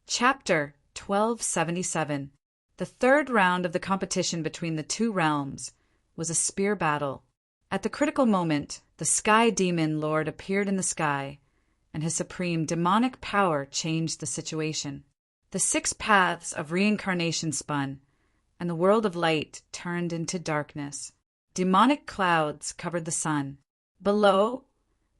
Chapter 1277. The third round of the competition between the two realms was a spear battle. At the critical moment, the Sky Demon Lord appeared in the sky, and his supreme demonic power changed the situation. The 6 paths of reincarnation spun, and the world of light turned into darkness. Demonic clouds covered the sun. Below,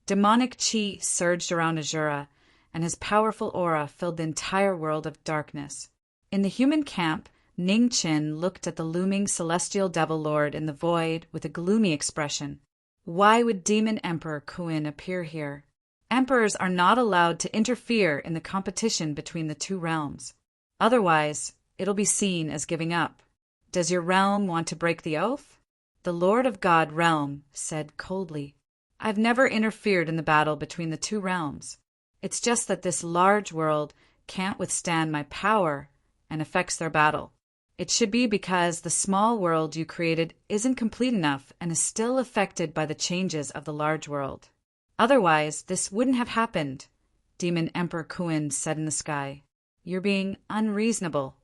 demonic chi surged around Azura, and his powerful aura filled the entire world of darkness. In the human camp, Ning Qin looked at the looming celestial devil lord in the void with a gloomy expression. Why would Demon Emperor Kuin appear here? Emperors are not allowed to interfere in the competition between the two realms. Otherwise, it'll be seen as giving up. Does your realm want to break the oath? The Lord of God Realm said coldly. I've never interfered in the battle between the two realms. It's just that this large world can't withstand my power and affects their battle. It should be because the small world you created isn't complete enough and is still affected by the changes of the large world. Otherwise, this wouldn't have happened, Demon Emperor Kuin said in the sky. You're being unreasonable.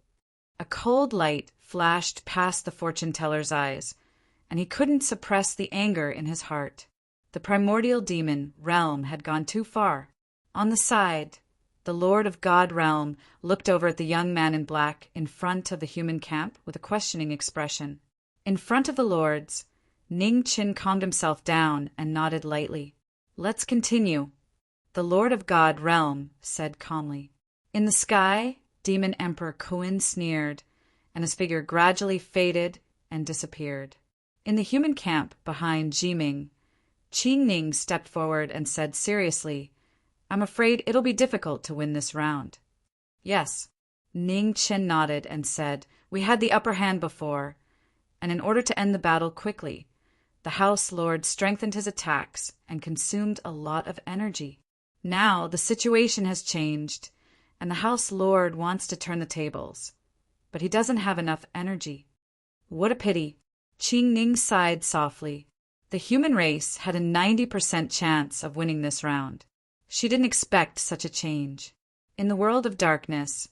A cold light flashed past the fortune-teller's eyes, and he couldn't suppress the anger in his heart. The primordial demon realm had gone too far. On the side, the Lord of God Realm looked over at the young man in black in front of the human camp with a questioning expression. In front of the lords, Ning Qin calmed himself down and nodded lightly. Let's continue, the Lord of God Realm said calmly. In the sky, Demon Emperor Kuin sneered, and his figure gradually faded and disappeared. In the human camp behind Jiming, Qing Ning stepped forward and said seriously, I'm afraid it'll be difficult to win this round. Yes, Ning Qin nodded and said, we had the upper hand before, and in order to end the battle quickly, the House Lord strengthened his attacks and consumed a lot of energy. Now the situation has changed, and the House Lord wants to turn the tables, but he doesn't have enough energy. What a pity. Qing Ning sighed softly. The human race had a 90% chance of winning this round. She didn't expect such a change. In the world of darkness,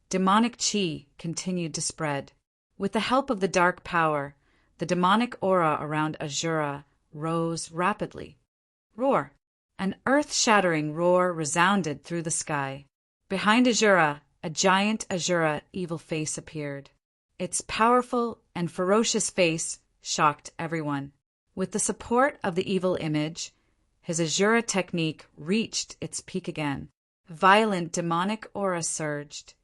demonic chi continued to spread. With the help of the dark power, the demonic aura around Azura rose rapidly. Roar! An earth-shattering roar resounded through the sky. Behind Azura, a giant Azura evil face appeared. Its powerful and ferocious face shocked everyone. With the support of the evil image, his Azura technique reached its peak again. Violent demonic aura surged,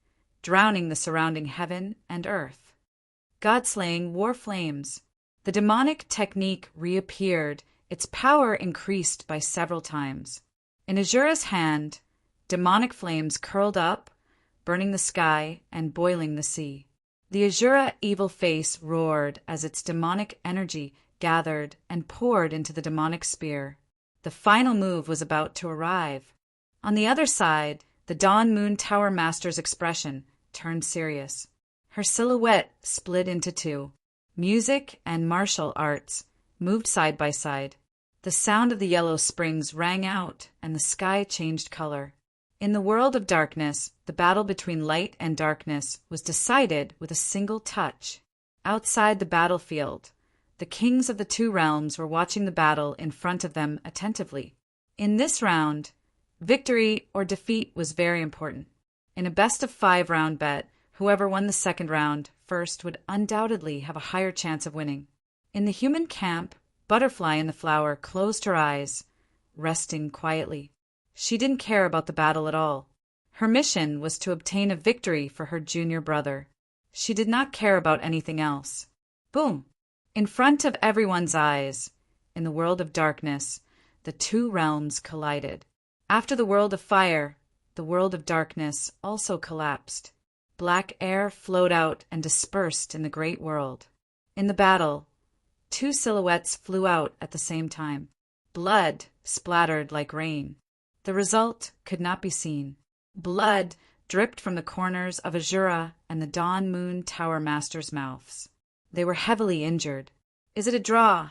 drowning the surrounding heaven and earth. God-slaying war flames. The demonic technique reappeared, its power increased by several times. In Azura's hand, demonic flames curled up, burning the sky and boiling the sea. The Azura evil face roared as its demonic energy gathered and poured into the demonic spear. The final move was about to arrive. On the other side, the Dawn Moon Tower Master's expression turned serious. Her silhouette split into two. Music and martial arts moved side by side. The sound of the yellow springs rang out, and the sky changed color. In the world of darkness, the battle between light and darkness was decided with a single touch. Outside the battlefield, the kings of the two realms were watching the battle in front of them attentively. In this round, victory or defeat was very important. In a best-of-5 round bet, whoever won the second round first would undoubtedly have a higher chance of winning. In the human camp, Butterfly in the Flower closed her eyes, resting quietly. She didn't care about the battle at all. Her mission was to obtain a victory for her junior brother. She did not care about anything else. Boom! In front of everyone's eyes, in the world of darkness, the two realms collided. After the world of fire, the world of darkness also collapsed. Black air flowed out and dispersed in the great world. In the battle, two silhouettes flew out at the same time. Blood splattered like rain. The result could not be seen. Blood dripped from the corners of Azura and the Dawn Moon Tower Master's mouths. They were heavily injured. Is it a draw?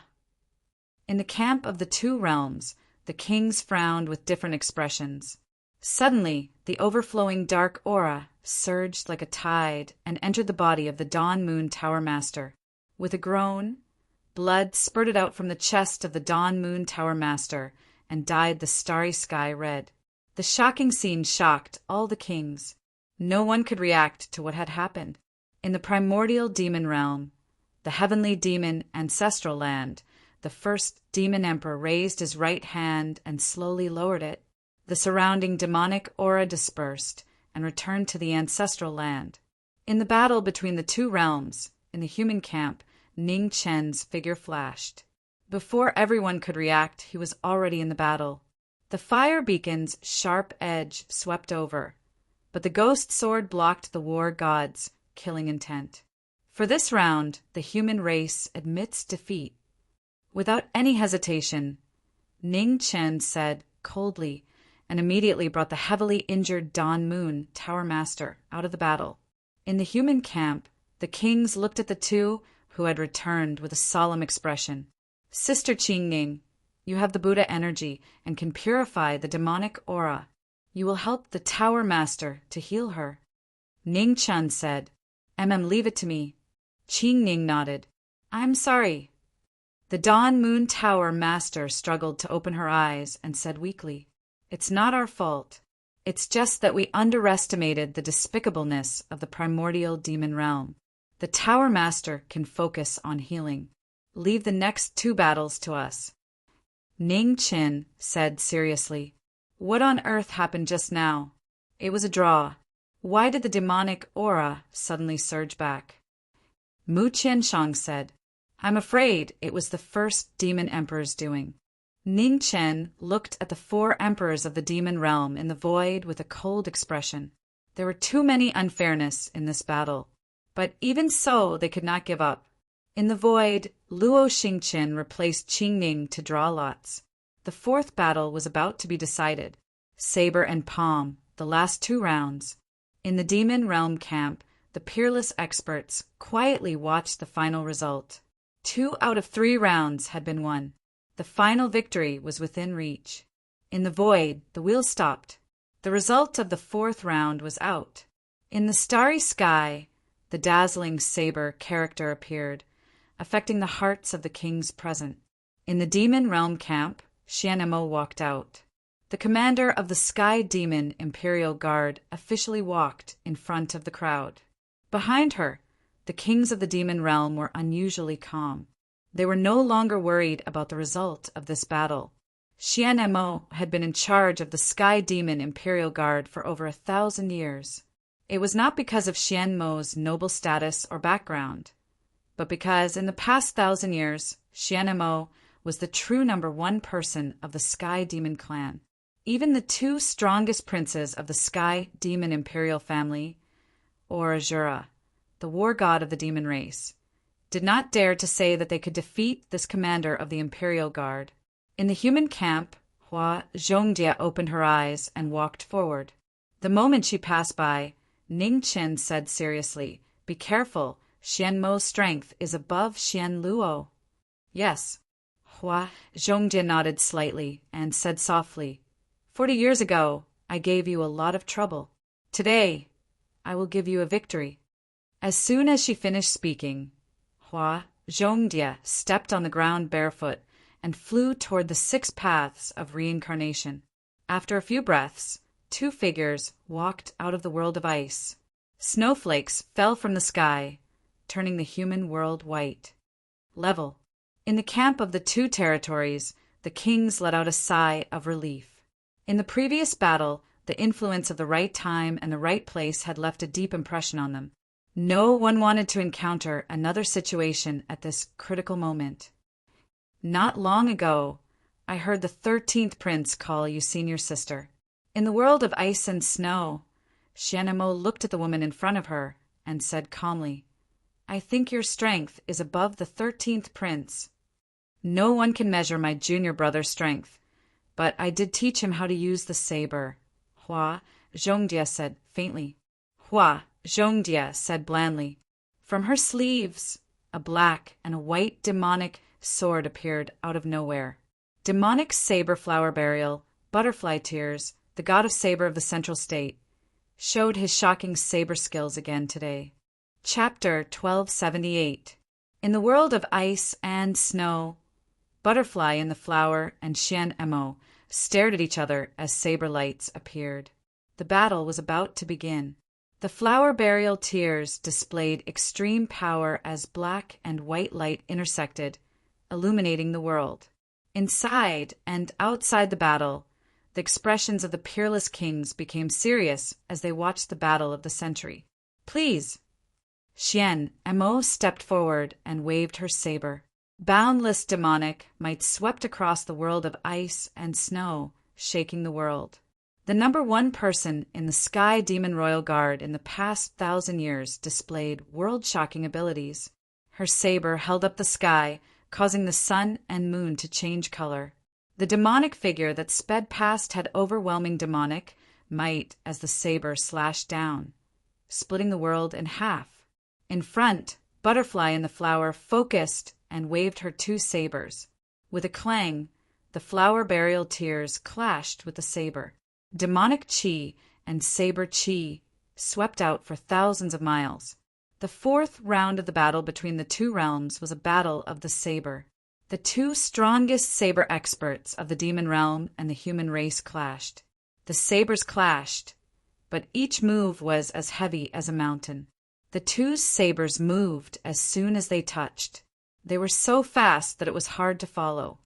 In the camp of the two realms, the kings frowned with different expressions. Suddenly, the overflowing dark aura surged like a tide and entered the body of the Dawn Moon Tower Master. With a groan, blood spurted out from the chest of the Dawn Moon Tower Master and dyed the starry sky red. The shocking scene shocked all the kings. No one could react to what had happened. In the primordial demon realm, the heavenly demon ancestral land, the first demon emperor raised his right hand and slowly lowered it. The surrounding demonic aura dispersed and returned to the ancestral land. In the battle between the two realms, in the human camp, Ning Chen's figure flashed. Before everyone could react, he was already in the battle. The fire beacon's sharp edge swept over, but the ghost sword blocked the war god's killing intent. For this round, the human race admits defeat. Without any hesitation, Ning Chen said coldly, and immediately brought the heavily injured Dawn Moon Tower Master out of the battle. In the human camp, the kings looked at the two who had returned with a solemn expression. Sister Qingning, you have the Buddha energy and can purify the demonic aura. You will help the Tower Master to heal her. Ning Chen said, leave it to me. Qingning nodded. I'm sorry. The Dawn Moon Tower Master struggled to open her eyes and said weakly, It's not our fault. It's just that we underestimated the despicableness of the primordial demon realm. The Tower Master can focus on healing. Leave the next two battles to us. Ning Qin said seriously, What on earth happened just now? It was a draw. Why did the demonic aura suddenly surge back? Mu Qianshang said, I'm afraid it was the first demon emperor's doing. Ning Chen looked at the four emperors of the demon realm in the void with a cold expression. There were too many unfairness in this battle, but even so they could not give up. In the void, Luo Xingqian replaced Qingning to draw lots. The fourth battle was about to be decided. Saber and palm, the last two rounds. In the demon realm camp, the peerless experts quietly watched the final result. 2 out of 3 rounds had been won. The final victory was within reach. In the void, the wheel stopped. The result of the fourth round was out. In the starry sky, the dazzling saber character appeared, affecting the hearts of the kings present. In the demon realm camp, Xianemo walked out. The commander of the Sky Demon Imperial Guard officially walked in front of the crowd. Behind her, the kings of the demon realm were unusually calm. They were no longer worried about the result of this battle. Xianemo had been in charge of the Sky Demon Imperial Guard for over 1,000 years. It was not because of Xianmo's noble status or background, but because in the past 1,000 years, Xianemo was the true #1 person of the Sky Demon clan. Even the 2 strongest princes of the Sky Demon Imperial family, or Azura, the war god of the demon race, did not dare to say that they could defeat this commander of the Imperial Guard. In the human camp, Hua Zhongjie opened her eyes and walked forward. The moment she passed by, Ning Chen said seriously, Be careful, Xianmo's strength is above Xian Luo. Yes. Hua Zhongjie nodded slightly and said softly, 40 years ago, I gave you a lot of trouble. Today, I will give you a victory. As soon as she finished speaking, Hua Zhongjie stepped on the ground barefoot and flew toward the 6 paths of reincarnation. After a few breaths, 2 figures walked out of the world of ice. Snowflakes fell from the sky, turning the human world white. Level. In the camp of the 2 territories, the kings let out a sigh of relief. In the previous battle, the influence of the right time and the right place had left a deep impression on them. No one wanted to encounter another situation at this critical moment. Not long ago, I heard the 13th prince call you senior sister. In the world of ice and snow, Xianemo looked at the woman in front of her and said calmly, I think your strength is above the 13th prince. No one can measure my junior brother's strength, but I did teach him how to use the saber, Hua Zhongjie said faintly. Hua Zhongjie said blandly. From her sleeves, a black and a white demonic sword appeared out of nowhere. Demonic saber flower burial, butterfly tears, the god of saber of the central state, showed his shocking saber skills again today. Chapter 1278. In the world of ice and snow, Butterfly in the Flower and Chien Emo stared at each other as saber lights appeared. The battle was about to begin. The flower burial tears displayed extreme power as black and white light intersected, illuminating the world. Inside and outside the battle, the expressions of the peerless kings became serious as they watched the battle of the century. Please. Chien Emo stepped forward and waved her saber. Boundless demonic might swept across the world of ice and snow, shaking the world. The number one person in the Sky Demon Royal Guard in the past 1,000 years displayed world-shocking abilities. Her saber held up the sky, causing the sun and moon to change color. The demonic figure that sped past had overwhelming demonic might as the saber slashed down, splitting the world in half. In front, Butterfly in the Flower focused and waved her two sabers. With a clang, the flower burial tears clashed with the saber. Demonic chi and saber chi swept out for thousands of miles. The fourth round of the battle between the two realms was a battle of the saber. The two strongest saber experts of the demon realm and the human race clashed. The sabers clashed, but each move was as heavy as a mountain. The two sabers moved as soon as they touched. They were so fast that it was hard to follow.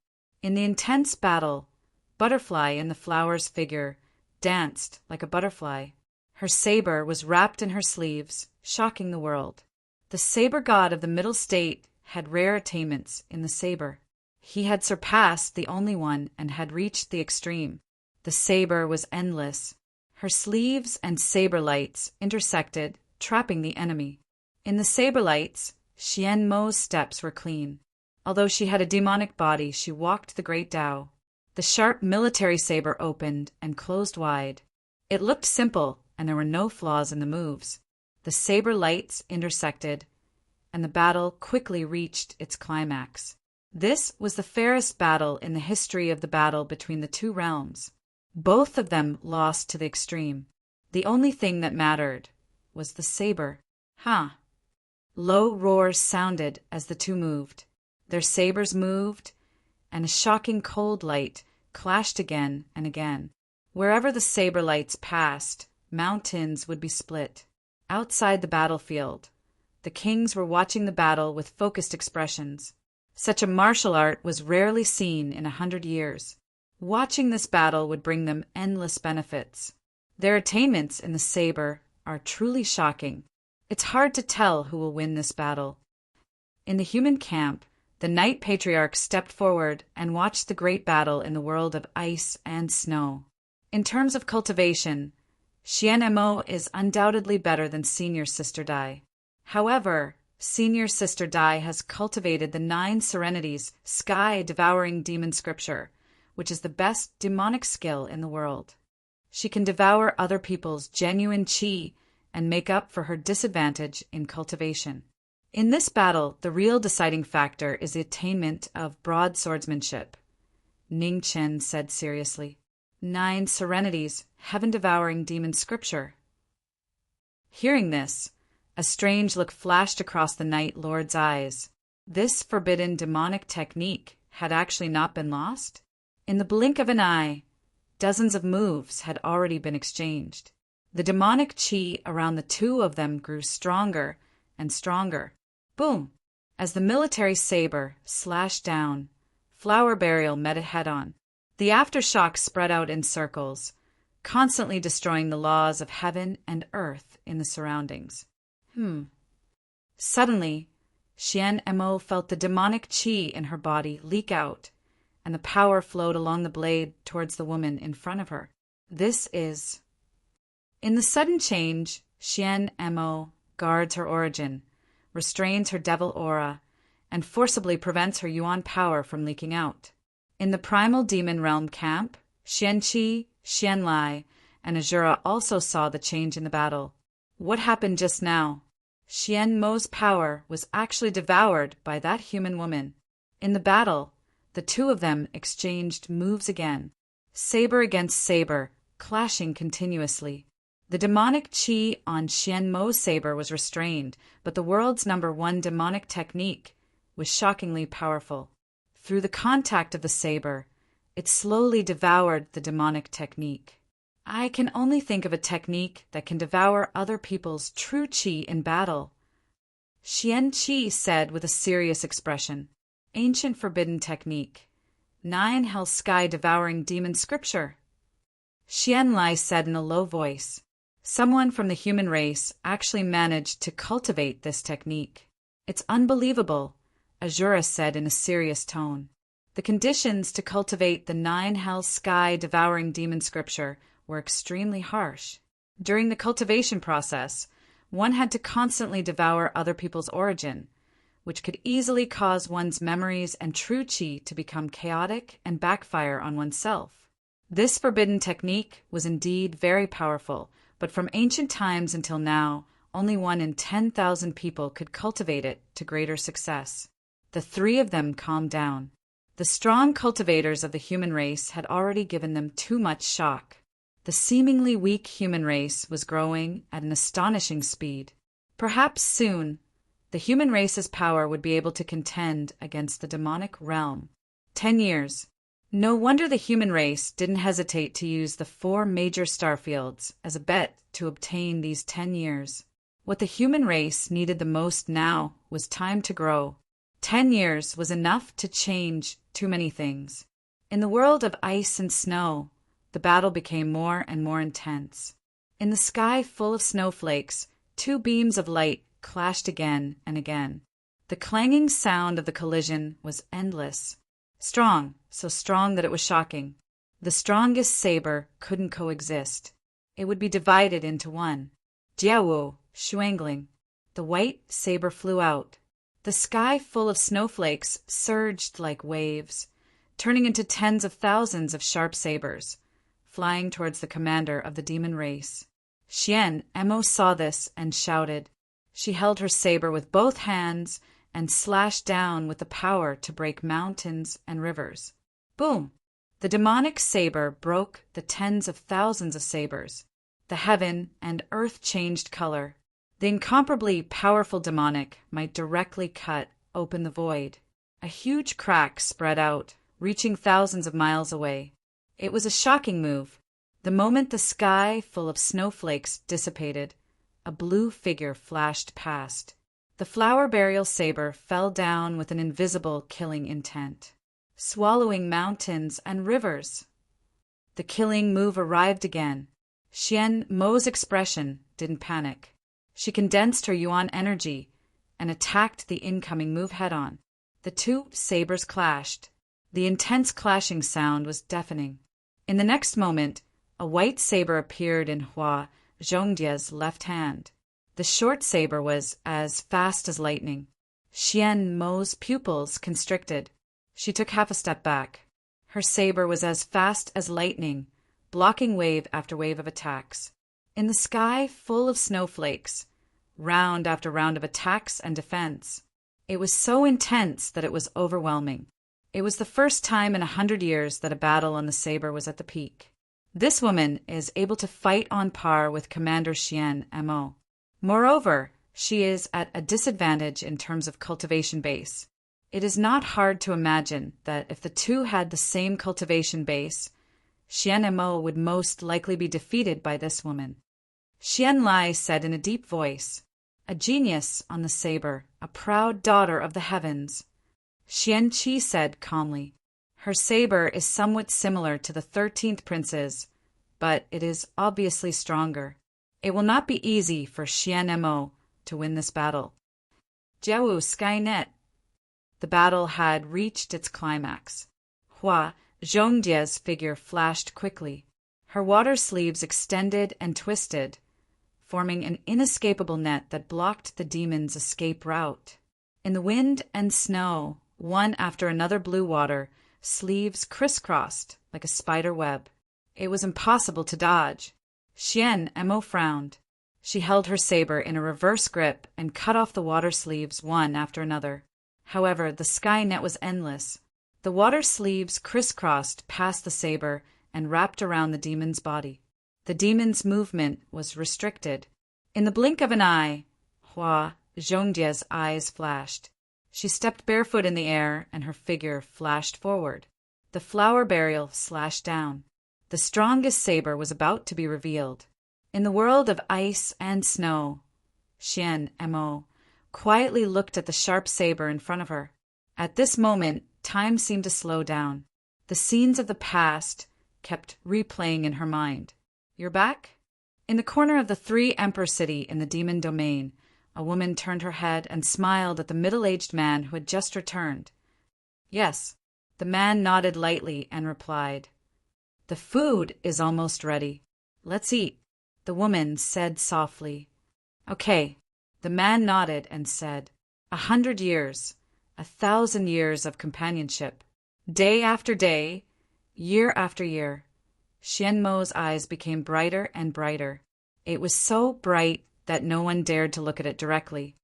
In the intense battle, Butterfly in the Flower's figure danced like a butterfly. Her saber was wrapped in her sleeves, shocking the world. The saber god of the middle state had rare attainments in the saber. He had surpassed the only one and had reached the extreme. The saber was endless. Her sleeves and saber lights intersected, trapping the enemy. In the saber lights, Chien Mo's steps were clean. Although she had a demonic body, she walked the great Tao. The sharp military saber opened and closed wide. It looked simple, and there were no flaws in the moves. The saber lights intersected, and the battle quickly reached its climax. This was the fairest battle in the history of the battle between the two realms. Both of them lost to the extreme. The only thing that mattered was the saber. Low roars sounded as the two moved. Their sabers moved, and a shocking cold light clashed again and again. Wherever the saber lights passed, mountains would be split. Outside the battlefield, the kings were watching the battle with focused expressions. Such a martial art was rarely seen in 100 years. Watching this battle would bring them endless benefits. Their attainments in the saber are truly shocking. It's hard to tell who will win this battle. In the human camp, the Night Patriarch stepped forward and watched the great battle in the world of ice and snow. In terms of cultivation, Chien Emo is undoubtedly better than Senior Sister Dai. However, Senior Sister Dai has cultivated the 9 Serenities sky-devouring demon scripture, which is the best demonic skill in the world. She can devour other people's genuine chi and make up for her disadvantage in cultivation. In this battle, the real deciding factor is the attainment of broad swordsmanship, Ning Chen said seriously. 9 Serenities, heaven-devouring demon scripture. Hearing this, a strange look flashed across the Night Lord's eyes. This forbidden demonic technique had actually not been lost? In the blink of an eye, dozens of moves had already been exchanged. The demonic chi around the two of them grew stronger and stronger. Boom! As the military saber slashed down, Flower Burial met it head-on. The aftershocks spread out in circles, constantly destroying the laws of heaven and earth in the surroundings. Suddenly, Chien Emo felt the demonic chi in her body leak out, and the power flowed along the blade towards the woman in front of her. In the sudden change, Chien Emo guards her origin, restrains her devil aura, and forcibly prevents her yuan power from leaking out. In the primal demon realm camp, Xianqi, Xianlai, and Azura also saw the change in the battle. What happened just now? Chien Mo's power was actually devoured by that human woman. In the battle, the two of them exchanged moves again. Saber against saber clashing continuously. The demonic chi on Xian Mo's saber was restrained, but the world's #1 demonic technique was shockingly powerful. Through the contact of the saber, it slowly devoured the demonic technique. I can only think of a technique that can devour other people's true chi in battle. Xian Qi said with a serious expression, "Ancient forbidden technique. 9 hell sky devouring demon scripture." Xian Lai said in a low voice, "Someone from the human race actually managed to cultivate this technique. It's unbelievable," Azura said in a serious tone. The conditions to cultivate the 9 hell sky devouring demon scripture were extremely harsh. During the cultivation process, one had to constantly devour other people's origin, which could easily cause one's memories and true chi to become chaotic and backfire on oneself. This forbidden technique was indeed very powerful, but from ancient times until now, only 1 in 10,000 people could cultivate it to greater success. The 3 of them calmed down. The strong cultivators of the human race had already given them too much shock. The seemingly weak human race was growing at an astonishing speed. Perhaps soon, the human race's power would be able to contend against the demonic realm. 10 years. No wonder the human race didn't hesitate to use the 4 major starfields as a bet to obtain these 10 years. What the human race needed the most now was time to grow. 10 years was enough to change too many things. In the world of ice and snow, the battle became more and more intense. In the sky full of snowflakes, 2 beams of light clashed again and again. The clanging sound of the collision was endless. Strong, so strong that it was shocking. The strongest saber couldn't coexist. It would be divided into one. Jiawu, shuangling. The white saber flew out. The sky full of snowflakes surged like waves, turning into tens of thousands of sharp sabers, flying towards the commander of the demon race. Xian Mo saw this and shouted. She held her saber with both hands and slashed down with the power to break mountains and rivers. Boom! The demonic saber broke the tens of thousands of sabers. The heaven and earth changed color. The incomparably powerful demonic might directly cut open the void. A huge crack spread out, reaching thousands of miles away. It was a shocking move. The moment the sky full of snowflakes dissipated, a blue figure flashed past. The flower burial saber fell down with an invisible killing intent, swallowing mountains and rivers. The killing move arrived again. Xian Mo's expression didn't panic. She condensed her yuan energy and attacked the incoming move head-on. The 2 sabers clashed. The intense clashing sound was deafening. In the next moment, a white saber appeared in Hua Zhongdia's left hand. The short saber was as fast as lightning. Xian Mo's pupils constricted. She took half a step back. Her saber was as fast as lightning, blocking wave after wave of attacks. In the sky full of snowflakes, round after round of attacks and defense. It was so intense that it was overwhelming. It was the first time in 100 years that a battle on the saber was at the peak. This woman is able to fight on par with Commander Xian Mo. Moreover, she is at a disadvantage in terms of cultivation base. It is not hard to imagine that if the 2 had the same cultivation base, Xian Mo would most likely be defeated by this woman. Xian Lai said in a deep voice, "A genius on the saber, a proud daughter of the heavens." Xian Qi said calmly, "Her saber is somewhat similar to the 13th prince's, but it is obviously stronger. It will not be easy for Xian Mo to win this battle." Jiawu Skynet. The battle had reached its climax. Hua Zhongdia's figure flashed quickly. Her water sleeves extended and twisted, forming an inescapable net that blocked the demon's escape route. In the wind and snow, one after another blue water sleeves crisscrossed like a spider web. It was impossible to dodge. Xian Mo frowned. She held her saber in a reverse grip and cut off the water sleeves one after another. However, the sky net was endless. The water sleeves crisscrossed past the saber and wrapped around the demon's body. The demon's movement was restricted. In the blink of an eye, Hua Zhongjia's eyes flashed. She stepped barefoot in the air, and her figure flashed forward. The flower burial slashed down. The strongest saber was about to be revealed. In the world of ice and snow, Xian Mo quietly looked at the sharp saber in front of her. At this moment, time seemed to slow down. The scenes of the past kept replaying in her mind. "You're back?" In the corner of the three-emperor city in the demon domain, a woman turned her head and smiled at the middle-aged man who had just returned. "Yes." The man nodded lightly and replied, "The food is almost ready. Let's eat." The woman said softly, "Okay." The man nodded and said, 100 years, 1,000 years of companionship. Day after day, year after year. Xian Mo's eyes became brighter and brighter. It was so bright that no one dared to look at it directly.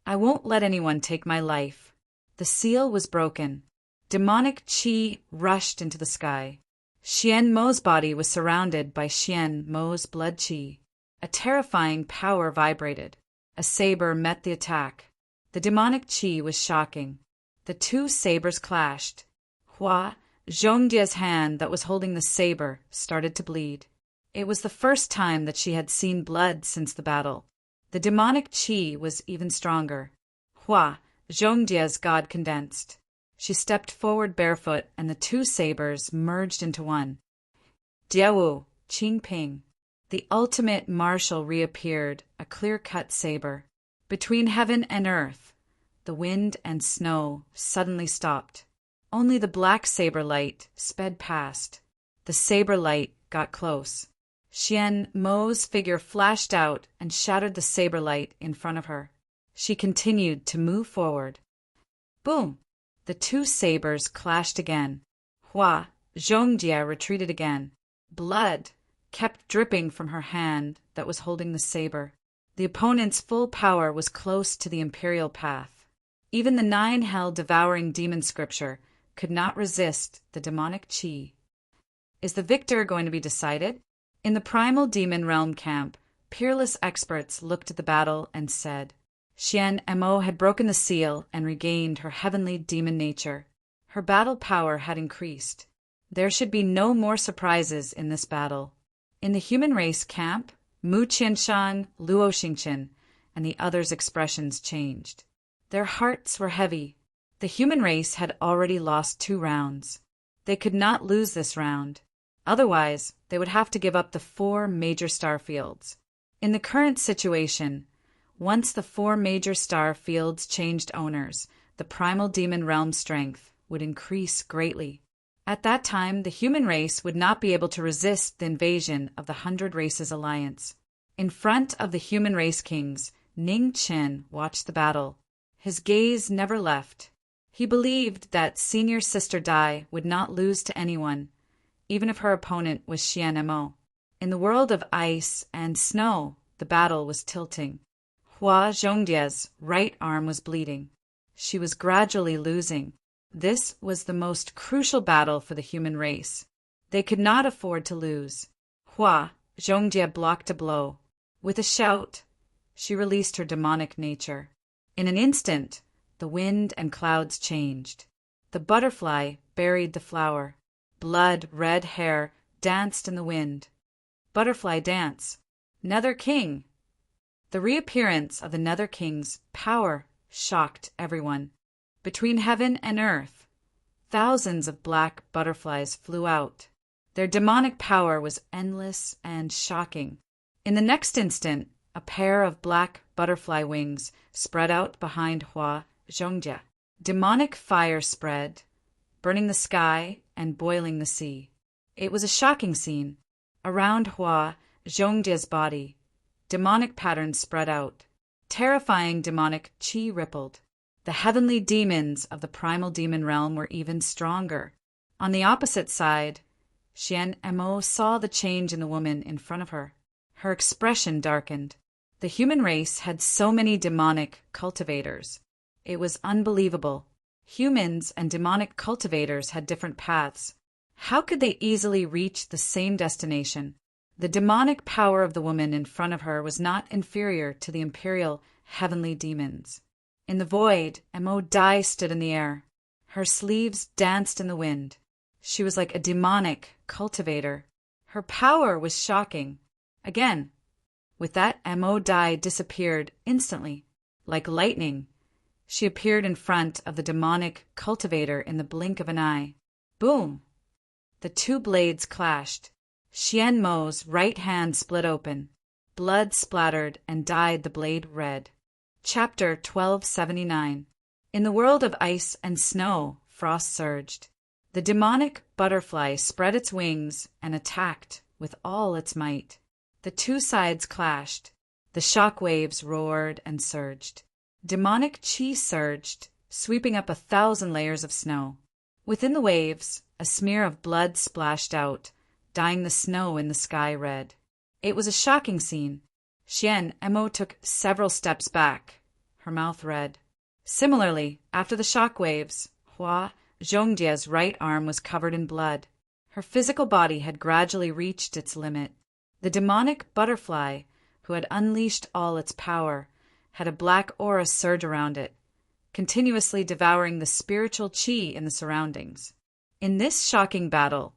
"I won't let anyone take my life." The seal was broken. Demonic qi rushed into the sky. Xian Mo's body was surrounded by Xian Mo's blood qi. A terrifying power vibrated. A saber met the attack. The demonic qi was shocking. The two sabers clashed. Hua Zhongjia's hand that was holding the saber started to bleed. It was the first time that she had seen blood since the battle. The demonic qi was even stronger. Hua Zhongjia's god condensed. She stepped forward barefoot, and the two sabers merged into one. Jiawu Qingping. The ultimate martial reappeared, a clear-cut saber. Between heaven and earth, the wind and snow suddenly stopped. Only the black saber light sped past. The saber light got close. Xian Mo's figure flashed out and shattered the saber light in front of her. She continued to move forward. Boom! The two sabers clashed again. Hua Zhongjia retreated again. Blood kept dripping from her hand that was holding the saber. The opponent's full power was close to the imperial path. Even the 9 hell devouring demon scripture could not resist the demonic qi. Is the victor going to be decided? In the primal demon realm camp, peerless experts looked at the battle and said, Xian Mo had broken the seal and regained her heavenly demon nature. Her battle power had increased. There should be no more surprises in this battle. In the human race camp, Mu Qianshan, Luo Xingqian, and the others' expressions changed. Their hearts were heavy. The human race had already lost 2 rounds. They could not lose this round. Otherwise, they would have to give up the 4 major star fields. In the current situation, once the 4 major star fields changed owners, the primal demon realm strength would increase greatly. At that time, the human race would not be able to resist the invasion of the 100 Races Alliance. In front of the human race kings, Ning Chen watched the battle. His gaze never left. He believed that Senior Sister Dai would not lose to anyone, even if her opponent was Xian Mo. In the world of ice and snow, the battle was tilting. Hua Zhongjia's right arm was bleeding. She was gradually losing. This was the most crucial battle for the human race. They could not afford to lose. Hua Zhongjia blocked a blow. With a shout, she released her demonic nature. In an instant, the wind and clouds changed. The butterfly buried the flower. Blood-red hair danced in the wind. Butterfly dance. Nether King. The reappearance of the Nether King's power shocked everyone. Between heaven and earth, thousands of black butterflies flew out. Their demonic power was endless and shocking. In the next instant, a pair of black butterfly wings spread out behind Hua Zhongjia. Demonic fire spread, burning the sky and boiling the sea. It was a shocking scene. Around Hua Zhongjia's body, demonic patterns spread out. Terrifying demonic qi rippled. The heavenly demons of the primal demon realm were even stronger. On the opposite side, Xian Mo saw the change in the woman in front of her. Her expression darkened. The human race had so many demonic cultivators. It was unbelievable. Humans and demonic cultivators had different paths. How could they easily reach the same destination? The demonic power of the woman in front of her was not inferior to the imperial heavenly demons. In the void, Mo Dai stood in the air. Her sleeves danced in the wind. She was like a demonic cultivator. Her power was shocking. Again, with that, Mo Dai disappeared instantly. Like lightning, she appeared in front of the demonic cultivator in the blink of an eye. Boom! The two blades clashed. Xian Mo's right hand split open. Blood splattered and dyed the blade red. Chapter 1279. In the world of ice and snow, frost surged. The demonic butterfly spread its wings and attacked with all its might. The two sides clashed. The shock waves roared and surged. Demonic chi surged, sweeping up 1,000 layers of snow. Within the waves, a smear of blood splashed out, dyeing the snow in the sky red. It was a shocking scene. Mo took several steps back, her mouth red. Similarly, after the shock waves, Hua Zhongjia's right arm was covered in blood. Her physical body had gradually reached its limit. The demonic butterfly, who had unleashed all its power, had a black aura surge around it, continuously devouring the spiritual qi in the surroundings. In this shocking battle,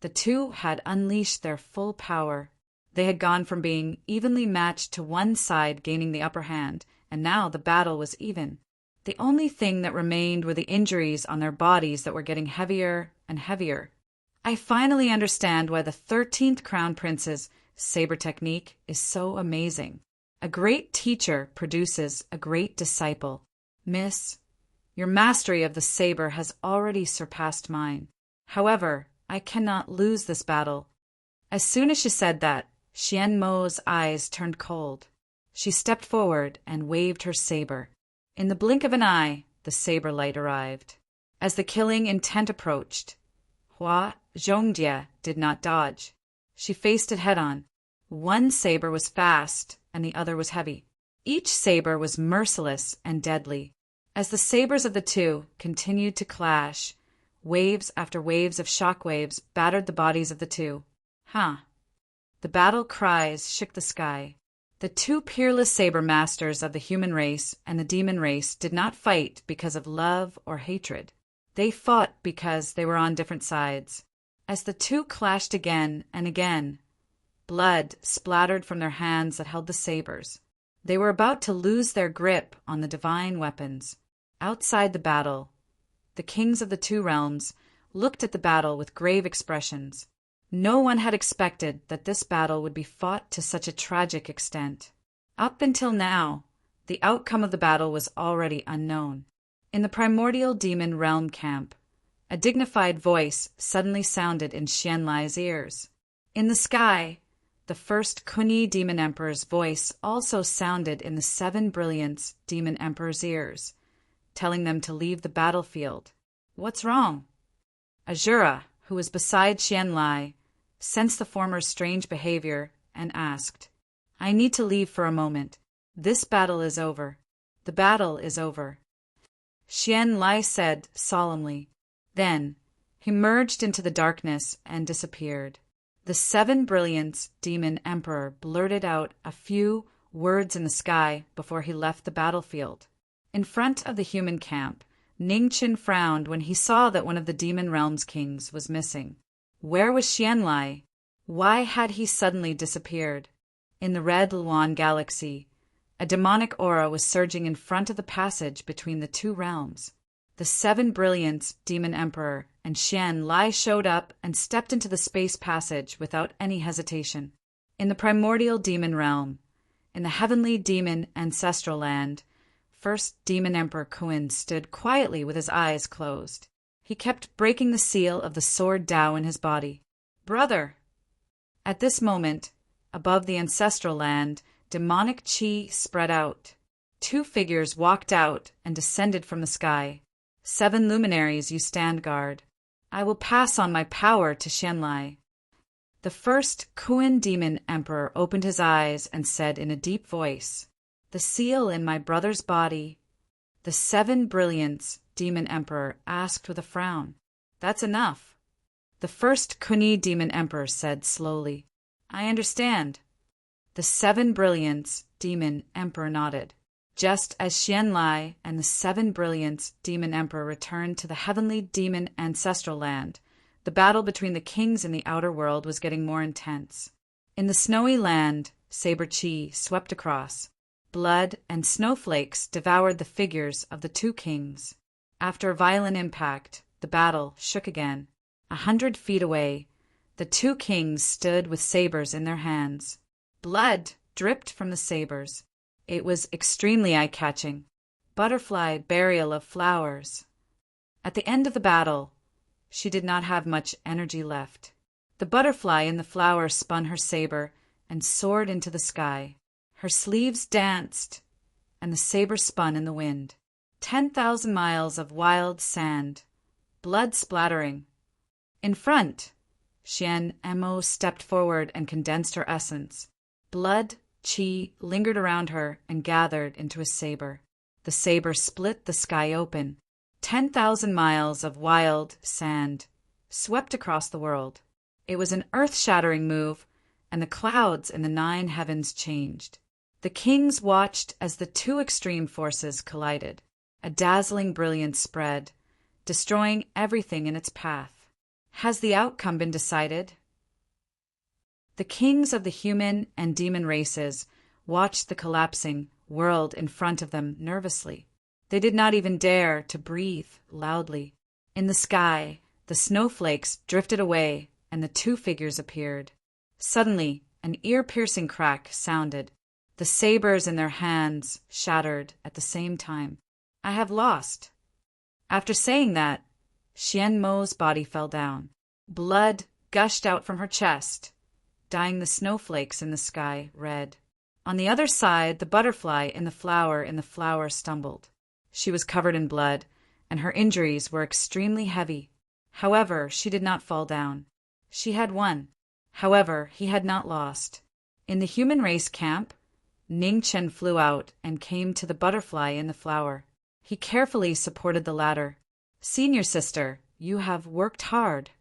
the two had unleashed their full power. They had gone from being evenly matched to one side gaining the upper hand, and now the battle was even. The only thing that remained were the injuries on their bodies that were getting heavier and heavier. I finally understand why the 13th Crown Prince's saber technique is so amazing. A great teacher produces a great disciple. Miss, your mastery of the saber has already surpassed mine. However, I cannot lose this battle. As soon as she said that, Xian Mo's eyes turned cold. She stepped forward and waved her saber. In the blink of an eye, the saber light arrived. As the killing intent approached, Hua Zhongjie did not dodge. She faced it head-on. One saber was fast and the other was heavy. Each saber was merciless and deadly. As the sabers of the two continued to clash, waves after waves of shock waves battered the bodies of the two. The battle cries shook the sky. The two peerless saber masters of the human race and the demon race did not fight because of love or hatred. They fought because they were on different sides. As the two clashed again and again, blood splattered from their hands that held the sabers. They were about to lose their grip on the divine weapons. Outside the battle, the kings of the two realms looked at the battle with grave expressions. No one had expected that this battle would be fought to such a tragic extent. Up until now, the outcome of the battle was already unknown. In the primordial demon realm camp, a dignified voice suddenly sounded in Xianlai's ears. In the sky, the first Kunyi demon emperor's voice also sounded in the 7 Brilliance demon emperor's ears, telling them to leave the battlefield. What's wrong? Azura, who was beside Xianlai, sensed the former's strange behavior and asked, I need to leave for a moment. This battle is over. The battle is over. Xianlai said solemnly. Then he merged into the darkness and disappeared. The 7 Brilliance demon emperor blurted out a few words in the sky before he left the battlefield. In front of the human camp, Ningqin frowned when he saw that one of the demon realm's kings was missing. Where was Xianlai? Why had he suddenly disappeared? In the red Luan galaxy, a demonic aura was surging in front of the passage between the two realms. The 7 Brilliance demon emperor and Xianlai showed up and stepped into the space passage without any hesitation. In the primordial demon realm, in the heavenly demon ancestral land, first demon emperor Kuin stood quietly with his eyes closed. He kept breaking the seal of the sword Tao in his body. Brother! At this moment, above the ancestral land, demonic chi spread out. 2 figures walked out and descended from the sky. 7 luminaries, you stand guard. I will pass on my power to Xianlai. The first Kuin demon emperor opened his eyes and said in a deep voice, The seal in my brother's body. The 7 Brilliance demon emperor asked with a frown. That's enough. The first Kunyi demon emperor said slowly, I understand. The seven brilliants demon emperor nodded. Just as Xianlai and the seven brilliants demon emperor returned to the heavenly demon ancestral land, the battle between the kings in the outer world was getting more intense. In the snowy land, Saber Chi swept across. Blood and snowflakes devoured the figures of the two kings. After a violent impact, the battle shook again. 100 feet away, the two kings stood with sabers in their hands. Blood dripped from the sabers. It was extremely eye-catching. Butterfly burial of flowers. At the end of the battle, she did not have much energy left. The butterfly in the flower spun her saber and soared into the sky. Her sleeves danced, and the saber spun in the wind. 10,000 miles of wild sand, blood splattering. In front, Xian Emo stepped forward and condensed her essence. Blood, chi lingered around her and gathered into a saber. The saber split the sky open. 10,000 miles of wild sand swept across the world. It was an earth-shattering move, and the clouds in the 9 heavens changed. The kings watched as the two extreme forces collided. A dazzling brilliance spread, destroying everything in its path. Has the outcome been decided? The kings of the human and demon races watched the collapsing world in front of them nervously. They did not even dare to breathe loudly. In the sky, the snowflakes drifted away and the two figures appeared. Suddenly, an ear-piercing crack sounded. The sabers in their hands shattered at the same time. I have lost. After saying that, Xian Mo's body fell down. Blood gushed out from her chest, dyeing the snowflakes in the sky red. On the other side, the butterfly in the flower stumbled. She was covered in blood, and her injuries were extremely heavy. However, she did not fall down. She had won. However, he had not lost. In the human race camp, Ning Chen flew out and came to the butterfly in the flower. He carefully supported the latter. Senior sister, you have worked hard.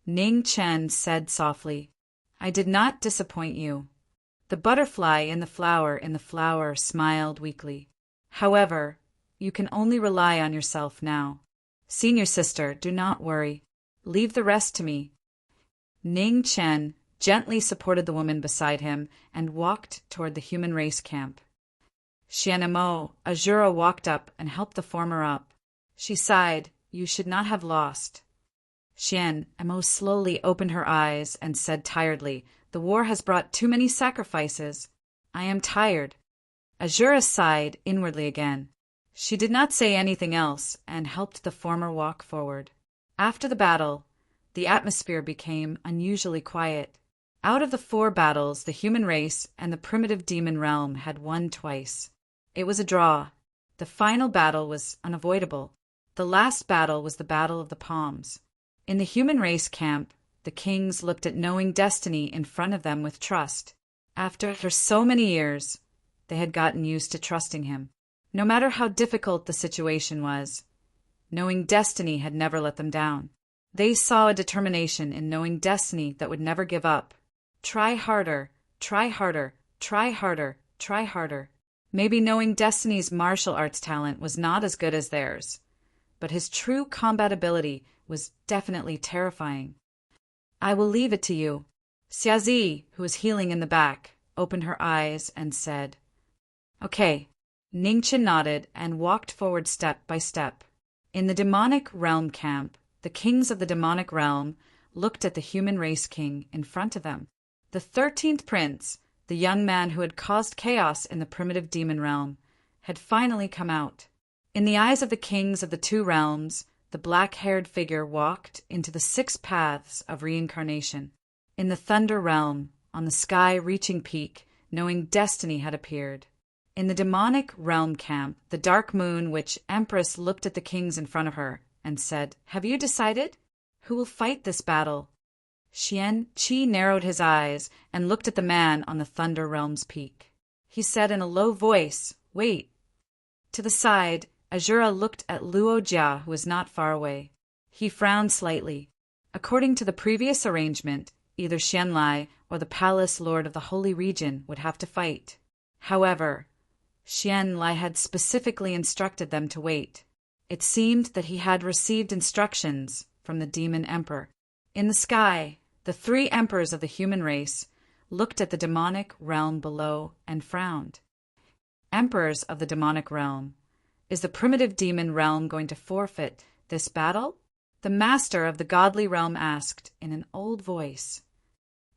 Ning Chen said softly, I did not disappoint you. The butterfly in the flower smiled weakly. However, you can only rely on yourself now. Senior sister, do not worry. Leave the rest to me. Ning Chen gently supported the woman beside him and walked toward the human race camp. Xian Mo, Azura walked up and helped the former up. She sighed, you should not have lost. Xian Mo slowly opened her eyes and said tiredly, the war has brought too many sacrifices. I am tired. Azura sighed inwardly again. She did not say anything else and helped the former walk forward. After the battle, the atmosphere became unusually quiet. Out of the 4 battles, the human race and the primitive demon realm had won twice. It was a draw. The final battle was unavoidable. The last battle was the Battle of the Palms. In the human race camp, the kings looked at knowing destiny in front of them with trust. After so many years, they had gotten used to trusting him. No matter how difficult the situation was, knowing destiny had never let them down. They saw a determination in knowing destiny that would never give up. Try harder, try harder, try harder, try harder. Maybe knowing Destiny's martial arts talent was not as good as theirs, but his true combat ability was definitely terrifying. I will leave it to you. Xiazi, who was healing in the back, opened her eyes and said, Okay. Ningchen nodded and walked forward step by step. In the demonic realm camp, the kings of the demonic realm looked at the human race king in front of them. The 13th prince, the young man who had caused chaos in the primitive demon realm, had finally come out. In the eyes of the kings of the 2 realms, the black-haired figure walked into the 6 paths of reincarnation. In the thunder realm, on the sky-reaching peak, knowing destiny had appeared. In the demonic realm camp, the dark moon witch Empress looked at the kings in front of her and said, Have you decided? Who will fight this battle? Xian Qi narrowed his eyes and looked at the man on the Thunder Realm's peak. He said in a low voice, Wait. To the side, Azura looked at Luo Jia, who was not far away. He frowned slightly. According to the previous arrangement, either Xianlai or the palace lord of the Holy Region would have to fight. However, Xian Lai had specifically instructed them to wait. It seemed that he had received instructions from the demon emperor. In the sky, the three emperors of the human race looked at the demonic realm below and frowned. Emperors of the demonic realm, is the primitive demon realm going to forfeit this battle? The master of the godly realm asked in an old voice.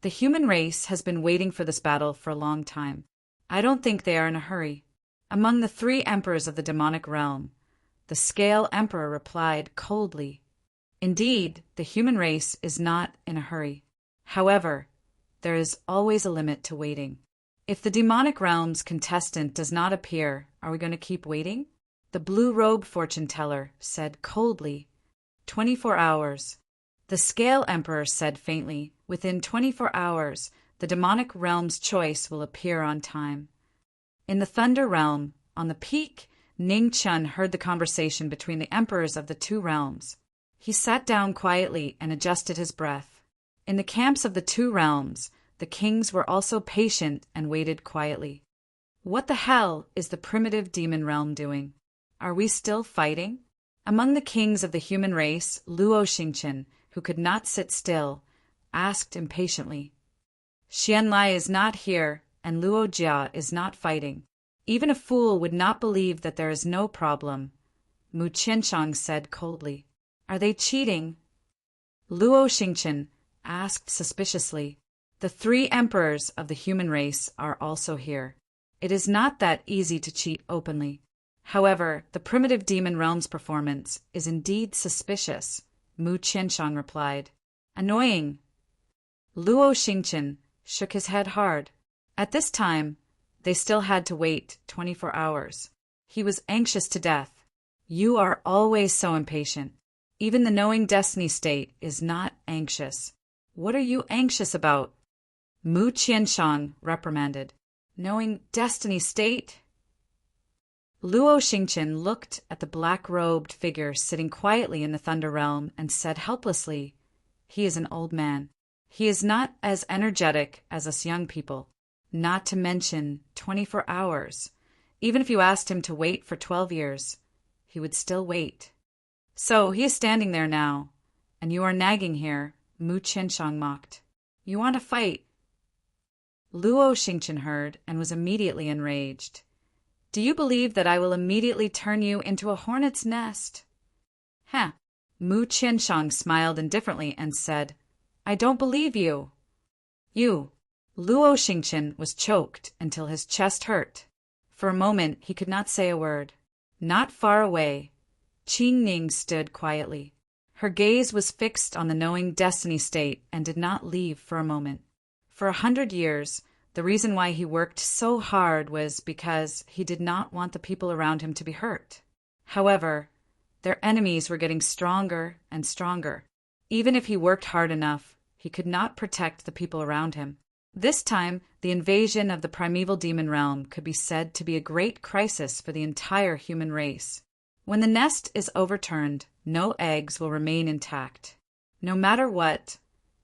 The human race has been waiting for this battle for a long time. I don't think they are in a hurry. Among the three emperors of the demonic realm, the Scale Emperor replied coldly, Indeed, the human race is not in a hurry. However, there is always a limit to waiting. If the demonic realm's contestant does not appear, are we going to keep waiting? The blue-robe fortune teller said coldly, 24 hours. The Scale Emperor said faintly, Within 24 hours, the demonic realm's choice will appear on time. In the Thunder Realm, on the peak, Ning Chun heard the conversation between the emperors of the two realms. He sat down quietly and adjusted his breath. In the camps of the two realms, the kings were also patient and waited quietly. What the hell is the primitive demon realm doing? Are we still fighting? Among the kings of the human race, Luo Xingqian, who could not sit still, asked impatiently. Xian Lai is not here, and Luo Jia is not fighting. Even a fool would not believe that there is no problem. Mu Qianshang said coldly. Are they cheating? Luo Xingqian asked suspiciously. The three emperors of the human race are also here. It is not that easy to cheat openly. However, the primitive demon realm's performance is indeed suspicious, Mu Qianshang replied. Annoying. Luo Xingqian shook his head hard. At this time, they still had to wait 24 hours. He was anxious to death. You are always so impatient. Even the knowing destiny state is not anxious. What are you anxious about? Mu Qianshang reprimanded. Knowing destiny state? Luo Xingqian looked at the black-robed figure sitting quietly in the Thunder Realm and said helplessly, He is an old man. He is not as energetic as us young people, not to mention 24 hours. Even if you asked him to wait for 12 years, he would still wait. So he is standing there now, and you are nagging here, Mu Qianshang mocked. You want to fight? Luo Xingqian heard and was immediately enraged. Do you believe that I will immediately turn you into a hornet's nest? Huh. Mu Qianshang smiled indifferently and said, I don't believe you. You. Luo Xingqian was choked until his chest hurt. For a moment he could not say a word. Not far away, Qing Ning stood quietly. Her gaze was fixed on the knowing destiny state and did not leave for a moment. For 100 years, the reason why he worked so hard was because he did not want the people around him to be hurt. However, their enemies were getting stronger and stronger. Even if he worked hard enough, he could not protect the people around him. This time, the invasion of the primeval demon realm could be said to be a great crisis for the entire human race. When the nest is overturned, no eggs will remain intact. No matter what,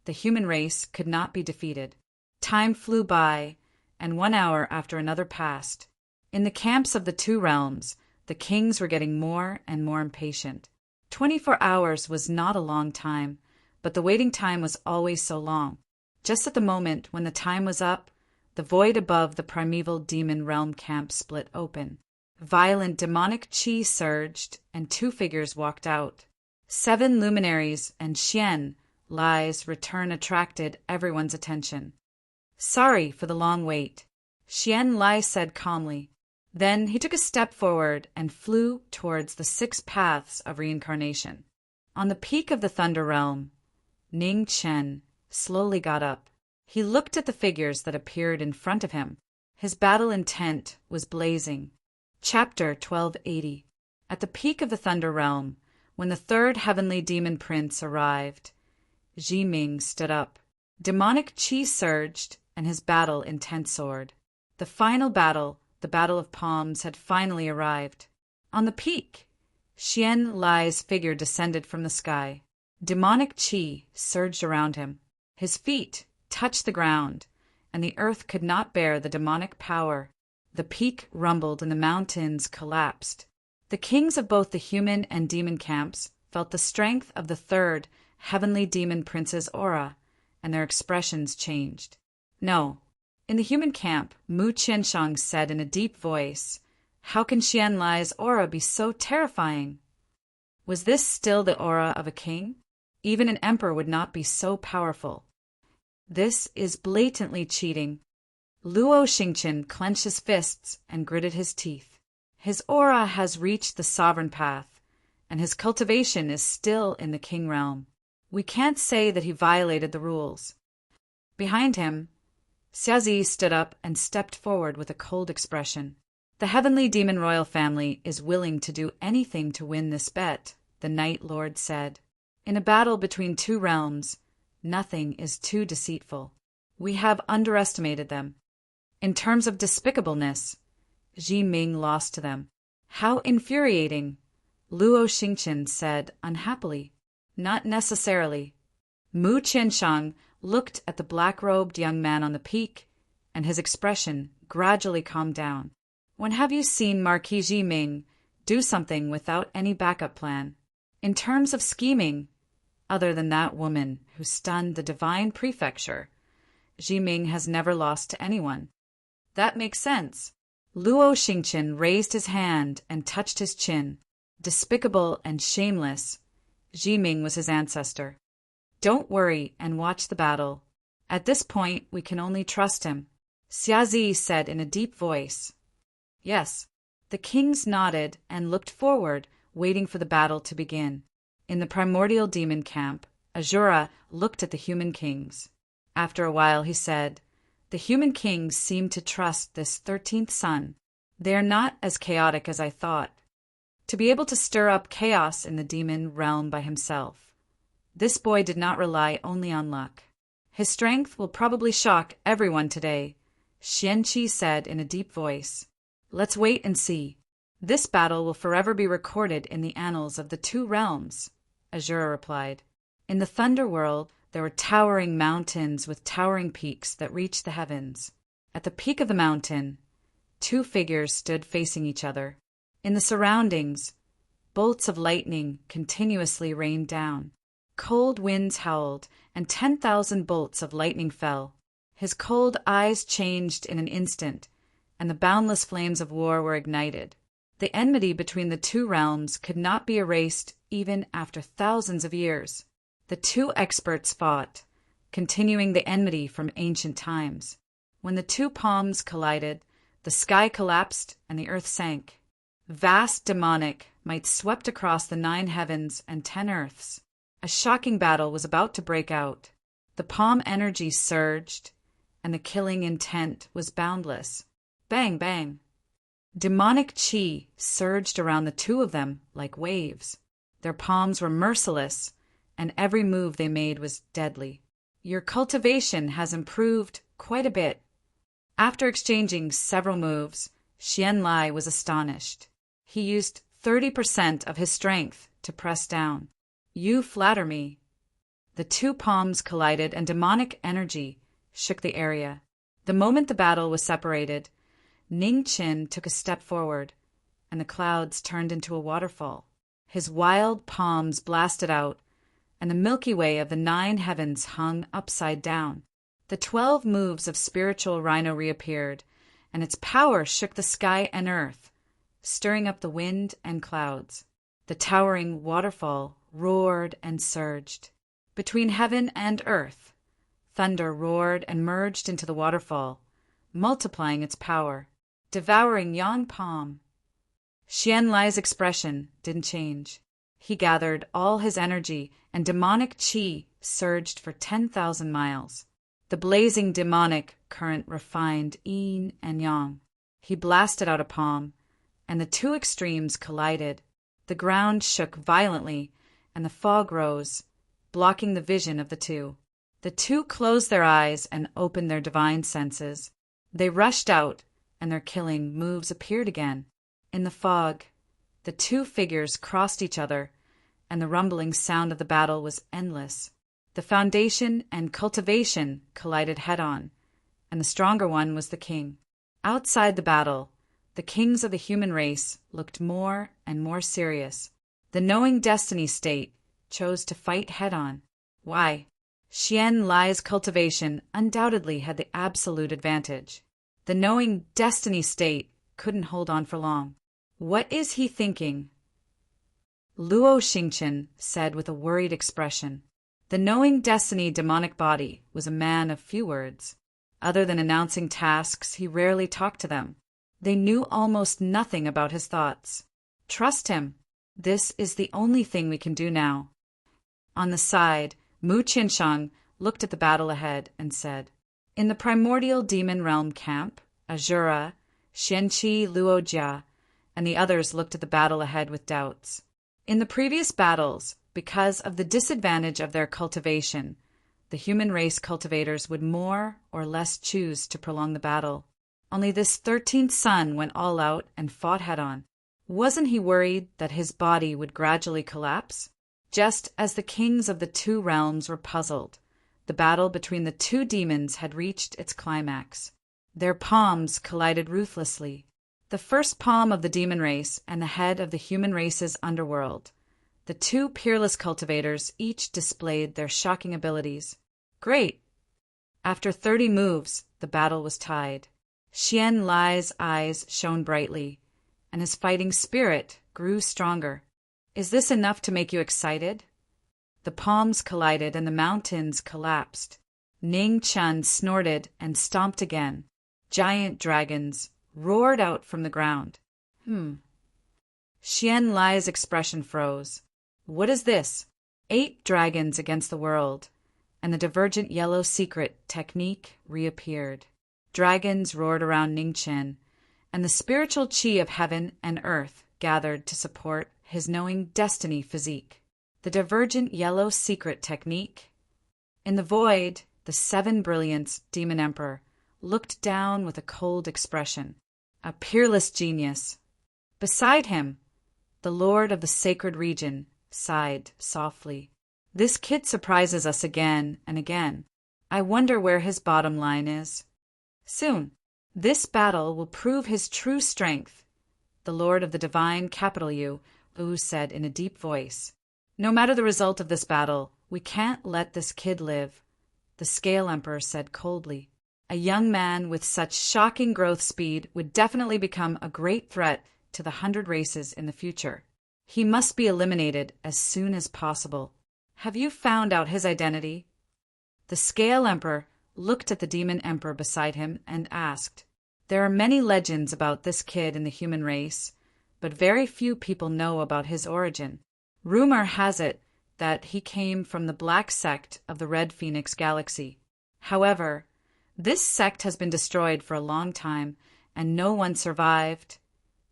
the human race could not be defeated. Time flew by, and 1 hour after another passed. In the camps of the two realms, the kings were getting more and more impatient. 24 hours was not a long time, but the waiting time was always so long. Just at the moment when the time was up, the void above the primeval demon realm camp split open. Violent demonic chi surged, and two figures walked out. 7 luminaries and Xian Lai's return attracted everyone's attention. Sorry for the long wait, Xian Lai said calmly. Then he took a step forward and flew towards the 6 paths of reincarnation. On the peak of the Thunder Realm, Ning Chen slowly got up. He looked at the figures that appeared in front of him. His battle intent was blazing. Chapter 1280. At the peak of the Thunder Realm, when the 3rd heavenly demon prince arrived, Ji Ming stood up. Demonic chi surged, and his battle intent soared. The final battle, the Battle of Palms, had finally arrived. On the peak, Xian Lai's figure descended from the sky. Demonic chi surged around him. His feet touched the ground, and the earth could not bear the demonic power. The peak rumbled and the mountains collapsed. The kings of both the human and demon camps felt the strength of the third heavenly demon prince's aura, and their expressions changed. No. In the human camp, Mu Qianshang said in a deep voice, "How can Xianlai's aura be so terrifying?" Was this still the aura of a king? Even an emperor would not be so powerful. This is blatantly cheating. Luo Xingqian clenched his fists and gritted his teeth. His aura has reached the sovereign path, and his cultivation is still in the king realm. We can't say that he violated the rules. Behind him, Xiazi stood up and stepped forward with a cold expression. The heavenly demon royal family is willing to do anything to win this bet, the Night Lord said. In a battle between two realms, nothing is too deceitful. We have underestimated them. In terms of despicableness, Ji Ming lost to them. How infuriating, Luo Xingqian said unhappily. Not necessarily. Mu Qianshang looked at the black-robed young man on the peak, and his expression gradually calmed down. When have you seen Marquis Ji Ming do something without any backup plan? In terms of scheming, other than that woman who stunned the divine prefecture, Ji Ming has never lost to anyone. That makes sense. Luo Xingqian raised his hand and touched his chin. Despicable and shameless, Ji Ming was his ancestor. Don't worry and watch the battle. At this point, we can only trust him, Xiazi said in a deep voice. Yes. The kings nodded and looked forward, waiting for the battle to begin. In the primordial demon camp, Azura looked at the human kings. After a while, he said, "The human kings seem to trust this 13th son. They are not as chaotic as I thought. To be able to stir up chaos in the demon realm by himself. This boy did not rely only on luck. His strength will probably shock everyone today," Xianqi said in a deep voice. "Let's wait and see. This battle will forever be recorded in the annals of the two realms," Azura replied. In the Thunder World, there were towering mountains with towering peaks that reached the heavens. At the peak of the mountain, two figures stood facing each other. In the surroundings, bolts of lightning continuously rained down. Cold winds howled, and 10,000 bolts of lightning fell. His cold eyes changed in an instant, and the boundless flames of war were ignited. The enmity between the two realms could not be erased even after thousands of years. The two experts fought, continuing the enmity from ancient times. When the two palms collided, the sky collapsed and the earth sank. Vast demonic might swept across the 9 heavens and 10 earths. A shocking battle was about to break out. The palm energy surged, and the killing intent was boundless. Bang, bang. Demonic chi surged around the two of them like waves. Their palms were merciless, and every move they made was deadly. Your cultivation has improved quite a bit. After exchanging several moves, Xianlai was astonished. He used 30% of his strength to press down. You flatter me. The two palms collided and demonic energy shook the area. The moment the battle was separated, Ning Qin took a step forward, and the clouds turned into a waterfall. His wild palms blasted out, and the Milky Way of the 9 heavens hung upside down. The 12 moves of spiritual rhino reappeared, and its power shook the sky and earth, stirring up the wind and clouds. The towering waterfall roared and surged. Between heaven and earth, thunder roared and merged into the waterfall, multiplying its power, devouring Yang Palm. Xianlai's expression didn't change. He gathered all his energy, and demonic qi surged for 10,000 miles. The blazing demonic current refined yin and yang. He blasted out a palm, and the two extremes collided. The ground shook violently, and the fog rose, blocking the vision of the two. The two closed their eyes and opened their divine senses. They rushed out, and their killing moves appeared again. In the fog, the two figures crossed each other, and the rumbling sound of the battle was endless. The foundation and cultivation collided head-on, and the stronger one was the king. Outside the battle, the kings of the human race looked more and more serious. The knowing destiny state chose to fight head-on. Why? Xian Lai's cultivation undoubtedly had the absolute advantage. The knowing destiny state couldn't hold on for long. What is he thinking? Luo Xingqian said with a worried expression. The knowing destiny demonic body was a man of few words. Other than announcing tasks, he rarely talked to them. They knew almost nothing about his thoughts. Trust him. This is the only thing we can do now. On the side, Mu Qianshang looked at the battle ahead and said, in the primordial demon realm camp, Azura, Xianqi, Luojia, and the others looked at the battle ahead with doubts. In the previous battles, because of the disadvantage of their cultivation, the human race cultivators would more or less choose to prolong the battle. Only this 13th son went all out and fought head-on. Wasn't he worried that his body would gradually collapse? Just as the kings of the two realms were puzzled, the battle between the two demons had reached its climax. Their palms collided ruthlessly. The first palm of the demon race and the head of the human race's underworld. The two peerless cultivators each displayed their shocking abilities. Great! After 30 moves, the battle was tied. Xian Lai's eyes shone brightly, and his fighting spirit grew stronger. Is this enough to make you excited? The palms collided and the mountains collapsed. Ning Chen snorted and stomped again. Giant dragons roared out from the ground. Xian Lai's expression froze. What is this? 8 dragons against the world, and the divergent yellow secret technique reappeared. Dragons roared around Ning Chen, and the spiritual chi of heaven and earth gathered to support his knowing destiny physique. The divergent yellow secret technique. In the void, the 7 brilliance demon emperor looked down with a cold expression. A peerless genius. Beside him, the lord of the sacred region sighed softly. This kid surprises us again and again. I wonder where his bottom line is. Soon, this battle will prove his true strength. The lord of the divine capital U, Wu said in a deep voice. No matter the result of this battle, we can't let this kid live, the Scale Emperor said coldly. A young man with such shocking growth speed would definitely become a great threat to the 100 races in the future. He must be eliminated as soon as possible. Have you found out his identity? The Scale Emperor looked at the Demon Emperor beside him and asked, There are many legends about this kid in the human race, but very few people know about his origin. Rumor has it that he came from the Black Sect of the Red Phoenix Galaxy. However, this sect has been destroyed for a long time, and no one survived,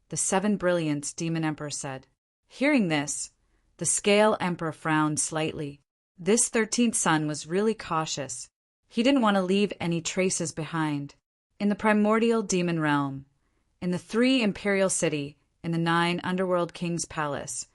the 7 Brilliance Demon Emperor said. Hearing this, the Scale Emperor frowned slightly. This 13th son was really cautious. He didn't want to leave any traces behind. In the primordial demon realm, in the 3 imperial city, in the 9 underworld king's palace,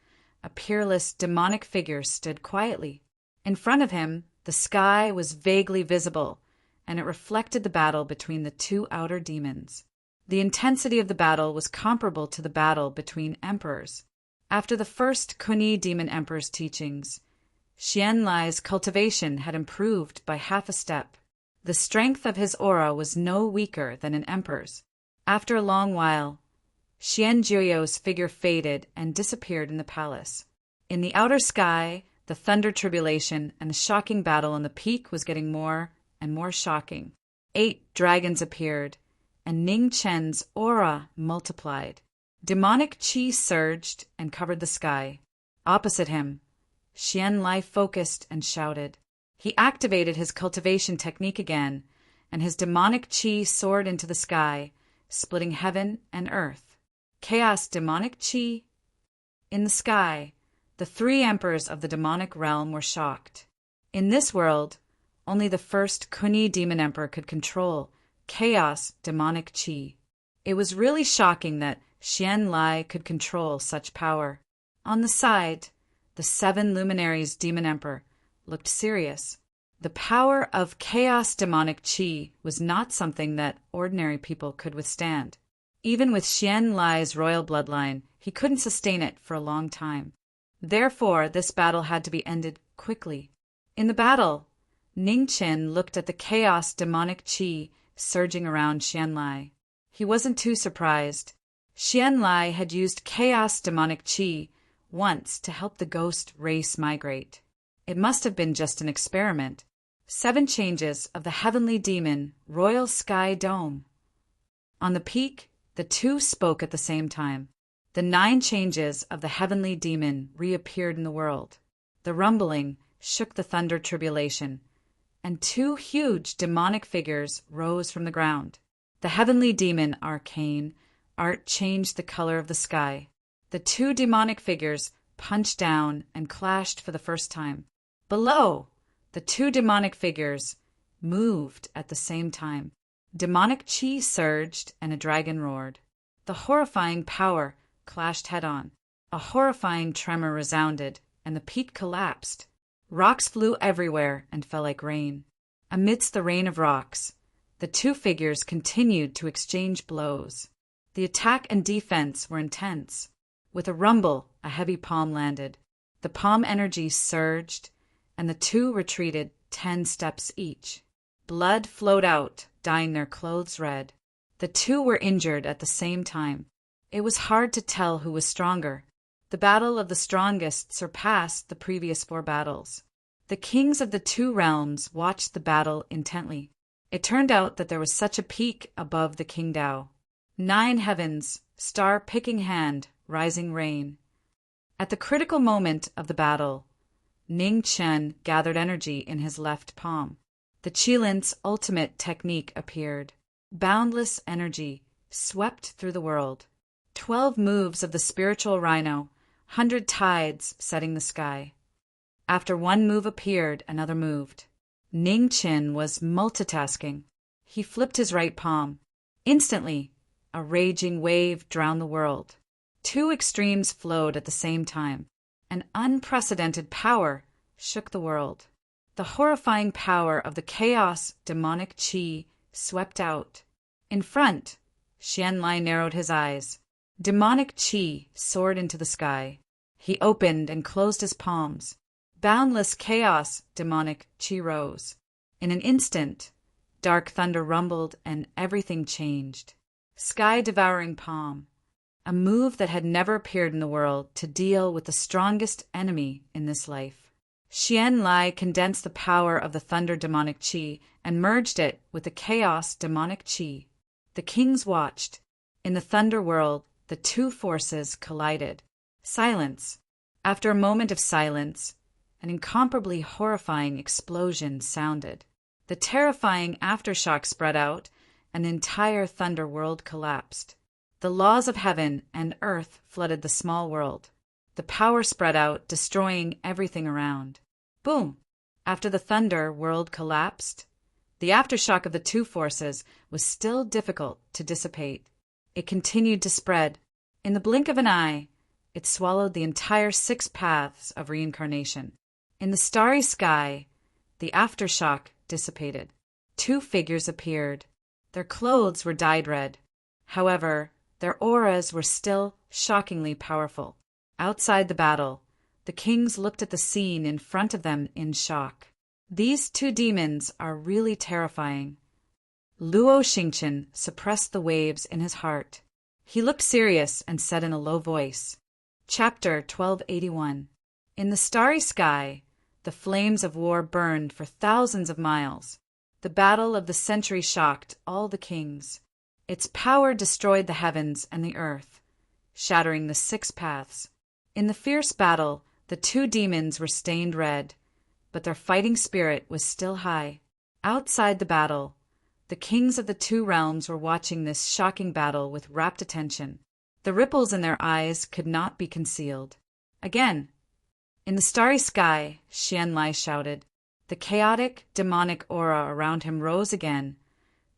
a peerless demonic figure stood quietly. In front of him, the sky was vaguely visible, and it reflected the battle between the 2 outer demons. The intensity of the battle was comparable to the battle between emperors. After the first Kuni demon emperor's teachings, Xian Lai's cultivation had improved by half a step. The strength of his aura was no weaker than an emperor's. After a long while, Xian Jiuyo's figure faded and disappeared in the palace. In the outer sky, the thunder tribulation and the shocking battle on the peak was getting more and more shocking. 8 dragons appeared, and Ning Chen's aura multiplied. Demonic chi surged and covered the sky. Opposite him, Xian Lai focused and shouted. He activated his cultivation technique again, and his demonic chi soared into the sky, splitting heaven and earth. Chaos demonic chi. In the sky, the 3 emperors of the demonic realm were shocked. In this world, only the first Kuni demon emperor could control chaos demonic chi. It was really shocking that Xian Lai could control such power. On the side, the 7 luminaries demon emperor looked serious. The power of chaos demonic qi was not something that ordinary people could withstand. Even with Xian Lai's royal bloodline, he couldn't sustain it for a long time. Therefore, this battle had to be ended quickly. In the battle, Ning Qin looked at the chaos demonic qi surging around Xian Lai. He wasn't too surprised. Xian Lai had used chaos demonic qi once to help the ghost race migrate. It must have been just an experiment. 7 changes of the heavenly demon, Royal Sky Dome. On the peak, the two spoke at the same time. The 9 changes of the heavenly demon reappeared in the world. The rumbling shook the thunder tribulation, and 2 huge demonic figures rose from the ground. The heavenly demon arcane art changed the color of the sky. The 2 demonic figures punched down and clashed for the first time. Below, the 2 demonic figures moved at the same time. Demonic qi surged and a dragon roared. The horrifying power clashed head-on. A horrifying tremor resounded, and the peak collapsed. Rocks flew everywhere and fell like rain. Amidst the rain of rocks, the 2 figures continued to exchange blows. The attack and defense were intense. With a rumble, a heavy palm landed. The palm energy surged, and the 2 retreated 10 steps each. Blood flowed out, dyeing their clothes red. The 2 were injured at the same time. It was hard to tell who was stronger. The battle of the strongest surpassed the previous 4 battles. The kings of the 2 realms watched the battle intently. It turned out that there was such a peak above the Qingdao. 9 heavens, star-picking hand, rising rain. At the critical moment of the battle, Ning Chen gathered energy in his left palm. The Qilin's ultimate technique appeared. Boundless energy swept through the world. 12 moves of the spiritual rhino, 100 tides setting the sky. After one move appeared, another moved. Ning Qin was multitasking. He flipped his right palm. Instantly, a raging wave drowned the world. 2 extremes flowed at the same time. An unprecedented power shook the world. The horrifying power of the chaos demonic qi swept out. In front, Xian Lai narrowed his eyes. Demonic qi soared into the sky. He opened and closed his palms. Boundless chaos demonic qi rose. In an instant, dark thunder rumbled and everything changed. Sky-devouring palm. A move that had never appeared in the world to deal with the strongest enemy in this life. Xian Lai condensed the power of the thunder demonic qi and merged it with the chaos demonic qi. The kings watched. In the thunder world, the 2 forces collided. Silence. After a moment of silence, an incomparably horrifying explosion sounded. The terrifying aftershock spread out, and the entire thunder world collapsed. The laws of heaven and earth flooded the small world. The power spread out, destroying everything around. Boom! After the thunder world collapsed, the aftershock of the 2 forces was still difficult to dissipate. It continued to spread. In the blink of an eye, it swallowed the entire 6 paths of reincarnation. In the starry sky, the aftershock dissipated. 2 figures appeared. Their clothes were dyed red. However, their auras were still shockingly powerful. Outside the battle, the kings looked at the scene in front of them in shock. These 2 demons are really terrifying. Luo Xingqian suppressed the waves in his heart. He looked serious and said in a low voice, Chapter 1281. In the starry sky, the flames of war burned for thousands of miles. The battle of the century shocked all the kings. Its power destroyed the heavens and the earth, shattering the 6 paths. In the fierce battle, the 2 demons were stained red, but their fighting spirit was still high. Outside the battle, the kings of the 2 realms were watching this shocking battle with rapt attention. The ripples in their eyes could not be concealed. Again, in the starry sky, Xian Lai shouted. The chaotic, demonic aura around him rose again,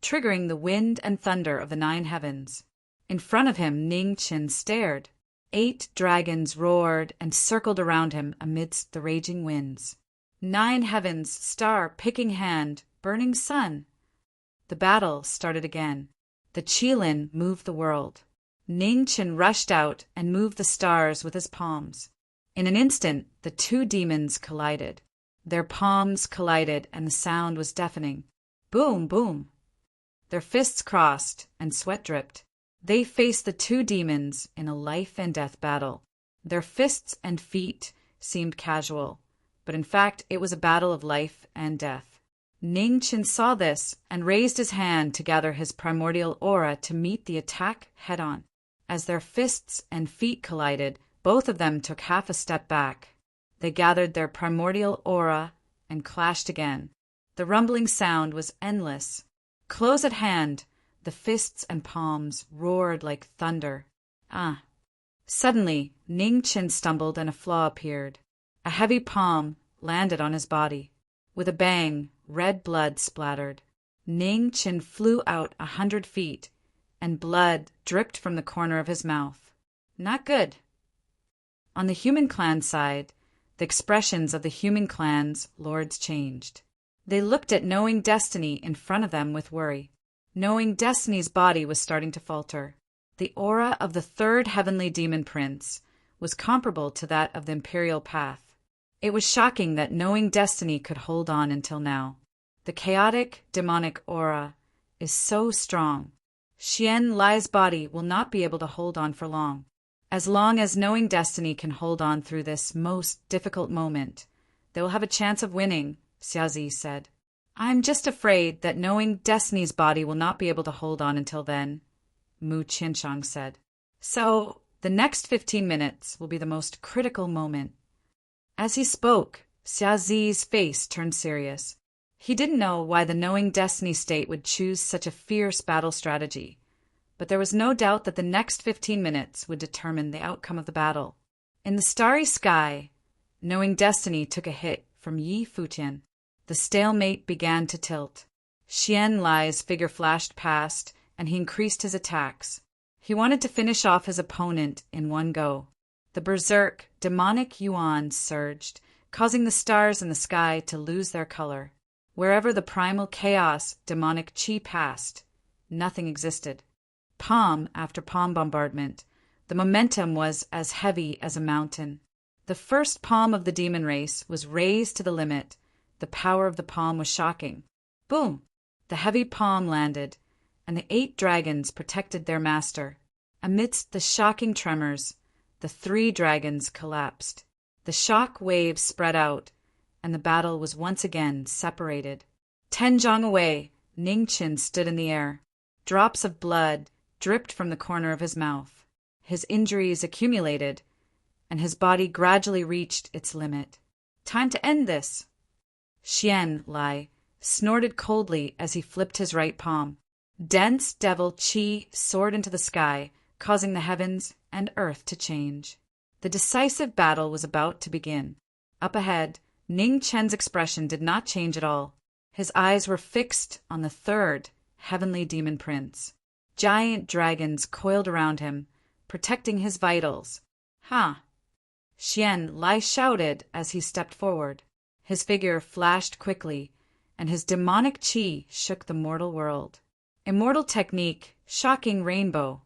triggering the wind and thunder of the 9 heavens. In front of him, Ning Qin stared. 8 dragons roared and circled around him amidst the raging winds. 9 heavens, star, picking hand, burning sun. The battle started again. The Qilin moved the world. Ning Chen rushed out and moved the stars with his palms. In an instant, the two demons collided. Their palms collided and the sound was deafening. Boom, boom. Their fists crossed and sweat dripped. They faced the two demons in a life and death battle. Their fists and feet seemed casual, but in fact it was a battle of life and death. Ning Chen saw this and raised his hand to gather his primordial aura to meet the attack head-on. As their fists and feet collided, both of them took half a step back. They gathered their primordial aura and clashed again. The rumbling sound was endless. Close at hand, the fists and palms roared like thunder. Ah! Suddenly, Ning Chen stumbled and a flaw appeared. A heavy palm landed on his body. With a bang, red blood splattered. Ning Chen flew out 100 feet, and blood dripped from the corner of his mouth. Not good. On the human clan side, the expressions of the human clan's lords changed. They looked at Knowing Destiny in front of them with worry. Knowing Destiny's body was starting to falter. The aura of the third heavenly demon prince was comparable to that of the imperial path. It was shocking that Knowing Destiny could hold on until now. The chaotic, demonic aura is so strong. Xian Lai's body will not be able to hold on for long. As long as Knowing Destiny can hold on through this most difficult moment, they will have a chance of winning, Xiaozi said. I'm just afraid that Knowing Destiny's body will not be able to hold on until then, Mu Qianshang said. So, the next 15 minutes will be the most critical moment. As he spoke, Xiaozi's face turned serious. He didn't know why the Knowing Destiny state would choose such a fierce battle strategy, but there was no doubt that the next 15 minutes would determine the outcome of the battle. In the starry sky, Knowing Destiny took a hit from Yi Futian. The stalemate began to tilt. Xian Lai's figure flashed past, and he increased his attacks. He wanted to finish off his opponent in one go. The berserk, demonic yuan surged, causing the stars in the sky to lose their color. Wherever the primal chaos, demonic qi passed, nothing existed. Palm after palm bombardment, the momentum was as heavy as a mountain. The first palm of the demon race was raised to the limit. The power of the palm was shocking. Boom! The heavy palm landed, and the 8 dragons protected their master. Amidst the shocking tremors, the 3 dragons collapsed. The shock waves spread out, and the battle was once again separated. 10 zhang away, Ning Chen stood in the air. Drops of blood dripped from the corner of his mouth. His injuries accumulated, and his body gradually reached its limit. Time to end this. Xian Lai snorted coldly as he flipped his right palm. Dense devil qi soared into the sky, causing the heavens and earth to change. The decisive battle was about to begin. Up ahead, Ning Chen's expression did not change at all. His eyes were fixed on the third heavenly demon prince. Giant dragons coiled around him, protecting his vitals. Ha! Xian Lai shouted as he stepped forward. His figure flashed quickly, and his demonic qi shook the mortal world. Immortal technique, shocking rainbow.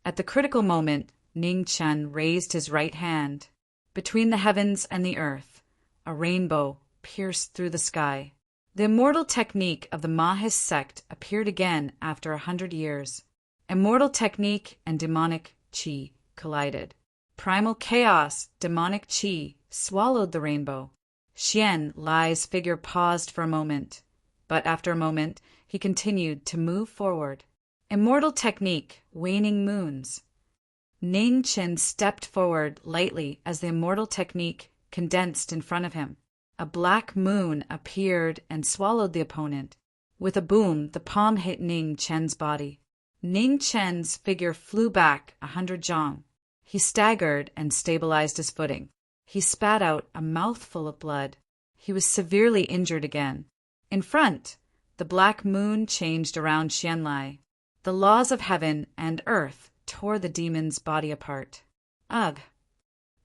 At the critical moment, Ning Chen raised his right hand. Between the heavens and the earth, a rainbow pierced through the sky. The immortal technique of the Mahis sect appeared again after 100 years. Immortal technique and demonic qi collided. Primal chaos, demonic qi, swallowed the rainbow. Xian Lai's figure paused for a moment, but after a moment, he continued to move forward. Immortal technique, waning moons. Ning Chen stepped forward lightly as the immortal technique condensed in front of him. A black moon appeared and swallowed the opponent. With a boom, the palm hit Ning Chen's body. Ning Chen's figure flew back 100 zhang. He staggered and stabilized his footing. He spat out a mouthful of blood. He was severely injured again. In front, the black moon changed around Xian Lai. The laws of heaven and earth tore the demon's body apart. Ugh!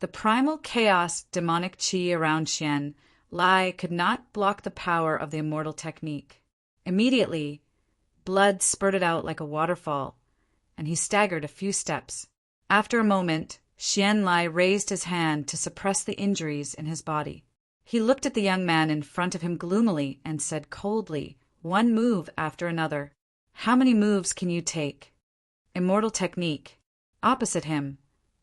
The primal chaos demonic qi around Xian Lai could not block the power of the immortal technique. Immediately, blood spurted out like a waterfall, and he staggered a few steps. After a moment, Xian Lai raised his hand to suppress the injuries in his body. He looked at the young man in front of him gloomily and said coldly, one move after another. How many moves can you take? Immortal technique. Opposite him,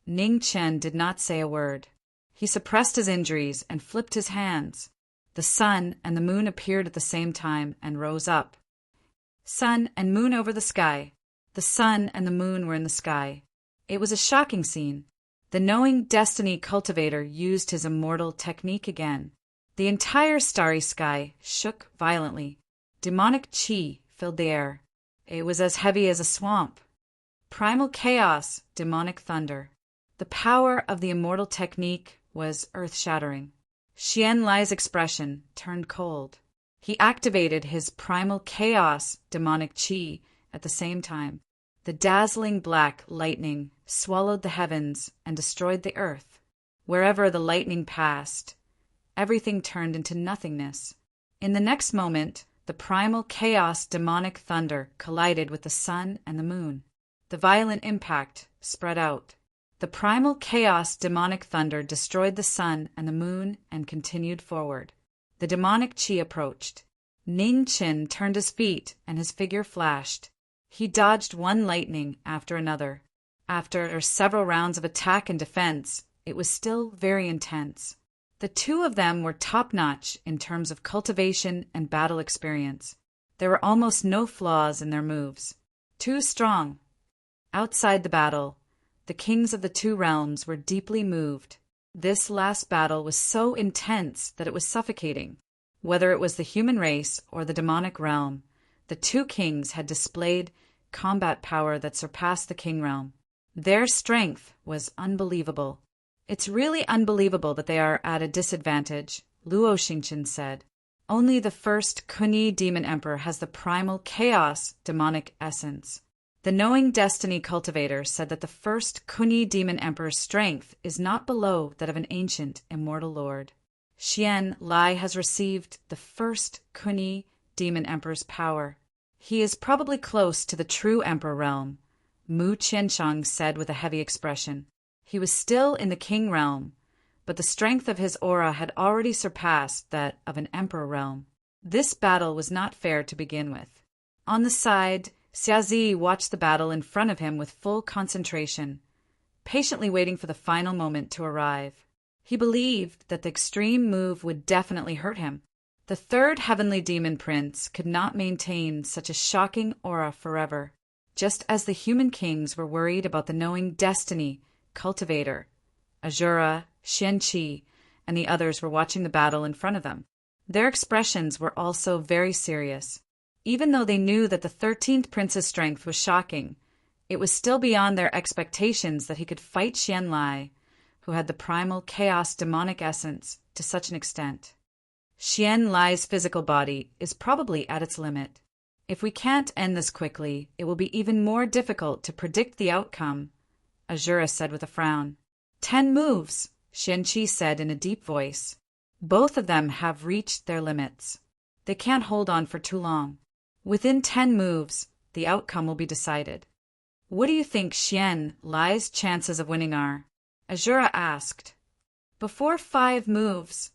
Ning Chen did not say a word. He suppressed his injuries and flipped his hands. The sun and the moon appeared at the same time and rose up. Sun and moon over the sky. The sun and the moon were in the sky. It was a shocking scene. The knowing destiny cultivator used his immortal technique again. The entire starry sky shook violently. Demonic qi filled the air. It was as heavy as a swamp. Primal chaos, demonic thunder. The power of the immortal technique was earth-shattering. Xian Lai's expression turned cold. He activated his primal chaos, demonic qi, at the same time. The dazzling black lightning swallowed the heavens and destroyed the earth. Wherever the lightning passed, everything turned into nothingness. In the next moment, the primal chaos demonic thunder collided with the sun and the moon. The violent impact spread out. The primal chaos demonic thunder destroyed the sun and the moon and continued forward. The demonic qi approached. Ning Chen turned his feet and his figure flashed. He dodged one lightning after another. After several rounds of attack and defense, it was still very intense. The two of them were top-notch in terms of cultivation and battle experience. There were almost no flaws in their moves. Too strong. Outside the battle, the kings of the two realms were deeply moved. This last battle was so intense that it was suffocating. Whether it was the human race or the demonic realm, the two kings had displayed combat power that surpassed the king realm. Their strength was unbelievable. It's really unbelievable that they are at a disadvantage, Luo Xingqian said. Only the first Kunyi demon emperor has the primal chaos demonic essence. The knowing destiny cultivator said that the first Kunyi demon emperor's strength is not below that of an ancient immortal lord. Xian Lai has received the first Kunyi demon emperor's power. He is probably close to the true emperor realm, Mu Qianshang said with a heavy expression. He was still in the king realm, but the strength of his aura had already surpassed that of an emperor realm. This battle was not fair to begin with. On the side, Xiazi watched the battle in front of him with full concentration, patiently waiting for the final moment to arrive. He believed that the extreme move would definitely hurt him. The third heavenly demon prince could not maintain such a shocking aura forever, just as the human kings were worried about the knowing destiny cultivator. Azura, Xianqi, and the others were watching the battle in front of them. Their expressions were also very serious. Even though they knew that the 13th prince's strength was shocking, it was still beyond their expectations that he could fight Xian Lai, who had the primal chaos demonic essence, to such an extent. Xian Lai's physical body is probably at its limit. If we can't end this quickly, it will be even more difficult to predict the outcome, Azura said with a frown. 10 moves, Xianqi said in a deep voice. Both of them have reached their limits. They can't hold on for too long. Within 10 moves, the outcome will be decided. What do you think Xian Lai's chances of winning are? Azura asked. Before 5 moves,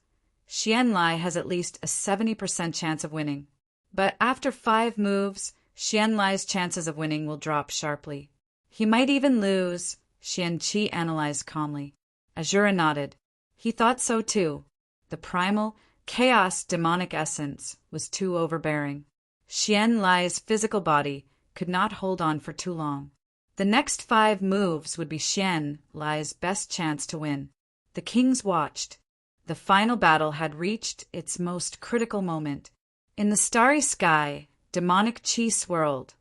Xian Lai has at least a 70% chance of winning. But after 5 moves, Xian Lai's chances of winning will drop sharply. He might even lose, Xianqi analyzed calmly. Azura nodded. He thought so too. The primal, chaos demonic essence was too overbearing. Xian Lai's physical body could not hold on for too long. The next 5 moves would be Xian Lai's best chance to win. The kings watched. The final battle had reached its most critical moment. In the starry sky, demonic qi swirled,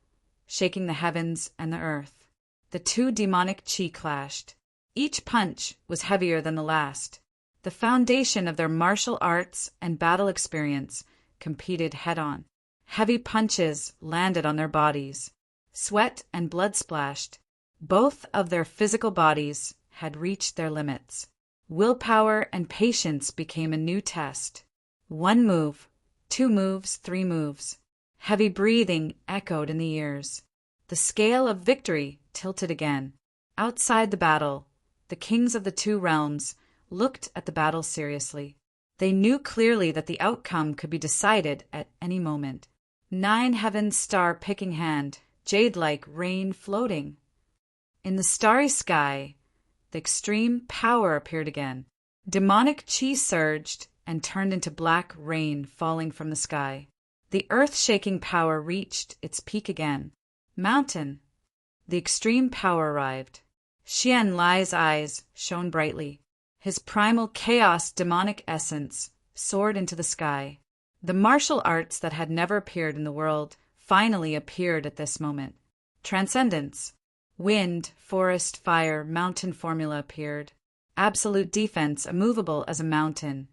shaking the heavens and the earth. The 2 demonic qi clashed. Each punch was heavier than the last. The foundation of their martial arts and battle experience competed head-on. Heavy punches landed on their bodies. Sweat and blood splashed. Both of their physical bodies had reached their limits. Willpower and patience became a new test. 1 move, 2 moves, 3 moves. Heavy breathing echoed in the ears. The scale of victory tilted again. Outside the battle, the kings of the two realms looked at the battle seriously. They knew clearly that the outcome could be decided at any moment. 9 heavens star-picking hand, jade-like rain floating. In the starry sky, the extreme power appeared again. Demonic chi surged and turned into black rain falling from the sky. The earth-shaking power reached its peak again. Mountain. The extreme power arrived. Xian Lai's eyes shone brightly. His primal chaos demonic essence soared into the sky. The martial arts that had never appeared in the world finally appeared at this moment. Transcendence. Wind, forest, fire, mountain formula appeared. Absolute defense, immovable as a mountain,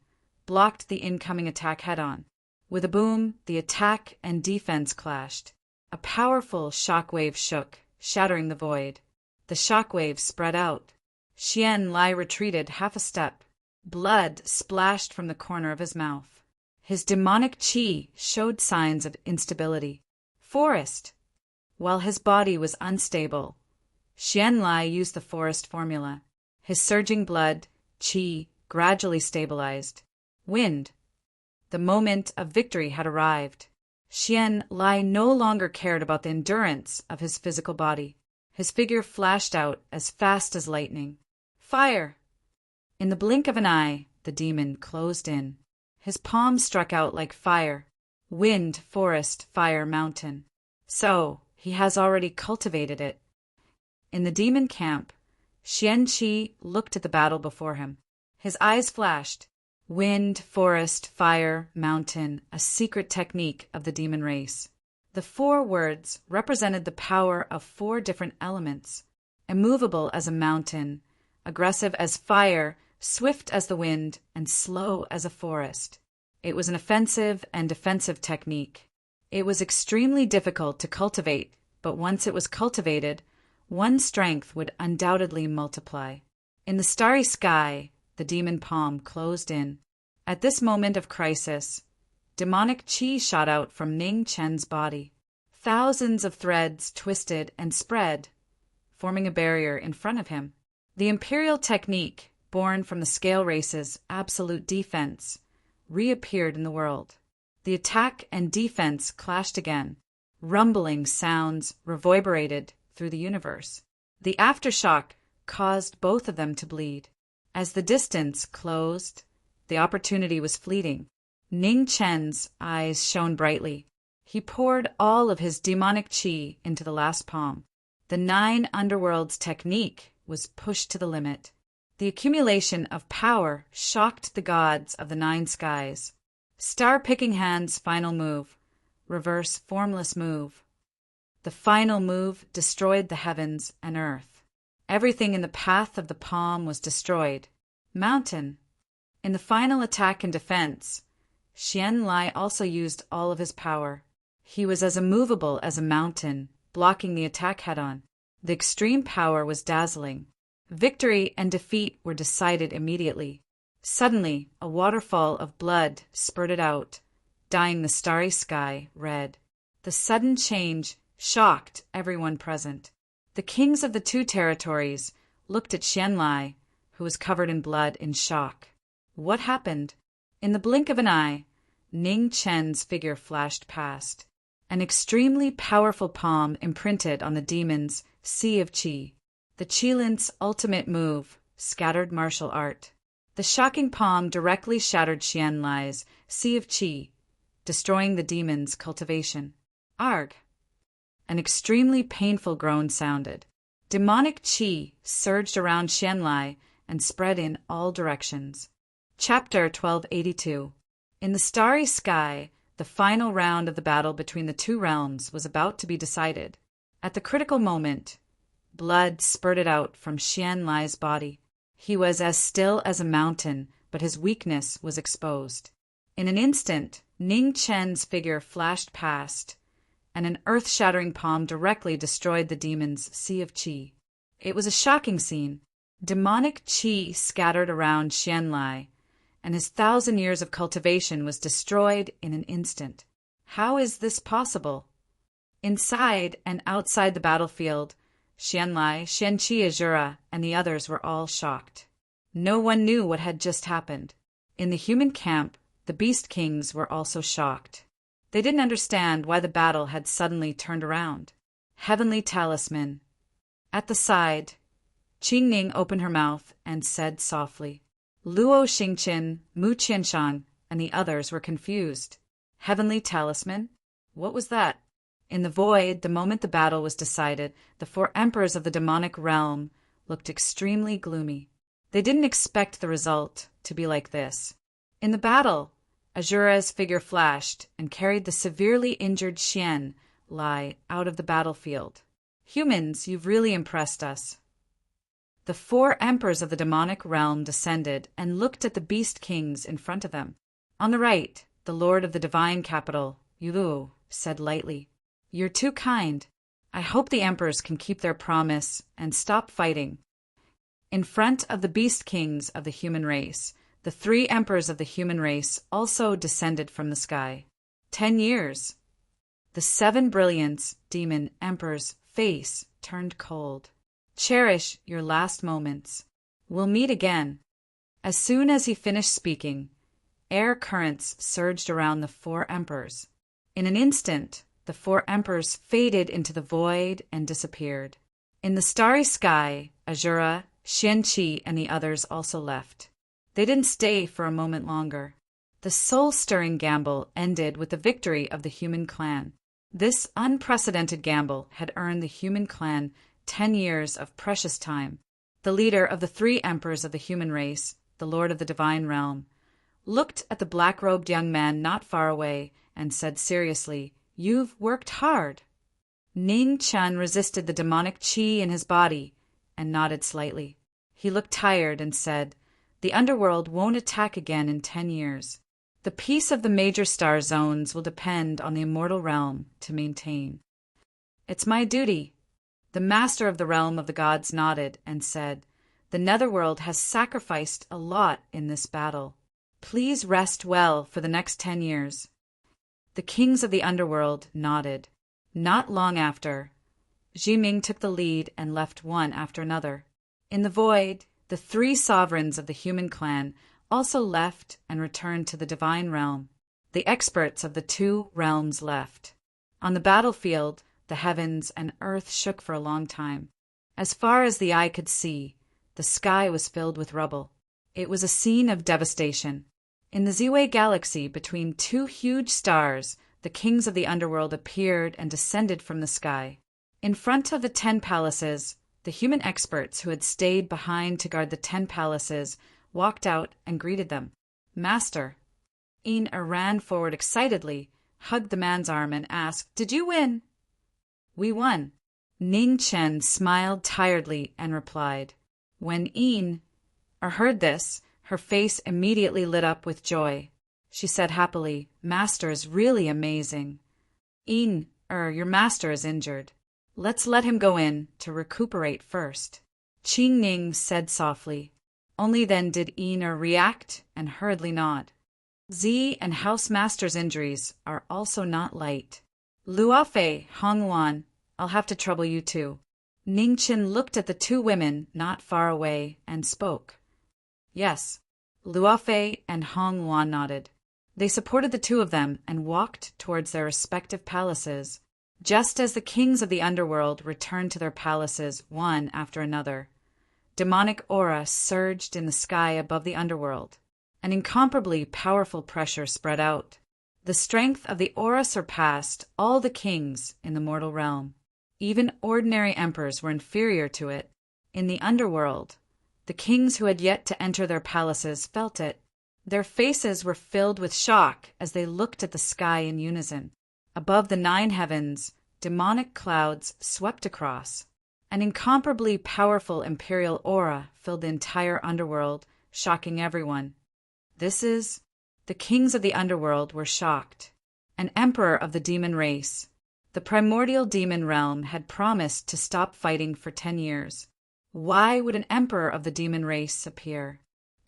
blocked the incoming attack head-on. With a boom, the attack and defense clashed. A powerful shockwave shook, shattering the void. The shockwave spread out. Xian Lai retreated half a step. Blood splashed from the corner of his mouth. His demonic chi showed signs of instability. Forest. While his body was unstable, Xian Lai used the forest formula. His surging blood, chi, gradually stabilized. Wind. The moment of victory had arrived. Xian Lai no longer cared about the endurance of his physical body. His figure flashed out as fast as lightning. Fire! In the blink of an eye, the demon closed in. His palm struck out like fire. Wind, forest, fire, mountain. So, he has already cultivated it. In the demon camp, Xian Qi looked at the battle before him. His eyes flashed. Wind, forest, fire, mountain, a secret technique of the demon race. The 4 words represented the power of 4 different elements. Immovable as a mountain, aggressive as fire, swift as the wind, and slow as a forest. It was an offensive and defensive technique. It was extremely difficult to cultivate, but once it was cultivated, one's strength would undoubtedly multiply. In the starry sky, the demon palm closed in. At this moment of crisis, demonic chi shot out from Ning Chen's body. Thousands of threads twisted and spread, forming a barrier in front of him. The imperial technique, born from the scale race's absolute defense, reappeared in the world. The attack and defense clashed again. Rumbling sounds reverberated through the universe. The aftershock caused both of them to bleed. As the distance closed, the opportunity was fleeting. Ning Chen's eyes shone brightly. He poured all of his demonic chi into the last palm. The 9 underworlds technique was pushed to the limit. The accumulation of power shocked the gods of the 9 skies. Star-picking hand's final move. Reverse formless move. The final move destroyed the heavens and earth. Everything in the path of the palm was destroyed. Mountain. In the final attack and defense, Xian Lai also used all of his power. He was as immovable as a mountain, blocking the attack head-on. The extreme power was dazzling. Victory and defeat were decided immediately. Suddenly, a waterfall of blood spurted out, dyeing the starry sky red. The sudden change shocked everyone present. The kings of the 2 territories looked at Xian Lai, who was covered in blood, in shock. What happened? In the blink of an eye, Ning Chen's figure flashed past. An extremely powerful palm imprinted on the demon's sea of qi. The Qilint's ultimate move, scattered martial art. The shocking palm directly shattered Xian Lai's sea of qi, destroying the demon's cultivation. Arg! An extremely painful groan sounded. Demonic qi surged around Xian Lai and spread in all directions. Chapter 1282. In the starry sky, the final round of the battle between the 2 realms was about to be decided. At the critical moment, blood spurted out from Xian Lai's body. He was as still as a mountain, but his weakness was exposed. In an instant, Ning Chen's figure flashed past, and an earth-shattering palm directly destroyed the demon's sea of qi. It was a shocking scene. Demonic qi scattered around Xian Lai, and his 1,000 years of cultivation was destroyed in an instant. How is this possible? Inside and outside the battlefield, Xianlai, Xianqi, Azura, and the others were all shocked. No one knew what had just happened. In the human camp, the Beast Kings were also shocked. They didn't understand why the battle had suddenly turned around. Heavenly Talisman. At the side, Qingning opened her mouth and said softly. Luo Xingqian, Mu Qianshan, and the others were confused. Heavenly Talisman? What was that? In the void, the moment the battle was decided, the 4 emperors of the demonic realm looked extremely gloomy. They didn't expect the result to be like this. In the battle, Azura's figure flashed and carried the severely injured Xianlai out of the battlefield. Humans, you've really impressed us. The 4 emperors of the demonic realm descended and looked at the beast kings in front of them. On the right, the lord of the divine capital, Yuluo, said lightly, "You're too kind. I hope the emperors can keep their promise and stop fighting." In front of the beast kings of the human race, the 3 emperors of the human race also descended from the sky. 10 years. The 7 brilliance demon emperor's face turned cold. Cherish your last moments. We'll meet again. As soon as he finished speaking, air currents surged around the 4 emperors. In an instant, the 4 emperors faded into the void and disappeared. In the starry sky, Azura, Xianqi, and the others also left. They didn't stay for a moment longer. The soul-stirring gamble ended with the victory of the human clan. This unprecedented gamble had earned the human clan 10 years of precious time. The leader of the 3 emperors of the human race, the lord of the divine realm, looked at the black-robed young man not far away and said seriously, "You've worked hard." Ning Chen resisted the demonic qi in his body and nodded slightly. He looked tired and said, "The underworld won't attack again in 10 years. The peace of the major star zones will depend on the immortal realm to maintain." "It's my duty." The master of the realm of the gods nodded and said, "The netherworld has sacrificed a lot in this battle. Please rest well for the next 10 years. The kings of the underworld nodded. Not long after, Jiming took the lead and left one after another. In the void, the 3 sovereigns of the human clan also left and returned to the divine realm. The experts of the 2 realms left. On the battlefield, the heavens and earth shook for a long time. As far as the eye could see, the sky was filled with rubble. It was a scene of devastation. In the Ziwei galaxy, between 2 huge stars, the kings of the underworld appeared and descended from the sky. In front of the 10 palaces, the human experts who had stayed behind to guard the 10 palaces walked out and greeted them. "Master." Yin-Er ran forward excitedly, hugged the man's arm, and asked, "Did you win?" "We won." Ning Chen smiled tiredly and replied. When Yin-Er heard this, her face immediately lit up with joy. She said happily, "Master is really amazing." "Yin-Er, your master is injured. Let's let him go in to recuperate first." Qingning said softly. Only then did Yin-Er react and hurriedly nod. Z and House Master's injuries are also not light. "Luofei, Hongwan, I'll have to trouble you too." Ningqin looked at the 2 women not far away and spoke. "Yes." Luofei and Hongwan nodded. They supported the 2 of them and walked towards their respective palaces. Just as the kings of the underworld returned to their palaces one after another, demonic aura surged in the sky above the underworld. An incomparably powerful pressure spread out. The strength of the aura surpassed all the kings in the mortal realm. Even ordinary emperors were inferior to it. In the underworld, the kings who had yet to enter their palaces felt it. Their faces were filled with shock as they looked at the sky in unison. Above the 9 heavens, demonic clouds swept across. An incomparably powerful imperial aura filled the entire underworld, shocking everyone. The kings of the underworld were shocked. An emperor of the demon race, the primordial demon realm, had promised to stop fighting for 10 years. Why would an emperor of the demon race appear?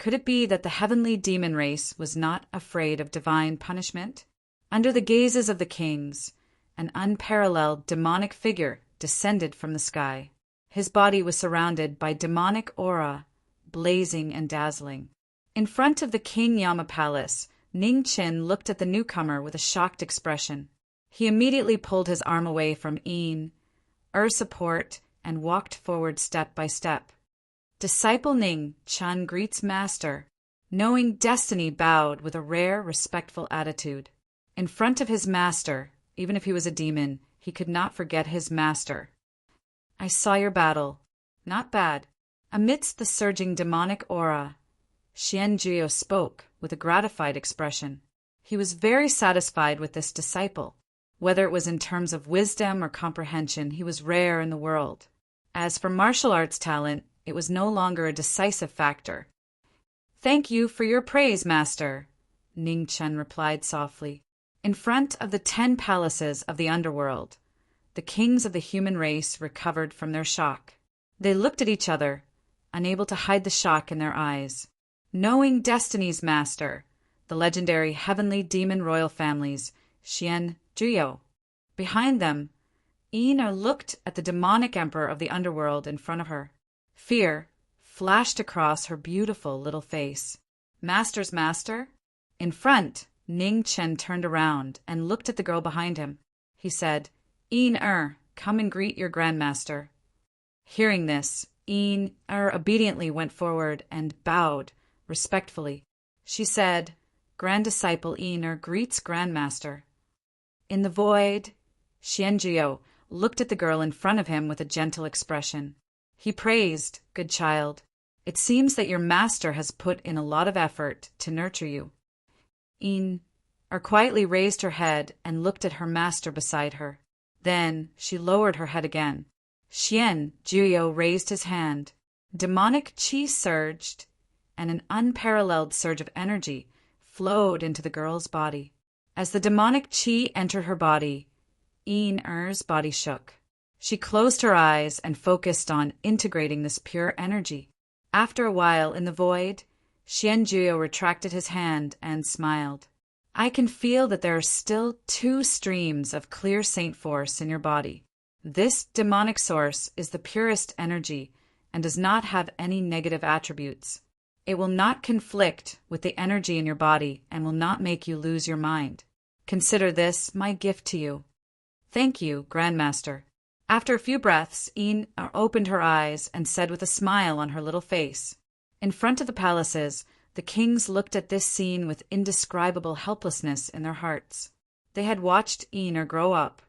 Could it be that the heavenly demon race was not afraid of divine punishment? Under the gazes of the kings, an unparalleled demonic figure descended from the sky. His body was surrounded by demonic aura, blazing and dazzling. In front of the King Yama Palace, Ning Chen looked at the newcomer with a shocked expression. He immediately pulled his arm away from Yin, support, and walked forward step by step. Disciple Ning Chen greets master. Knowing destiny bowed with a rare, respectful attitude. In front of his master, even if he was a demon, he could not forget his master. I saw your battle. Not bad. Amidst the surging demonic aura, Xian Jiao spoke with a gratified expression. He was very satisfied with this disciple. Whether it was in terms of wisdom or comprehension, he was rare in the world. As for martial arts talent, it was no longer a decisive factor. Thank you for your praise, master, Ning Chen replied softly. In front of the 10 palaces of the underworld, the kings of the human race recovered from their shock. They looked at each other, unable to hide the shock in their eyes. Knowing destiny's master, the legendary heavenly demon royal families, Xian Jiao. Behind them, Ina looked at the demonic emperor of the underworld in front of her. Fear flashed across her beautiful little face. Master's master? In front, Ning Chen turned around and looked at the girl behind him. He said, come and greet your grandmaster. Hearing this, obediently went forward and bowed respectfully. She said, Grand Disciple greets Grandmaster. In the void, Xianjiao looked at the girl in front of him with a gentle expression. He praised, Good child. It seems that your master has put in a lot of effort to nurture you. Quietly raised her head and looked at her master beside her. Then she lowered her head again. Xianjiao raised his hand. Demonic qi surged, and an unparalleled surge of energy flowed into the girl's body. As the demonic qi entered her body, Er's body shook. She closed her eyes and focused on integrating this pure energy. After a while in the void, Xianjiao retracted his hand and smiled. I can feel that there are still 2 streams of clear saint force in your body. This demonic source is the purest energy and does not have any negative attributes. It will not conflict with the energy in your body and will not make you lose your mind. Consider this my gift to you. Thank you, Grandmaster. After a few breaths, opened her eyes and said with a smile on her little face. In front of the palaces, the kings looked at this scene with indescribable helplessness in their hearts. They had watched grow up,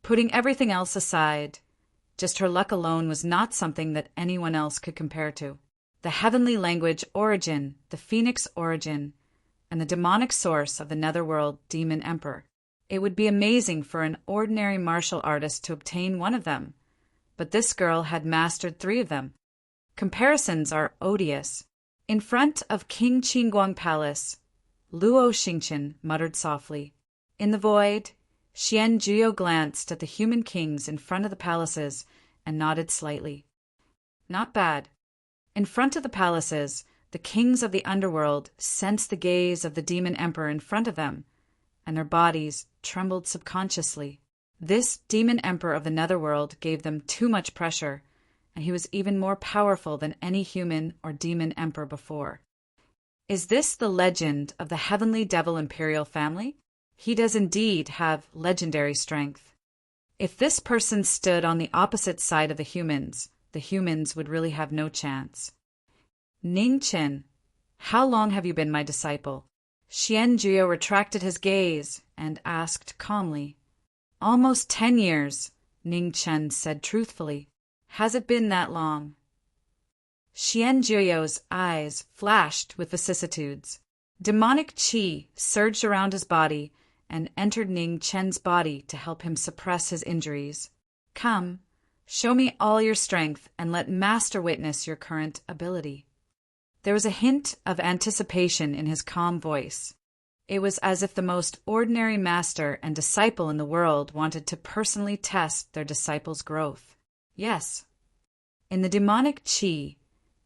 putting everything else aside. Just her luck alone was not something that anyone else could compare to. The heavenly language origin, the phoenix origin, and the demonic source of the netherworld demon emperor. It would be amazing for an ordinary martial artist to obtain one of them, but this girl had mastered 3 of them. Comparisons are odious. In front of King Qingguang Palace, Luo Xingqian muttered softly. In the void, Xianjiao glanced at the human kings in front of the palaces and nodded slightly. Not bad. In front of the palaces, the kings of the underworld sensed the gaze of the demon emperor in front of them, and their bodies trembled subconsciously. This demon emperor of the netherworld gave them too much pressure, and he was even more powerful than any human or demon emperor before. Is this the legend of the heavenly devil imperial family? He does indeed have legendary strength. If this person stood on the opposite side of the humans would really have no chance. Ning Chen, how long have you been my disciple? Xianjiao retracted his gaze and asked calmly. Almost 10 years, Ning Chen said truthfully. Has it been that long? Xianjiao's eyes flashed with vicissitudes. Demonic qi surged around his body and entered Ning Chen's body to help him suppress his injuries. Come, show me all your strength and let Master witness your current ability. There was a hint of anticipation in his calm voice. It was as if the most ordinary master and disciple in the world wanted to personally test their disciple's growth. Yes. In the demonic qi,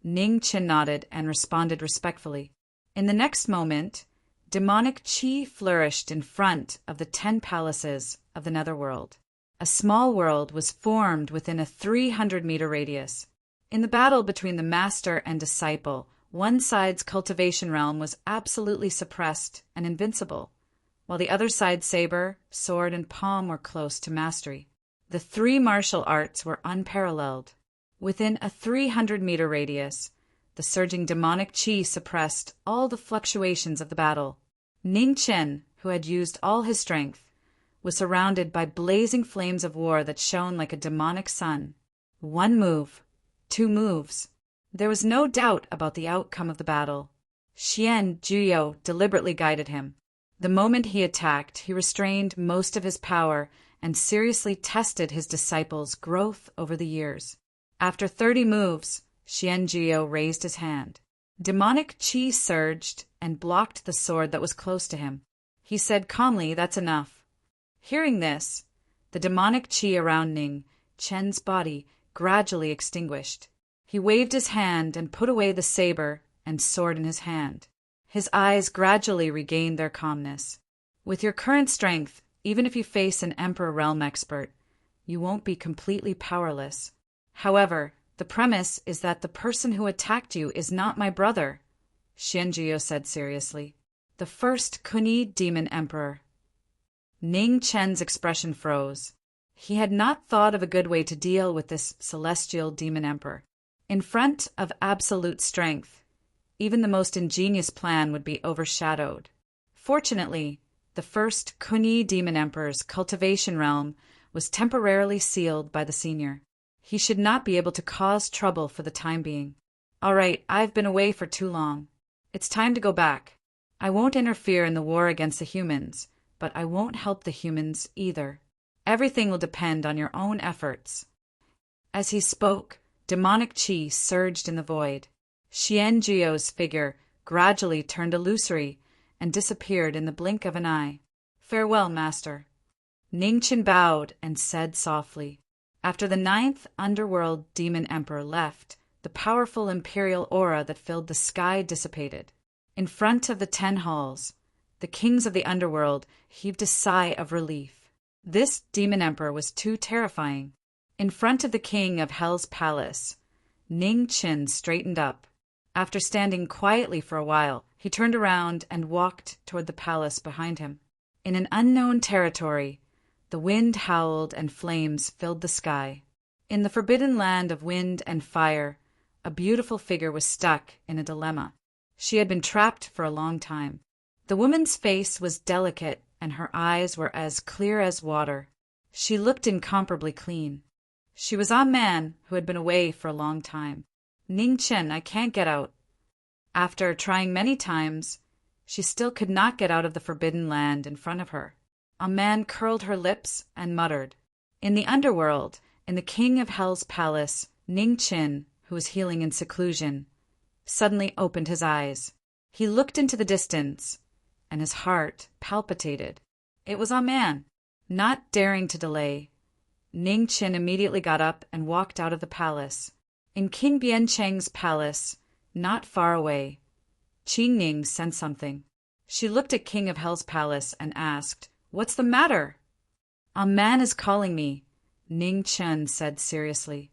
Ning Chen nodded and responded respectfully. In the next moment, demonic qi flourished in front of the 10 palaces of the netherworld. A small world was formed within a 300-meter radius. In the battle between the master and disciple, one side's cultivation realm was absolutely suppressed and invincible, while the other side's saber, sword, and palm were close to mastery. The 3 martial arts were unparalleled. Within a 300-meter radius, the surging demonic qi suppressed all the fluctuations of the battle. Ning Chen, who had used all his strength, was surrounded by blazing flames of war that shone like a demonic sun. 1 move, 2 moves. There was no doubt about the outcome of the battle. Xian Juyo deliberately guided him. The moment he attacked, he restrained most of his power and seriously tested his disciple's growth over the years. After 30 moves, Xian Juyo raised his hand. Demonic qi surged and blocked the sword that was close to him. He said calmly, "That's enough." Hearing this, the demonic qi around Ning Chen's body gradually extinguished. He waved his hand and put away the saber and sword in his hand. His eyes gradually regained their calmness. With your current strength, even if you face an Emperor Realm expert, you won't be completely powerless. However, the premise is that the person who attacked you is not my brother, Xianjiu said seriously. The first Kunyi demon emperor. Ning Chen's expression froze. He had not thought of a good way to deal with this celestial demon emperor. In front of absolute strength, even the most ingenious plan would be overshadowed. Fortunately, the first Kunyi demon emperor's cultivation realm was temporarily sealed by the senior. He should not be able to cause trouble for the time being. All right, I've been away for too long. It's time to go back. I won't interfere in the war against the humans, but I won't help the humans either. Everything will depend on your own efforts. As he spoke, demonic qi surged in the void. Xian Jio's figure gradually turned illusory and disappeared in the blink of an eye. Farewell, master. Ning Chen bowed and said softly. After the 9th underworld demon emperor left, the powerful imperial aura that filled the sky dissipated. In front of the 10 halls, the kings of the underworld heaved a sigh of relief. This demon emperor was too terrifying. In front of the king of Hell's palace, Ning Chen straightened up. After standing quietly for a while, he turned around and walked toward the palace behind him. In an unknown territory, the wind howled and flames filled the sky. In the forbidden land of wind and fire, a beautiful figure was stuck in a dilemma. She had been trapped for a long time. The woman's face was delicate and her eyes were as clear as water. She looked incomparably clean. She was a man who had been away for a long time. Ning Chen, I can't get out. After trying many times, she still could not get out of the forbidden land in front of her. A man curled her lips and muttered. In the underworld, in the king of Hell's palace, Ning Chen, who was healing in seclusion, suddenly opened his eyes. He looked into the distance, and his heart palpitated. It was a man. Not daring to delay, Ning Chen immediately got up and walked out of the palace. In King Biancheng's palace, not far away, Qi Ning sensed something. She looked at King of Hell's palace and asked, "What's the matter?" "A man is calling me," Ning Chen said seriously.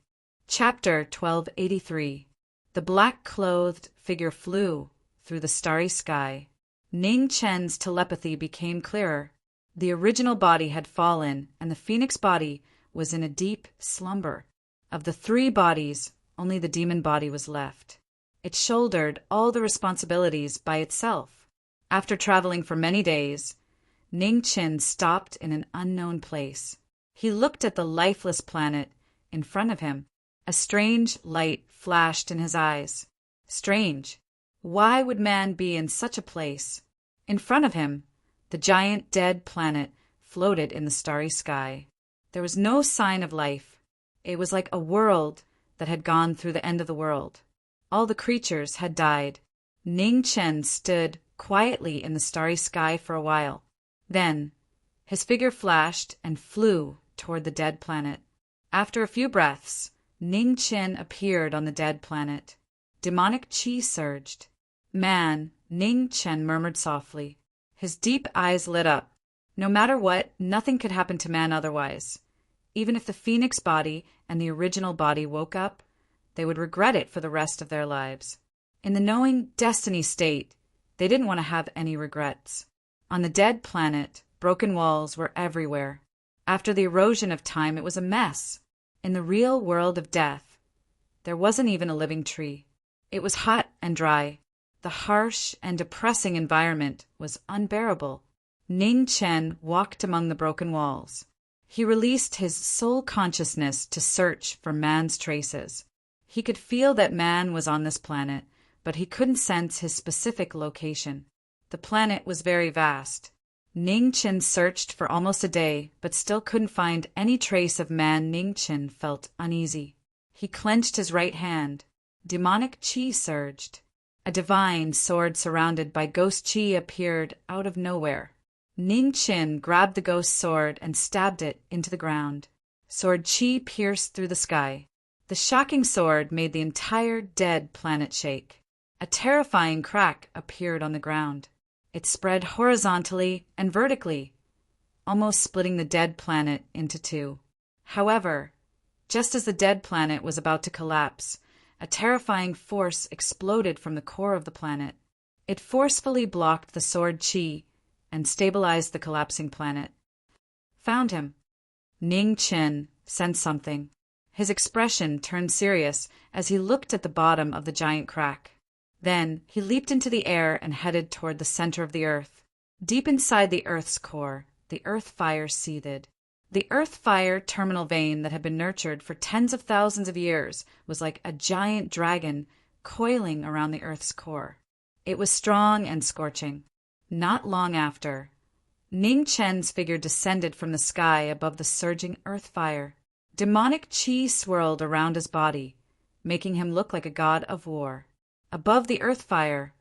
Chapter 1283. The black-clothed figure flew through the starry sky. Ning Chen's telepathy became clearer. The original body had fallen, and the phoenix body was in a deep slumber. Of the 3 bodies, only the demon body was left. It shouldered all the responsibilities by itself. After traveling for many days, Ning Chen stopped in an unknown place. He looked at the lifeless planet in front of him. A strange light flashed in his eyes. Strange. Why would man be in such a place? In front of him, the giant dead planet floated in the starry sky. There was no sign of life. It was like a world that had gone through the end of the world. All the creatures had died. Ning Chen stood quietly in the starry sky for a while. Then, his figure flashed and flew toward the dead planet. After a few breaths, Ning Chen appeared on the dead planet. Demonic chi surged. Man, Ning Chen murmured softly. His deep eyes lit up. No matter what, nothing could happen to man otherwise. Even if the phoenix body and the original body woke up, they would regret it for the rest of their lives. In the knowing destiny state, they didn't want to have any regrets. On the dead planet, broken walls were everywhere. After the erosion of time, it was a mess. In the real world of death, there wasn't even a living tree. It was hot and dry. The harsh and depressing environment was unbearable. Ning Chen walked among the broken walls. He released his soul consciousness to search for man's traces. He could feel that man was on this planet, but he couldn't sense his specific location. The planet was very vast. Ning Chen searched for almost a day, but still couldn't find any trace of man. Ning Chen felt uneasy. He clenched his right hand. Demonic chi surged. A divine sword surrounded by ghost chi appeared out of nowhere. Ning Chen grabbed the ghost sword and stabbed it into the ground. Sword chi pierced through the sky. The shocking sword made the entire dead planet shake. A terrifying crack appeared on the ground. It spread horizontally and vertically, almost splitting the dead planet into two. However, just as the dead planet was about to collapse, a terrifying force exploded from the core of the planet. It forcefully blocked the sword chi and stabilized the collapsing planet. Found him. Ning Chen sensed something. His expression turned serious as he looked at the bottom of the giant crack. Then he leaped into the air and headed toward the center of the earth. Deep inside the earth's core, the earth fire seethed. The earth fire terminal vein that had been nurtured for tens of thousands of years was like a giant dragon coiling around the earth's core. It was strong and scorching. Not long after, Ning Chen's figure descended from the sky above the surging earth fire. Demonic chi swirled around his body, making him look like a god of war. Above the earth fire,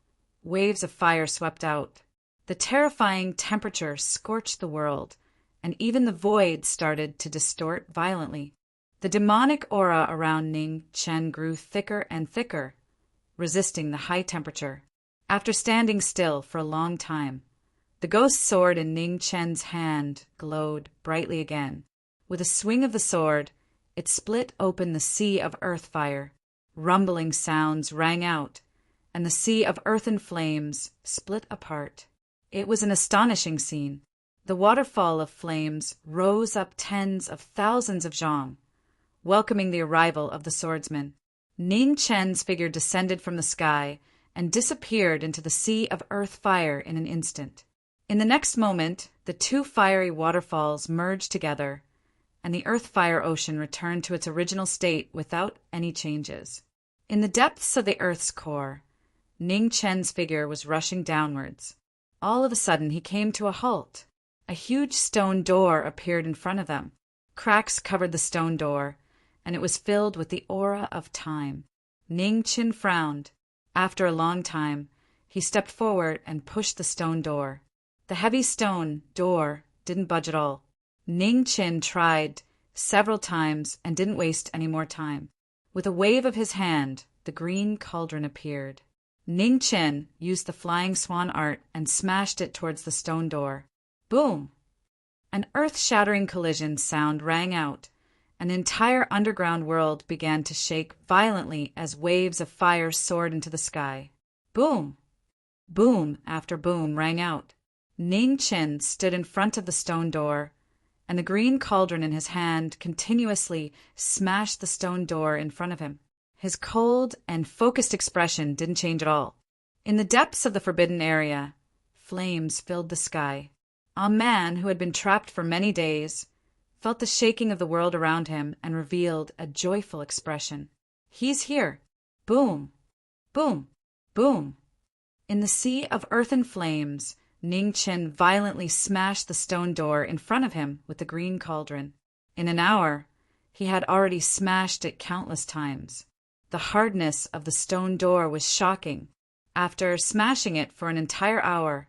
waves of fire swept out. The terrifying temperature scorched the world, and even the void started to distort violently. The demonic aura around Ning Chen grew thicker and thicker, resisting the high temperature. After standing still for a long time, the ghost sword in Ning Chen's hand glowed brightly again. With a swing of the sword, it split open the sea of earth fire. Rumbling sounds rang out, and the sea of earthen flames split apart. It was an astonishing scene. The waterfall of flames rose up tens of thousands of zhang, welcoming the arrival of the swordsman. Ning Chen's figure descended from the sky and disappeared into the sea of earth fire in an instant. In the next moment, the two fiery waterfalls merged together, and the earth fire ocean returned to its original state without any changes. In the depths of the earth's core, Ning Chen's figure was rushing downwards. All of a sudden, he came to a halt. A huge stone door appeared in front of them. Cracks covered the stone door, and it was filled with the aura of time. Ning Chen frowned. After a long time, he stepped forward and pushed the stone door. The heavy stone door didn't budge at all. Ning Chen tried several times and didn't waste any more time. With a wave of his hand, the green cauldron appeared. Ning Chen used the flying swan art and smashed it towards the stone door. Boom! An earth-shattering collision sound rang out. An entire underground world began to shake violently as waves of fire soared into the sky. Boom! Boom after boom rang out. Ning Chen stood in front of the stone door, and the green cauldron in his hand continuously smashed the stone door in front of him. His cold and focused expression didn't change at all. In the depths of the forbidden area, flames filled the sky. A man who had been trapped for many days felt the shaking of the world around him and revealed a joyful expression. He's here. Boom! Boom! Boom! In the sea of earthen flames, Ning Chen violently smashed the stone door in front of him with the green cauldron. In an hour, he had already smashed it countless times. The hardness of the stone door was shocking. After smashing it for an entire hour,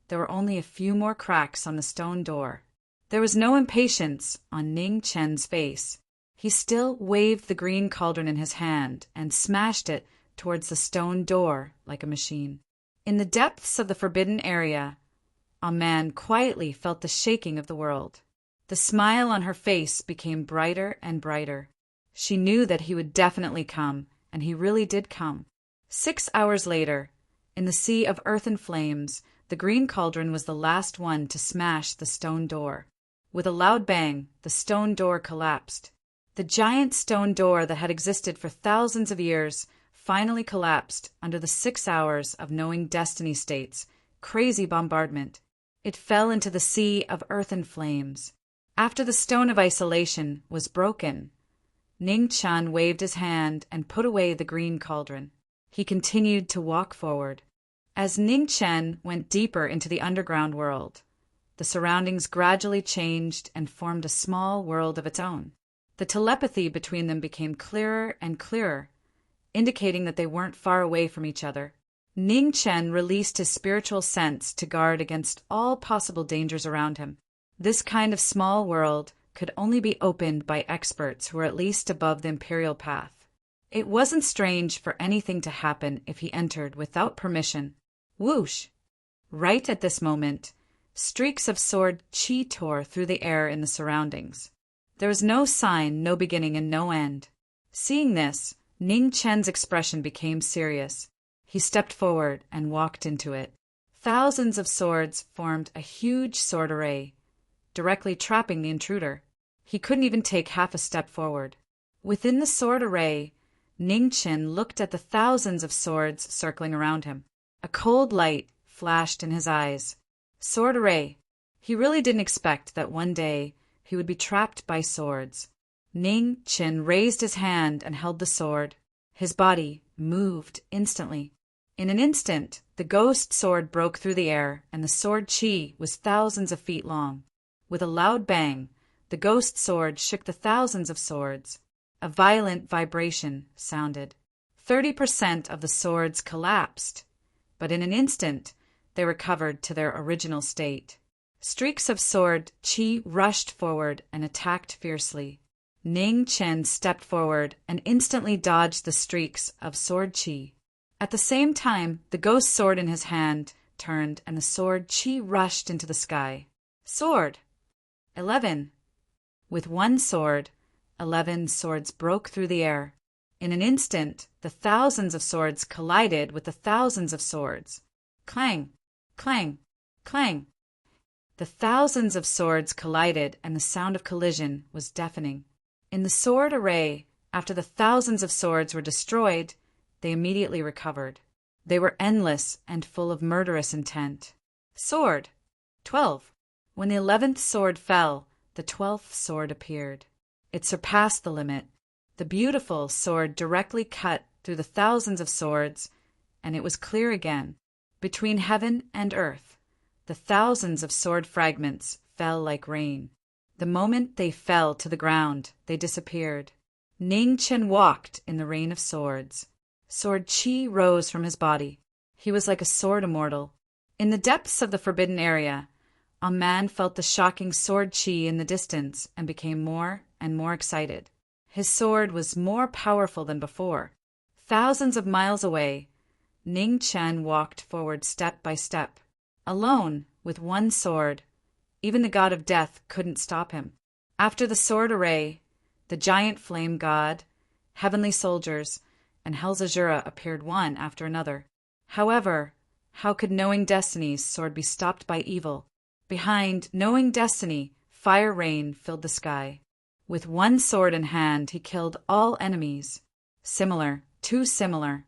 there were only a few more cracks on the stone door. There was no impatience on Ning Chen's face. He still waved the green cauldron in his hand and smashed it towards the stone door like a machine. In the depths of the forbidden area, a man quietly felt the shaking of the world. The smile on her face became brighter and brighter. She knew that he would definitely come, and he really did come. 6 hours later, in the sea of earth and flames, the green cauldron was the last one to smash the stone door. With a loud bang, the stone door collapsed. The giant stone door that had existed for thousands of years finally collapsed under the 6 hours of knowing destiny state's crazy bombardment. It fell into the sea of earth and flames. After the stone of isolation was broken, Ning Chen waved his hand and put away the green cauldron. He continued to walk forward. As Ning Chen went deeper into the underground world, the surroundings gradually changed and formed a small world of its own. The telepathy between them became clearer and clearer, indicating that they weren't far away from each other. Ning Chen released his spiritual sense to guard against all possible dangers around him. This kind of small world could only be opened by experts who were at least above the imperial path. It wasn't strange for anything to happen if he entered without permission. Whoosh! Right at this moment, streaks of sword qi tore through the air in the surroundings. There was no sign, no beginning, and no end. Seeing this, Ning Chen's expression became serious. He stepped forward and walked into it. Thousands of swords formed a huge sword array, directly trapping the intruder. He couldn't even take half a step forward. Within the sword array, Ning Chen looked at the thousands of swords circling around him. A cold light flashed in his eyes. Sword array. He really didn't expect that one day he would be trapped by swords. Ning Chen raised his hand and held the sword. His body moved instantly. In an instant, the ghost sword broke through the air, and the sword qi was thousands of feet long. With a loud bang, the ghost sword shook the thousands of swords. A violent vibration sounded. 30% of the swords collapsed, but in an instant, they recovered to their original state. Streaks of sword qi rushed forward and attacked fiercely. Ning Chen stepped forward and instantly dodged the streaks of sword qi. At the same time, the ghost sword in his hand turned and the sword qi rushed into the sky. Sword! 11. With one sword, 11 swords broke through the air. In an instant, the thousands of swords collided with the thousands of swords. Clang! Clang! Clang! The thousands of swords collided, and the sound of collision was deafening. In the sword array, after the thousands of swords were destroyed, they immediately recovered. They were endless and full of murderous intent. Sword! 12. When the 11th sword fell, the 12th sword appeared. It surpassed the limit. The beautiful sword directly cut through the thousands of swords, and it was clear again. Between heaven and earth, the thousands of sword fragments fell like rain. The moment they fell to the ground, they disappeared. Ning Chen walked in the rain of swords. Sword qi rose from his body. He was like a sword immortal. In the depths of the forbidden area, a man felt the shocking sword qi in the distance and became more and more excited. His sword was more powerful than before. Thousands of miles away, Ning Chen walked forward step by step. Alone, with one sword, even the god of death couldn't stop him. After the sword array, the giant flame god, heavenly soldiers, and Hell's Azura appeared one after another. However, how could knowing destiny's sword be stopped by evil? Behind knowing destiny, fire rain filled the sky. With one sword in hand, he killed all enemies. Similar, too similar.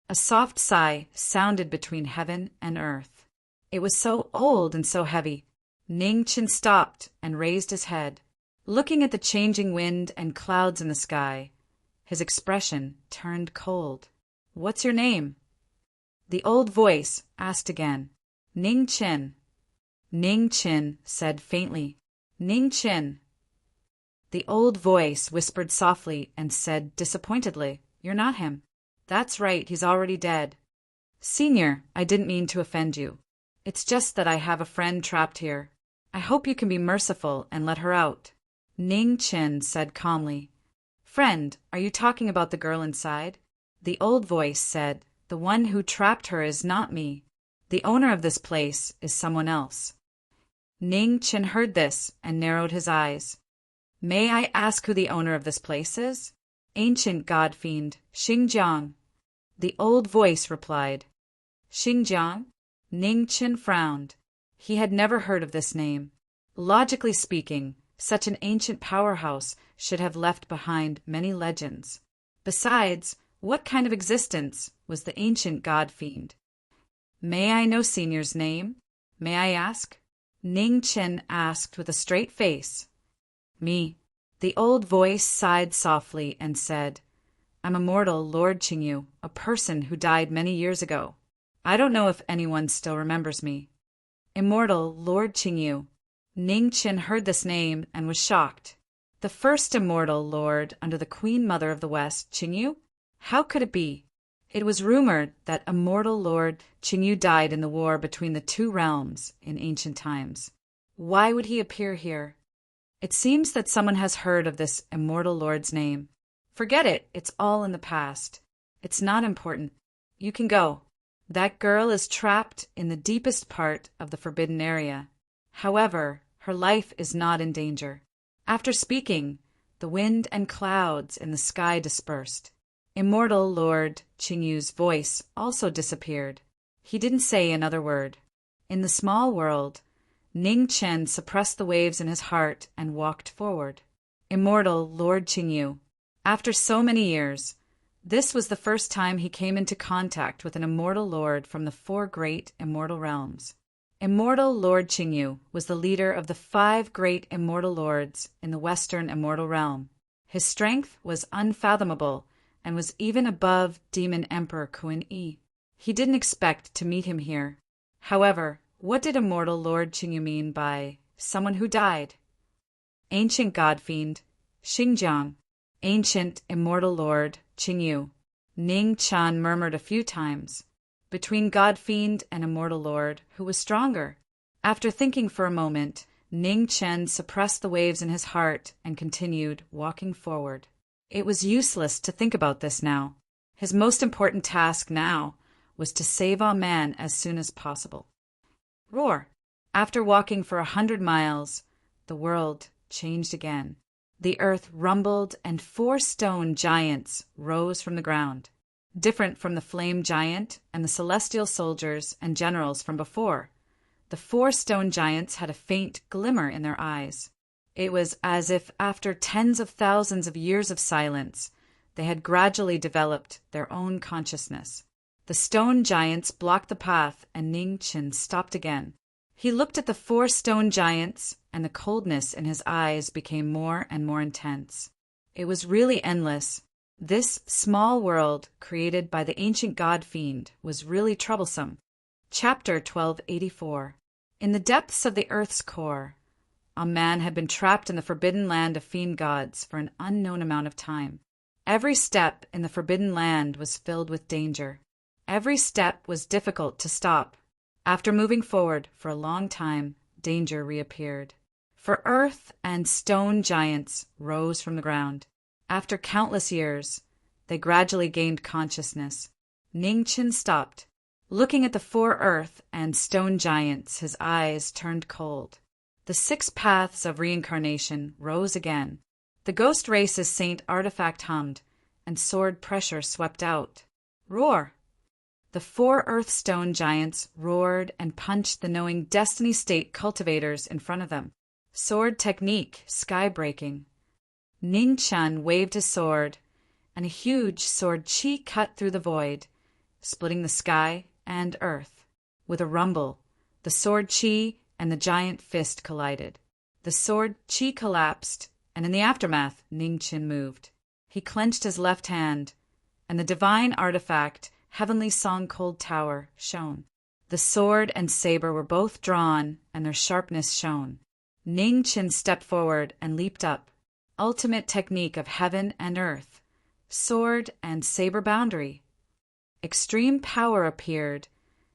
A soft sigh sounded between heaven and earth. It was so old and so heavy. Ning Chen stopped and raised his head. Looking at the changing wind and clouds in the sky, his expression turned cold. "What's your name?" The old voice asked again. "Ning Chen." Ning Chen said faintly, "Ning Chen." The old voice whispered softly and said disappointedly, "You're not him." "That's right, he's already dead." "Senior, I didn't mean to offend you. It's just that I have a friend trapped here. I hope you can be merciful and let her out." Ning Chen said calmly, "Friend, are you talking about the girl inside?" The old voice said, "The one who trapped her is not me. The owner of this place is someone else." Ning Chen heard this and narrowed his eyes. "May I ask who the owner of this place is?" "Ancient god fiend, Xingjiang." The old voice replied. "Xingjiang?" Ning Chen frowned. He had never heard of this name. Logically speaking, such an ancient powerhouse should have left behind many legends. Besides, what kind of existence was the ancient god fiend? "May I know Senior's name? May I ask?" Ning Chen asked with a straight face. "Me." The old voice sighed softly and said, "I'm immortal Lord Qingyu, a person who died many years ago. I don't know if anyone still remembers me." Immortal Lord Qingyu. Ning Chen heard this name and was shocked. The first immortal lord under the Queen Mother of the West, Qingyu? How could it be? It was rumored that immortal Lord Qingyu died in the war between the two realms in ancient times. Why would he appear here? It seems that someone has heard of this immortal lord's name. Forget it, it's all in the past. It's not important. You can go. That girl is trapped in the deepest part of the forbidden area. However, her life is not in danger. After speaking, the wind and clouds in the sky dispersed. Immortal Lord Qingyu's voice also disappeared. He didn't say another word. In the small world, Ning Chen suppressed the waves in his heart and walked forward. Immortal Lord Qingyu. After so many years, this was the first time he came into contact with an immortal lord from the four great immortal realms. Immortal Lord Qingyu was the leader of the 5 great immortal lords in the Western immortal realm. His strength was unfathomable and was even above Demon Emperor Kun Yi. He didn't expect to meet him here. However, what did immortal Lord Qingyu mean by someone who died? Ancient god fiend, Xingjiang. Ancient immortal Lord Qingyu. Ning Chen murmured a few times. Between god fiend and immortal lord, who was stronger? After thinking for a moment, Ning Chen suppressed the waves in his heart and continued walking forward. It was useless to think about this now. His most important task now was to save all man as soon as possible. Roar! After walking for 100 miles, the world changed again. The earth rumbled and 4 stone giants rose from the ground. Different from the flame giant and the celestial soldiers and generals from before, the 4 stone giants had a faint glimmer in their eyes. It was as if after tens of thousands of years of silence, they had gradually developed their own consciousness. The stone giants blocked the path and Ning Chen stopped again. He looked at the 4 stone giants and the coldness in his eyes became more and more intense. It was really endless. This small world created by the ancient god fiend was really troublesome. Chapter 1284. In the depths of the earth's core, a man had been trapped in the forbidden land of fiend gods for an unknown amount of time. Every step in the forbidden land was filled with danger. Every step was difficult to stop. After moving forward for a long time, danger reappeared. For earth and stone giants rose from the ground. After countless years, they gradually gained consciousness. Ning Chen stopped. Looking at the 4 earth and stone giants, his eyes turned cold. The 6 paths of reincarnation rose again. The ghost race's saint artifact hummed, and sword pressure swept out. Roar! The 4 earth stone giants roared and punched the knowing destiny state cultivators in front of them. Sword technique, sky-breaking. Ning Chen waved his sword, and a huge sword chi cut through the void, splitting the sky and earth. With a rumble, the sword chi and the giant fist collided. The sword chi collapsed, and in the aftermath, Ning Chen moved. He clenched his left hand, and the divine artifact, Heavenly Song Cold Tower, shone. The sword and saber were both drawn, and their sharpness shone. Ning Chen stepped forward and leaped up. Ultimate technique of heaven and earth. Sword and saber boundary. Extreme power appeared,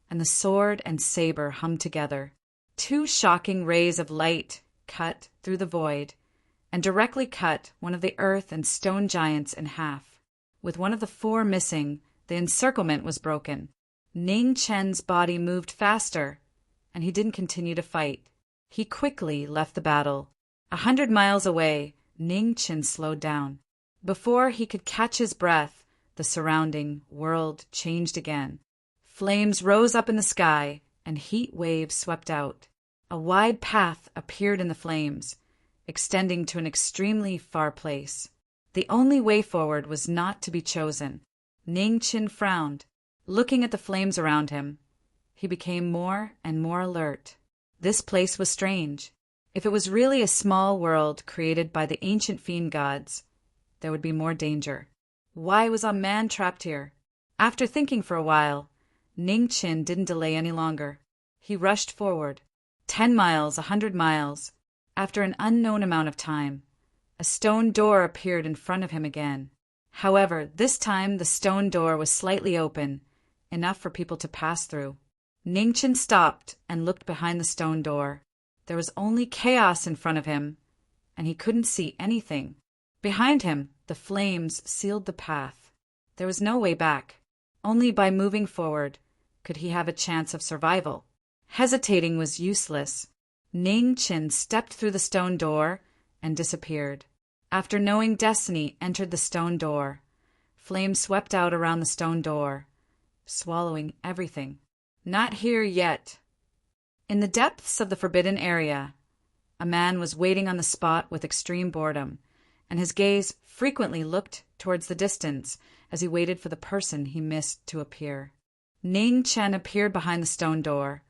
and the sword and saber hummed together. 2 shocking rays of light cut through the void and directly cut one of the earth and stone giants in half. With one of the four missing, the encirclement was broken. Ning Chen's body moved faster, and he didn't continue to fight. He quickly left the battle. 100 miles away, Ning Chen slowed down. Before he could catch his breath, the surrounding world changed again. Flames rose up in the sky, and heat waves swept out. A wide path appeared in the flames, extending to an extremely far place. The only way forward was not to be chosen. Ning Chen frowned. Looking at the flames around him, he became more and more alert. This place was strange. If it was really a small world created by the ancient fiend gods, there would be more danger. Why was a man trapped here? After thinking for a while, Ning Chen didn't delay any longer. He rushed forward. 10 miles, 100 miles. After an unknown amount of time, a stone door appeared in front of him again. However, this time the stone door was slightly open, enough for people to pass through. Ning Chen stopped and looked behind the stone door. There was only chaos in front of him, and he couldn't see anything. Behind him, the flames sealed the path. There was no way back. Only by moving forward could he have a chance of survival. Hesitating was useless. Ning Chen stepped through the stone door and disappeared. After knowing destiny entered the stone door, flames swept out around the stone door, swallowing everything. Not here yet. In the depths of the forbidden area, a man was waiting on the spot with extreme boredom, and his gaze frequently looked towards the distance as he waited for the person he missed to appear. Ning Chen appeared behind the stone door,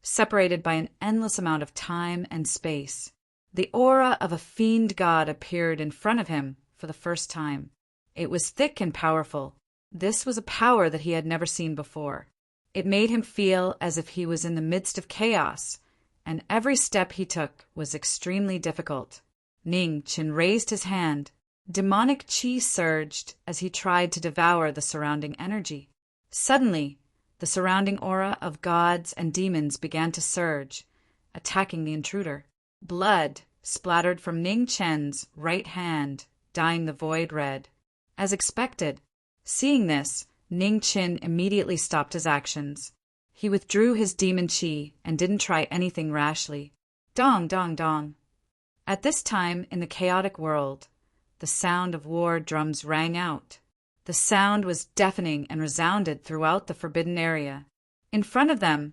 separated by an endless amount of time and space. The aura of a fiend god appeared in front of him for the first time. It was thick and powerful. This was a power that he had never seen before. It made him feel as if he was in the midst of chaos, and every step he took was extremely difficult. Ning Chen raised his hand. Demonic chi surged as he tried to devour the surrounding energy. Suddenly, the surrounding aura of gods and demons began to surge, attacking the intruder. Blood splattered from Ning Chen's right hand, dyeing the void red. As expected, seeing this, Ning Chen immediately stopped his actions. He withdrew his demon chi and didn't try anything rashly. Dong, dong, dong. At this time in the chaotic world, the sound of war drums rang out. The sound was deafening and resounded throughout the forbidden area. In front of them,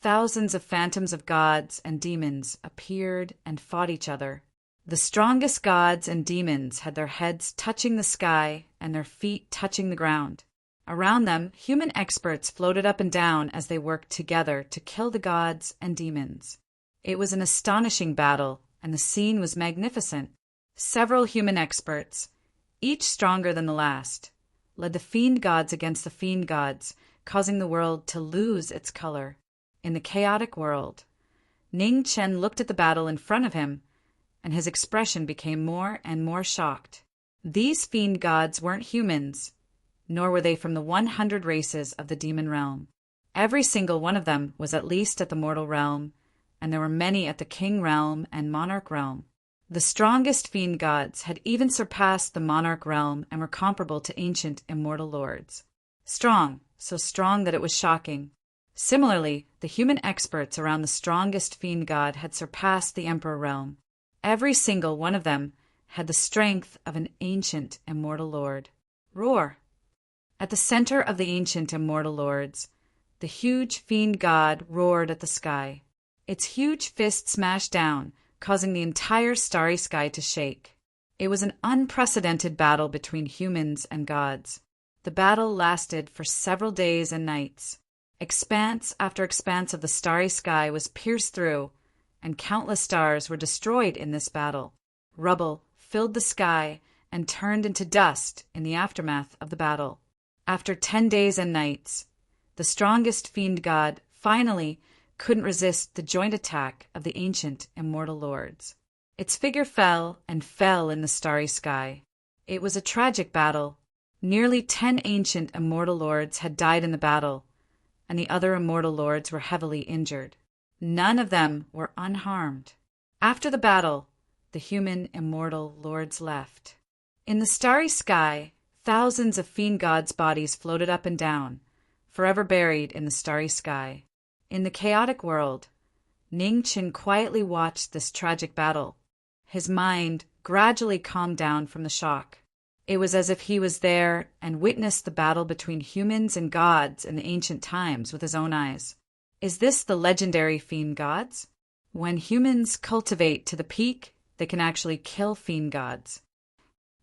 thousands of phantoms of gods and demons appeared and fought each other. The strongest gods and demons had their heads touching the sky and their feet touching the ground. Around them, human experts floated up and down as they worked together to kill the gods and demons. It was an astonishing battle, and the scene was magnificent. Several human experts, each stronger than the last, led the fiend gods against the fiend gods, causing the world to lose its color. In the chaotic world, Ning Chen looked at the battle in front of him, and his expression became more and more shocked. These fiend gods weren't humans, nor were they from the 100 races of the demon realm. Every single one of them was at least at the mortal realm, and there were many at the king realm and monarch realm. The strongest fiend gods had even surpassed the monarch realm and were comparable to ancient immortal lords. Strong, so strong that it was shocking. Similarly, the human experts around the strongest fiend god had surpassed the emperor realm. Every single one of them had the strength of an ancient immortal lord. Roar! At the center of the ancient immortal lords, the huge fiend god roared at the sky. Its huge fist smashed down, causing the entire starry sky to shake. It was an unprecedented battle between humans and gods. The battle lasted for several days and nights. Expanse after expanse of the starry sky was pierced through, and countless stars were destroyed in this battle. Rubble filled the sky and turned into dust in the aftermath of the battle. After 10 days and nights, the strongest fiend god finally couldn't resist the joint attack of the ancient immortal lords. Its figure fell and fell in the starry sky. It was a tragic battle. Nearly 10 ancient immortal lords had died in the battle, and the other immortal lords were heavily injured. None of them were unharmed. After the battle, the human immortal lords left. In the starry sky, thousands of fiend gods' bodies floated up and down, forever buried in the starry sky. In the chaotic world, Ning Qin quietly watched this tragic battle. His mind gradually calmed down from the shock. It was as if he was there and witnessed the battle between humans and gods in the ancient times with his own eyes. Is this the legendary fiend gods? When humans cultivate to the peak, they can actually kill fiend gods.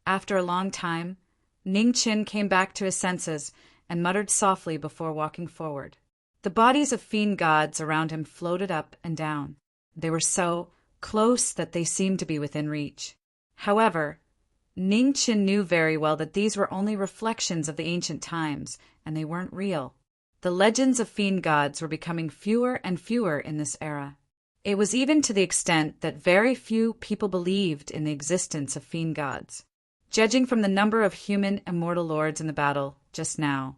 After a long time, Ning Qin came back to his senses and muttered softly before walking forward. The bodies of fiend gods around him floated up and down. They were so close that they seemed to be within reach. However, Ning Qin knew very well that these were only reflections of the ancient times, and they weren't real. The legends of fiend gods were becoming fewer and fewer in this era. It was even to the extent that very few people believed in the existence of fiend gods. Judging from the number of human immortal lords in the battle just now,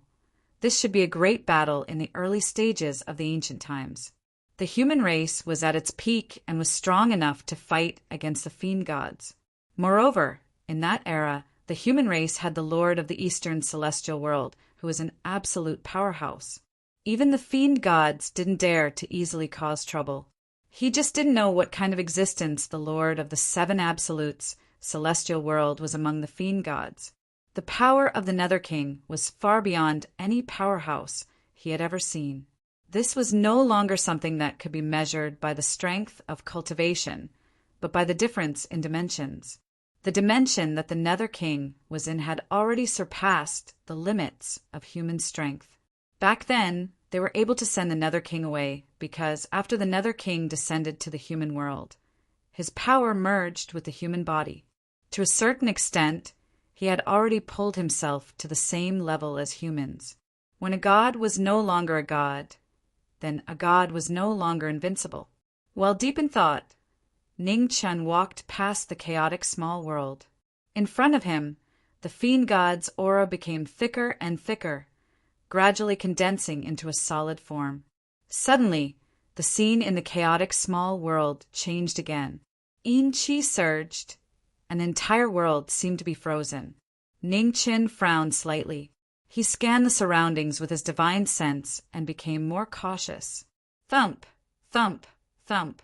this should be a great battle in the early stages of the ancient times. The human race was at its peak and was strong enough to fight against the fiend gods. Moreover, in that era, the human race had the lord of the eastern celestial world, who was an absolute powerhouse. Even the fiend gods didn't dare to easily cause trouble. He just didn't know what kind of existence the lord of the seven absolutes celestial world was among the fiend gods. The power of the Nether King was far beyond any powerhouse he had ever seen. This was no longer something that could be measured by the strength of cultivation, but by the difference in dimensions. The dimension that the Nether King was in had already surpassed the limits of human strength. Back then, they were able to send the Nether King away because after the Nether King descended to the human world, his power merged with the human body. To a certain extent, he had already pulled himself to the same level as humans. When a god was no longer a god, then a god was no longer invincible. While deep in thought, Ning Qin walked past the chaotic small world. In front of him, the fiend god's aura became thicker and thicker, gradually condensing into a solid form. Suddenly, the scene in the chaotic small world changed again. Yin Qi surged. An entire world seemed to be frozen. Ning Qin frowned slightly. He scanned the surroundings with his divine sense and became more cautious. Thump, thump, thump.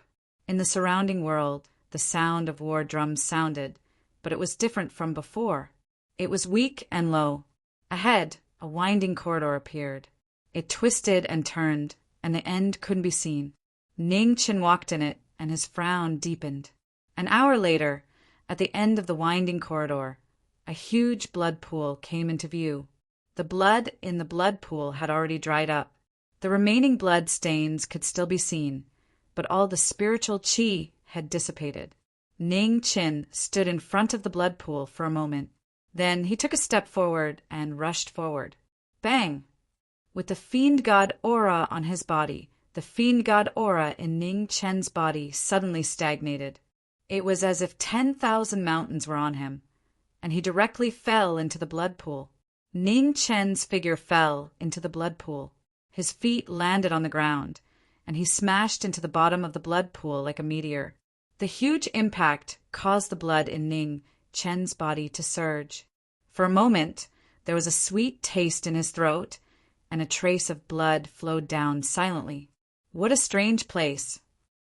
In the surrounding world, the sound of war drums sounded, but it was different from before. It was weak and low. Ahead, a winding corridor appeared. It twisted and turned, and the end couldn't be seen. Ning Qin walked in it, and his frown deepened. An hour later, at the end of the winding corridor, a huge blood pool came into view. The blood in the blood pool had already dried up. The remaining blood stains could still be seen, but all the spiritual qi had dissipated. Ning Qin stood in front of the blood pool for a moment. Then he took a step forward and rushed forward. Bang! With the fiend god aura on his body, the fiend god aura in Ning Qin's body suddenly stagnated. It was as if 10,000 mountains were on him, and he directly fell into the blood pool. Ning Qin's figure fell into the blood pool. His feet landed on the ground, and he smashed into the bottom of the blood pool like a meteor. The huge impact caused the blood in Ning Qin's body to surge. For a moment, there was a sweet taste in his throat, and a trace of blood flowed down silently. What a strange place!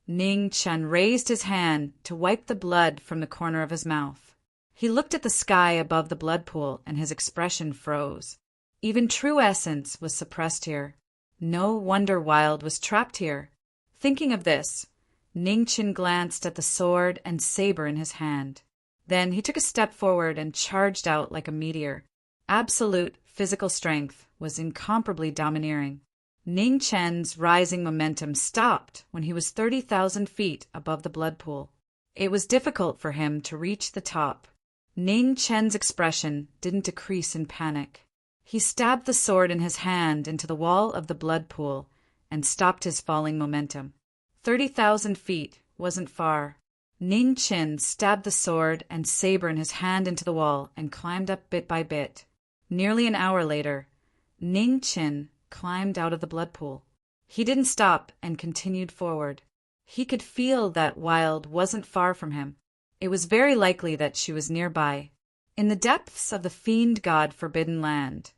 Ning Qin raised his hand to wipe the blood from the corner of his mouth. He looked at the sky above the blood pool, and his expression froze. Even true essence was suppressed here. No wonder Wild was trapped here. Thinking of this, Ning Qin glanced at the sword and saber in his hand. Then he took a step forward and charged out like a meteor. Absolute physical strength was incomparably domineering. Ning Qin's rising momentum stopped when he was 30,000 feet above the blood pool. It was difficult for him to reach the top. Ning Qin's expression didn't decrease in panic. He stabbed the sword in his hand into the wall of the blood pool and stopped his falling momentum. 30,000 feet wasn't far. Ning Qin stabbed the sword and saber in his hand into the wall and climbed up bit by bit. Nearly an hour later, Ning Qin climbed out of the blood pool. He didn't stop and continued forward. He could feel that Wild wasn't far from him. It was very likely that she was nearby. In the depths of the fiend-god forbidden land,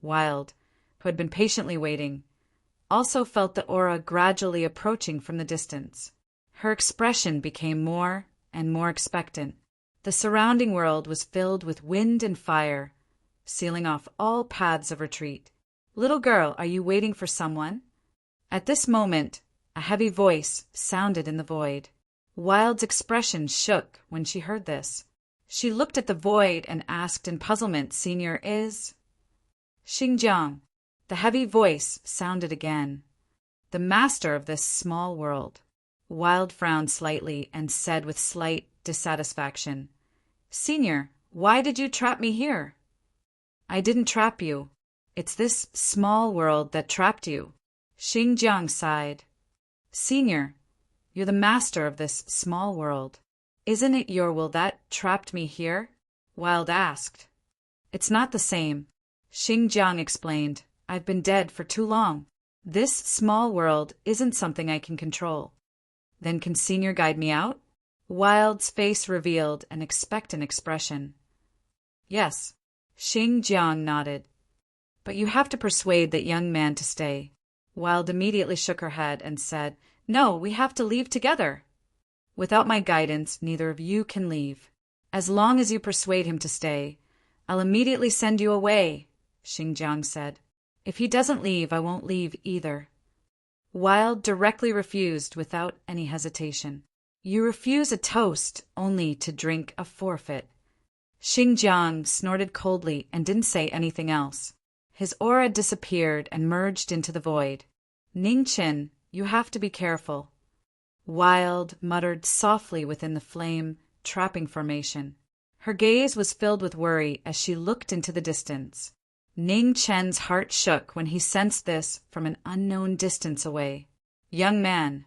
Wild, who had been patiently waiting, also felt the aura gradually approaching from the distance. Her expression became more and more expectant. The surrounding world was filled with wind and fire, sealing off all paths of retreat. "Little girl, are you waiting for someone?" At this moment, a heavy voice sounded in the void. Wild's expression shook when she heard this. She looked at the void and asked in puzzlement, "Senior is?" "Xinjiang." The heavy voice sounded again. "The master of this small world." Wild frowned slightly and said with slight dissatisfaction, "Senior, why did you trap me here?" "I didn't trap you. It's this small world that trapped you." Xinjiang sighed. "Senior, you're the master of this small world. Isn't it your will that trapped me here?" Wild asked. "It's not the same," Xinjiang explained. "I've been dead for too long. This small world isn't something I can control." "Then can Senior guide me out?" Wild's face revealed an expectant expression. "Yes," Xinjiang nodded. "But you have to persuade that young man to stay." Wild immediately shook her head and said, "No, we have to leave together." "Without my guidance, neither of you can leave. As long as you persuade him to stay, I'll immediately send you away," Xinjiang said. "If he doesn't leave, I won't leave either." Wild directly refused without any hesitation. "You refuse a toast only to drink a forfeit." Xinjiang snorted coldly and didn't say anything else. His aura disappeared and merged into the void. "Ningchen, you have to be careful." Wild muttered softly within the flame trapping formation. Her gaze was filled with worry as she looked into the distance. Ning Chen's heart shook when he sensed this from an unknown distance away. "Young man."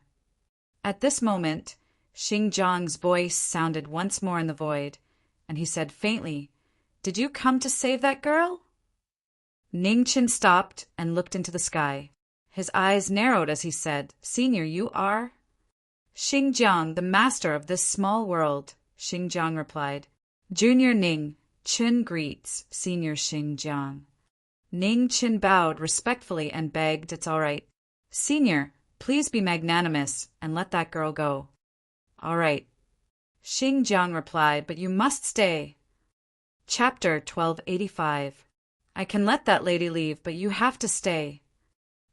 At this moment, Xinjiang's voice sounded once more in the void, and he said faintly, "Did you come to save that girl?" Ning Chen stopped and looked into the sky. His eyes narrowed as he said, "Senior, you are?" "Xinjiang, the master of this small world," Xinjiang replied. "Junior Ning, Chen greets Senior Xinjiang." Ning Chen bowed respectfully and begged, "It's all right. Senior, please be magnanimous and let that girl go." "All right," Xinjiang replied, "but you must stay." Chapter 1285. "I can let that lady leave, but you have to stay."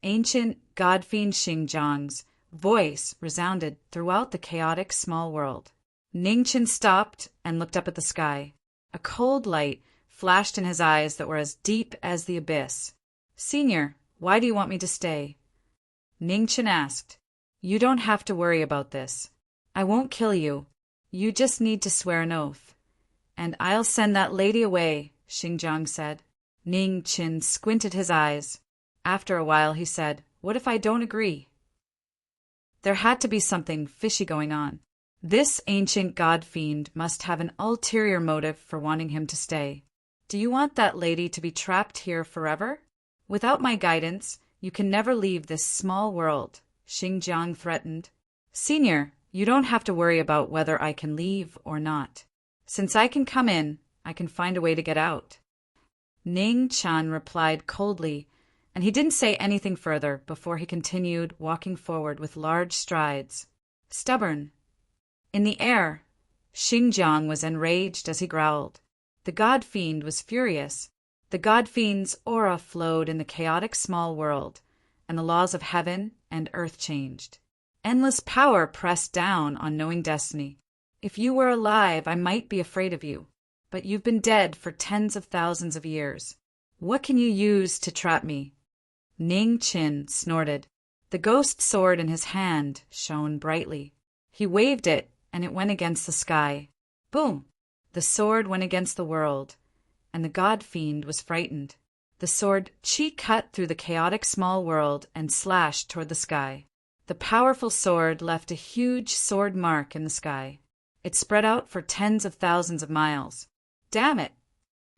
Ancient god-fiend Xinjiang's voice resounded throughout the chaotic small world. Ningchen stopped and looked up at the sky. A cold light flashed in his eyes that were as deep as the abyss. "Senior, why do you want me to stay?" Ningchen asked. "You don't have to worry about this. I won't kill you. You just need to swear an oath. And I'll send that lady away," Xinjiang said. Ningchen squinted his eyes. After a while he said, "What if I don't agree?" There had to be something fishy going on. This ancient god-fiend must have an ulterior motive for wanting him to stay. "Do you want that lady to be trapped here forever? Without my guidance, you can never leave this small world," Xinjiang threatened. "Senior, you don't have to worry about whether I can leave or not. Since I can come in, I can find a way to get out." Ning Chan replied coldly, and he didn't say anything further before he continued walking forward with large strides. "Stubborn." In the air, Xinjiang was enraged as he growled. The god-fiend was furious. The god-fiend's aura flowed in the chaotic small world, and the laws of heaven and earth changed. Endless power pressed down on knowing destiny. "If you were alive, I might be afraid of you. But you've been dead for tens of thousands of years. What can you use to trap me?" Ning Chin snorted. The ghost sword in his hand shone brightly. He waved it, and it went against the sky. Boom! The sword went against the world, and the god-fiend was frightened. The sword cut through the chaotic small world and slashed toward the sky. The powerful sword left a huge sword mark in the sky. It spread out for tens of thousands of miles. "Damn it!"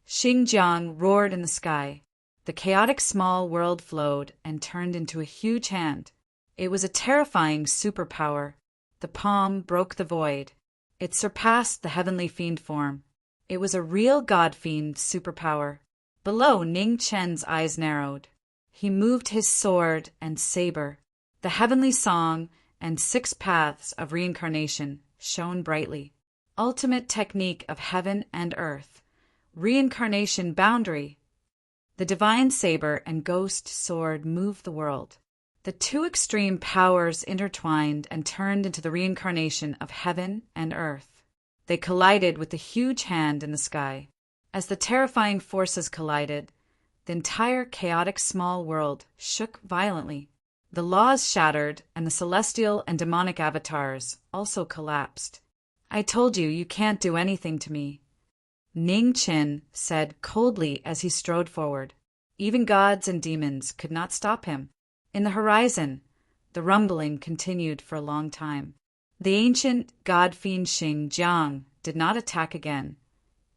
Xinjiang roared in the sky. The chaotic small world flowed and turned into a huge hand. It was a terrifying superpower. The palm broke the void. It surpassed the heavenly fiend form. It was a real god-fiend superpower. Below, Ning Chen's eyes narrowed. He moved his sword and saber. The heavenly song and 6 paths of reincarnation shone brightly. Ultimate technique of heaven and earth. Reincarnation boundary. The divine saber and ghost sword moved the world. The 2 extreme powers intertwined and turned into the reincarnation of heaven and earth. They collided with the huge hand in the sky. As the terrifying forces collided, the entire chaotic small world shook violently. The laws shattered, and the celestial and demonic avatars also collapsed. "I told you, you can't do anything to me," Ning Chen said coldly as he strode forward. Even gods and demons could not stop him. In the horizon, the rumbling continued for a long time. The ancient god-fiend Xing Jiang did not attack again,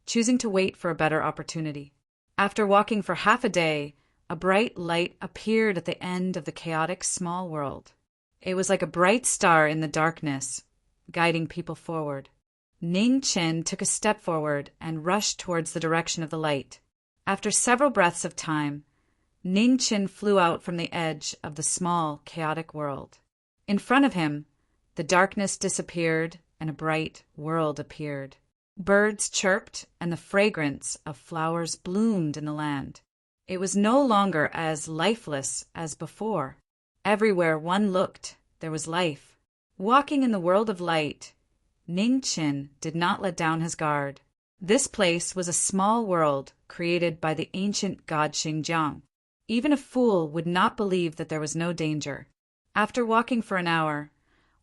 choosing to wait for a better opportunity. After walking for half a day, a bright light appeared at the end of the chaotic small world. It was like a bright star in the darkness, guiding people forward. Ning Chen took a step forward and rushed towards the direction of the light. After several breaths of time, Ning Chen flew out from the edge of the small, chaotic world. In front of him, the darkness disappeared and a bright world appeared. Birds chirped and the fragrance of flowers bloomed in the land. It was no longer as lifeless as before. Everywhere one looked, there was life. Walking in the world of light, Ning Chen did not let down his guard. This place was a small world created by the ancient god Xingjiang. Even a fool would not believe that there was no danger. After walking for an hour,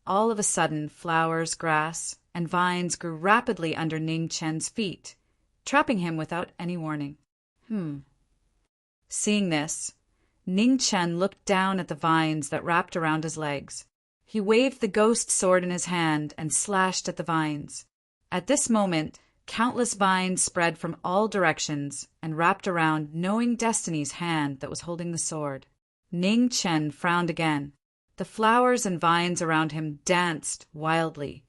all of a sudden flowers, grass, and vines grew rapidly under Ning Chen's feet, trapping him without any warning. Seeing this, Ning Chen looked down at the vines that wrapped around his legs. He waved the ghost sword in his hand and slashed at the vines. At this moment, countless vines spread from all directions and wrapped around Knowing Destiny's hand that was holding the sword. Ning Chen frowned again. The flowers and vines around him danced wildly,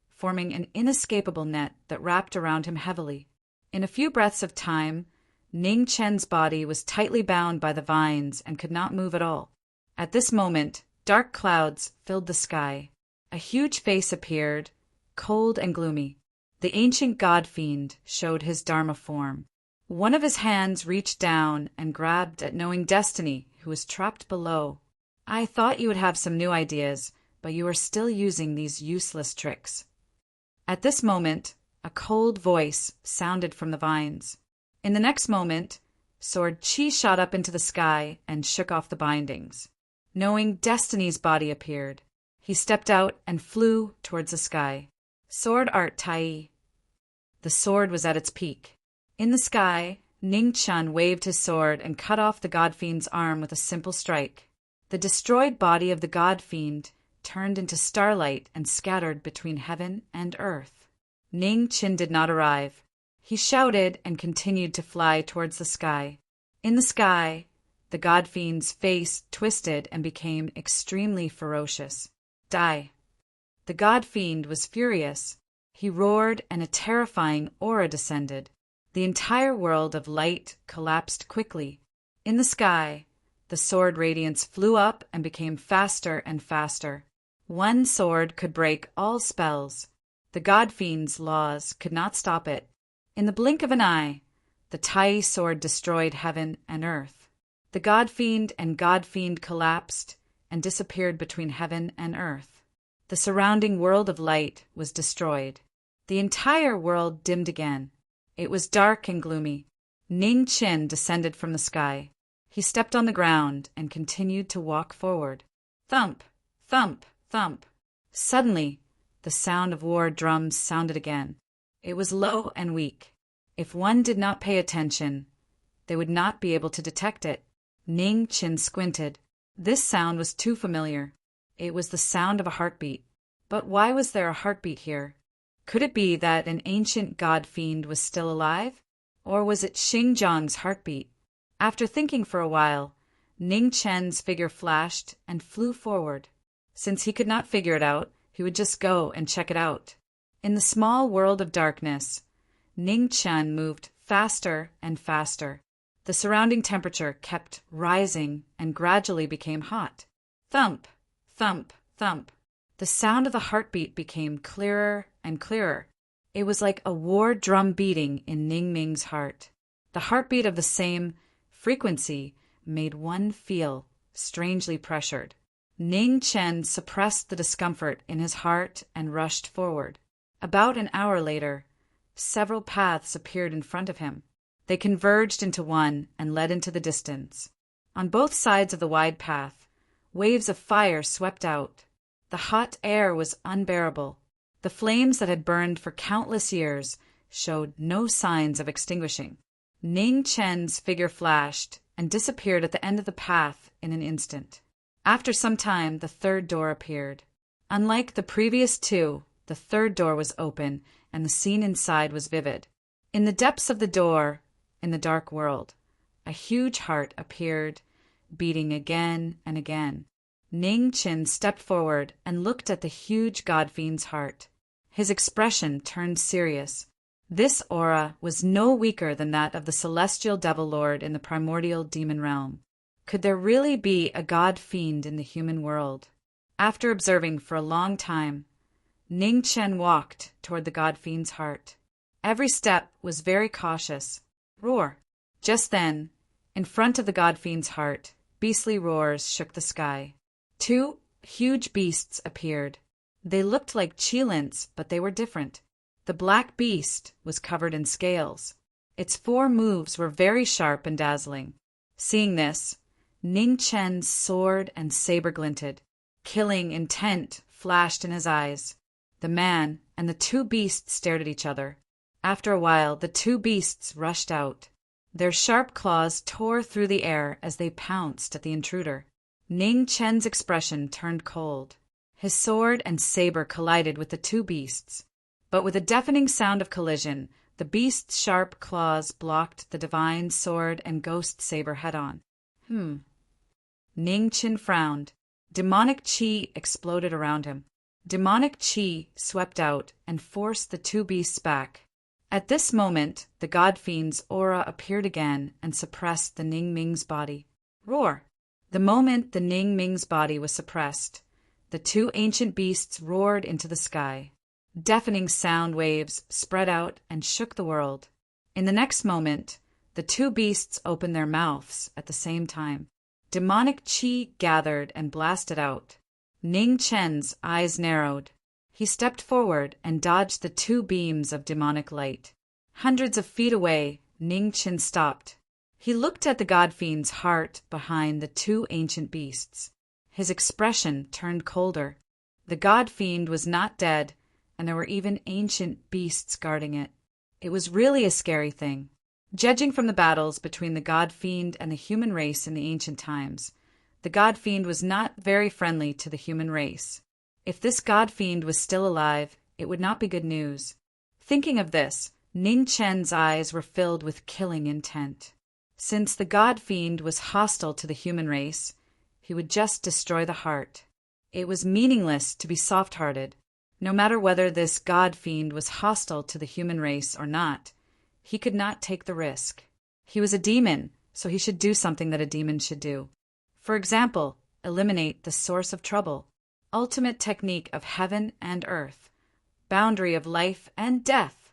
forming an inescapable net that wrapped around him heavily. In a few breaths of time, Ning Chen's body was tightly bound by the vines and could not move at all. At this moment, dark clouds filled the sky. A huge face appeared, cold and gloomy. The ancient god-fiend showed his Dharma form. One of his hands reached down and grabbed at Knowing Destiny, who was trapped below. "I thought you would have some new ideas, but you are still using these useless tricks." At this moment, a cold voice sounded from the vines. In the next moment, Sword Qi shot up into the sky and shook off the bindings. Knowing Destiny's body appeared. He stepped out and flew towards the sky. Sword Art Tai. The sword was at its peak. In the sky, Ning Chen waved his sword and cut off the god-fiend's arm with a simple strike. The destroyed body of the god-fiend turned into starlight and scattered between heaven and earth. Ning Chen did not arrive. He shouted and continued to fly towards the sky. In the sky, the god-fiend's face twisted and became extremely ferocious. Die. The god-fiend was furious. He roared and a terrifying aura descended. The entire world of light collapsed quickly. In the sky, the sword radiance flew up and became faster and faster. One sword could break all spells. The god-fiend's laws could not stop it. In the blink of an eye, the Tai sword destroyed heaven and earth. The god-fiend and god-fiend collapsed and disappeared between heaven and earth. The surrounding world of light was destroyed. The entire world dimmed again. It was dark and gloomy. Ning Chen descended from the sky. He stepped on the ground and continued to walk forward. Thump, thump, thump. Suddenly, the sound of war drums sounded again. It was low and weak. If one did not pay attention, they would not be able to detect it. Ning Chen squinted. This sound was too familiar. It was the sound of a heartbeat. But why was there a heartbeat here? Could it be that an ancient god-fiend was still alive? Or was it Xingjiang's heartbeat? After thinking for a while, Ning Chen's figure flashed and flew forward. Since he could not figure it out, he would just go and check it out. In the small world of darkness, Ning Chen moved faster and faster. The surrounding temperature kept rising and gradually became hot. Thump, thump, thump. The sound of the heartbeat became clearer and clearer. It was like a war drum beating in Ning Ming's heart. The heartbeat of the same frequency made one feel strangely pressured. Ning Chen suppressed the discomfort in his heart and rushed forward. About an hour later, several paths appeared in front of him. They converged into one and led into the distance. On both sides of the wide path, waves of fire swept out. The hot air was unbearable. The flames that had burned for countless years showed no signs of extinguishing. Ning Chen's figure flashed and disappeared at the end of the path in an instant. After some time, the third door appeared. Unlike the previous two, the third door was open, and the scene inside was vivid. In the depths of the door, in the dark world, a huge heart appeared, beating again and again. Ning Chen stepped forward and looked at the huge god fiend's heart. His expression turned serious. This aura was no weaker than that of the celestial devil lord in the primordial demon realm. Could there really be a god fiend in the human world? After observing for a long time, Ning Chen walked toward the god fiend's heart. Every step was very cautious. Roar! Just then, in front of the god fiend's heart, beastly roars shook the sky. Two huge beasts appeared. They looked like Qilins, but they were different. The black beast was covered in scales. Its 4 moves were very sharp and dazzling. Seeing this, Ning Chen's sword and saber glinted. Killing intent flashed in his eyes. The man and the 2 beasts stared at each other. After a while, the 2 beasts rushed out. Their sharp claws tore through the air as they pounced at the intruder. Ning Chen's expression turned cold. His sword and saber collided with the 2 beasts. But with a deafening sound of collision, the beast's sharp claws blocked the divine sword and ghost saber head-on. Ning Chen frowned. Demonic qi exploded around him. Demonic qi swept out and forced the 2 beasts back. At this moment, the god fiend's aura appeared again and suppressed the Ning Ming's body. Roar! The moment the Ning Ming's body was suppressed, the 2 ancient beasts roared into the sky. Deafening sound waves spread out and shook the world. In the next moment, the 2 beasts opened their mouths at the same time. Demonic qi gathered and blasted out. Ning Chen's eyes narrowed. He stepped forward and dodged the 2 beams of demonic light. Hundreds of feet away, Ning Chen stopped. He looked at the god fiend's heart behind the 2 ancient beasts. His expression turned colder. The god fiend was not dead, and there were even ancient beasts guarding it. It was really a scary thing. Judging from the battles between the god fiend and the human race in the ancient times, the god fiend was not very friendly to the human race. If this god fiend was still alive, it would not be good news. Thinking of this, Ning Chen's eyes were filled with killing intent. Since the god fiend was hostile to the human race, he would just destroy the heart. It was meaningless to be soft-hearted. No matter whether this god fiend was hostile to the human race or not, he could not take the risk. He was a demon, so he should do something that a demon should do. For example, eliminate the source of trouble, ultimate technique of heaven and earth, boundary of life and death.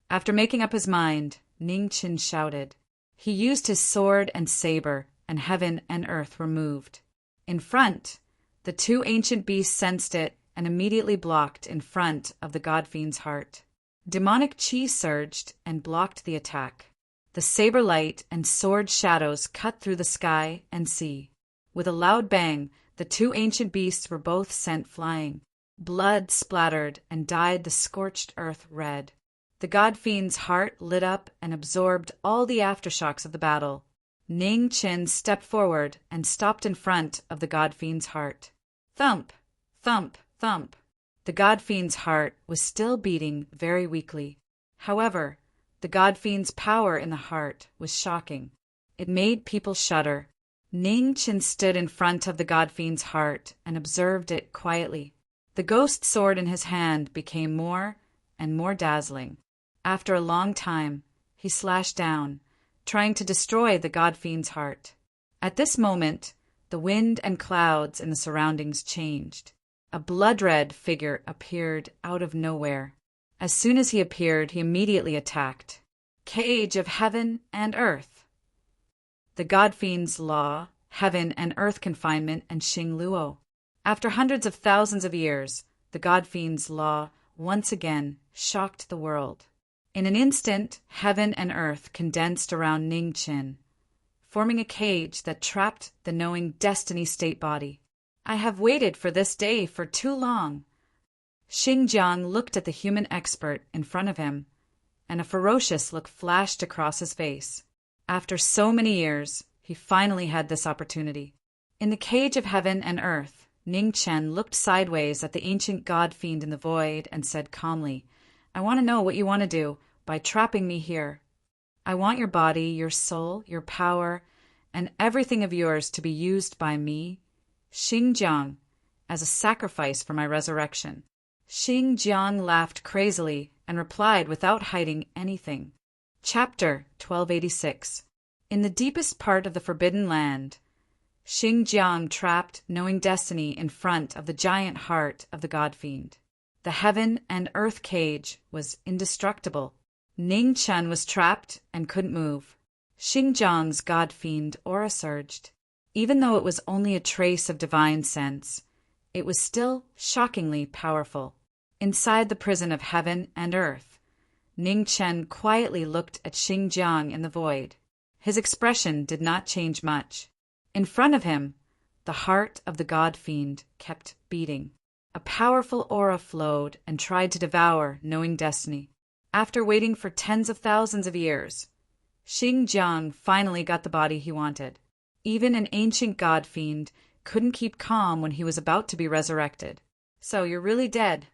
After making up his mind, Ning Chen shouted. He used his sword and saber, and heaven and earth were moved. In front, the 2 ancient beasts sensed it and immediately blocked in front of the god fiend's heart. Demonic qi surged and blocked the attack. The saber light and sword shadows cut through the sky and sea. With a loud bang, the 2 ancient beasts were both sent flying. Blood splattered and dyed the scorched earth red. The god fiend's heart lit up and absorbed all the aftershocks of the battle. Ning Chen stepped forward and stopped in front of the god fiend's heart. Thump, thump, thump. The god fiend's heart was still beating very weakly. However, the god fiend's power in the heart was shocking. It made people shudder. Ning Chen stood in front of the god fiend's heart and observed it quietly. The ghost sword in his hand became more and more dazzling. After a long time, he slashed down, trying to destroy the god-fiend's heart. At this moment, the wind and clouds in the surroundings changed. A blood-red figure appeared out of nowhere. As soon as he appeared, he immediately attacked. Cage of heaven and earth. The god-fiend's law, heaven and earth confinement, and Xing Luo. After hundreds of thousands of years, the god-fiend's law once again shocked the world. In an instant, heaven and earth condensed around Ning Qin, forming a cage that trapped the knowing destiny state body. I have waited for this day for too long. Xingjiang looked at the human expert in front of him, and a ferocious look flashed across his face. After so many years, he finally had this opportunity. In the cage of heaven and earth, Ning Chen looked sideways at the ancient god-fiend in the void and said calmly, I want to know what you want to do by trapping me here. I want your body, your soul, your power, and everything of yours to be used by me, Xingjiang, as a sacrifice for my resurrection. Xingjiang laughed crazily and replied without hiding anything. Chapter 1286. In the deepest part of the Forbidden Land, Xingjiang trapped knowing destiny in front of the giant heart of the god-fiend. The heaven and earth cage was indestructible. Ning Chen was trapped and couldn't move. Xingjiang's god-fiend aura surged. Even though it was only a trace of divine sense, it was still shockingly powerful. Inside the prison of heaven and earth, Ning Chen quietly looked at Xingjiang in the void. His expression did not change much. In front of him, the heart of the god-fiend kept beating. A powerful aura flowed and tried to devour knowing destiny. After waiting for tens of thousands of years, Xingjiang finally got the body he wanted. Even an ancient god-fiend couldn't keep calm when he was about to be resurrected. So you're really dead.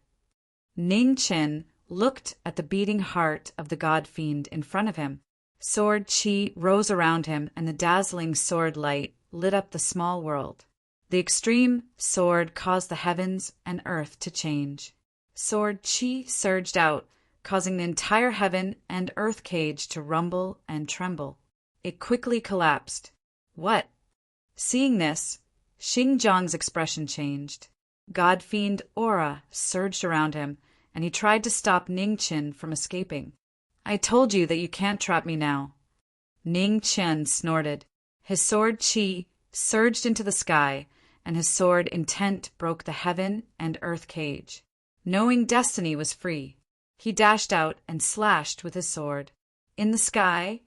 Ning Qin looked at the beating heart of the god-fiend in front of him. Sword qi rose around him, and the dazzling sword light lit up the small world. The extreme sword caused the heavens and earth to change. Sword qi surged out, causing the entire heaven and earth cage to rumble and tremble. It quickly collapsed. What? Seeing this, Xingjiang's expression changed. God-fiend aura surged around him, and he tried to stop Ning Qin from escaping. I told you that you can't trap me now. Ning Qin snorted. His sword qi surged into the sky, and his sword intent broke the heaven and earth cage. Knowing destiny was free, he dashed out and slashed with his sword. In the sky,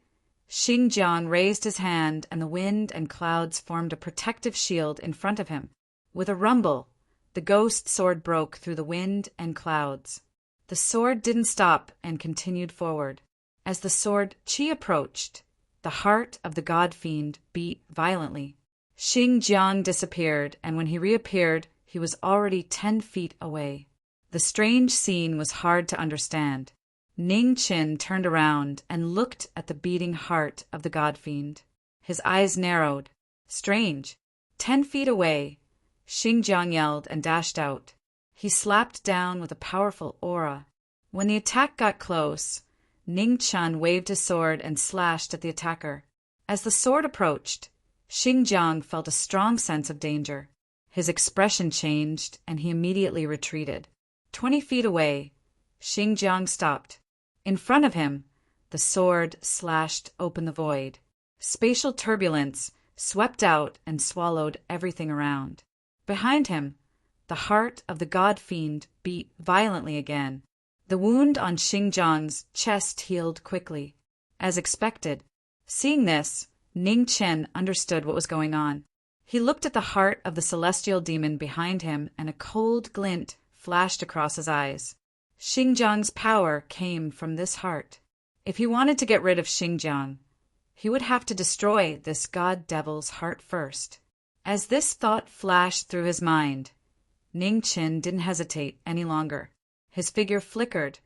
Xingjiang raised his hand, and the wind and clouds formed a protective shield in front of him. With a rumble, the ghost sword broke through the wind and clouds. The sword didn't stop and continued forward. As the sword qi approached, the heart of the god-fiend beat violently. Xingjiang disappeared, and when he reappeared, he was already 10 feet away. The strange scene was hard to understand. Ning Qin turned around and looked at the beating heart of the god-fiend. His eyes narrowed. Strange. 10 feet away, Xingjiang yelled and dashed out. He slapped down with a powerful aura. When the attack got close, Ning Chen waved his sword and slashed at the attacker. As the sword approached, Xingjiang felt a strong sense of danger. His expression changed, and he immediately retreated. 20 feet away, Xingjiang stopped. In front of him, the sword slashed open the void. Spatial turbulence swept out and swallowed everything around. Behind him, the heart of the god-fiend beat violently again. The wound on Xingjiang's chest healed quickly. As expected, seeing this, Ning Chen understood what was going on. He looked at the heart of the celestial demon behind him, and a cold glint flashed across his eyes. Xingjiang's power came from this heart. If he wanted to get rid of Xingjiang, he would have to destroy this god-devil's heart first. As this thought flashed through his mind, Ning Qin didn't hesitate any longer. His figure flickered,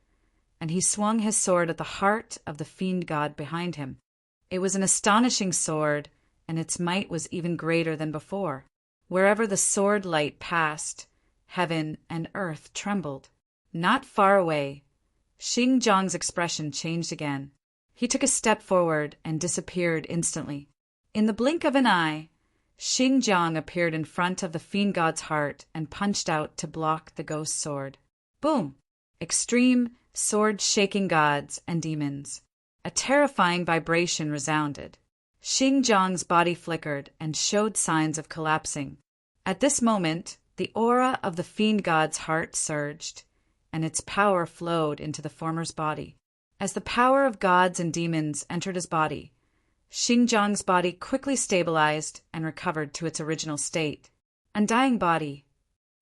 and he swung his sword at the heart of the fiend god behind him. It was an astonishing sword, and its might was even greater than before. Wherever the sword light passed, heaven and earth trembled. Not far away, Xinjiang's expression changed again. He took a step forward and disappeared instantly. In the blink of an eye, Xinjiang appeared in front of the fiend god's heart and punched out to block the ghost sword. Boom! Extreme, sword-shaking gods and demons. A terrifying vibration resounded. Xinjiang's body flickered and showed signs of collapsing. At this moment, the aura of the fiend god's heart surged, and its power flowed into the former's body. As the power of gods and demons entered his body, Xinjiang's body quickly stabilized and recovered to its original state. Undying body.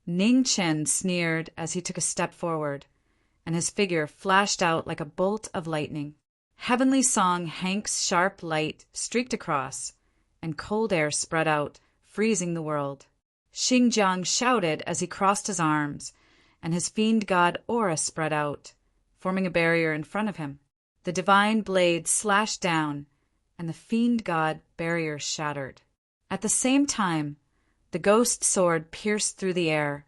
Ning Chen sneered as he took a step forward, and his figure flashed out like a bolt of lightning. Heavenly Song Hank's sharp light streaked across, and cold air spread out, freezing the world. Xinjiang shouted as he crossed his arms, and his fiend god aura spread out, forming a barrier in front of him. The divine blade slashed down, and the fiend god barrier shattered. At the same time, the ghost sword pierced through the air,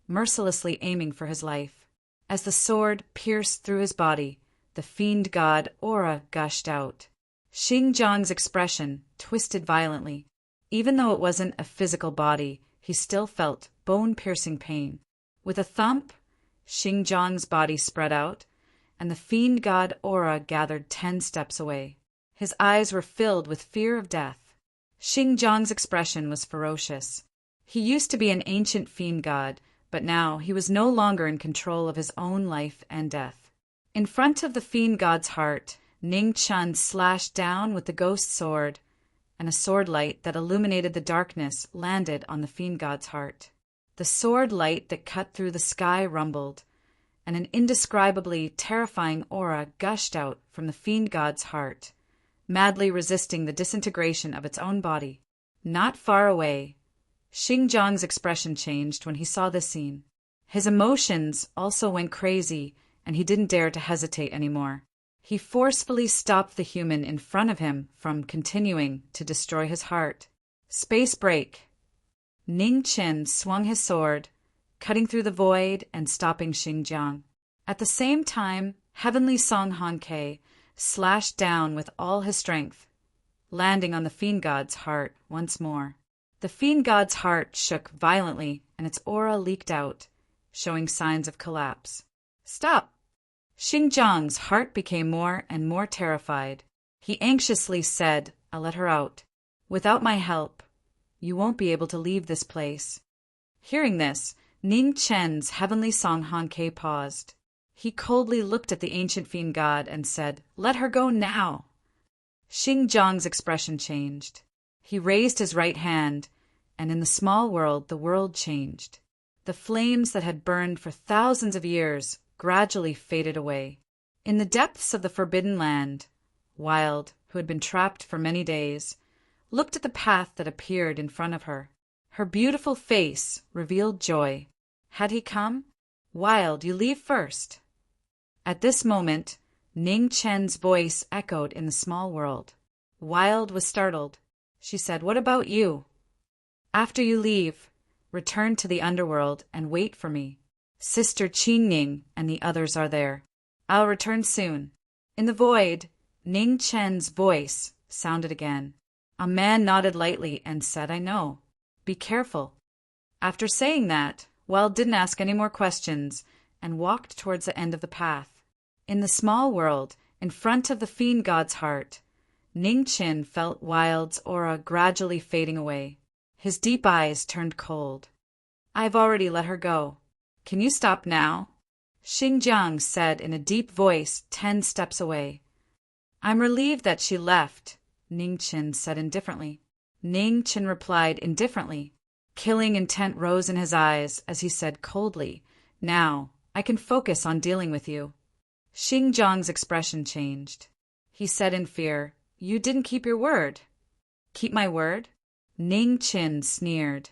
mercilessly aiming for his life. As the sword pierced through his body, the fiend god aura gushed out. Xinjiang's expression twisted violently. Even though it wasn't a physical body, he still felt bone-piercing pain. With a thump, Xinjiang's body spread out, and the fiend god aura gathered 10 steps away. His eyes were filled with fear of death. Xinjiang's expression was ferocious. He used to be an ancient fiend god, but now he was no longer in control of his own life and death. In front of the fiend god's heart, Ning Chen slashed down with the ghost sword, and a sword light that illuminated the darkness landed on the fiend god's heart. The sword light that cut through the sky rumbled, and an indescribably terrifying aura gushed out from the fiend god's heart, madly resisting the disintegration of its own body. Not far away, Xinjiang's expression changed when he saw this scene. His emotions also went crazy, and he didn't dare to hesitate anymore. He forcefully stopped the human in front of him from continuing to destroy his heart. Space break. Ning Chen swung his sword, cutting through the void and stopping Xinjiang. At the same time, Heavenly Song Hanke slashed down with all his strength, landing on the fiend god's heart once more. The fiend god's heart shook violently and its aura leaked out, showing signs of collapse. Stop! Xinjiang's heart became more and more terrified. He anxiously said, I'll let her out. Without my help, you won't be able to leave this place. Hearing this, Ning Chen's Heavenly Song Hanke paused. He coldly looked at the ancient fiend god and said, Let her go now. Xinjiang's expression changed. He raised his right hand, and in the small world, the world changed. The flames that had burned for thousands of years gradually faded away. In the depths of the Forbidden Land, Wild, who had been trapped for many days, looked at the path that appeared in front of her. Her beautiful face revealed joy. Had he come? Wild, you leave first. At this moment, Ning Chen's voice echoed in the small world. Wild was startled. She said, What about you? After you leave, return to the underworld and wait for me. Sister Qingning and the others are there. I'll return soon. In the void, Ning Chen's voice sounded again. A man nodded lightly and said, I know. Be careful. After saying that, Wild didn't ask any more questions and walked towards the end of the path. In the small world, in front of the fiend god's heart, Ning Chen felt Wild's aura gradually fading away. His deep eyes turned cold. I've already let her go. Can you stop now? Xinjiang said in a deep voice 10 steps away. I'm relieved that she left, Ning Chen said indifferently. Ning Chen replied indifferently. Killing intent rose in his eyes as he said coldly, Now, I can focus on dealing with you. Xinjiang's expression changed. He said in fear, You didn't keep your word. Keep my word? Ning Chen sneered.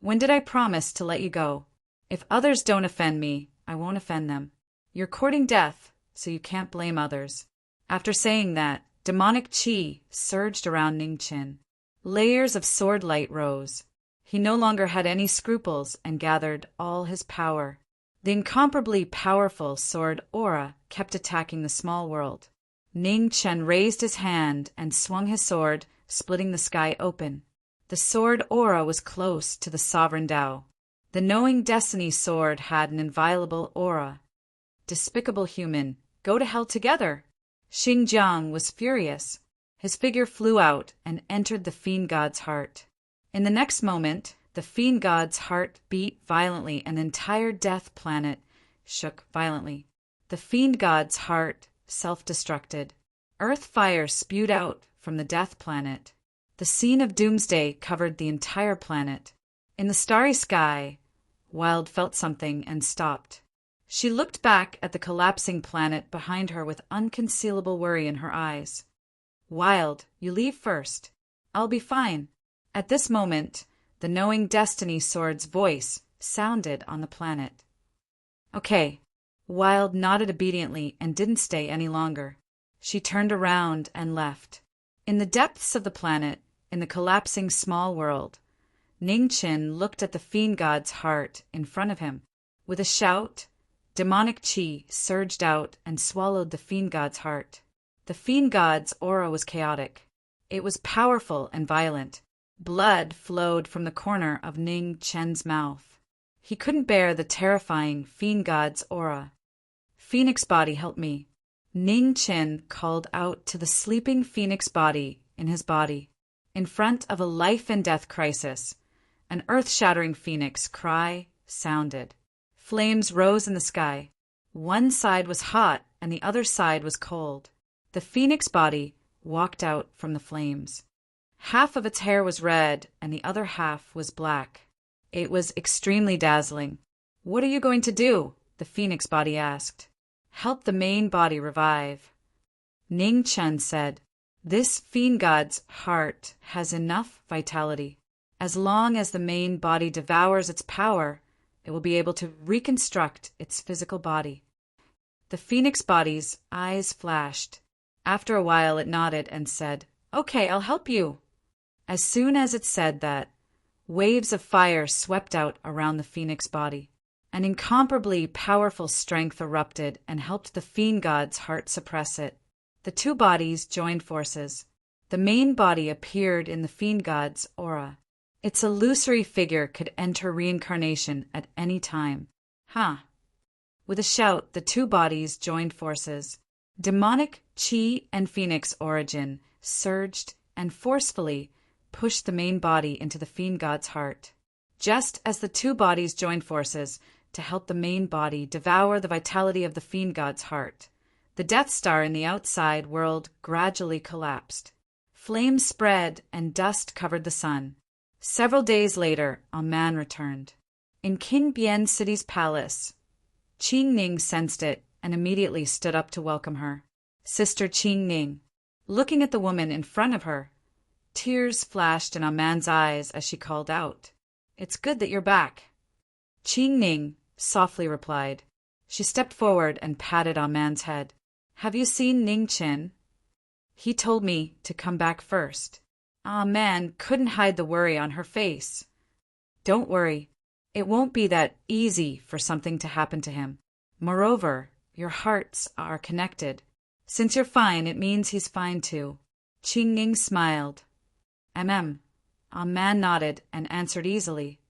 When did I promise to let you go? If others don't offend me, I won't offend them. You're courting death, so you can't blame others. After saying that, demonic qi surged around Ning Chen. Layers of sword light rose. He no longer had any scruples and gathered all his power. The incomparably powerful sword aura kept attacking the small world. Ning Chen raised his hand and swung his sword, splitting the sky open. The sword aura was close to the sovereign Tao. The knowing destiny sword had an inviolable aura. Despicable human, go to hell together! Xingjiang was furious. His figure flew out and entered the fiend god's heart. In the next moment, the fiend god's heart beat violently and the entire death planet shook violently. The fiend god's heart self-destructed. Earth fire spewed out from the death planet. The scene of doomsday covered the entire planet. In the starry sky, Wild felt something and stopped. She looked back at the collapsing planet behind her with unconcealable worry in her eyes. Wild, you leave first. I'll be fine. At this moment, the knowing destiny sword's voice sounded on the planet. Okay. Wild nodded obediently and didn't stay any longer. She turned around and left. In the depths of the planet, in the collapsing small world, Ning Qin looked at the fiend god's heart in front of him. With a shout, demonic qi surged out and swallowed the fiend god's heart. The fiend god's aura was chaotic. It was powerful and violent. Blood flowed from the corner of Ning Chen's mouth. He couldn't bear the terrifying fiend god's aura. Phoenix body, help me. Ning Chen called out to the sleeping phoenix body in his body. In front of a life and death crisis, an earth-shattering phoenix cry sounded. Flames rose in the sky. One side was hot and the other side was cold. The phoenix body walked out from the flames. Half of its hair was red and the other half was black. It was extremely dazzling. What are you going to do? The phoenix body asked. Help the main body revive. Ning Chen said, this fiend god's heart has enough vitality. As long as the main body devours its power, it will be able to reconstruct its physical body. The phoenix body's eyes flashed. After a while it nodded and said, okay, I'll help you. As soon as it said that, waves of fire swept out around the phoenix body. An incomparably powerful strength erupted and helped the fiend god's heart suppress it. The two bodies joined forces. The main body appeared in the fiend god's aura. Its illusory figure could enter reincarnation at any time. With a shout, the two bodies joined forces. Demonic qi and phoenix origin surged and forcefully pushed the main body into the fiend god's heart. Just as the two bodies joined forces to help the main body devour the vitality of the fiend god's heart, the Death Star in the outside world gradually collapsed. Flames spread and dust covered the sun. Several days later, a man returned. In King Bian City's palace, Qing Ning sensed it and immediately stood up to welcome her. Sister Qing Ning. Looking at the woman in front of her, tears flashed in a man's eyes as she called out, It's good that you're back. Qing Ning softly replied. She stepped forward and patted a man's head. Have you seen Ning Chen? He told me to come back first. Man couldn't hide the worry on her face. Don't worry. It won't be that easy for something to happen to him. Moreover, your hearts are connected. Since you're fine, it means he's fine too. Qing Ning smiled. A man nodded and answered easily.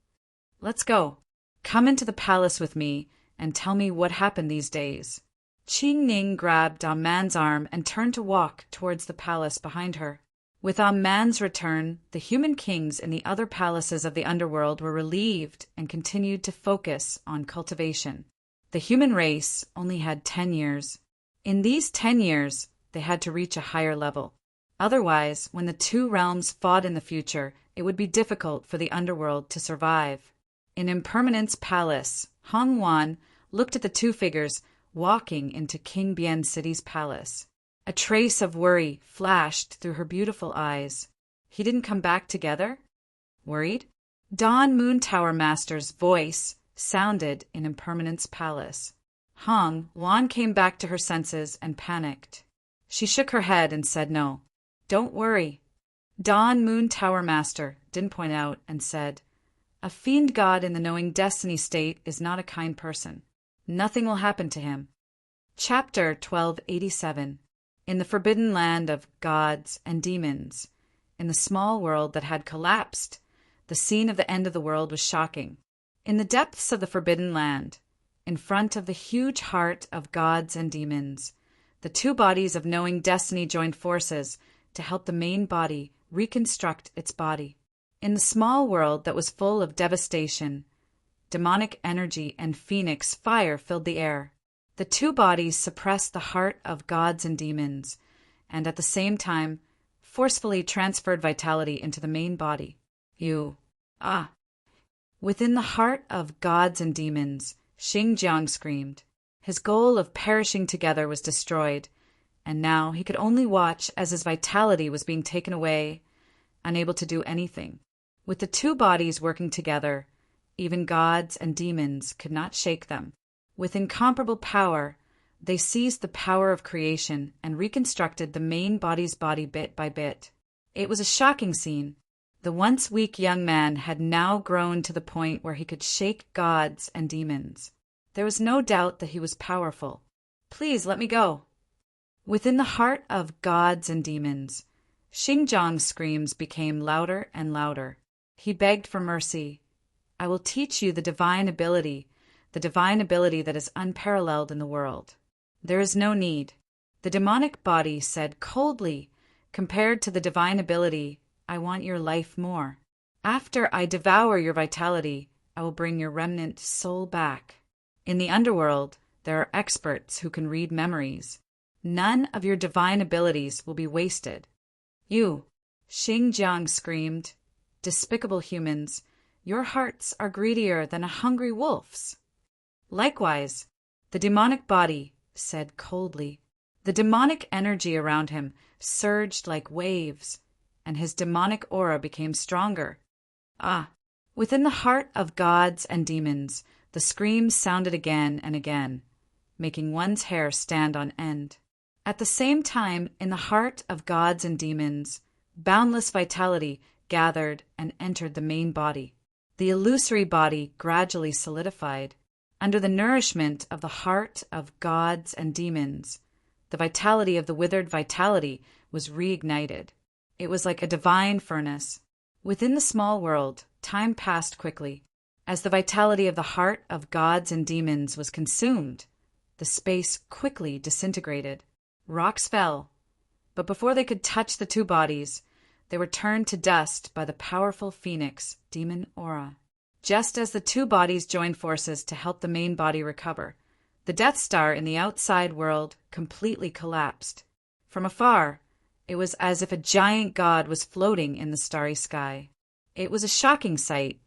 Let's go. Come into the palace with me and tell me what happened these days. Qing Ning grabbed a man's arm and turned to walk towards the palace behind her. With Man's return, the human kings in the other palaces of the underworld were relieved and continued to focus on cultivation. The human race only had 10 years. In these 10 years, they had to reach a higher level. Otherwise, when the two realms fought in the future, it would be difficult for the underworld to survive. In Impermanence Palace, Hong Wan looked at the two figures walking into King Bian City's palace. A trace of worry flashed through her beautiful eyes. He didn't come back together? Worried? Dawn Moon Tower Master's voice sounded in Impermanence Palace. Hong Wan came back to her senses and panicked. She shook her head and said no. Don't worry. Dawn Moon Tower Master didn't point out and said, a fiend god in the knowing destiny state is not a kind person. Nothing will happen to him. Chapter 1287. In the forbidden land of gods and demons, in the small world that had collapsed, the scene of the end of the world was shocking. In the depths of the forbidden land, in front of the huge heart of gods and demons, the two bodies of knowing destiny joined forces to help the main body reconstruct its body. In the small world that was full of devastation, demonic energy and phoenix fire filled the air. The two bodies suppressed the heart of gods and demons, and at the same time forcefully transferred vitality into the main body. Within the heart of gods and demons, Xinjiang screamed. His goal of perishing together was destroyed, and now he could only watch as his vitality was being taken away, unable to do anything. With the two bodies working together, even gods and demons could not shake them. With incomparable power, they seized the power of creation and reconstructed the main body's body bit by bit. It was a shocking scene. The once weak young man had now grown to the point where he could shake gods and demons. There was no doubt that he was powerful. Please let me go. Within the heart of gods and demons, Xinjiang's screams became louder and louder. He begged for mercy. I will teach you the divine ability that is unparalleled in the world. There is no need. The demonic body said coldly, compared to the divine ability, I want your life more. After I devour your vitality, I will bring your remnant soul back. In the underworld, there are experts who can read memories. None of your divine abilities will be wasted. You, Xinjiang screamed, despicable humans, your hearts are greedier than a hungry wolf's. Likewise, the demonic body said coldly. The demonic energy around him surged like waves, and his demonic aura became stronger. Within the heart of gods and demons, the screams sounded again and again, making one's hair stand on end. At the same time, in the heart of gods and demons, boundless vitality gathered and entered the main body. The illusory body gradually solidified. Under the nourishment of the heart of gods and demons, the vitality of the withered vitality was reignited. It was like a divine furnace. Within the small world, time passed quickly. As the vitality of the heart of gods and demons was consumed, the space quickly disintegrated. Rocks fell, but before they could touch the two bodies, they were turned to dust by the powerful phoenix demon aura. Just as the two bodies joined forces to help the main body recover, the Death Star in the outside world completely collapsed. From afar, it was as if a giant god was floating in the starry sky. It was a shocking sight.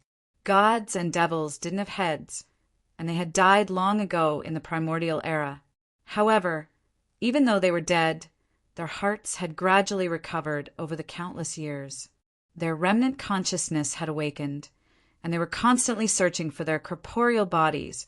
Gods and devils didn't have heads, and they had died long ago in the primordial era. However, even though they were dead, their hearts had gradually recovered over the countless years. Their remnant consciousness had awakened, and they were constantly searching for their corporeal bodies,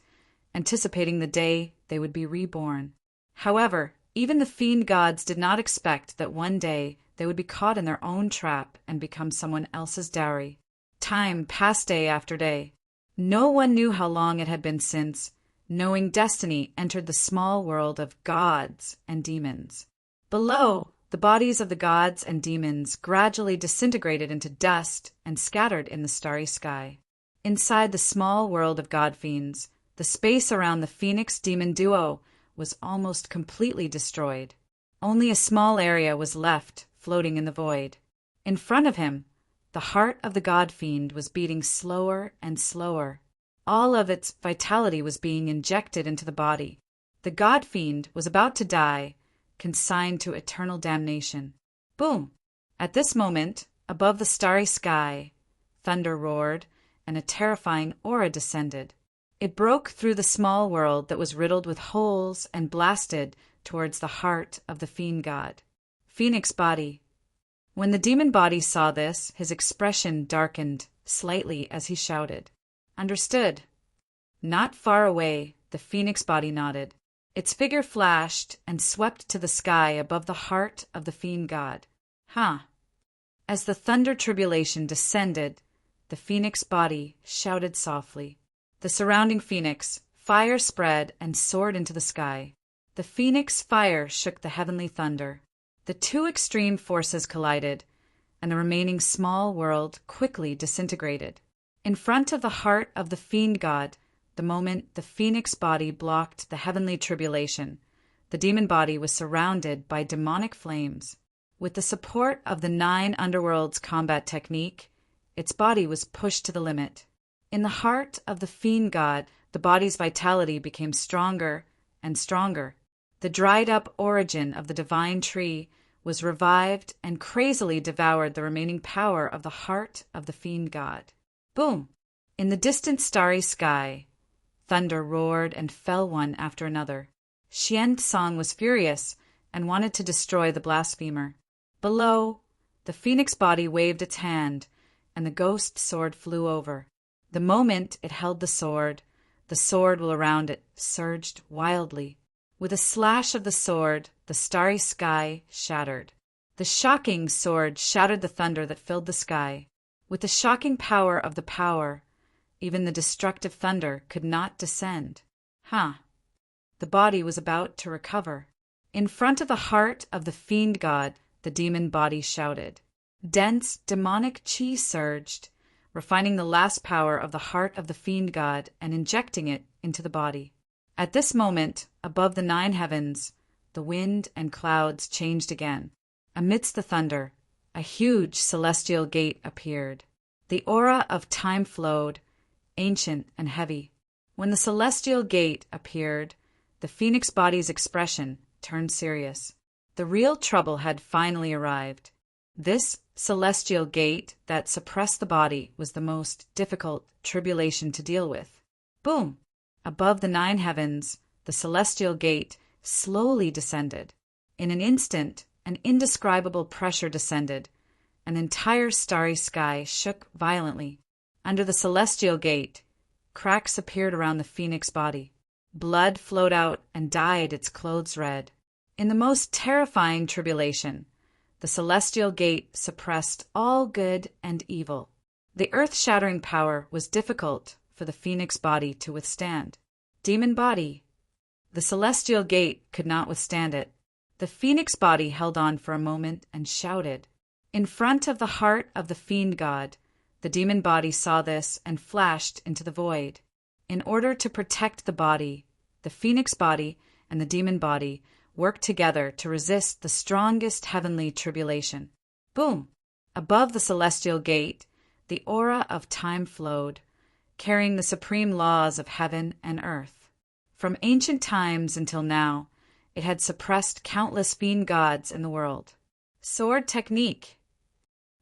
anticipating the day they would be reborn. However, even the fiend gods did not expect that one day they would be caught in their own trap and become someone else's dowry. Time passed day after day. No one knew how long it had been since, knowing destiny entered the small world of gods and demons. Below, the bodies of the gods and demons gradually disintegrated into dust and scattered in the starry sky. Inside the small world of god-fiends, the space around the phoenix-demon duo was almost completely destroyed. Only a small area was left, floating in the void. In front of him, the heart of the god-fiend was beating slower and slower. All of its vitality was being injected into the body. The god-fiend was about to die, consigned to eternal damnation. Boom! At this moment, above the starry sky, thunder roared, and a terrifying aura descended. It broke through the small world that was riddled with holes and blasted towards the heart of the fiend god. Phoenix body. When the demon body saw this, his expression darkened slightly as he shouted. Understood. Not far away, the phoenix body nodded. Its figure flashed and swept to the sky above the heart of the fiend god. As the thunder tribulation descended, the phoenix body shouted softly. The surrounding phoenix, fire spread and soared into the sky. The phoenix fire shook the heavenly thunder. The two extreme forces collided, and the remaining small world quickly disintegrated. In front of the heart of the fiend god, the moment the phoenix body blocked the heavenly tribulation, the demon body was surrounded by demonic flames. With the support of the 9 underworlds combat technique, its body was pushed to the limit. In the heart of the fiend god, the body's vitality became stronger and stronger. The dried-up origin of the divine tree was revived and crazily devoured the remaining power of the heart of the fiend god. Boom! In the distant starry sky, thunder roared and fell one after another. Xian Tsang was furious and wanted to destroy the blasphemer. Below, the phoenix body waved its hand, and the ghost sword flew over. The moment it held the sword all around it surged wildly. With a slash of the sword, the starry sky shattered. The shocking sword shattered the thunder that filled the sky. With the shocking power of the power, even the destructive thunder could not descend. The body was about to recover. In front of the heart of the fiend god, the demon body shouted. Dense, demonic chi surged, refining the last power of the heart of the fiend god and injecting it into the body. At this moment, above the 9 heavens, the wind and clouds changed again. Amidst the thunder, a huge celestial gate appeared. The aura of time flowed, ancient and heavy. When the celestial gate appeared, the phoenix body's expression turned serious. The real trouble had finally arrived. This celestial gate that suppressed the body was the most difficult tribulation to deal with. Boom! Above the 9 heavens, the celestial gate slowly descended. In an instant, an indescribable pressure descended. An entire starry sky shook violently. Under the celestial gate, cracks appeared around the phoenix body. Blood flowed out and dyed its clothes red. In the most terrifying tribulation, the celestial gate suppressed all good and evil. The earth-shattering power was difficult for the phoenix body to withstand. Demon body. The celestial gate could not withstand it. The phoenix body held on for a moment and shouted. In front of the heart of the fiend god, the demon body saw this and flashed into the void. In order to protect the body, the phoenix body and the demon body worked together to resist the strongest heavenly tribulation. Boom! Above the celestial gate, the aura of time flowed, carrying the supreme laws of heaven and earth. From ancient times until now, it had suppressed countless fiend gods in the world. Sword technique.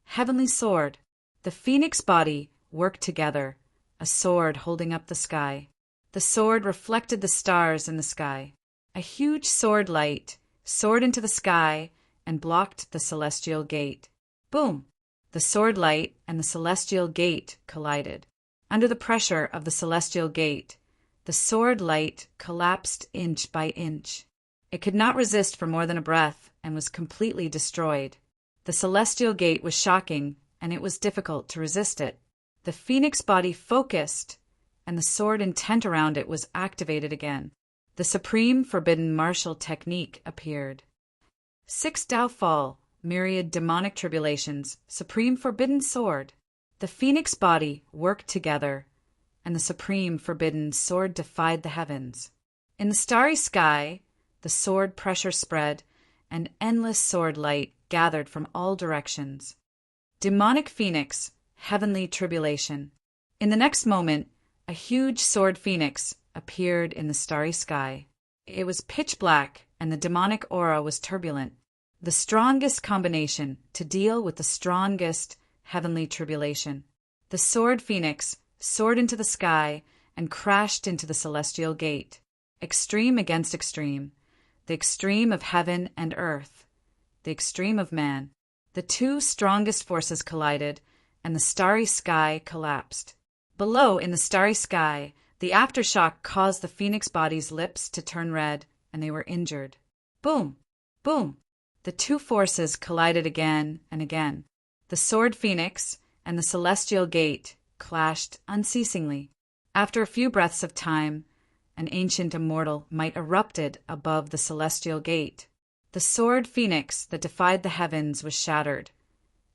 Heavenly sword. The phoenix body worked together, a sword holding up the sky. The sword reflected the stars in the sky. A huge sword light soared into the sky and blocked the celestial gate. Boom! The sword light and the celestial gate collided. Under the pressure of the celestial gate, the sword light collapsed inch by inch. It could not resist for more than a breath and was completely destroyed. The celestial gate was shocking, and it was difficult to resist it. The phoenix body focused, and the sword intent around it was activated again. The supreme forbidden martial technique appeared. 6 Tao fall, myriad demonic tribulations, supreme forbidden sword. The phoenix body worked together, and the supreme forbidden sword defied the heavens. In the starry sky, the sword pressure spread, and endless sword light gathered from all directions. Demonic phoenix, heavenly tribulation. In the next moment, a huge sword phoenix appeared in the starry sky. It was pitch black, and the demonic aura was turbulent. The strongest combination to deal with the strongest heavenly tribulation. The sword phoenix soared into the sky and crashed into the celestial gate. Extreme against extreme. The extreme of heaven and earth. The extreme of man. The two strongest forces collided, and the starry sky collapsed. Below, in the starry sky, the aftershock caused the phoenix body's lips to turn red, and they were injured. Boom! Boom! The two forces collided again and again. The sword phoenix and the celestial gate clashed unceasingly. After a few breaths of time, an ancient immortal, might erupted above the celestial gate. The sword phoenix that defied the heavens was shattered,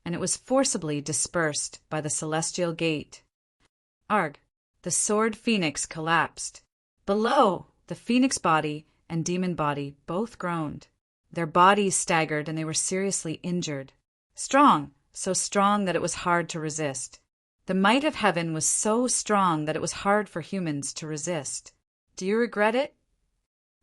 and it was forcibly dispersed by the celestial gate. Arg! The sword phoenix collapsed. Below, the phoenix body and demon body both groaned. Their bodies staggered and they were seriously injured. Strong, so strong that it was hard to resist. The might of heaven was so strong that it was hard for humans to resist. Do you regret it?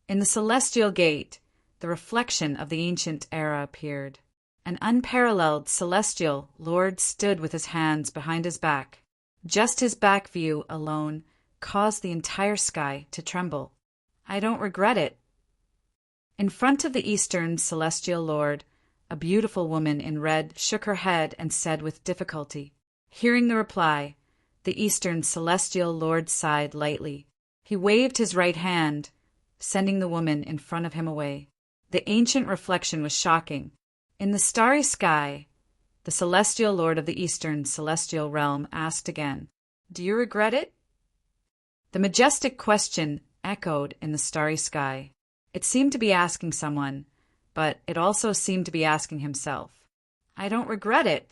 In the celestial gate, the reflection of the ancient era appeared. An unparalleled celestial lord stood with his hands behind his back. Just his back view alone caused the entire sky to tremble. I don't regret it. In front of the eastern celestial lord, a beautiful woman in red shook her head and said with difficulty. Hearing the reply, the eastern celestial lord sighed lightly. He waved his right hand, sending the woman in front of him away. The ancient reflection was shocking. In the starry sky, the celestial lord of the eastern celestial realm asked again, "Do you regret it?" The majestic question echoed in the starry sky. It seemed to be asking someone, but it also seemed to be asking himself. I don't regret it.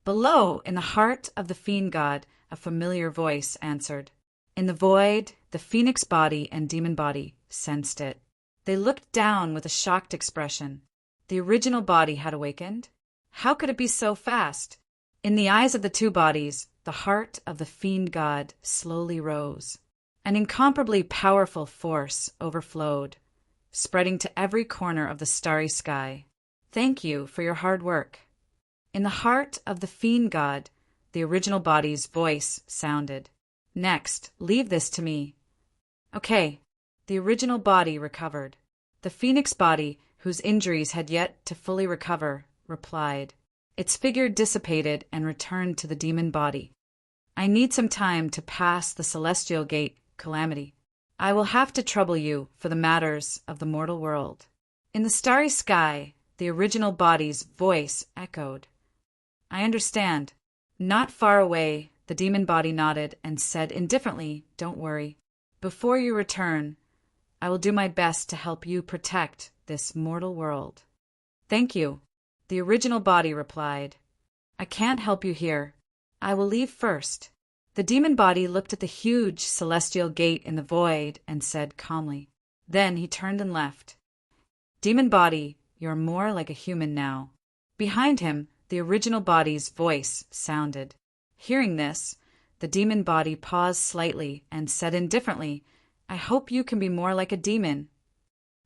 Below, in the heart of the fiend god, a familiar voice answered. In the void, the phoenix body and demon body sensed it. They looked down with a shocked expression. The original body had awakened. How could it be so fast? In the eyes of the two bodies, the heart of the fiend god slowly rose. An incomparably powerful force overflowed, spreading to every corner of the starry sky. Thank you for your hard work. In the heart of the fiend god, the original body's voice sounded. Next, leave this to me. Okay, the original body recovered. The phoenix body, whose injuries had yet to fully recover, replied. Its figure dissipated and returned to the demon body. I need some time to pass the celestial gate, Calamity. I will have to trouble you for the matters of the mortal world. In the starry sky, the original body's voice echoed. I understand. Not far away, the demon body nodded and said indifferently, Don't worry. Before you return, I will do my best to help you protect this mortal world. Thank you, the original body replied. I can't help you here. I will leave first. The demon body looked at the huge celestial gate in the void and said calmly. Then he turned and left. Demon body, you're more like a human now. Behind him, the original body's voice sounded. Hearing this, the demon body paused slightly and said indifferently, I hope you can be more like a demon.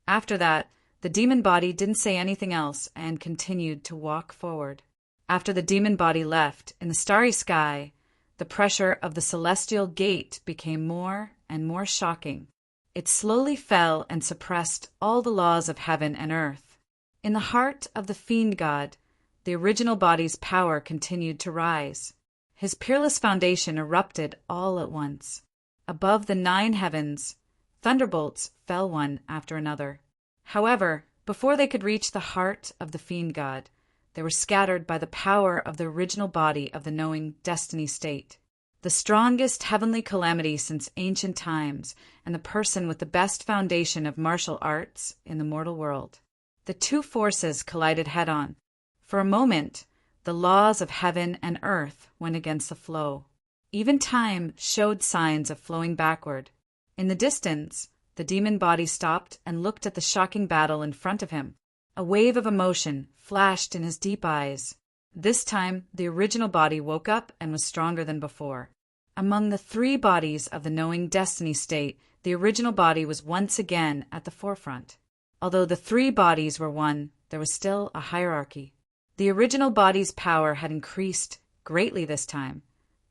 After that, the demon body didn't say anything else and continued to walk forward. After the demon body left, in the starry sky, the pressure of the celestial gate became more and more shocking. It slowly fell and suppressed all the laws of heaven and earth. In the heart of the fiend god, the original body's power continued to rise. His peerless foundation erupted all at once. Above the 9 heavens, thunderbolts fell one after another. However, before they could reach the heart of the fiend god, they were scattered by the power of the original body of the knowing destiny state, the strongest heavenly calamity since ancient times, and the person with the best foundation of martial arts in the mortal world. The two forces collided head-on. For a moment, the laws of heaven and earth went against the flow. Even time showed signs of flowing backward. In the distance, the demon body stopped and looked at the shocking battle in front of him. A wave of emotion flashed in his deep eyes. This time, the original body woke up and was stronger than before. Among the 3 bodies of the knowing destiny state, the original body was once again at the forefront. Although the 3 bodies were one, there was still a hierarchy. The original body's power had increased greatly this time,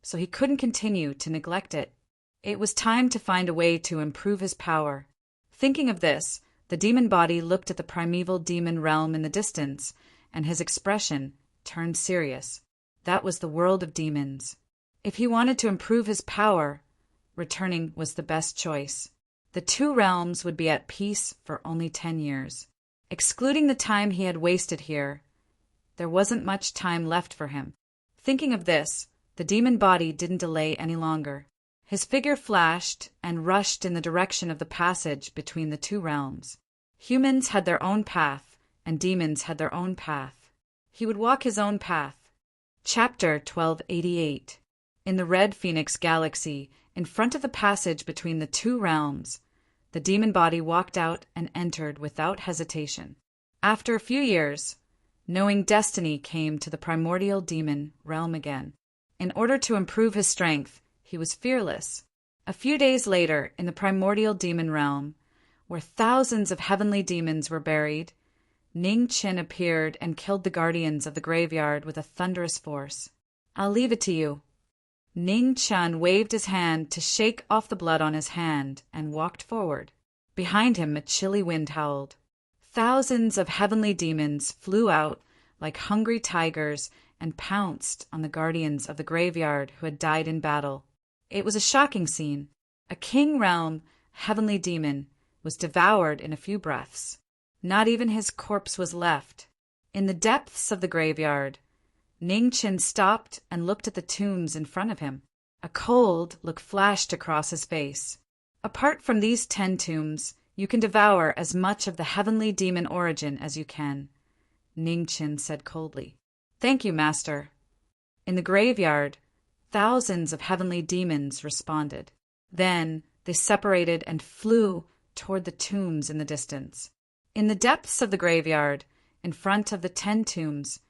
so he couldn't continue to neglect it. It was time to find a way to improve his power. Thinking of this, the demon body looked at the primeval demon realm in the distance, and his expression turned serious. That was the world of demons. If he wanted to improve his power, returning was the best choice. The 2 realms would be at peace for only 10 years. Excluding the time he had wasted here, there wasn't much time left for him. Thinking of this, the demon body didn't delay any longer. His figure flashed and rushed in the direction of the passage between the two realms. Humans had their own path, and demons had their own path. He would walk his own path. Chapter 1288. In the Red Phoenix Galaxy, in front of the passage between the two realms, the demon body walked out and entered without hesitation. After a few years, knowing destiny came to the primordial demon realm again. In order to improve his strength, he was fearless. A few days later, in the primordial demon realm, where thousands of heavenly demons were buried, Ning Qin appeared and killed the guardians of the graveyard with a thunderous force. "I'll leave it to you." Ning Qian waved his hand to shake off the blood on his hand and walked forward. Behind him, a chilly wind howled. Thousands of heavenly demons flew out like hungry tigers and pounced on the guardians of the graveyard who had died in battle. It was a shocking scene. A king realm heavenly demon was devoured in a few breaths. Not even his corpse was left. In the depths of the graveyard, Ning Qin stopped and looked at the tombs in front of him. A cold look flashed across his face. "Apart from these 10 tombs, you can devour as much of the heavenly demon origin as you can," Ning Qin said coldly. "Thank you, Master." In the graveyard, thousands of heavenly demons responded. Then they separated and flew toward the tombs in the distance. In the depths of the graveyard, in front of the 10 tombs,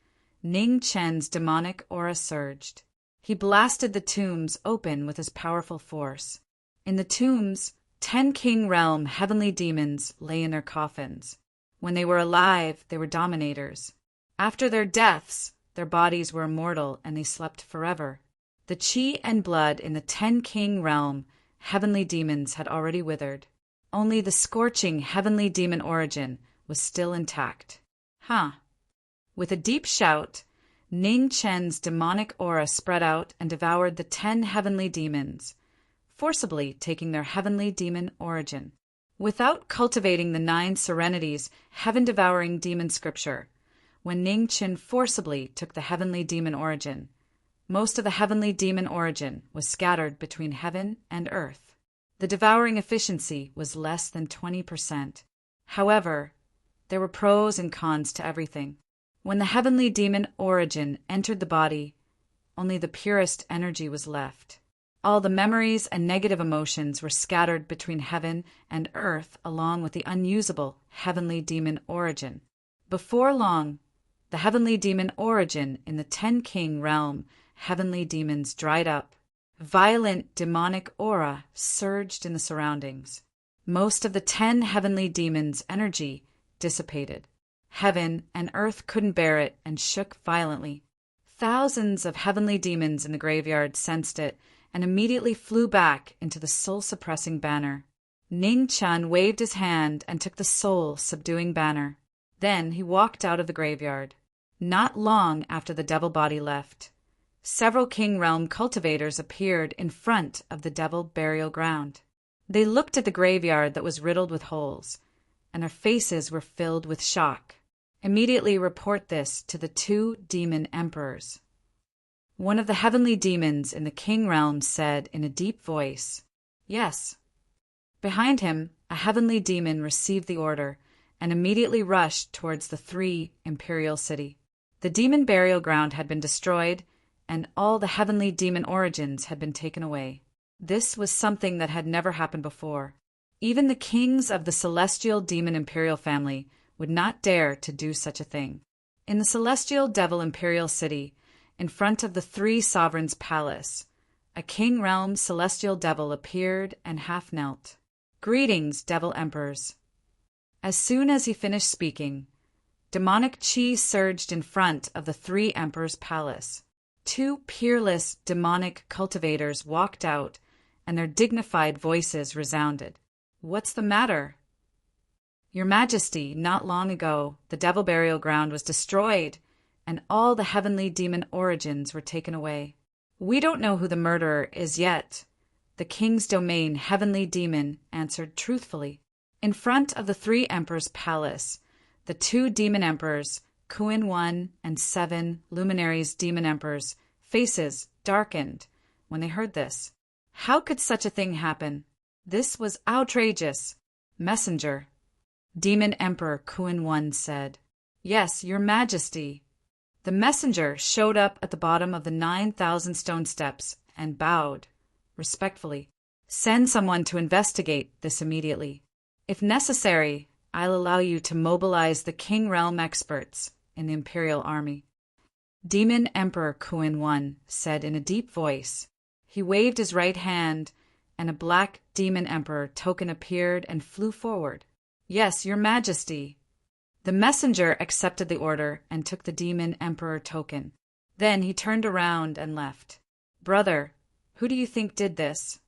Ning Qian's demonic aura surged. He blasted the tombs open with his powerful force. In the tombs, 10 king realm heavenly demons lay in their coffins. When they were alive, they were dominators. After their deaths, their bodies were immortal and they slept forever. The qi and blood in the 10 king realm heavenly demons had already withered. Only the scorching heavenly demon origin was still intact. With a deep shout, Ning Qian's demonic aura spread out and devoured the 10 heavenly demons, forcibly taking their heavenly demon origin. Without cultivating the 9 serenities heaven-devouring demon scripture, when Ning Qin forcibly took the heavenly demon origin, most of the heavenly demon origin was scattered between heaven and earth. The devouring efficiency was less than 20%. However, there were pros and cons to everything. When the heavenly demon origin entered the body, only the purest energy was left. All the memories and negative emotions were scattered between heaven and earth along with the unusable heavenly demon origin. Before long, the heavenly demon origin in the 10 king realm heavenly demons dried up. Violent demonic aura surged in the surroundings. Most of the 10 heavenly demons' energy dissipated. Heaven and earth couldn't bear it and shook violently. Thousands of heavenly demons in the graveyard sensed it and immediately flew back into the soul-suppressing banner. Ning Qian waved his hand and took the soul-subduing banner. Then he walked out of the graveyard. Not long after the devil body left, several king realm cultivators appeared in front of the devil burial ground. They looked at the graveyard that was riddled with holes, and their faces were filled with shock. Immediately report this to the 2 demon emperors. One of the heavenly demons in the king realm said in a deep voice, "Yes." Behind him, a heavenly demon received the order and immediately rushed towards the 3 imperial city. The demon burial ground had been destroyed, and all the heavenly demon origins had been taken away. This was something that had never happened before. Even the kings of the celestial demon imperial family would not dare to do such a thing. In the celestial devil imperial city, in front of the 3 sovereigns' palace, a king realm celestial devil appeared and half knelt. "Greetings, devil emperors." As soon as he finished speaking, demonic qi surged in front of the 3 emperors' palace. 2 peerless demonic cultivators walked out, and their dignified voices resounded. "What's the matter?" "Your Majesty, not long ago, the devil burial ground was destroyed, and all the heavenly demon origins were taken away. We don't know who the murderer is yet," the king's domain heavenly demon answered truthfully. In front of the 3 emperors' palace, the 2 demon emperors, Kuin 1 and 7 luminaries demon emperors, faces darkened when they heard this. How could such a thing happen? This was outrageous. Messenger. Demon Emperor Kuan said. Yes, your majesty. The messenger showed up at the bottom of the 9,000 stone steps and bowed, respectfully. Send someone to investigate this immediately. If necessary, I'll allow you to mobilize the King Realm experts in the Imperial Army. Demon Emperor Kuan said in a deep voice. He waved his right hand, and a black Demon Emperor token appeared and flew forward. Yes, your majesty. The messenger accepted the order and took the Demon Emperor token. Then he turned around and left. Brother, who do you think did this?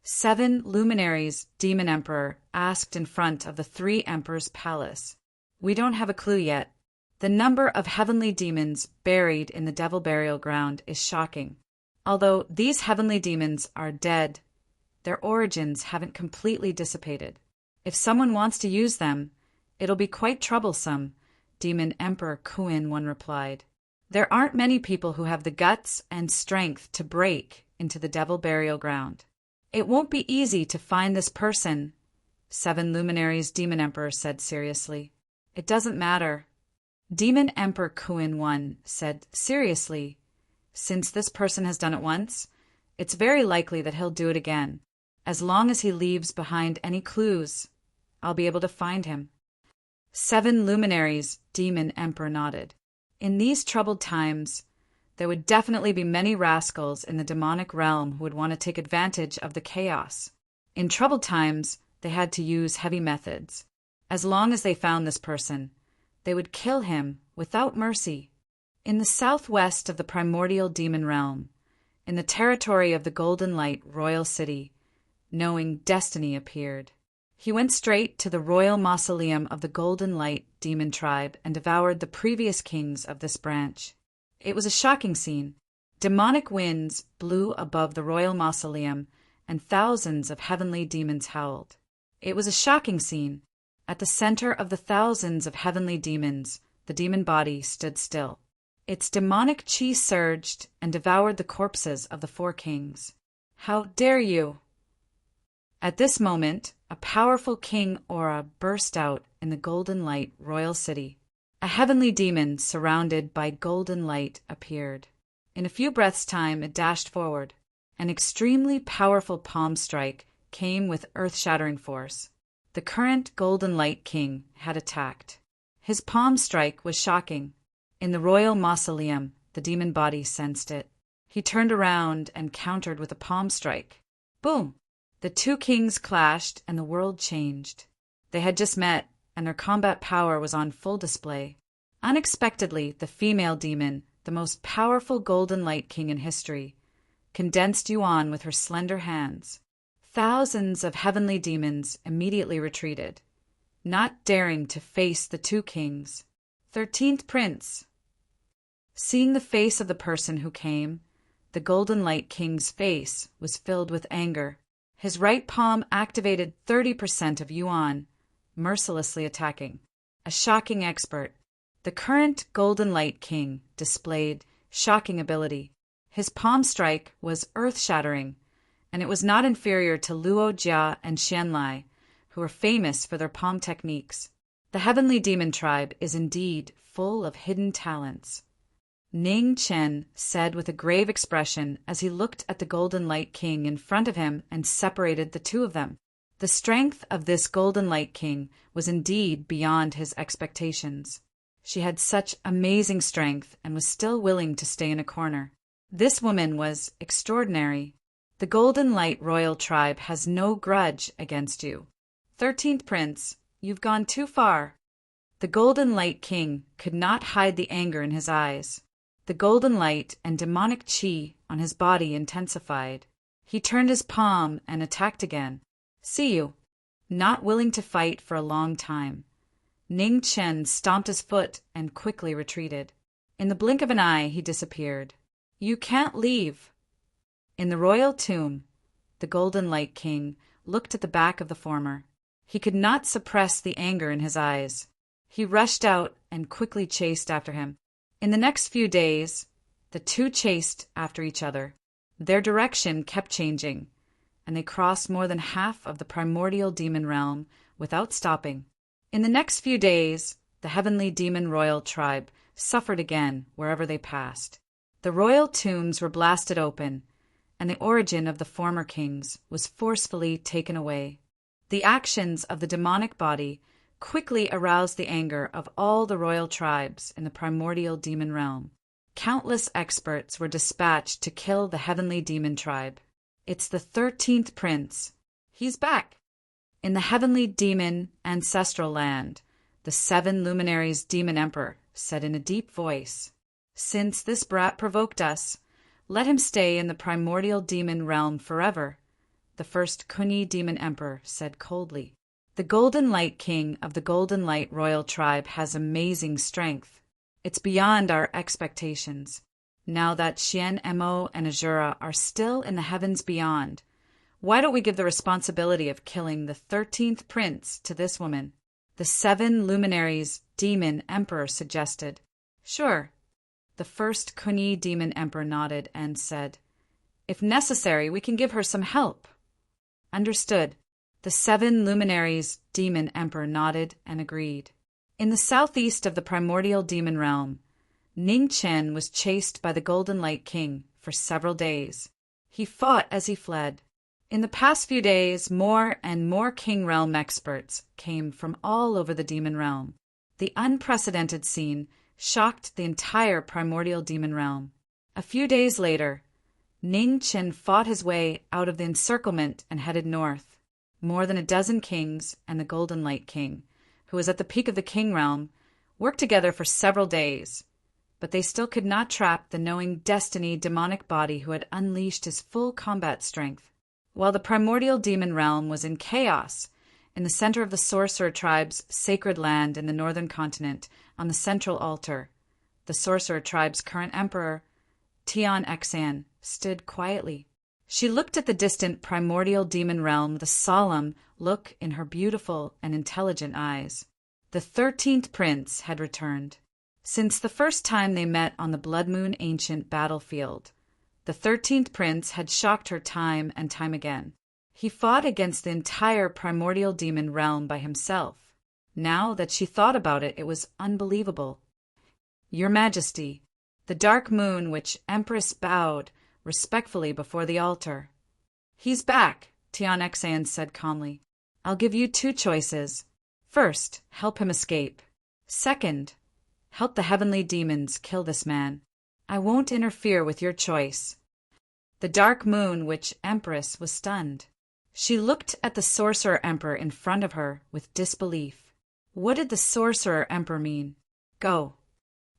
7 luminaries, Demon Emperor asked in front of the 3 emperors' palace. We don't have a clue yet. The number of heavenly demons buried in the Devil Burial Ground is shocking. Although these heavenly demons are dead, their origins haven't completely dissipated. If someone wants to use them, it'll be quite troublesome, Demon Emperor Kuan replied. There aren't many people who have the guts and strength to break into the Devil Burial Ground. It won't be easy to find this person, 7 luminaries Demon Emperor said seriously. It doesn't matter. Demon Emperor Kuan said seriously. Since this person has done it once, it's very likely that he'll do it again. As long as he leaves behind any clues, I'll be able to find him. 7 luminaries, Demon Emperor nodded. In these troubled times, there would definitely be many rascals in the demonic realm who would want to take advantage of the chaos. In troubled times, they had to use heavy methods. As long as they found this person, they would kill him without mercy. In the southwest of the primordial demon realm, in the territory of the Golden Light royal city, knowing destiny appeared. He went straight to the royal mausoleum of the Golden Light demon tribe and devoured the previous kings of this branch. It was a shocking scene. Demonic winds blew above the royal mausoleum, and thousands of heavenly demons howled. It was a shocking scene. At the center of the thousands of heavenly demons, the demon body stood still. Its demonic chi surged and devoured the corpses of the 4 kings. How dare you! At this moment, a powerful king aura burst out in the Golden Light royal city. A heavenly demon surrounded by golden light appeared. In a few breaths' time, it dashed forward. An extremely powerful palm strike came with earth-shattering force. The current Golden Light King had attacked. His palm strike was shocking. In the royal mausoleum, the demon body sensed it. He turned around and countered with a palm strike. Boom! The 2 kings clashed and the world changed. They had just met, and their combat power was on full display. Unexpectedly, the female demon, the most powerful Golden Light King in history, condensed Yuan with her slender hands. Thousands of heavenly demons immediately retreated, not daring to face the 2 kings. 13th Prince. Seeing the face of the person who came, the Golden Light King's face was filled with anger. His right palm activated 30% of Yuan, mercilessly attacking. A shocking expert. The current Golden Light King displayed shocking ability. His palm strike was earth-shattering, and it was not inferior to Luo Jia and Xianlai, who were famous for their palm techniques. The heavenly demon tribe is indeed full of hidden talents. Ning Chen said with a grave expression as he looked at the Golden Light King in front of him and separated the 2 of them. The strength of this Golden Light King was indeed beyond his expectations. She had such amazing strength and was still willing to stay in a corner. This woman was extraordinary. The Golden Light royal tribe has no grudge against you. 13th Prince, you've gone too far. The Golden Light King could not hide the anger in his eyes. The golden light and demonic chi on his body intensified. He turned his palm and attacked again. See you. Not willing to fight for a long time, Ning Chen stomped his foot and quickly retreated. In the blink of an eye, he disappeared. You can't leave. In the royal tomb, the Golden Light King looked at the back of the former. He could not suppress the anger in his eyes. He rushed out and quickly chased after him. In the next few days, the 2 chased after each other. Their direction kept changing, and they crossed more than half of the primordial demon realm without stopping. In the next few days, the heavenly demon royal tribe suffered again wherever they passed. The royal tombs were blasted open, and the origin of the former kings was forcefully taken away. The actions of the demonic body quickly aroused the anger of all the royal tribes in the primordial demon realm. Countless experts were dispatched to kill the heavenly demon tribe. It's the 13th prince. He's back. In the heavenly demon ancestral land, the 7 luminaries demon emperor said in a deep voice, "Since this brat provoked us, let him stay in the primordial demon realm forever." The first Kuni demon emperor said coldly, "The Golden Light King of the Golden Light royal tribe has amazing strength. It's beyond our expectations. Now that Xian Mo and Azura are still in the heavens beyond, why don't we give the responsibility of killing the 13th prince to this woman?" The 7 luminaries demon emperor suggested. "Sure." The first Kuni demon emperor nodded and said, "If necessary, we can give her some help." "Understood." The 7 luminaries demon emperor nodded and agreed. In the southeast of the primordial demon realm, Ning Chen was chased by the Golden Light King for several days. He fought as he fled. In the past few days, more and more King Realm experts came from all over the demon realm. The unprecedented scene shocked the entire primordial demon realm. A few days later, Ning Chen fought his way out of the encirclement and headed north. More than a dozen kings and the Golden Light King, who was at the peak of the King Realm, worked together for several days, but they still could not trap the knowing destiny demonic body who had unleashed his full combat strength. While the primordial demon realm was in chaos, in the center of the sorcerer tribe's sacred land in the northern continent, on the central altar, the sorcerer tribe's current emperor, Tian Xan, stood quietly. She looked at the distant primordial demon realm with a solemn look in her beautiful and intelligent eyes. The 13th prince had returned. Since the first time they met on the Blood Moon ancient battlefield, the 13th prince had shocked her time and time again. He fought against the entire primordial demon realm by himself. Now that she thought about it, it was unbelievable. "Your Majesty," the dark moon which Empress bowed respectfully before the altar. "He's back," Tian Xan said calmly. "I'll give you 2 choices. First, help him escape. Second, help the heavenly demons kill this man. I won't interfere with your choice." The dark moon witch Empress was stunned. She looked at the sorcerer emperor in front of her with disbelief. What did the sorcerer emperor mean? "Go."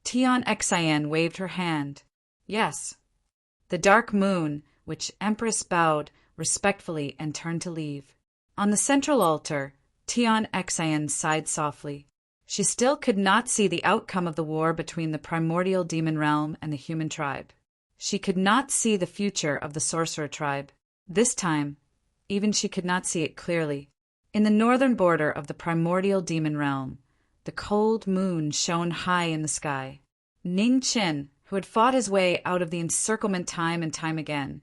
Tian Xan waved her hand. "Yes." The dark moon witch Empress bowed respectfully and turned to leave. On the central altar, Tian Xan sighed softly. She still could not see the outcome of the war between the primordial demon realm and the human tribe. She could not see the future of the sorcerer tribe. This time, even she could not see it clearly. In the northern border of the primordial demon realm, the cold moon shone high in the sky. Ning Chen, who had fought his way out of the encirclement time and time again,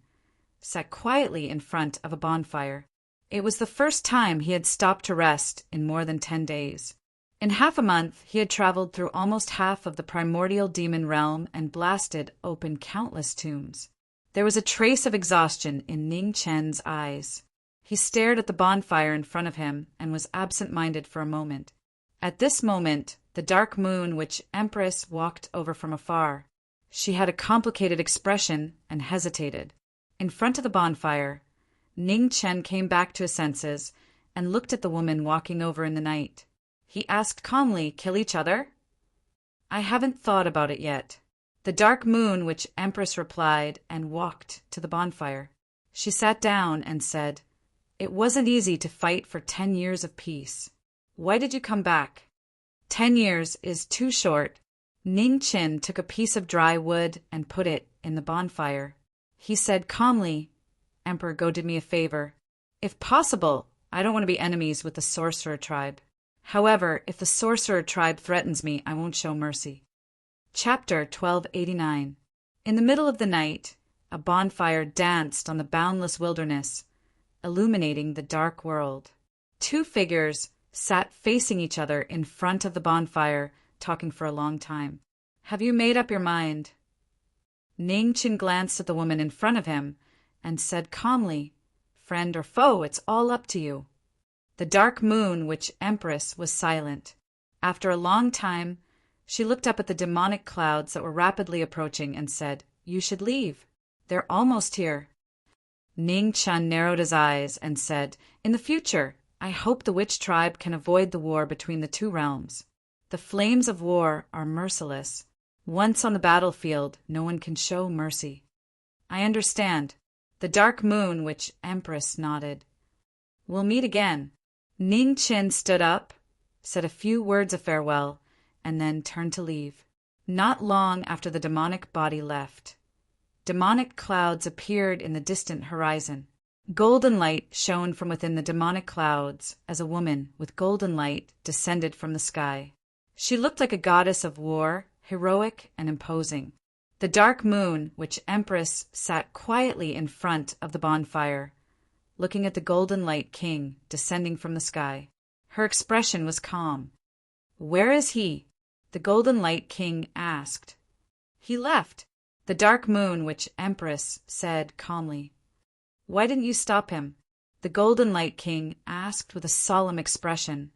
sat quietly in front of a bonfire. It was the first time he had stopped to rest in more than 10 days. In half a month, he had traveled through almost half of the primordial demon realm and blasted open countless tombs. There was a trace of exhaustion in Ning Chen's eyes. He stared at the bonfire in front of him and was absent-minded for a moment. At this moment, the dark moon witch Empress walked over from afar. She had a complicated expression and hesitated. In front of the bonfire, Ning Chen came back to his senses and looked at the woman walking over in the night. He asked calmly, "Kill each other?" "I haven't thought about it yet." The dark moon witch Empress replied and walked to the bonfire. She sat down and said, "It wasn't easy to fight for 10 years of peace. Why did you come back?" 10 years is too short. Ning Chen took a piece of dry wood and put it in the bonfire. He said calmly, "Emperor, go do me a favor. If possible, I don't want to be enemies with the sorcerer tribe. However, if the sorcerer tribe threatens me, I won't show mercy." Chapter 1289. In the middle of the night, a bonfire danced on the boundless wilderness, illuminating the dark world. Two figures sat facing each other in front of the bonfire, talking for a long time. "Have you made up your mind?" Ning Qin glanced at the woman in front of him and said calmly, "Friend or foe, it's all up to you." The dark moon, witch empress, was silent. After a long time, she looked up at the demonic clouds that were rapidly approaching and said, "You should leave. They're almost here." Ning Chun narrowed his eyes and said, "In the future, I hope the witch tribe can avoid the war between the two realms. The flames of war are merciless. Once on the battlefield, no one can show mercy." "I understand." The dark moon, witch empress, nodded. "We'll meet again." Ning Qin stood up, said a few words of farewell, and then turned to leave. Not long after the demonic body left, demonic clouds appeared in the distant horizon. Golden light shone from within the demonic clouds as a woman with golden light descended from the sky. She looked like a goddess of war, heroic and imposing. The dark moon, witch empress, sat quietly in front of the bonfire, looking at the golden light king descending from the sky. Her expression was calm. "Where is he?" the golden light king asked. "He left," the dark moon, witch empress, said calmly. "Why didn't you stop him?" the golden light king asked with a solemn expression.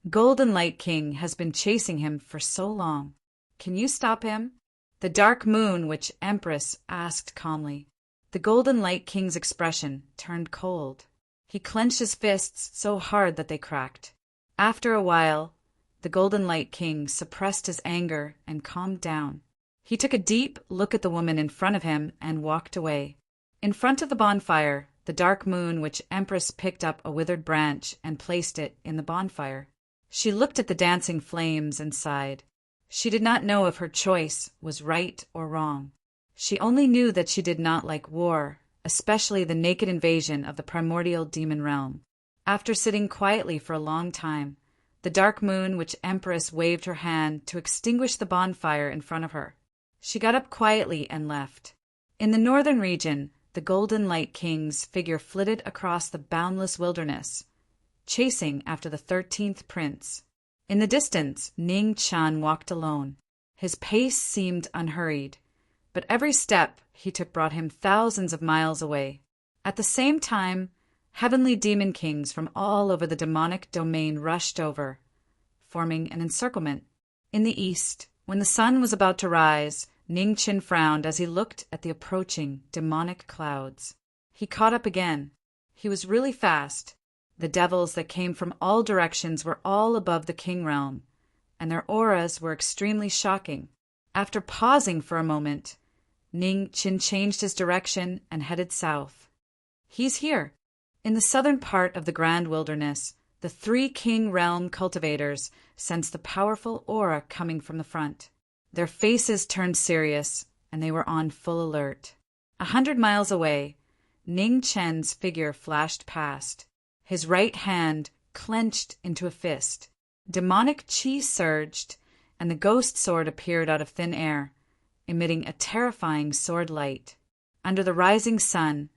"Golden light king has been chasing him for so long. Can you stop him?" the dark moon, witch empress, asked calmly. The golden light king's expression turned cold. He clenched his fists so hard that they cracked. After a while, the golden light king suppressed his anger and calmed down. He took a deep look at the woman in front of him and walked away. In front of the bonfire, the dark moon, witch empress, picked up a withered branch and placed it in the bonfire. She looked at the dancing flames and sighed. She did not know if her choice was right or wrong. She only knew that she did not like war, especially the naked invasion of the primordial demon realm. After sitting quietly for a long time, the dark moon, witch empress, waved her hand to extinguish the bonfire in front of her. She got up quietly and left. In the northern region, the golden light king's figure flitted across the boundless wilderness, chasing after the 13th prince. In the distance, Ning Chan walked alone. His pace seemed unhurried, but every step he took brought him thousands of miles away. At the same time, heavenly demon kings from all over the demonic domain rushed over, forming an encirclement. In the east, when the sun was about to rise, Ning Qin frowned as he looked at the approaching demonic clouds. He caught up again. He was really fast. The devils that came from all directions were all above the king realm, and their auras were extremely shocking. After pausing for a moment, Ning Qin changed his direction and headed south. "He's here." In the southern part of the Grand Wilderness, the three king realm cultivators sensed the powerful aura coming from the front. Their faces turned serious, and they were on full alert. 100 miles away, Ning Chen's figure flashed past, his right hand clenched into a fist. Demonic chi surged, and the ghost sword appeared out of thin air, emitting a terrifying sword light. Under the rising sun,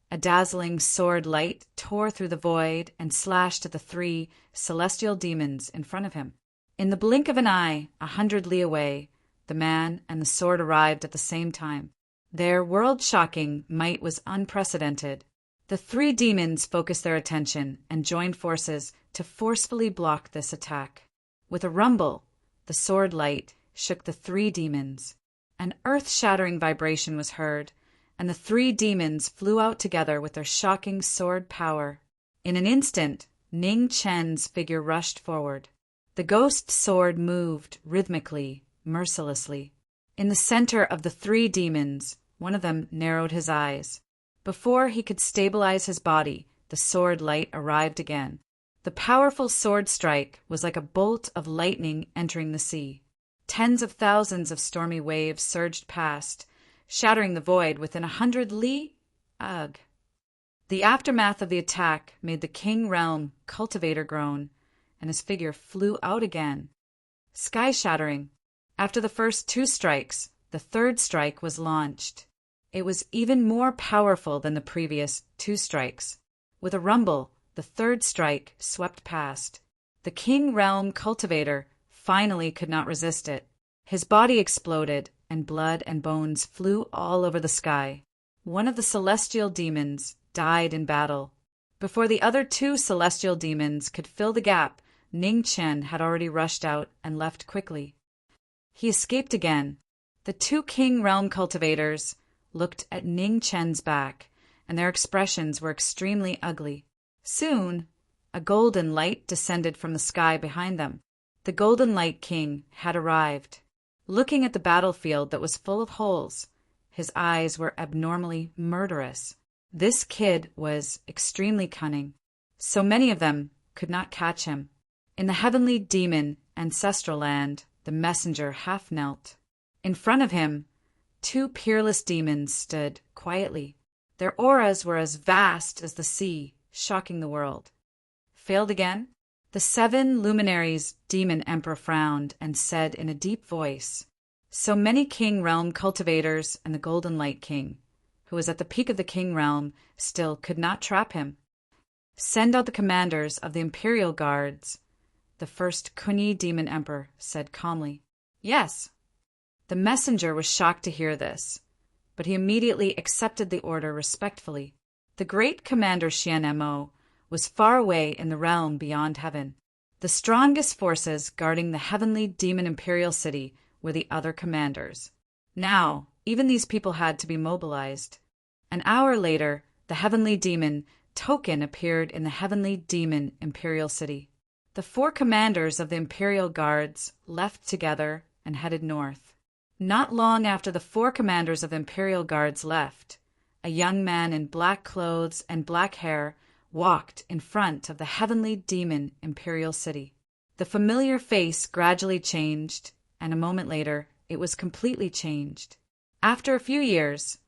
a dazzling sword light tore through the void and slashed at the three celestial demons in front of him. In the blink of an eye, 100 li away, the man and the sword arrived at the same time. Their world-shocking might was unprecedented. The three demons focused their attention and joined forces to forcefully block this attack. With a rumble, the sword light shook the three demons. An earth-shattering vibration was heard, and the three demons flew out together with their shocking sword power. In an instant, Ning Chen's figure rushed forward. The ghost sword moved rhythmically, mercilessly. In the center of the three demons, one of them narrowed his eyes. Before he could stabilize his body, the sword light arrived again. The powerful sword strike was like a bolt of lightning entering the sea. Tens of thousands of stormy waves surged past, shattering the void within 100 li. Ugh. The aftermath of the attack made the king realm cultivator groan, and his figure flew out again. Sky-shattering. After the first 2 strikes, the third strike was launched. It was even more powerful than the previous 2 strikes. With a rumble, the third strike swept past. The King Realm cultivator finally could not resist it. His body exploded, and blood and bones flew all over the sky. One of the celestial demons died in battle. Before the other two celestial demons could fill the gap, Ning Chen had already rushed out and left quickly. He escaped again. The two King Realm cultivators looked at Ning Chen's back, and their expressions were extremely ugly. Soon, a golden light descended from the sky behind them. The Golden Light King had arrived. Looking at the battlefield that was full of holes, his eyes were abnormally murderous. This kid was extremely cunning. So many of them could not catch him. In the heavenly demon ancestral land, the messenger half knelt. In front of him, two peerless demons stood quietly. Their auras were as vast as the sea, shocking the world. Failed again? The 7 luminaries demon emperor frowned and said in a deep voice, "So many King Realm cultivators and the Golden Light King, who was at the peak of the King Realm, still could not trap him. Send out the commanders of the Imperial Guards." The first Kunyi demon emperor said calmly, "Yes." The messenger was shocked to hear this, but he immediately accepted the order respectfully. The great commander Xian Mo was far away in the realm beyond heaven. The strongest forces guarding the heavenly demon imperial city were the other commanders. Now, even these people had to be mobilized. An hour later, the heavenly demon token appeared in the heavenly demon imperial city. The 4 commanders of the Imperial Guards left together and headed north. Not long after the 4 commanders of the Imperial Guards left, a young man in black clothes and black hair walked in front of the heavenly demon imperial city. The familiar face gradually changed, and a moment later it was completely changed. After a few years,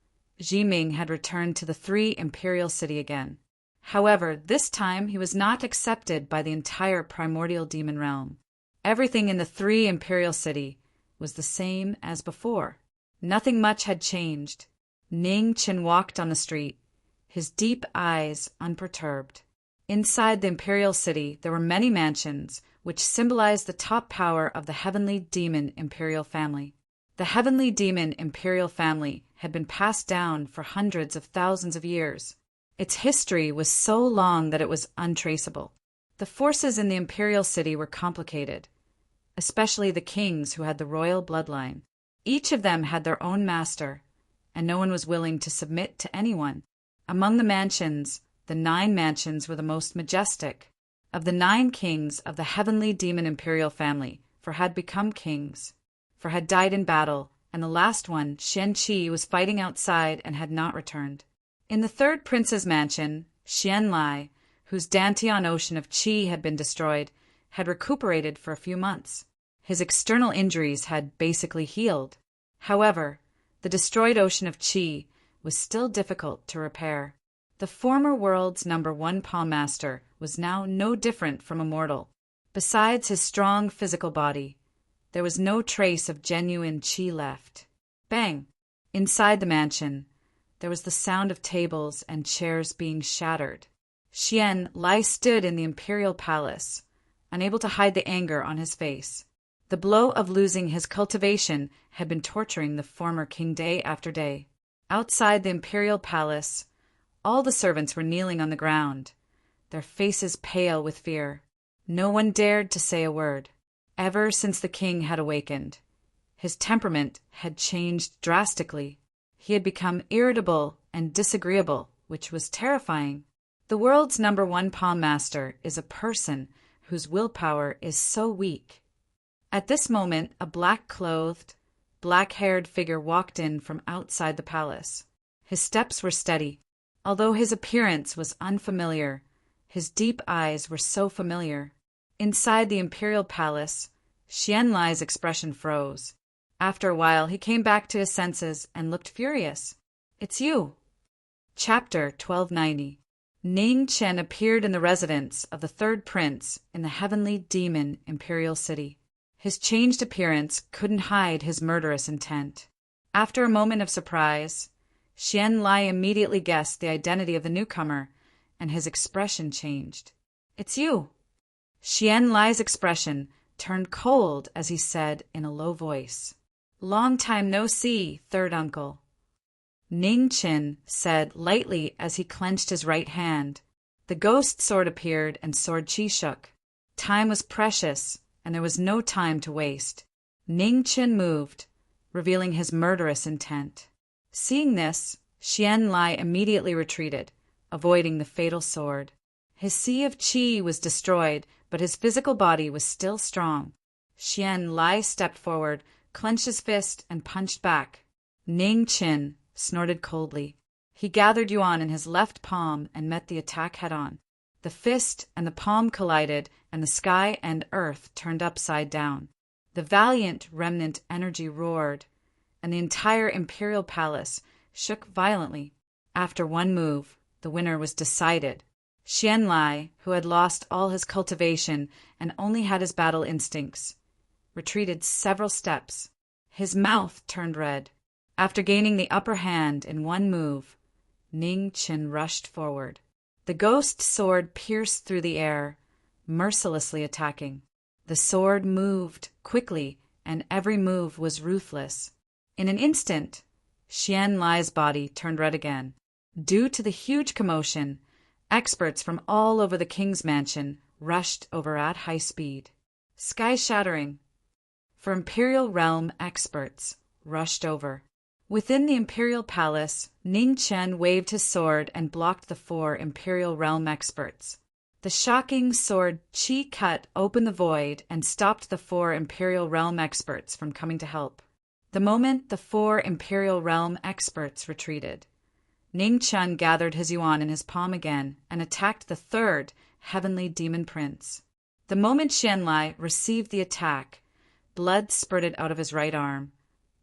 Zhi Ming had returned to the 3 imperial city again. However, this time he was not accepted by the entire primordial demon realm. Everything in the 3 imperial city was the same as before. Nothing much had changed. Ning Chen walked on the street, his deep eyes unperturbed. Inside the imperial city there were many mansions which symbolized the top power of the heavenly demon imperial family. The heavenly demon imperial family had been passed down for hundreds of thousands of years. Its history was so long that it was untraceable. The forces in the imperial city were complicated, especially the kings who had the royal bloodline. Each of them had their own master, and no one was willing to submit to anyone. Among the mansions, the 9 mansions were the most majestic. Of the 9 kings of the heavenly demon imperial family, 4 had become kings, 4 had died in battle, and the last one, Xian Qi, was fighting outside and had not returned. In the 3rd prince's mansion, Xian Lai, whose Dantian ocean of qi had been destroyed, had recuperated for a few months. His external injuries had basically healed. However, the destroyed ocean of qi was still difficult to repair. The former world's #1 palm master was now no different from a mortal. Besides his strong physical body, there was no trace of genuine qi left. Bang! Inside the mansion, there was the sound of tables and chairs being shattered. Xian Lai stood in the imperial palace, unable to hide the anger on his face. The blow of losing his cultivation had been torturing the former king day after day. Outside the imperial palace, all the servants were kneeling on the ground, their faces pale with fear. No one dared to say a word. Ever since the king had awakened, his temperament had changed drastically. He had become irritable and disagreeable, which was terrifying. The world's #1 palm master is a person whose willpower is so weak. At this moment, a black-clothed, black-haired figure walked in from outside the palace. His steps were steady. Although his appearance was unfamiliar, his deep eyes were so familiar. Inside the imperial palace, Xian Lai's expression froze. After a while, he came back to his senses and looked furious. "It's you." Chapter 1290. Ning Chen appeared in the residence of the 3rd prince in the heavenly demon imperial city. His changed appearance couldn't hide his murderous intent. After a moment of surprise, Xian Lai immediately guessed the identity of the newcomer and his expression changed. "It's you." Xian Lai's expression turned cold as he said in a low voice, "Long time no see, third uncle." Ning Qin said lightly as he clenched his right hand. The ghost sword appeared and sword chi shook. Time was precious, and there was no time to waste. Ning Qin moved, revealing his murderous intent. Seeing this, Xian Lai immediately retreated, avoiding the fatal sword. His sea of qi was destroyed, but his physical body was still strong. Xian Lai stepped forward, clenched his fist, and punched back. Ning Qin snorted coldly. He gathered Yuan in his left palm and met the attack head-on. The fist and the palm collided, and the sky and earth turned upside down. The valiant remnant energy roared, and the entire imperial palace shook violently. After one move, the winner was decided. Xian Lai, who had lost all his cultivation and only had his battle instincts, retreated several steps. His mouth turned red. After gaining the upper hand in one move, Ning Qin rushed forward. The ghost sword pierced through the air, mercilessly attacking. The sword moved quickly, and every move was ruthless. In an instant, Xian Lai's body turned red again. Due to the huge commotion, experts from all over the king's mansion rushed over at high speed. Sky-shattering. For Imperial Realm experts rushed over. Within the Imperial Palace, Ning Chen waved his sword and blocked the 4 Imperial Realm experts. The shocking sword chi cut opened the void and stopped the 4 Imperial Realm experts from coming to help. The moment the 4 Imperial Realm experts retreated, Ning Chen gathered his yuan in his palm again and attacked the 3rd Heavenly Demon Prince. The moment Xian Lai received the attack, blood spurted out of his right arm,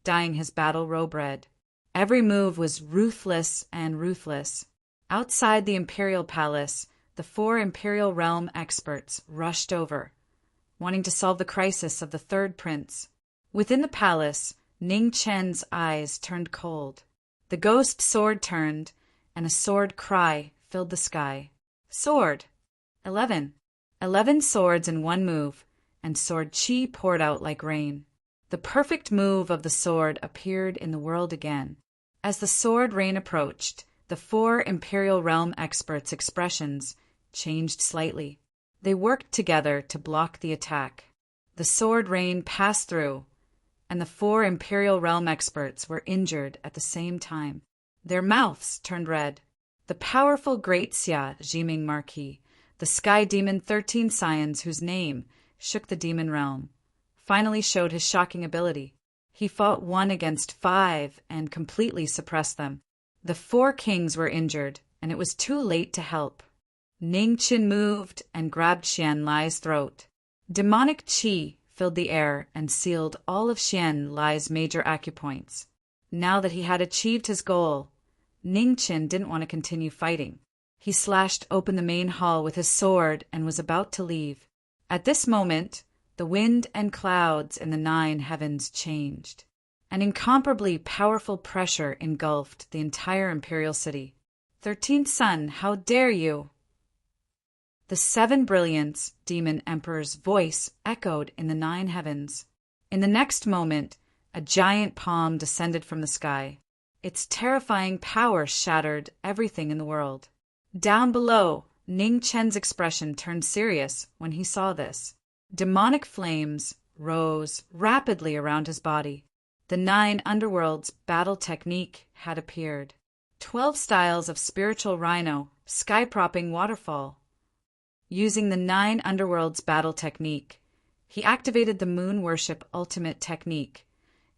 dyeing his battle robe red. Every move was ruthless and ruthless. Outside the Imperial Palace, the 4 Imperial Realm experts rushed over, wanting to solve the crisis of the 3rd prince. Within the palace, Ning Chen's eyes turned cold. The ghost sword turned, and a sword cry filled the sky. Sword! 11. 11 swords in one move, and sword chi poured out like rain. The perfect move of the sword appeared in the world again. As the sword rain approached, the 4 Imperial Realm experts' expressions changed slightly. They worked together to block the attack. The sword rain passed through, and the 4 Imperial Realm experts were injured at the same time. Their mouths turned red. The powerful Great Xia Jiming Marquis, the Sky Demon 13 Scions whose name shook the demon realm, finally showed his shocking ability. He fought 1 against 5 and completely suppressed them. The 4 kings were injured, and it was too late to help. Ning Qin moved and grabbed Xian Lai's throat. Demonic qi filled the air and sealed all of Xian Lai's major acupoints. Now that he had achieved his goal, Ning Qin didn't want to continue fighting. He slashed open the main hall with his sword and was about to leave. At this moment, the wind and clouds in the 9 heavens changed. An incomparably powerful pressure engulfed the entire imperial city. 13th son, how dare you! The 7 Brilliance Demon Emperor's voice echoed in the 9 heavens. In the next moment, a giant palm descended from the sky. Its terrifying power shattered everything in the world. Down below, Ning Chen's expression turned serious when he saw this. Demonic flames rose rapidly around his body. The 9 underworlds battle technique had appeared. 12 styles of spiritual rhino, sky-propping waterfall. Using the 9 underworlds battle technique, he activated the moon worship ultimate technique,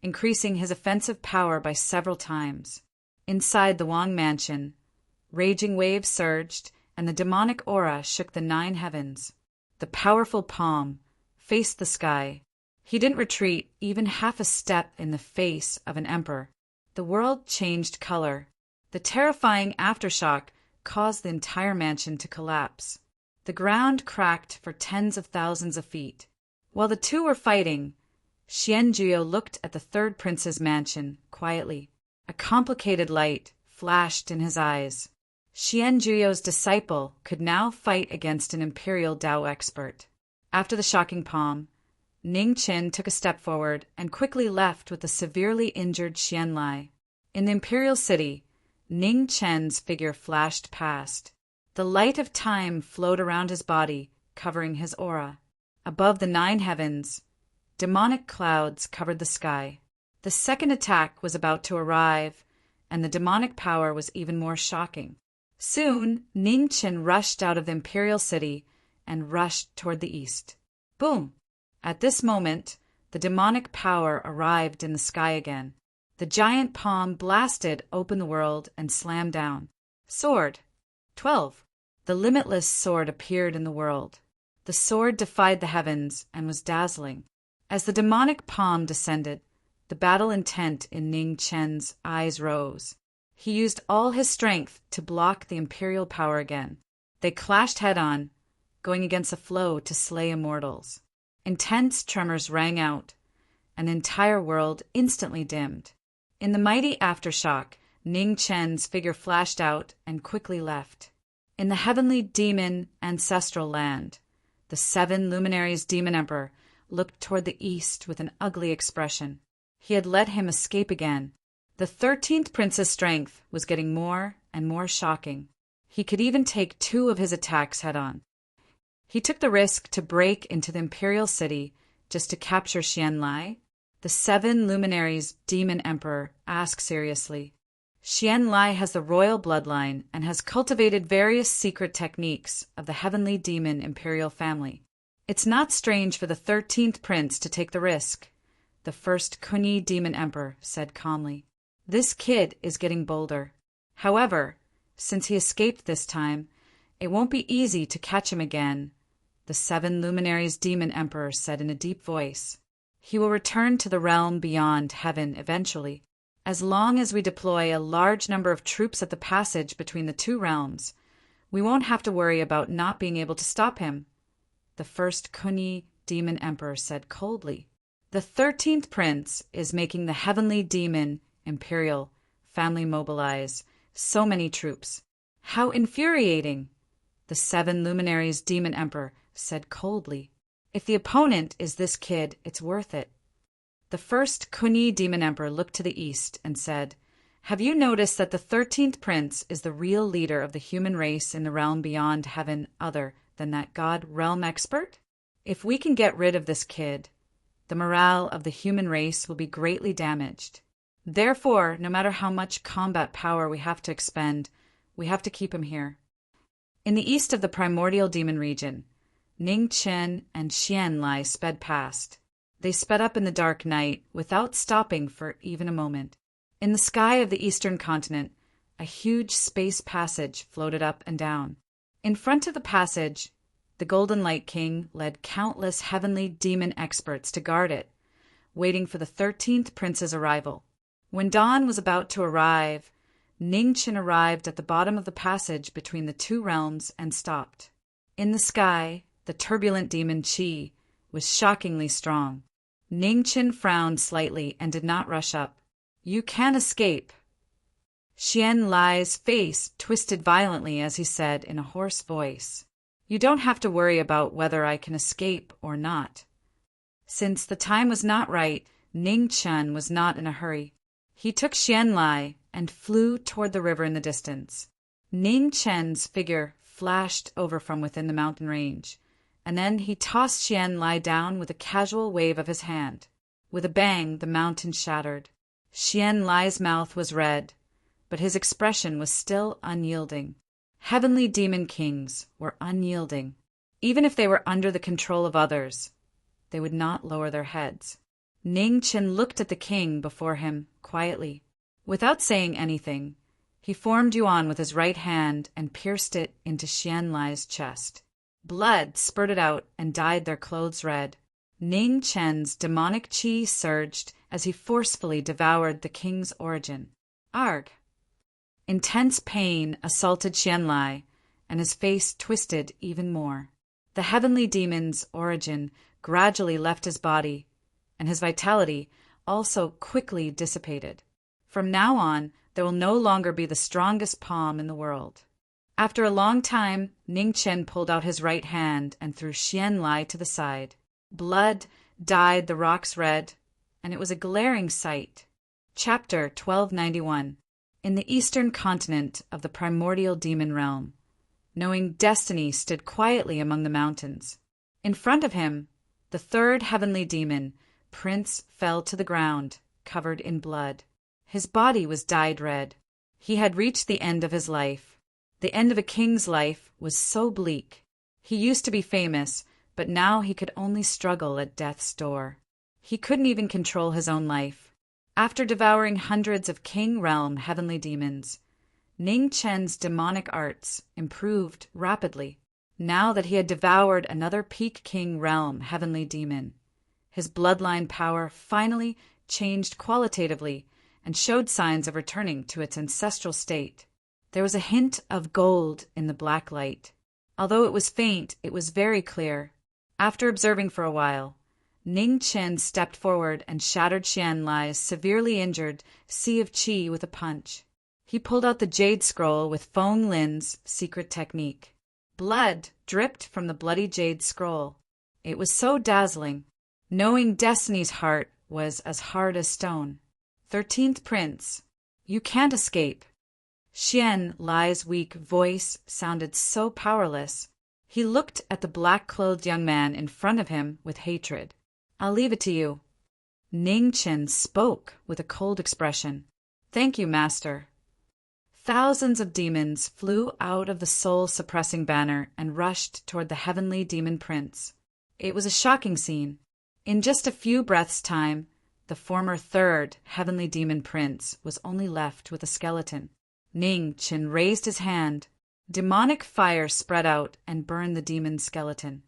increasing his offensive power by several times. Inside the Wang mansion, raging waves surged, and the demonic aura shook the 9 heavens. The powerful palm faced the sky. He didn't retreat even half a step in the face of an emperor. The world changed color. The terrifying aftershock caused the entire mansion to collapse. The ground cracked for tens of thousands of feet. While the 2 were fighting, Xian Juo looked at the 3rd prince's mansion quietly. A complicated light flashed in his eyes. Xianjuo's disciple could now fight against an imperial Tao expert. After the shocking palm, Ning Qin took a step forward and quickly left with the severely injured Xianlai. In the imperial city, Ning Chen's figure flashed past. The light of time flowed around his body, covering his aura. Above the 9 heavens, demonic clouds covered the sky. The second attack was about to arrive, and the demonic power was even more shocking. Soon, Ning Qin rushed out of the imperial city and rushed toward the east. Boom! At this moment, the demonic power arrived in the sky again. The giant palm blasted open the world and slammed down. Sword. 12. The limitless sword appeared in the world. The sword defied the heavens and was dazzling. As the demonic palm descended, the battle intent in Ning Chen's eyes rose. He used all his strength to block the imperial power again. They clashed head-on, going against the flow to slay immortals. Intense tremors rang out, and the entire world instantly dimmed. In the mighty aftershock, Ning Chen's figure flashed out and quickly left. In the heavenly demon ancestral land, the 7 luminaries' demon emperor looked toward the east with an ugly expression. He had let him escape again. The 13th prince's strength was getting more and more shocking. He could even take 2 of his attacks head-on. He took the risk to break into the imperial city just to capture Xianlai. The 7 luminaries' demon emperor asked seriously. Xianlai has the royal bloodline and has cultivated various secret techniques of the heavenly demon imperial family. It's not strange for the 13th prince to take the risk, the first Kunyi demon emperor said calmly. This kid is getting bolder. However, since he escaped this time, it won't be easy to catch him again, the 7 luminaries' demon emperor said in a deep voice. He will return to the realm beyond heaven eventually. As long as we deploy a large number of troops at the passage between the 2 realms, we won't have to worry about not being able to stop him, the first Kunyi demon emperor said coldly. The 13th prince is making the heavenly demon imperial family mobilize so many troops. How infuriating, the 7 luminaries' demon emperor said coldly. If the opponent is this kid, it's worth it. The first Kunyi demon emperor looked to the east and said, Have you noticed that the 13th prince is the real leader of the human race in the realm beyond heaven other than that god realm expert? If we can get rid of this kid, the morale of the human race will be greatly damaged. Therefore, no matter how much combat power we have to expend, we have to keep him here. In the east of the primordial demon region, Ning Chen and Xianlai sped past. They sped up in the dark night without stopping for even a moment. In the sky of the eastern continent, a huge space passage floated up and down. In front of the passage, the Golden Light King led countless heavenly demon experts to guard it, waiting for the 13th prince's arrival. When dawn was about to arrive, Ning Chen arrived at the bottom of the passage between the 2 realms and stopped. In the sky, the turbulent demon Qi was shockingly strong. Ning Chen frowned slightly and did not rush up. You can escape. Xianlai's face twisted violently as he said in a hoarse voice, You don't have to worry about whether I can escape or not. Since the time was not right, Ning Chen was not in a hurry. He took Xianlai and flew toward the river in the distance. Ning Chen's figure flashed over from within the mountain range, and then he tossed Xianlai down with a casual wave of his hand. With a bang, the mountain shattered. Xianlai's mouth was red, but his expression was still unyielding. Heavenly demon kings were unyielding. Even if they were under the control of others, they would not lower their heads. Ning Chen looked at the king before him quietly. Without saying anything, he formed Yuan with his right hand and pierced it into Xianlai's chest. Blood spurted out and dyed their clothes red. Ning Chen's demonic qi surged as he forcefully devoured the king's origin. Arg! Intense pain assaulted Xianlai, and his face twisted even more. The heavenly demon's origin gradually left his body, and his vitality also quickly dissipated. From now on, there will no longer be the strongest palm in the world. After a long time, Ning Chen pulled out his right hand and threw Xian Lai to the side. Blood dyed the rocks red, and it was a glaring sight. Chapter 1291. In the eastern continent of the primordial demon realm, knowing destiny stood quietly among the mountains. In front of him, the third heavenly demon, Prince, fell to the ground, covered in blood. His body was dyed red. He had reached the end of his life. The end of a king's life was so bleak. He used to be famous, but now he could only struggle at death's door. He couldn't even control his own life. After devouring hundreds of King Realm heavenly demons, Ning Chen's demonic arts improved rapidly. Now that he had devoured another Peak King Realm heavenly demon, his bloodline power finally changed qualitatively and showed signs of returning to its ancestral state. There was a hint of gold in the black light. Although it was faint, it was very clear. After observing for a while, Ning Chen stepped forward and shattered Xian Lai's severely injured sea of qi with a punch. He pulled out the jade scroll with Feng Lin's secret technique. Blood dripped from the bloody jade scroll. It was so dazzling. Knowing Destiny's heart was as hard as stone. 13th Prince, you can't escape. Xian Lai's weak voice sounded so powerless. He looked at the black-clothed young man in front of him with hatred. I'll leave it to you. Ning Chen spoke with a cold expression. Thank you, Master. Thousands of demons flew out of the soul-suppressing banner and rushed toward the heavenly demon prince. It was a shocking scene. In just a few breaths' time, the former third heavenly demon prince was only left with a skeleton. Ning Chen raised his hand. Demonic fire spread out and burned the demon's skeleton.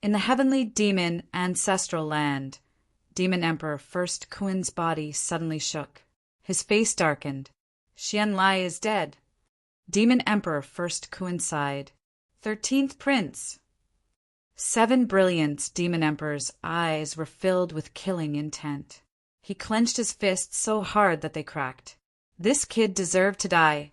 In the heavenly demon ancestral land, Demon Emperor First Kuin's body suddenly shook. His face darkened. Xian Lai is dead. Demon Emperor First Kuin sighed. 13th Prince. 7 brilliant Demon Emperor's eyes were filled with killing intent. He clenched his fists so hard that they cracked. This kid deserved to die.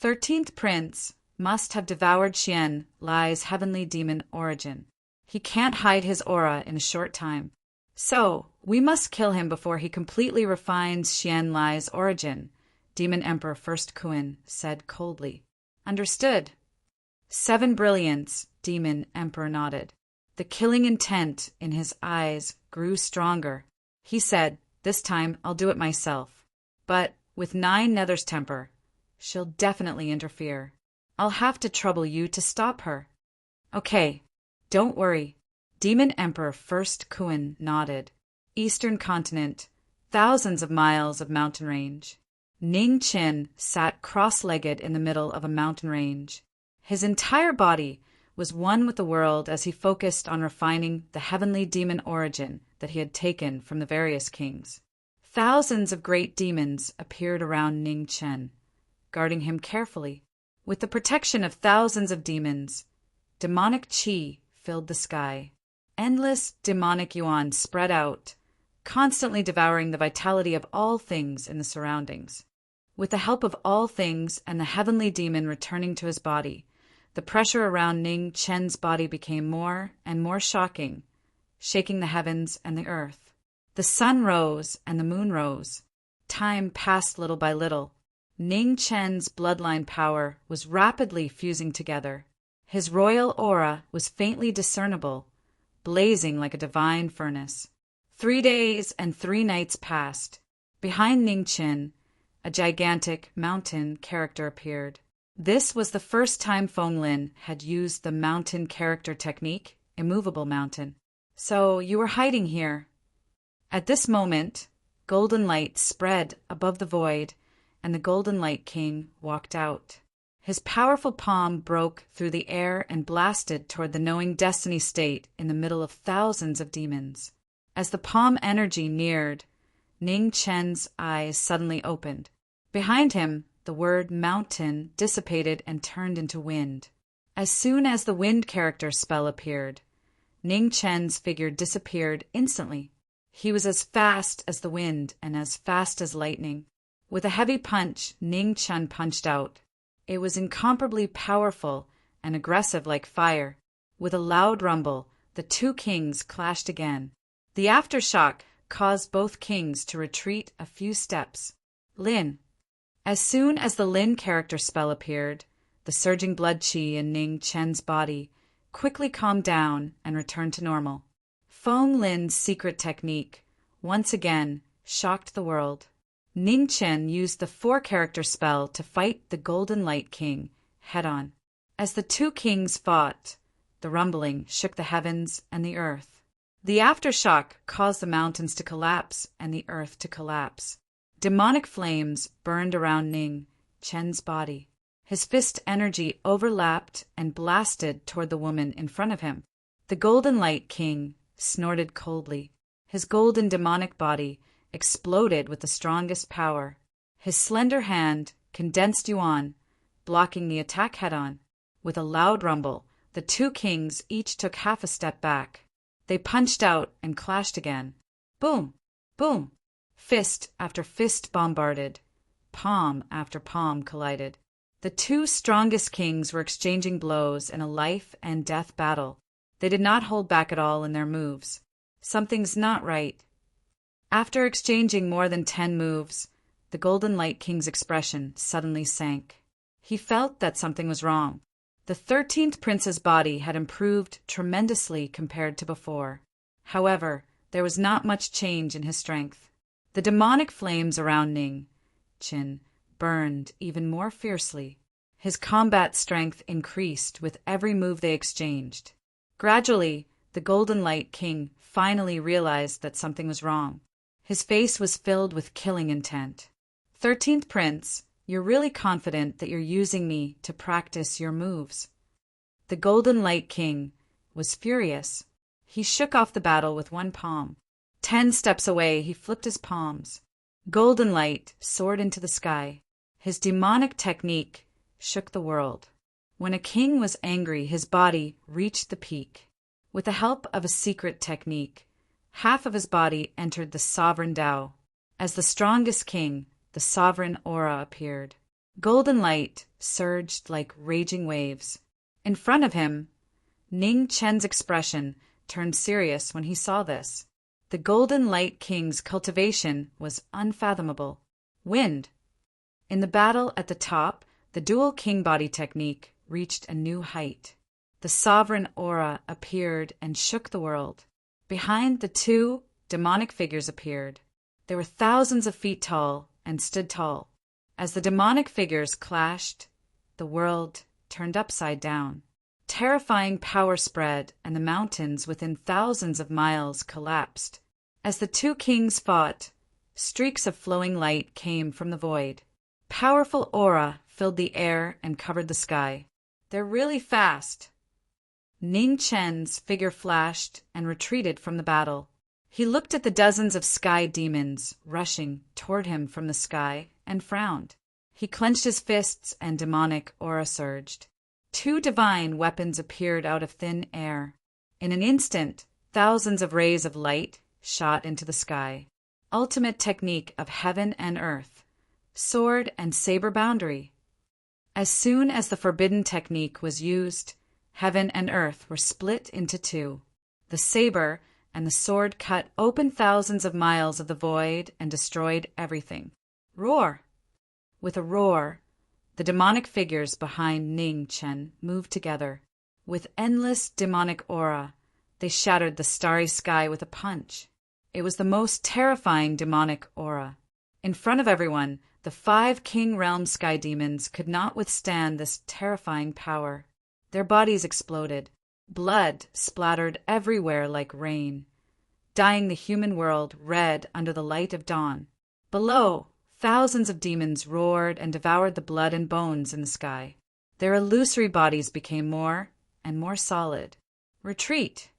13th Prince must have devoured Xian Lai's heavenly demon origin. He can't hide his aura in a short time. So, we must kill him before he completely refines Xian Lai's origin, Demon Emperor First Kuin said coldly. Understood. 7 brilliants, Demon Emperor nodded. The killing intent in his eyes grew stronger. He said, this time I'll do it myself. But with 9 Nether's temper, she'll definitely interfere. I'll have to trouble you to stop her. Okay, don't worry. Demon Emperor First Kuin nodded. Eastern continent, thousands of miles of mountain range. Ning Chen sat cross-legged in the middle of a mountain range. His entire body was one with the world as he focused on refining the heavenly demon origin that he had taken from the various kings. Thousands of great demons appeared around Ning Chen, guarding him carefully. With the protection of thousands of demons, demonic qi filled the sky. Endless demonic yuan spread out, constantly devouring the vitality of all things in the surroundings. With the help of all things and the heavenly demon returning to his body, the pressure around Ning Chen's body became more and more shocking, shaking the heavens and the earth. The sun rose and the moon rose. Time passed little by little. Ning Chen's bloodline power was rapidly fusing together. His royal aura was faintly discernible, blazing like a divine furnace. 3 days and 3 nights passed. Behind Ning Chen, a gigantic mountain character appeared. This was the first time Feng Lin had used the mountain character technique, immovable mountain. So you were hiding here. At this moment, golden light spread above the void, and the Golden Light King walked out. His powerful palm broke through the air and blasted toward the knowing destiny state in the middle of thousands of demons. As the palm energy neared, Ning Chen's eyes suddenly opened. Behind him, the word mountain dissipated and turned into wind. As soon as the wind character spell appeared, Ning Chen's figure disappeared instantly. He was as fast as the wind and as fast as lightning. With a heavy punch, Ning Chen punched out. It was incomparably powerful and aggressive like fire. With a loud rumble, the two kings clashed again. The aftershock caused both kings to retreat a few steps. Lin. As soon as the Lin character spell appeared, the surging blood chi in Ning Chen's body quickly calmed down and returned to normal. Feng Lin's secret technique once again shocked the world. Ning Chen used the 4-character spell to fight the Golden Light King head-on. As the two kings fought, the rumbling shook the heavens and the earth. The aftershock caused the mountains to collapse and the earth to collapse. Demonic flames burned around Ning Chen's body. His fist energy overlapped and blasted toward the woman in front of him. The Golden Light King snorted coldly. His golden demonic body exploded with the strongest power. His slender hand condensed Yuan, blocking the attack head-on. With a loud rumble, the two kings each took half a step back. They punched out and clashed again. Boom! Boom! Fist after fist bombarded. Palm after palm collided. The two strongest kings were exchanging blows in a life-and-death battle. They did not hold back at all in their moves. Something's not right. After exchanging more than 10 moves, the Golden Light King's expression suddenly sank. He felt that something was wrong. The 13th prince's body had improved tremendously compared to before. However, there was not much change in his strength. The demonic flames around Ning Chen burned even more fiercely. His combat strength increased with every move they exchanged. Gradually, the Golden Light King finally realized that something was wrong. His face was filled with killing intent. 13th Prince, you're really confident that you're using me to practice your moves. The Golden Light King was furious. He shook off the battle with one palm. 10 steps away, he flipped his palms. Golden light soared into the sky. His demonic technique shook the world. When a king was angry, his body reached the peak. With the help of a secret technique, half of his body entered the sovereign Tao. As the strongest king, the sovereign aura appeared. Golden light surged like raging waves. In front of him, Ning Chen's expression turned serious when he saw this. The Golden Light King's cultivation was unfathomable. Wind. In the battle at the top, the dual king body technique reached a new height. The sovereign aura appeared and shook the world. Behind the two, demonic figures appeared. They were thousands of feet tall and stood tall. As the demonic figures clashed, the world turned upside down. Terrifying power spread, and the mountains within thousands of miles collapsed. As the two kings fought, streaks of flowing light came from the void. Powerful aura filled the air and covered the sky. They're really fast. Ning Chen's figure flashed and retreated from the battle. He looked at the dozens of sky demons rushing toward him from the sky and frowned. He clenched his fists and demonic aura surged. 2 divine weapons appeared out of thin air. In an instant, thousands of rays of light shot into the sky. Ultimate technique of heaven and earth. Sword and saber boundary. As soon as the forbidden technique was used, heaven and earth were split into 2. The saber and the sword cut open thousands of miles of the void and destroyed everything. Roar! With a roar, the demonic figures behind Ning Chen moved together. With endless demonic aura, they shattered the starry sky with a punch. It was the most terrifying demonic aura. In front of everyone, the 5 King Realm sky demons could not withstand this terrifying power. Their bodies exploded. Blood splattered everywhere like rain, dyeing the human world red under the light of dawn. Below, thousands of demons roared and devoured the blood and bones in the sky. Their illusory bodies became more and more solid. Retreat!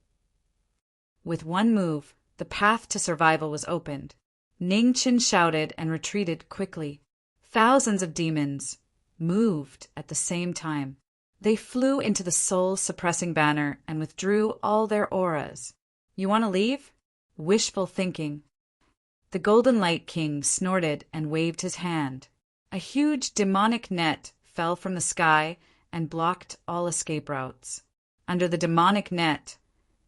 With one move, the path to survival was opened. Ning Chen shouted and retreated quickly. Thousands of demons moved at the same time. They flew into the soul-suppressing banner and withdrew all their auras. You want to leave? Wishful thinking. The Golden Light King snorted and waved his hand. A huge demonic net fell from the sky and blocked all escape routes. Under the demonic net,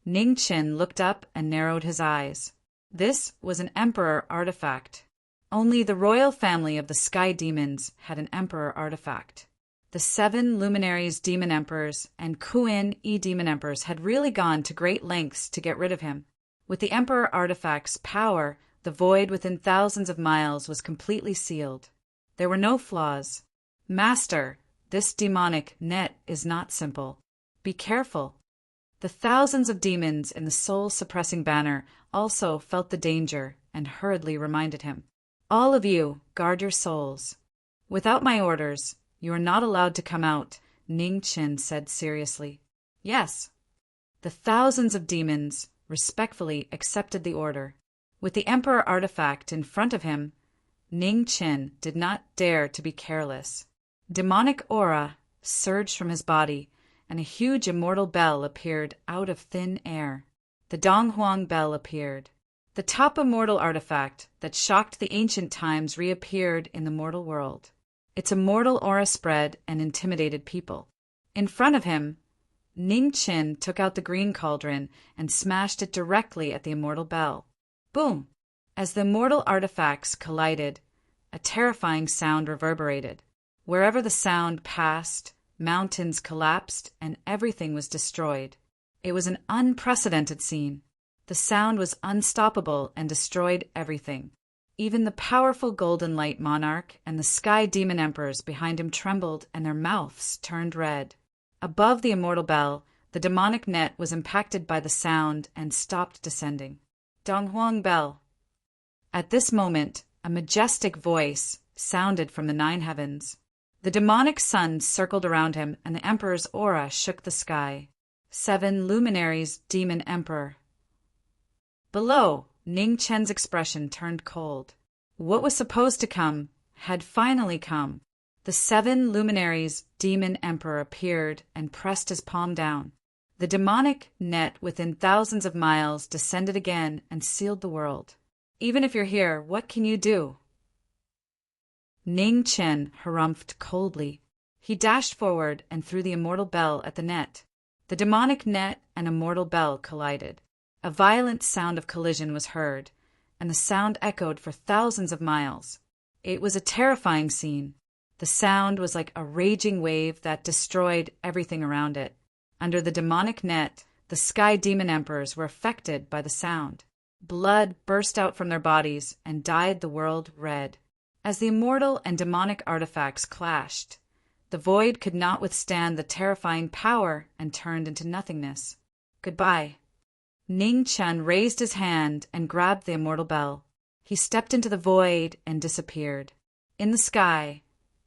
Ning Qin looked up and narrowed his eyes. This was an emperor artifact. Only the royal family of the sky demons had an emperor artifact. The 7 luminaries demon emperors and Kuin demon emperors had really gone to great lengths to get rid of him. With the emperor artifact's power, the void within thousands of miles was completely sealed. There were no flaws. Master, this demonic net is not simple. Be careful. The thousands of demons in the soul-suppressing banner also felt the danger and hurriedly reminded him. All of you, guard your souls. Without my orders, you are not allowed to come out, Ning Qin said seriously. Yes. The thousands of demons respectfully accepted the order. With the emperor artifact in front of him, Ning Qin did not dare to be careless. Demonic aura surged from his body, and a huge immortal bell appeared out of thin air. The Donghuang bell appeared. The top immortal artifact that shocked the ancient times reappeared in the mortal world. Its immortal aura spread and intimidated people. In front of him, Ning Qin took out the green cauldron and smashed it directly at the immortal bell. Boom! As the immortal artifacts collided, a terrifying sound reverberated. Wherever the sound passed, mountains collapsed and everything was destroyed. It was an unprecedented scene. The sound was unstoppable and destroyed everything. Even the powerful Golden Light Monarch and the Sky Demon Emperors behind him trembled and their mouths turned red. Above the immortal bell, the demonic net was impacted by the sound and stopped descending. Donghuang Bell. At this moment, a majestic voice sounded from the 9 heavens. The demonic sun circled around him and the emperor's aura shook the sky. 7 luminaries demon emperor. Below, Ning Chen's expression turned cold. What was supposed to come had finally come. The 7 luminaries demon emperor appeared and pressed his palm down. The demonic net within thousands of miles descended again and sealed the world. Even if you're here, what can you do? Ning Chen harumphed coldly. He dashed forward and threw the immortal bell at the net. The demonic net and immortal bell collided. A violent sound of collision was heard, and the sound echoed for thousands of miles. It was a terrifying scene. The sound was like a raging wave that destroyed everything around it. Under the demonic net, the Sky Demon Emperors were affected by the sound. Blood burst out from their bodies and dyed the world red. As the immortal and demonic artifacts clashed, the void could not withstand the terrifying power and turned into nothingness. Goodbye. Ning Chen raised his hand and grabbed the immortal bell. He stepped into the void and disappeared. In the sky,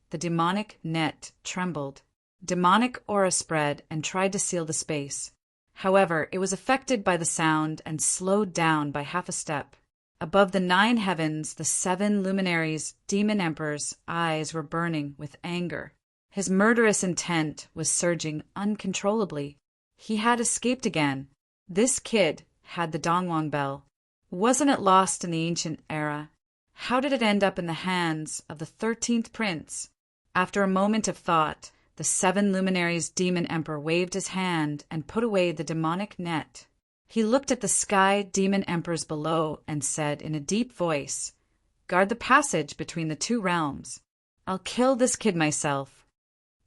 the demonic net trembled. Demonic aura spread and tried to seal the space. However, it was affected by the sound and slowed down by half a step. Above the 9 heavens, the 7 luminaries, demon emperors' eyes were burning with anger. His murderous intent was surging uncontrollably. He had escaped again. This kid had the Donghuang Bell. Wasn't it lost in the ancient era? How did it end up in the hands of the 13th prince? After a moment of thought, the 7 luminaries demon emperor waved his hand and put away the demonic net. He looked at the Sky Demon Emperors below and said in a deep voice, "Guard the passage between the 2 realms. I'll kill this kid myself."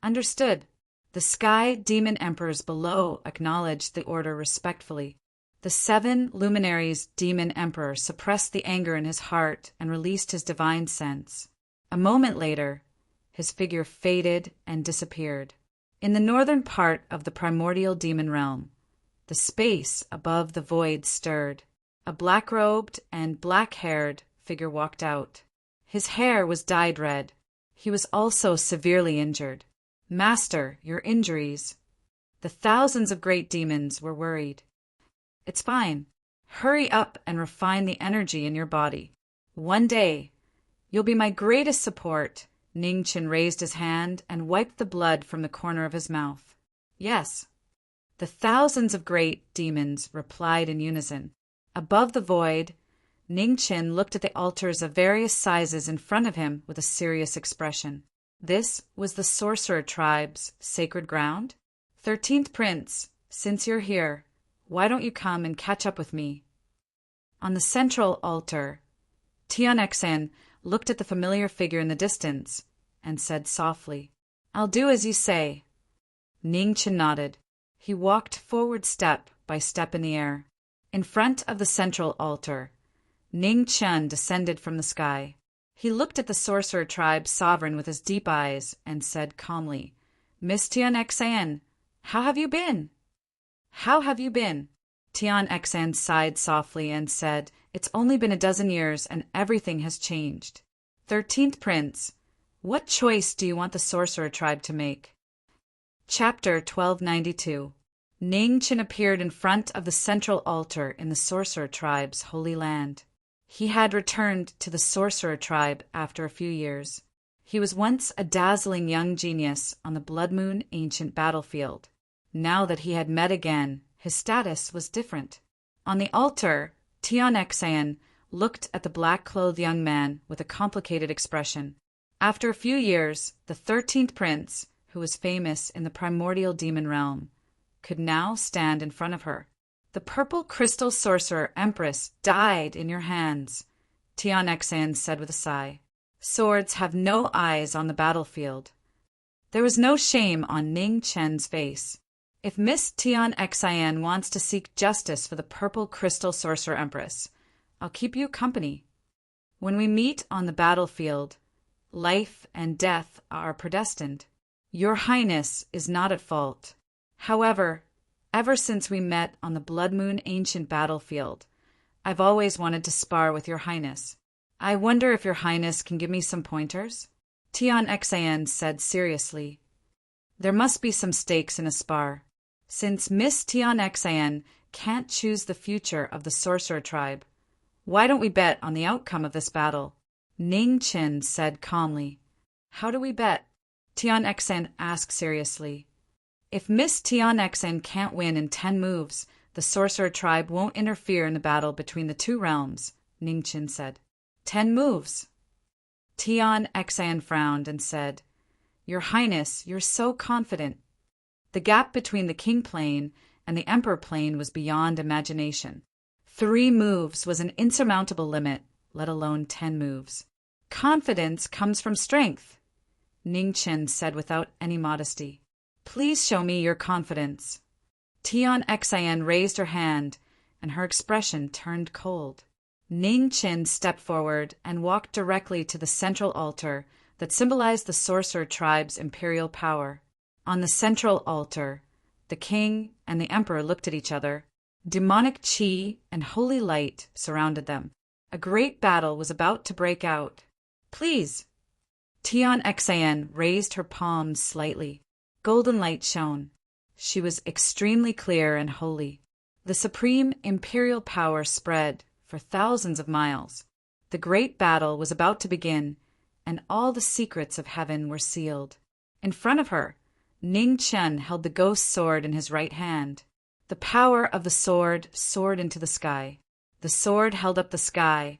Understood. The Sky Demon Emperors below acknowledged the order respectfully. The 7 luminaries demon emperor suppressed the anger in his heart and released his divine sense. A moment later, his figure faded and disappeared. In the northern part of the primordial demon realm, the space above the void stirred. A black-robed and black-haired figure walked out. His hair was dyed red. He was also severely injured. "Master, your injuries." The thousands of great demons were worried. "It's fine. Hurry up and refine the energy in your body. One day, you'll be my greatest support." Ning Chen raised his hand and wiped the blood from the corner of his mouth. "Yes." The thousands of great demons replied in unison. Above the void, Ning Chen looked at the altars of various sizes in front of him with a serious expression. This was the sorcerer tribe's sacred ground. 13th Prince, since you're here, why don't you come and catch up with me? On the central altar, Tianxin looked at the familiar figure in the distance and said softly, I'll do as you say. Ningchen nodded. He walked forward step by step in the air. In front of the central altar, Ningchen descended from the sky. He looked at the sorcerer tribe's sovereign with his deep eyes and said calmly, Miss Tianxin, how have you been? How have you been? Tianxin sighed softly and said, It's only been a dozen years and everything has changed. 13th Prince, what choice do you want the sorcerer tribe to make? Chapter 1292. Ningchen appeared in front of the central altar in the sorcerer tribe's holy land. He had returned to the sorcerer tribe after a few years. He was once a dazzling young genius on the Blood Moon ancient battlefield. Now that he had met again, his status was different. On the altar, Tianxin looked at the black-clothed young man with a complicated expression. After a few years, the 13th Prince, who was famous in the primordial demon realm, could now stand in front of her. The purple crystal sorcerer Empress died in your hands, Tianxin said with a sigh. Swords have no eyes on the battlefield. There was no shame on Ningchen's face. If Miss Tianxin wants to seek justice for the purple crystal sorcerer Empress, I'll keep you company. When we meet on the battlefield, life and death are predestined. Your Highness is not at fault. However, ever since we met on the Blood Moon ancient battlefield, I've always wanted to spar with Your Highness. I wonder if Your Highness can give me some pointers? Tianxin said seriously. There must be some stakes in a spar. Since Miss Tianxin can't choose the future of the sorcerer tribe, why don't we bet on the outcome of this battle? Ningchen said calmly. How do we bet? Tianxin asked seriously. If Miss Tianxin can't win in 10 moves, the sorcerer tribe won't interfere in the battle between the two realms, Ningchen said. 10 moves. Tianxin frowned and said, Your Highness, you're so confident. The gap between the King Plane and the Emperor Plane was beyond imagination. 3 moves was an insurmountable limit, let alone 10 moves. Confidence comes from strength, Ningchen said without any modesty. Please show me your confidence. Tianxin raised her hand, and her expression turned cold. Ningchen stepped forward and walked directly to the central altar that symbolized the sorcerer tribe's imperial power. On the central altar, the king and the emperor looked at each other. Demonic qi and holy light surrounded them. A great battle was about to break out. Please. Tianxin raised her palms slightly. Golden light shone. She was extremely clear and holy. The supreme imperial power spread for thousands of miles. The great battle was about to begin, and all the secrets of heaven were sealed. In front of her, Ningchen held the ghost sword in his right hand. The power of the sword soared into the sky. The sword held up the sky,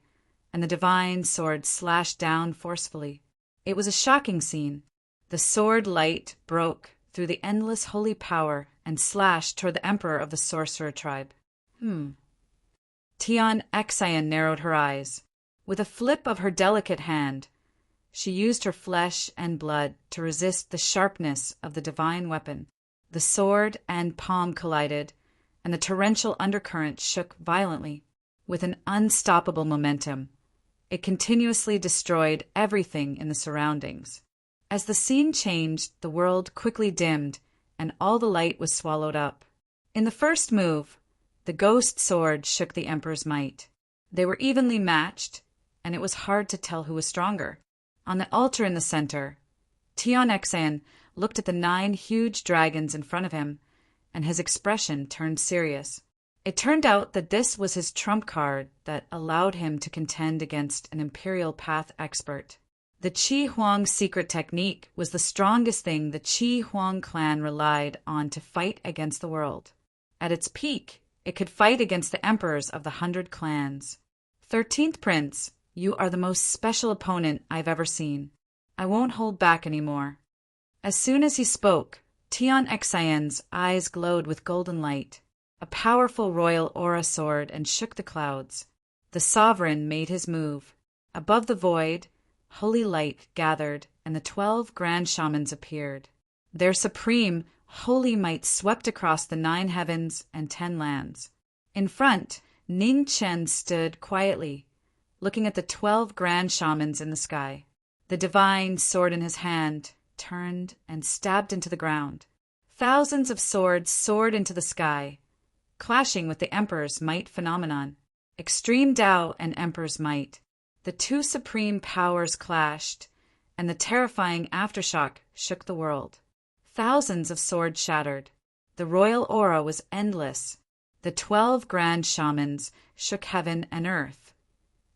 and the divine sword slashed down forcefully. It was a shocking scene. The sword light broke through the endless holy power and slashed toward the emperor of the sorcerer tribe. Tianxin narrowed her eyes. With a flip of her delicate hand, she used her flesh and blood to resist the sharpness of the divine weapon. The sword and palm collided, and the torrential undercurrent shook violently. With an unstoppable momentum, it continuously destroyed everything in the surroundings. As the scene changed, the world quickly dimmed, and all the light was swallowed up. In the first move, the ghost sword shook the emperor's might. They were evenly matched, and it was hard to tell who was stronger. On the altar in the center, Tianxin looked at the 9 huge dragons in front of him, and his expression turned serious. It turned out that this was his trump card that allowed him to contend against an imperial path expert. The Qi Huang secret technique was the strongest thing the Qi Huang clan relied on to fight against the world. At its peak, it could fight against the emperors of the 100 clans. 13th Prince, you are the most special opponent I've ever seen. I won't hold back anymore." As soon as he spoke, Tian Xian's eyes glowed with golden light. A powerful royal aura soared and shook the clouds. The sovereign made his move. Above the void, holy light gathered, and the 12 grand shamans appeared. Their supreme, holy might swept across the 9 heavens and 10 lands. In front, Ning Chen stood quietly, looking at the 12 grand shamans in the sky. The divine sword in his hand turned and stabbed into the ground. Thousands of swords soared into the sky, clashing with the Emperor's might phenomenon. Extreme Tao and Emperor's might. The two supreme powers clashed, and the terrifying aftershock shook the world. Thousands of swords shattered. The royal aura was endless. The 12 grand shamans shook heaven and earth,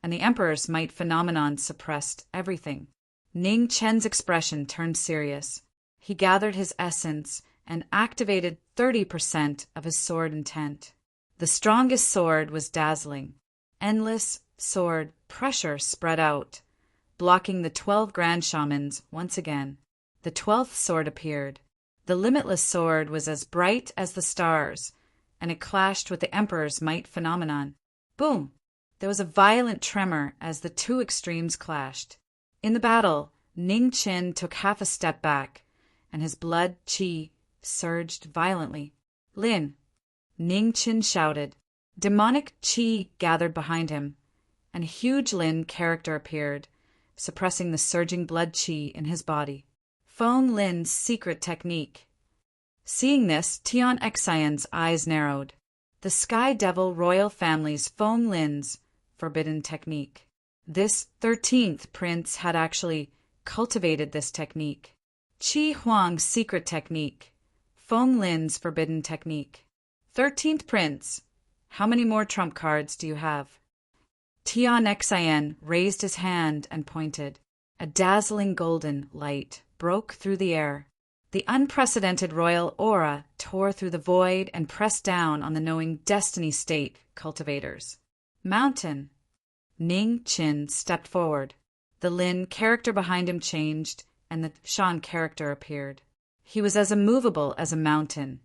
and the Emperor's might phenomenon suppressed everything. Ning Chen's expression turned serious. He gathered his essence and activated 30% of his sword intent. The strongest sword was dazzling. Endless sword pressure spread out, blocking the 12 grand shamans once again. The 12th sword appeared. The limitless sword was as bright as the stars, and it clashed with the Emperor's might phenomenon. Boom! There was a violent tremor as the two extremes clashed. In the battle, Ning Chen took half a step back, and his blood qi surged violently. "Lin!" Ning Chen shouted. Demonic qi gathered behind him. and a huge Lin character appeared, suppressing the surging blood qi in his body. Feng Lin's secret technique. Seeing this, Tian Xian's eyes narrowed. The Sky Devil royal family's Feng Lin's forbidden technique. This 13th prince had actually cultivated this technique. Qi Huang's secret technique. Feng Lin's forbidden technique. 13th prince, how many more trump cards do you have? Tian Xian raised his hand and pointed. A dazzling golden light broke through the air. The unprecedented royal aura tore through the void and pressed down on the knowing destiny state cultivators. Mountain. Ning Qin stepped forward. The Lin character behind him changed, and the Shan character appeared. He was as immovable as a mountain,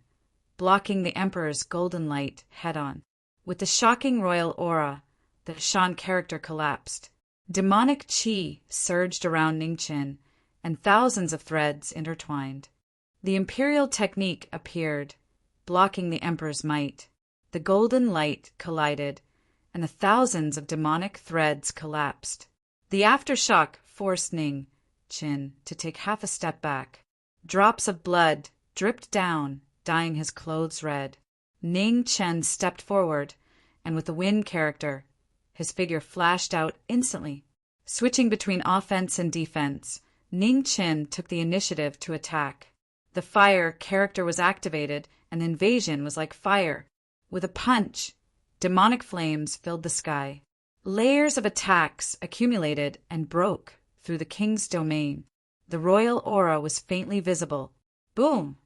blocking the Emperor's golden light head-on. With the shocking royal aura, the Shan character collapsed. Demonic qi surged around Ning Qin, and thousands of threads intertwined. The imperial technique appeared, blocking the Emperor's might. The golden light collided, and the thousands of demonic threads collapsed. The aftershock forced Ning Qin to take half a step back. Drops of blood dripped down, dyeing his clothes red. Ning Chen stepped forward, and with the wind character, his figure flashed out instantly. Switching between offense and defense, Ning Qin took the initiative to attack. The fire character was activated, and the invasion was like fire. With a punch, demonic flames filled the sky. Layers of attacks accumulated and broke through the king's domain. The royal aura was faintly visible. Boom!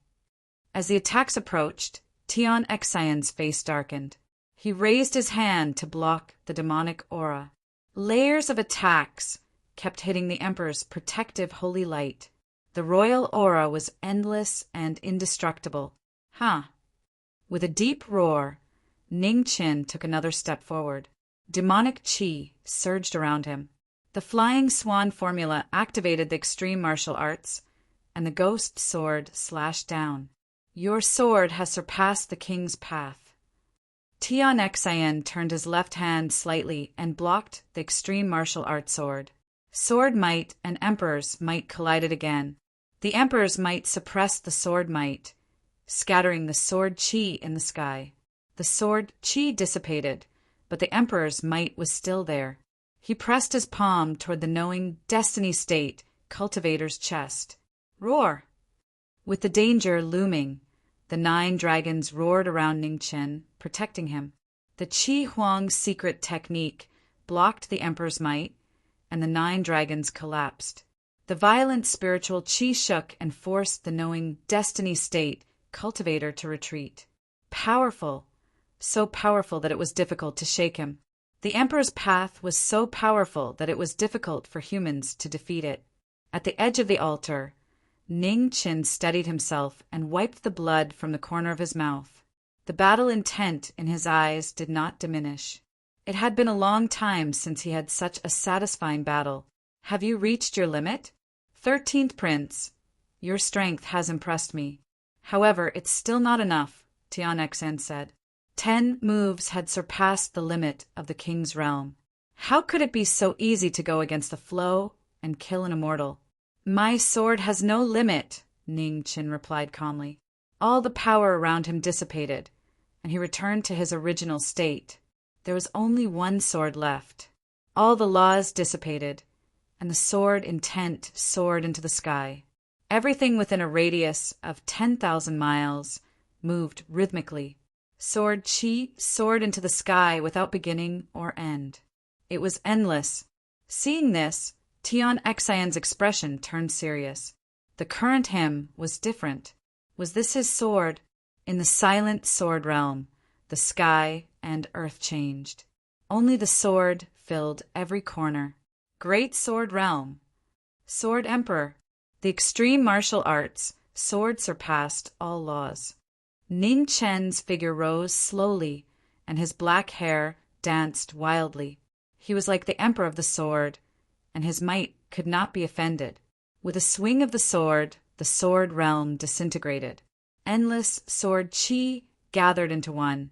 As the attacks approached, Tian Xian's face darkened. He raised his hand to block the demonic aura. Layers of attacks kept hitting the Emperor's protective holy light. The royal aura was endless and indestructible. With a deep roar, Ning Qin took another step forward. Demonic qi surged around him. The Flying Swan formula activated the extreme martial arts, and the ghost sword slashed down. Your sword has surpassed the king's path. Tian Xian turned his left hand slightly and blocked the extreme martial arts sword. Sword might and Emperor's might collided again. The Emperor's might suppressed the sword might, scattering the sword qi in the sky. The sword qi dissipated, but the Emperor's might was still there. He pressed his palm toward the knowing destiny state cultivator's chest. Roar! With the danger looming, the 9 dragons roared around Ning Qin, protecting him. The Qi Huang secret technique blocked the Emperor's might, and the 9 dragons collapsed. The violent spiritual qi shook and forced the knowing destiny state cultivator to retreat. Powerful, so powerful that it was difficult to shake him. The Emperor's path was so powerful that it was difficult for humans to defeat it. At the edge of the altar, Ning Qin steadied himself and wiped the blood from the corner of his mouth. The battle intent in his eyes did not diminish. It had been a long time since he had such a satisfying battle. Have you reached your limit? 13th Prince, your strength has impressed me. However, it's still not enough, Tian Xan said. 10 moves had surpassed the limit of the king's realm. How could it be so easy to go against the flow and kill an immortal? My sword has no limit, Ning Qin replied calmly. All the power around him dissipated, and he returned to his original state. There was only one sword left. All the laws dissipated, and the sword intent soared into the sky. Everything within a radius of 10,000 miles moved rhythmically. Sword Qi soared into the sky without beginning or end. It was endless. Seeing this, Tian Xian's expression turned serious. The current him was different. Was this his sword? In the silent sword realm, the sky and earth changed. Only the sword filled every corner. Great Sword Realm. Sword Emperor. The extreme martial arts, sword surpassed all laws. Ning Chen's figure rose slowly, and his black hair danced wildly. He was like the emperor of the sword, and his might could not be offended. With a swing of the sword realm disintegrated. Endless sword Qi gathered into one,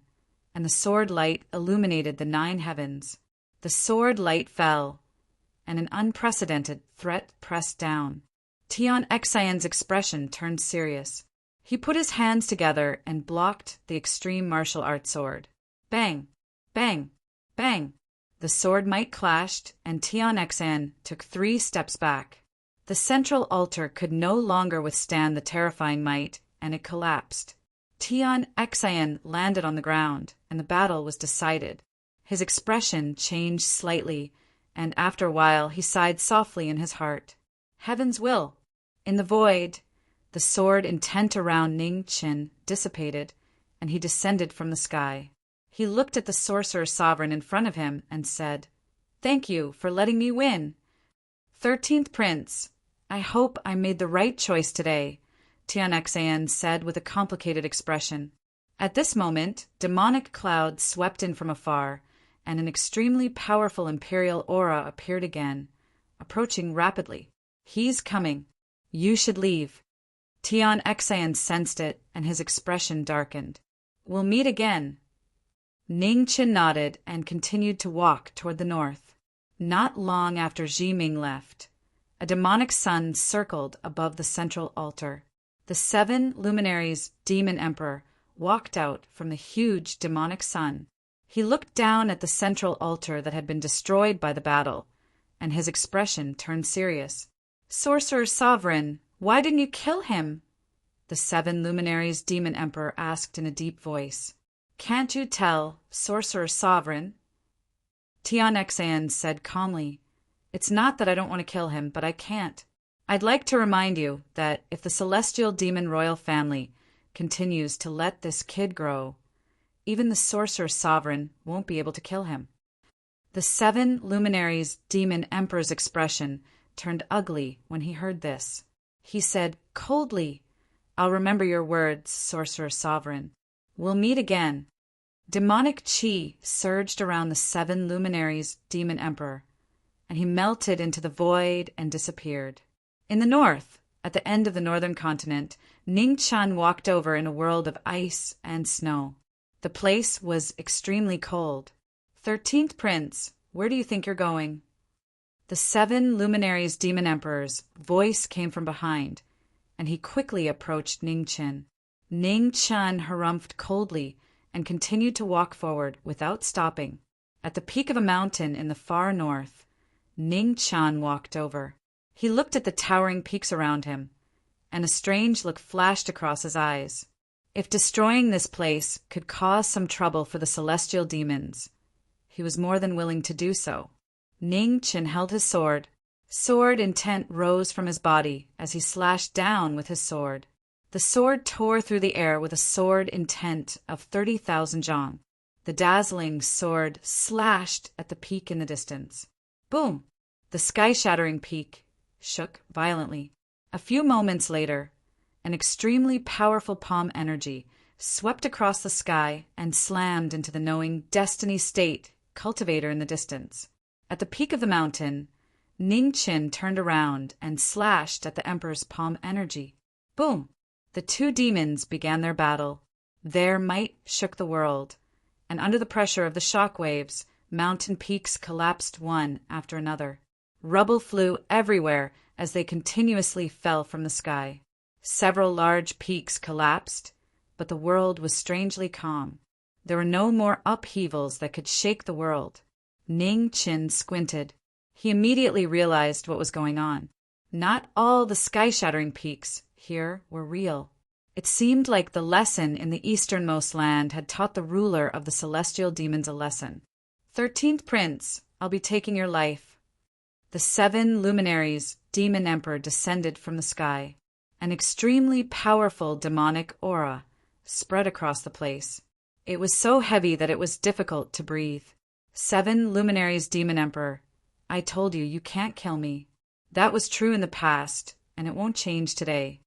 and the sword light illuminated the 9 heavens. The sword light fell, and an unprecedented threat pressed down. Tian Xian's expression turned serious. He put his hands together and blocked the extreme martial arts sword. Bang! Bang! Bang! The sword might clashed, and Tian Xian took 3 steps back. The central altar could no longer withstand the terrifying might, and it collapsed. Tian Xian landed on the ground, and the battle was decided. His expression changed slightly, and after a while he sighed softly in his heart. Heaven's will. In the void, the sword intent around Ning Qin dissipated, and he descended from the sky. He looked at the sorcerer sovereign in front of him and said, "Thank you for letting me win. 13th Prince, I hope I made the right choice today," Tian Xian said with a complicated expression. At this moment, demonic clouds swept in from afar, and an extremely powerful imperial aura appeared again, approaching rapidly. "He's coming. You should leave." Tian Xian sensed it, and his expression darkened. "We'll meet again." Ning Qin nodded and continued to walk toward the north. Not long after Zhi Ming left, a demonic sun circled above the central altar. The 7 luminaries' demon emperor walked out from the huge demonic sun. He looked down at the central altar that had been destroyed by the battle, and his expression turned serious. "Sorcerer Sovereign, why didn't you kill him?" the 7 luminaries' demon emperor asked in a deep voice. "Can't you tell, Sorcerer Sovereign?" Tian Xian said calmly, "It's not that I don't want to kill him, but I can't. I'd like to remind you that if the celestial demon royal family continues to let this kid grow, even the Sorcerer Sovereign won't be able to kill him." The 7 luminaries' demon emperor's expression turned ugly when he heard this. He said coldly, "I'll remember your words, Sorcerer Sovereign. We'll meet again." Demonic Qi surged around the 7 luminaries' demon emperor, and he melted into the void and disappeared. In the north, at the end of the northern continent, Ning Chan walked over in a world of ice and snow. The place was extremely cold. 13th Prince, where do you think you're going?" The 7 luminaries' demon emperor's voice came from behind, and he quickly approached Ning Qin. Ning Chan harumphed coldly and continued to walk forward without stopping. At the peak of a mountain in the far north, Ning Chan walked over. He looked at the towering peaks around him, and a strange look flashed across his eyes. If destroying this place could cause some trouble for the celestial demons, he was more than willing to do so. Ning Qin held his sword. Sword intent rose from his body as he slashed down with his sword. The sword tore through the air with a sword intent of 30,000 zhang. The dazzling sword slashed at the peak in the distance. Boom! The sky-shattering peak shook violently. A few moments later, an extremely powerful palm energy swept across the sky and slammed into the knowing Destiny State cultivator in the distance. At the peak of the mountain, Ning Qin turned around and slashed at the Emperor's palm energy. Boom! The two demons began their battle. Their might shook the world, and under the pressure of the shock waves, mountain peaks collapsed one after another. Rubble flew everywhere as they continuously fell from the sky. Several large peaks collapsed, but the world was strangely calm. There were no more upheavals that could shake the world. Ning Qin squinted. He immediately realized what was going on. Not all the sky-shattering peaks here were real. It seemed like the lesson in the easternmost land had taught the ruler of the celestial demons a lesson. 13th Prince, I'll be taking your life. The 7 luminaries, demon emperor, descended from the sky. An extremely powerful demonic aura spread across the place. It was so heavy that it was difficult to breathe. 7 luminaries, demon emperor, I told you, you can't kill me. That was true in the past, and it won't change today.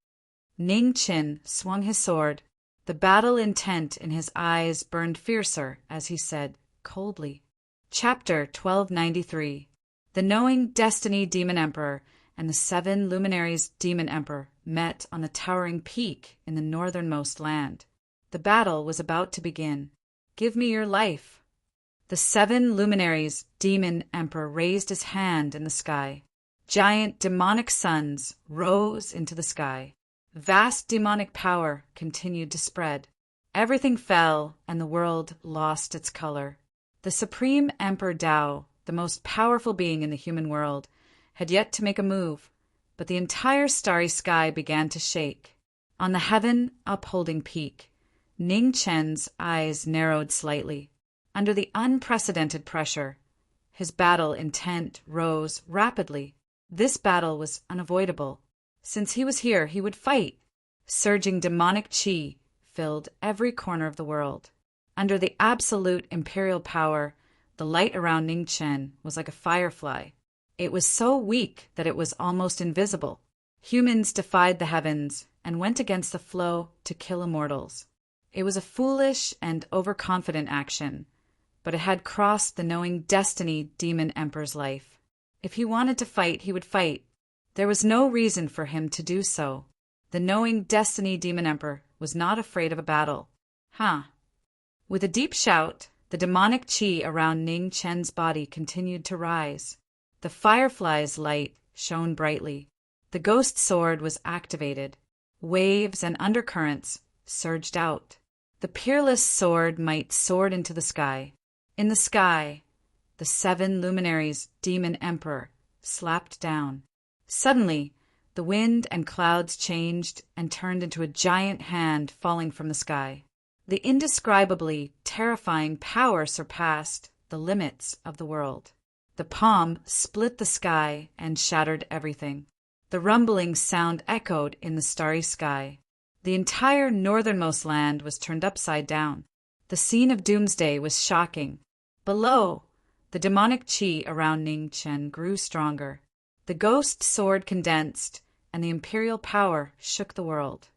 Ning Qin swung his sword. The battle intent in his eyes burned fiercer as he said, coldly. Chapter 1293. The knowing Destiny Demon Emperor and the 7 luminaries Demon Emperor met on the towering peak in the northernmost land. The battle was about to begin. Give me your life. The 7 luminaries Demon Emperor raised his hand in the sky. Giant demonic suns rose into the sky. Vast demonic power continued to spread. Everything fell, and the world lost its color. The Supreme Emperor Tao, the most powerful being in the human world, had yet to make a move, but the entire starry sky began to shake. On the heaven-upholding peak, Ning Chen's eyes narrowed slightly. Under the unprecedented pressure, his battle intent rose rapidly. This battle was unavoidable. Since he was here, he would fight. Surging demonic qi filled every corner of the world. Under the absolute imperial power, the light around Ning Chen was like a firefly. It was so weak that it was almost invisible. Humans defied the heavens and went against the flow to kill immortals. It was a foolish and overconfident action, but it had crossed the knowing Destiny Demon Emperor's life. If he wanted to fight, he would fight. There was no reason for him to do so. The knowing Destiny Demon Emperor was not afraid of a battle. With a deep shout, the demonic qi around Ning Chen's body continued to rise. The firefly's light shone brightly. The ghost sword was activated. Waves and undercurrents surged out. The peerless sword might soared into the sky. In the sky, the 7 luminaries Demon Emperor slapped down. Suddenly, the wind and clouds changed and turned into a giant hand falling from the sky. The indescribably terrifying power surpassed the limits of the world. The palm split the sky and shattered everything. The rumbling sound echoed in the starry sky. The entire northernmost land was turned upside down. The scene of doomsday was shocking. Below, the demonic qi around Ning Chen grew stronger. The ghost sword condensed, and the imperial power shook the world.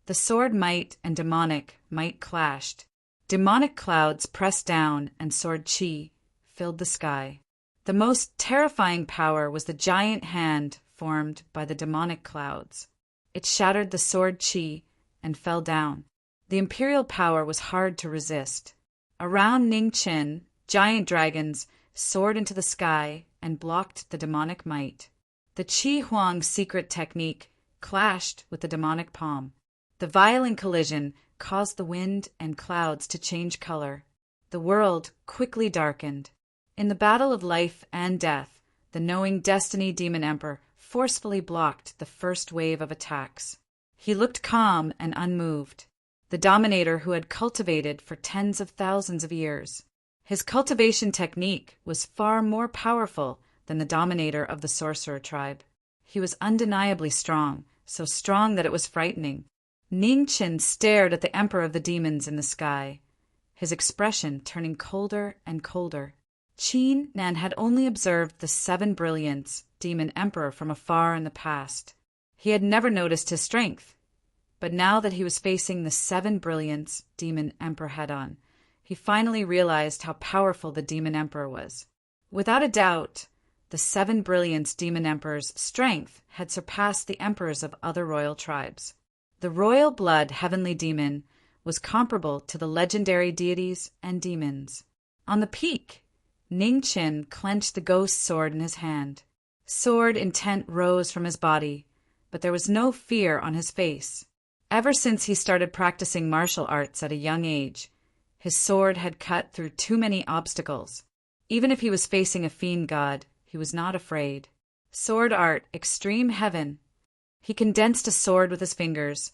The sword might and demonic might clashed. Demonic clouds pressed down, and sword qi filled the sky. The most terrifying power was the giant hand formed by the demonic clouds. It shattered the sword qi and fell down. The imperial power was hard to resist. Around Ning Chen, giant dragons soared into the sky and blocked the demonic might. The Qi Huang secret technique clashed with the demonic palm. The violent collision caused the wind and clouds to change color. The world quickly darkened. In the battle of life and death, the knowing Destiny Demon Emperor forcefully blocked the first wave of attacks. He looked calm and unmoved, the dominator who had cultivated for tens of thousands of years. His cultivation technique was far more powerful than the dominator of the sorcerer tribe. He was undeniably strong, so strong that it was frightening. Ning Chen stared at the emperor of the demons in the sky, his expression turning colder and colder. Qin Nan had only observed the 7 brilliance demon emperor from afar in the past. He had never noticed his strength, but now that he was facing the 7 Brilliance demon emperor head-on, he finally realized how powerful the demon emperor was. Without a doubt, the 7 Brilliance demon emperor's strength had surpassed the emperors of other royal tribes. The royal blood heavenly demon was comparable to the legendary deities and demons. On the peak, Ning Qin clenched the ghost sword in his hand. Sword intent rose from his body, but there was no fear on his face. Ever since he started practicing martial arts at a young age, his sword had cut through too many obstacles. Even if he was facing a fiend god, he was not afraid. Sword art, extreme heaven. He condensed a sword with his fingers,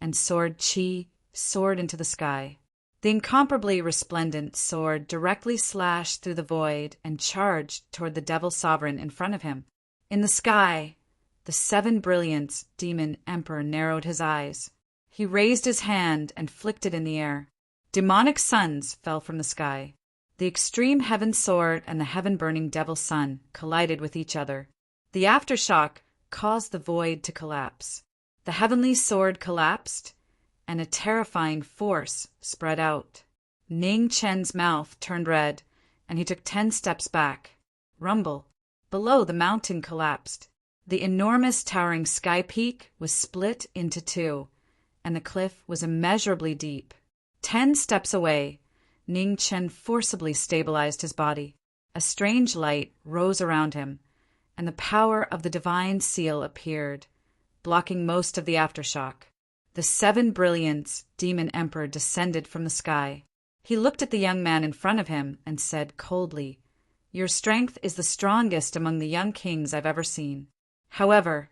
and sword chi soared into the sky. The incomparably resplendent sword directly slashed through the void and charged toward the devil sovereign in front of him. In the sky, the 7 Brilliance demon emperor narrowed his eyes. He raised his hand and flicked it in the air. Demonic suns fell from the sky. The extreme heaven sword and the heaven-burning devil sun collided with each other. The aftershock caused the void to collapse. The heavenly sword collapsed, and a terrifying force spread out. Ning Chen's mouth turned red, and he took 10 steps back. Rumble. Below, the mountain collapsed. The enormous towering sky peak was split into 2, and the cliff was immeasurably deep. 10 steps away, Ning Chen forcibly stabilized his body. A strange light rose around him, and the power of the divine seal appeared, blocking most of the aftershock. The 7 Brilliance demon emperor descended from the sky. He looked at the young man in front of him and said coldly, "Your strength is the strongest among the young kings I've ever seen. However,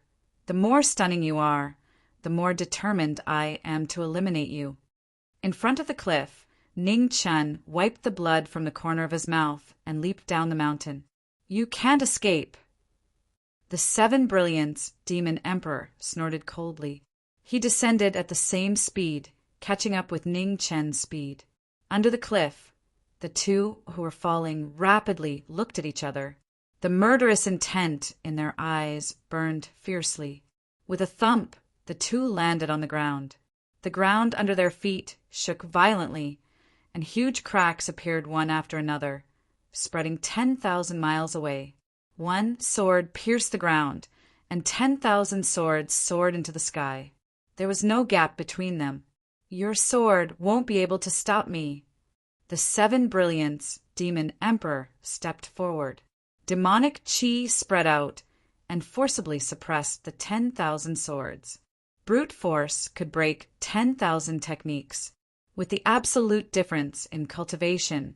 the more stunning you are, the more determined I am to eliminate you." In front of the cliff, Ning Chen wiped the blood from the corner of his mouth and leaped down the mountain. "You can't escape." The 7 Brilliance demon emperor snorted coldly. He descended at the same speed, catching up with Ning Chen's speed. Under the cliff, the two who were falling rapidly looked at each other. The murderous intent in their eyes burned fiercely. With a thump, the two landed on the ground. The ground under their feet shook violently, and huge cracks appeared one after another, spreading 10,000 miles away. One sword pierced the ground, and 10,000 swords soared into the sky. There was no gap between them. "Your sword won't be able to stop me." The 7 Brilliance demon emperor stepped forward. Demonic chi spread out and forcibly suppressed the 10,000 swords. Brute force could break 10,000 techniques. With the absolute difference in cultivation,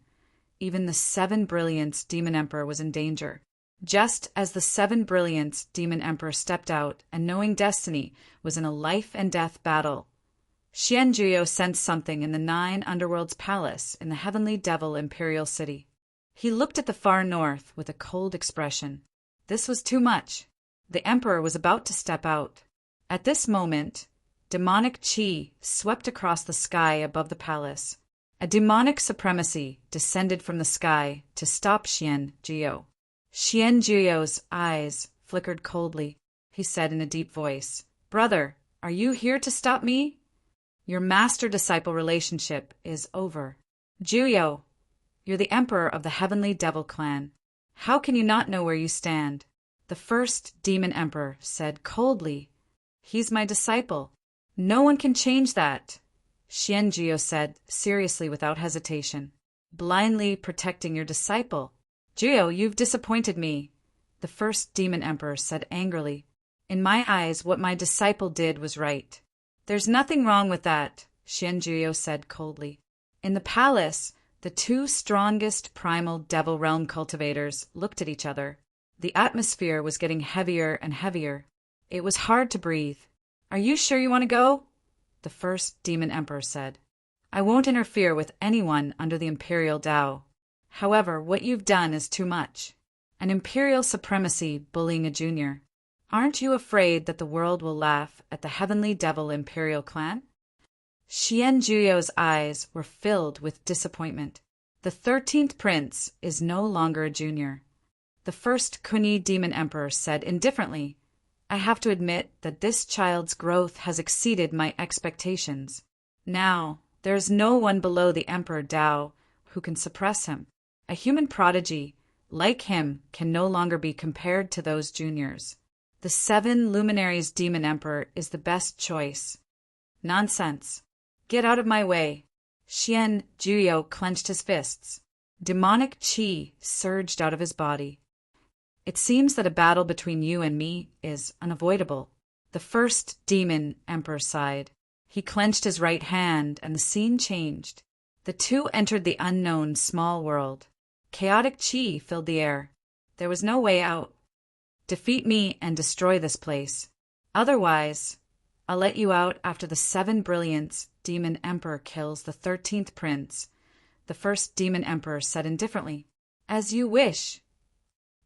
even the 7 Brilliance demon emperor was in danger. Just as the 7 Brilliance demon emperor stepped out and knowing destiny was in a life-and-death battle, Xian Juyo sensed something in the 9 Underworld's palace in the Heavenly Devil Imperial City. He looked at the far north with a cold expression. This was too much. The emperor was about to step out. At this moment, demonic chi swept across the sky above the palace. A demonic supremacy descended from the sky to stop Xian Juyo. Xian Juyo's eyes flickered coldly. He said in a deep voice, "Brother, are you here to stop me? Your master-disciple relationship is over. Juyo, you're the emperor of the Heavenly Devil clan. How can you not know where you stand?" The first demon emperor said coldly, "He's my disciple. No one can change that," Xian Juyo said seriously without hesitation. "Blindly protecting your disciple. Juyo, you've disappointed me," the first demon emperor said angrily. "In my eyes, what my disciple did was right." "There's nothing wrong with that," Xian Juyo said coldly. In the palace, the two strongest primal devil realm cultivators looked at each other. The atmosphere was getting heavier and heavier. It was hard to breathe. "Are you sure you want to go?" the first demon emperor said. "I won't interfere with anyone under the imperial Tao. However, what you've done is too much. An imperial supremacy bullying a junior. Aren't you afraid that the world will laugh at the Heavenly Devil Imperial clan?" Xian Juyo's eyes were filled with disappointment. The 13th prince is no longer a junior. The first Kunyi demon emperor said indifferently, "I have to admit that this child's growth has exceeded my expectations. Now, there is no one below the Emperor Dao who can suppress him. A human prodigy, like him, can no longer be compared to those juniors. The 7 Luminaries Demon Emperor is the best choice." "Nonsense. Get out of my way." Xian Juyo clenched his fists. Demonic qi surged out of his body. "It seems that a battle between you and me is unavoidable." The first demon emperor sighed. He clenched his right hand, and the scene changed. The two entered the unknown small world. Chaotic qi filled the air. There was no way out. "Defeat me and destroy this place. Otherwise, I'll let you out after the 7 Brilliance Demon Emperor kills the 13th Prince," the first Demon Emperor said indifferently. "As you wish."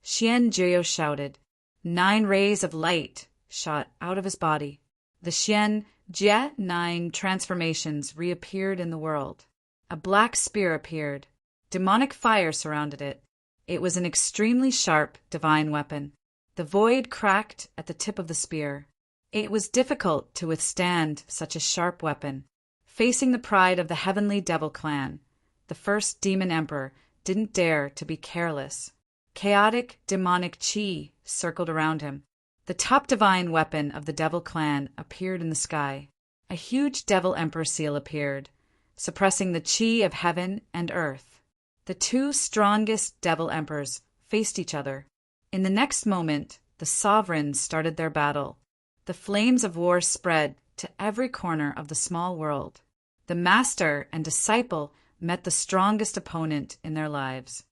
Xian Juyo shouted. 9 rays of light shot out of his body. The Xian Jie 9 transformations reappeared in the world. A black spear appeared. Demonic fire surrounded it. It was an extremely sharp divine weapon. The void cracked at the tip of the spear. It was difficult to withstand such a sharp weapon. Facing the pride of the Heavenly Devil Clan, the first Demon Emperor didn't dare to be careless. Chaotic demonic qi circled around him. The top divine weapon of the Devil Clan appeared in the sky. A huge Devil Emperor seal appeared, suppressing the qi of heaven and earth. The 2 strongest Devil Emperors faced each other. In the next moment, the sovereigns started their battle. The flames of war spread to every corner of the small world. The master and disciple met the strongest opponent in their lives.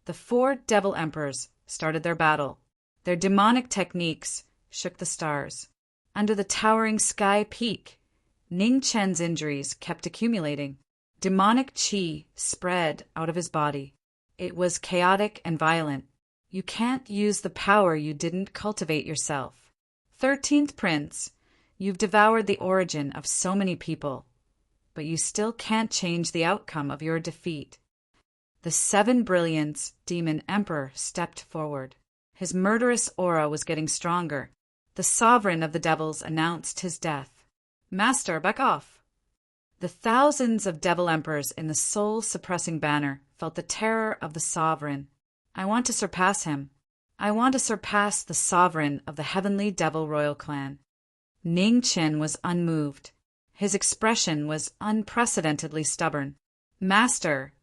The 4 Devil Emperors started their battle. Their demonic techniques shook the stars. Under the towering sky peak, Ning Chen's injuries kept accumulating. Demonic qi spread out of his body. It was chaotic and violent. You can't use the power you didn't cultivate yourself. 13th Prince, you've devoured the origin of so many people, but you still can't change the outcome of your defeat. The 7 Brilliance Demon Emperor stepped forward. His murderous aura was getting stronger. The sovereign of the devils announced his death. "Master, back off." The thousands of Devil Emperors in the soul-suppressing banner felt the terror of the sovereign. "I want to surpass him. I want to surpass the sovereign of the Heavenly Devil Royal Clan." Ning Chen was unmoved. His expression was unprecedentedly stubborn. "Master,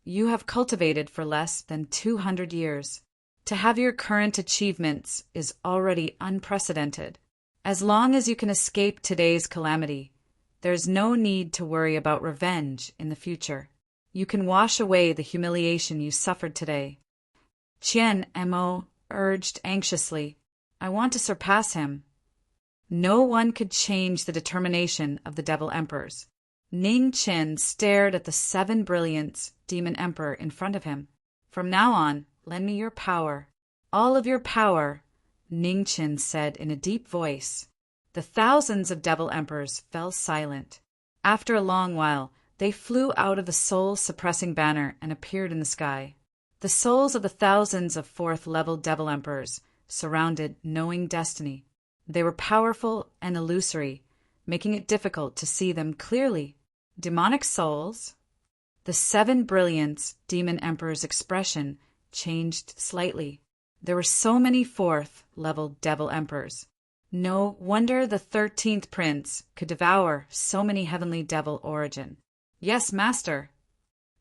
you have cultivated for less than 200 years. To have your current achievements is already unprecedented. As long as you can escape today's calamity, there's no need to worry about revenge in the future. You can wash away the humiliation you suffered today." Qian Mo urged anxiously, "I want to surpass him." No one could change the determination of the Devil Emperors. Ning Chen stared at the 7 Brilliance Demon Emperor in front of him. "From now on, lend me your power. All of your power," Ning Chen said in a deep voice. The thousands of Devil Emperors fell silent. After a long while, they flew out of the soul-suppressing banner and appeared in the sky. The souls of the thousands of 4th-level Devil Emperors surrounded knowing destiny. They were powerful and illusory, making it difficult to see them clearly. Demonic souls? The 7 Brilliance Demon Emperor's expression changed slightly. There were so many 4th-level Devil Emperors. No wonder the 13th Prince could devour so many Heavenly Devil origin. "Yes, Master."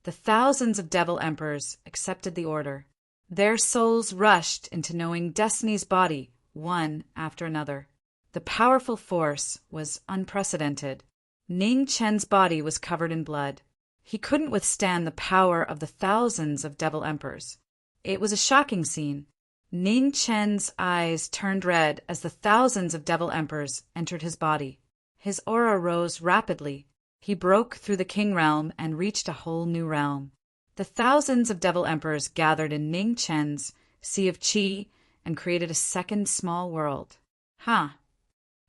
The thousands of Devil Emperors accepted the order. Their souls rushed into knowing Destiny's body, one after another. The powerful force was unprecedented. Ning Chen's body was covered in blood. He couldn't withstand the power of the thousands of Devil Emperors. It was a shocking scene. Ning Chen's eyes turned red as the thousands of Devil Emperors entered his body. His aura rose rapidly. He broke through the King realm and reached a whole new realm. The thousands of Devil Emperors gathered in Ning Chen's sea of qi and created a second small world. "Ha!"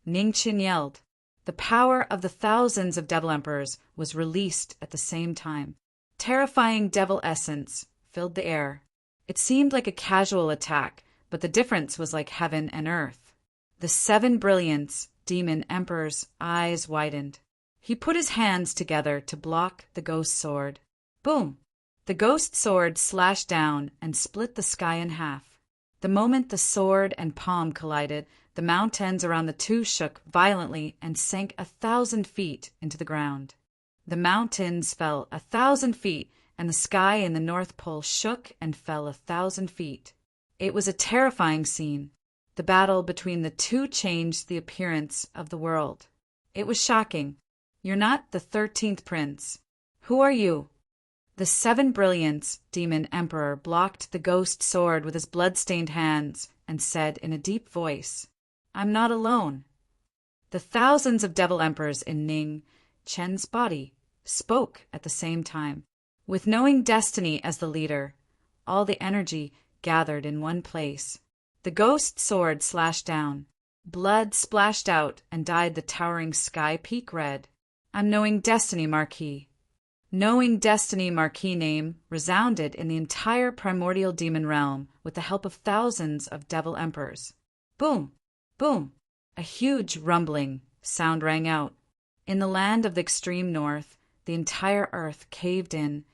Ning Chen yelled. The power of the thousands of Devil Emperors was released at the same time. Terrifying devil essence filled the air. It seemed like a casual attack, but the difference was like heaven and earth. The 7 brilliance demon emperor's eyes widened. He put his hands together to block the ghost sword. Boom! The ghost sword slashed down and split the sky in half. The moment the sword and palm collided, the mountains around the two shook violently and sank 1,000 feet into the ground. The mountains fell 1,000 feet, and the sky in the North Pole shook and fell 1,000 feet. It was a terrifying scene. The battle between the two changed the appearance of the world. It was shocking. You're not the 13th prince. Who are you? The 7 brilliance demon emperor blocked the ghost sword with his blood-stained hands and said in a deep voice, I'm not alone. The thousands of devil emperors in Ning Chen's body spoke at the same time. With knowing destiny as the leader, all the energy gathered in one place. The ghost sword slashed down. Blood splashed out and dyed the towering sky peak red. I'm knowing destiny, Marquis. Knowing Destiny Marquis name resounded in the entire primordial demon realm with the help of thousands of devil emperors. Boom! Boom! A huge rumbling sound rang out. In the land of the extreme north, the entire earth caved in,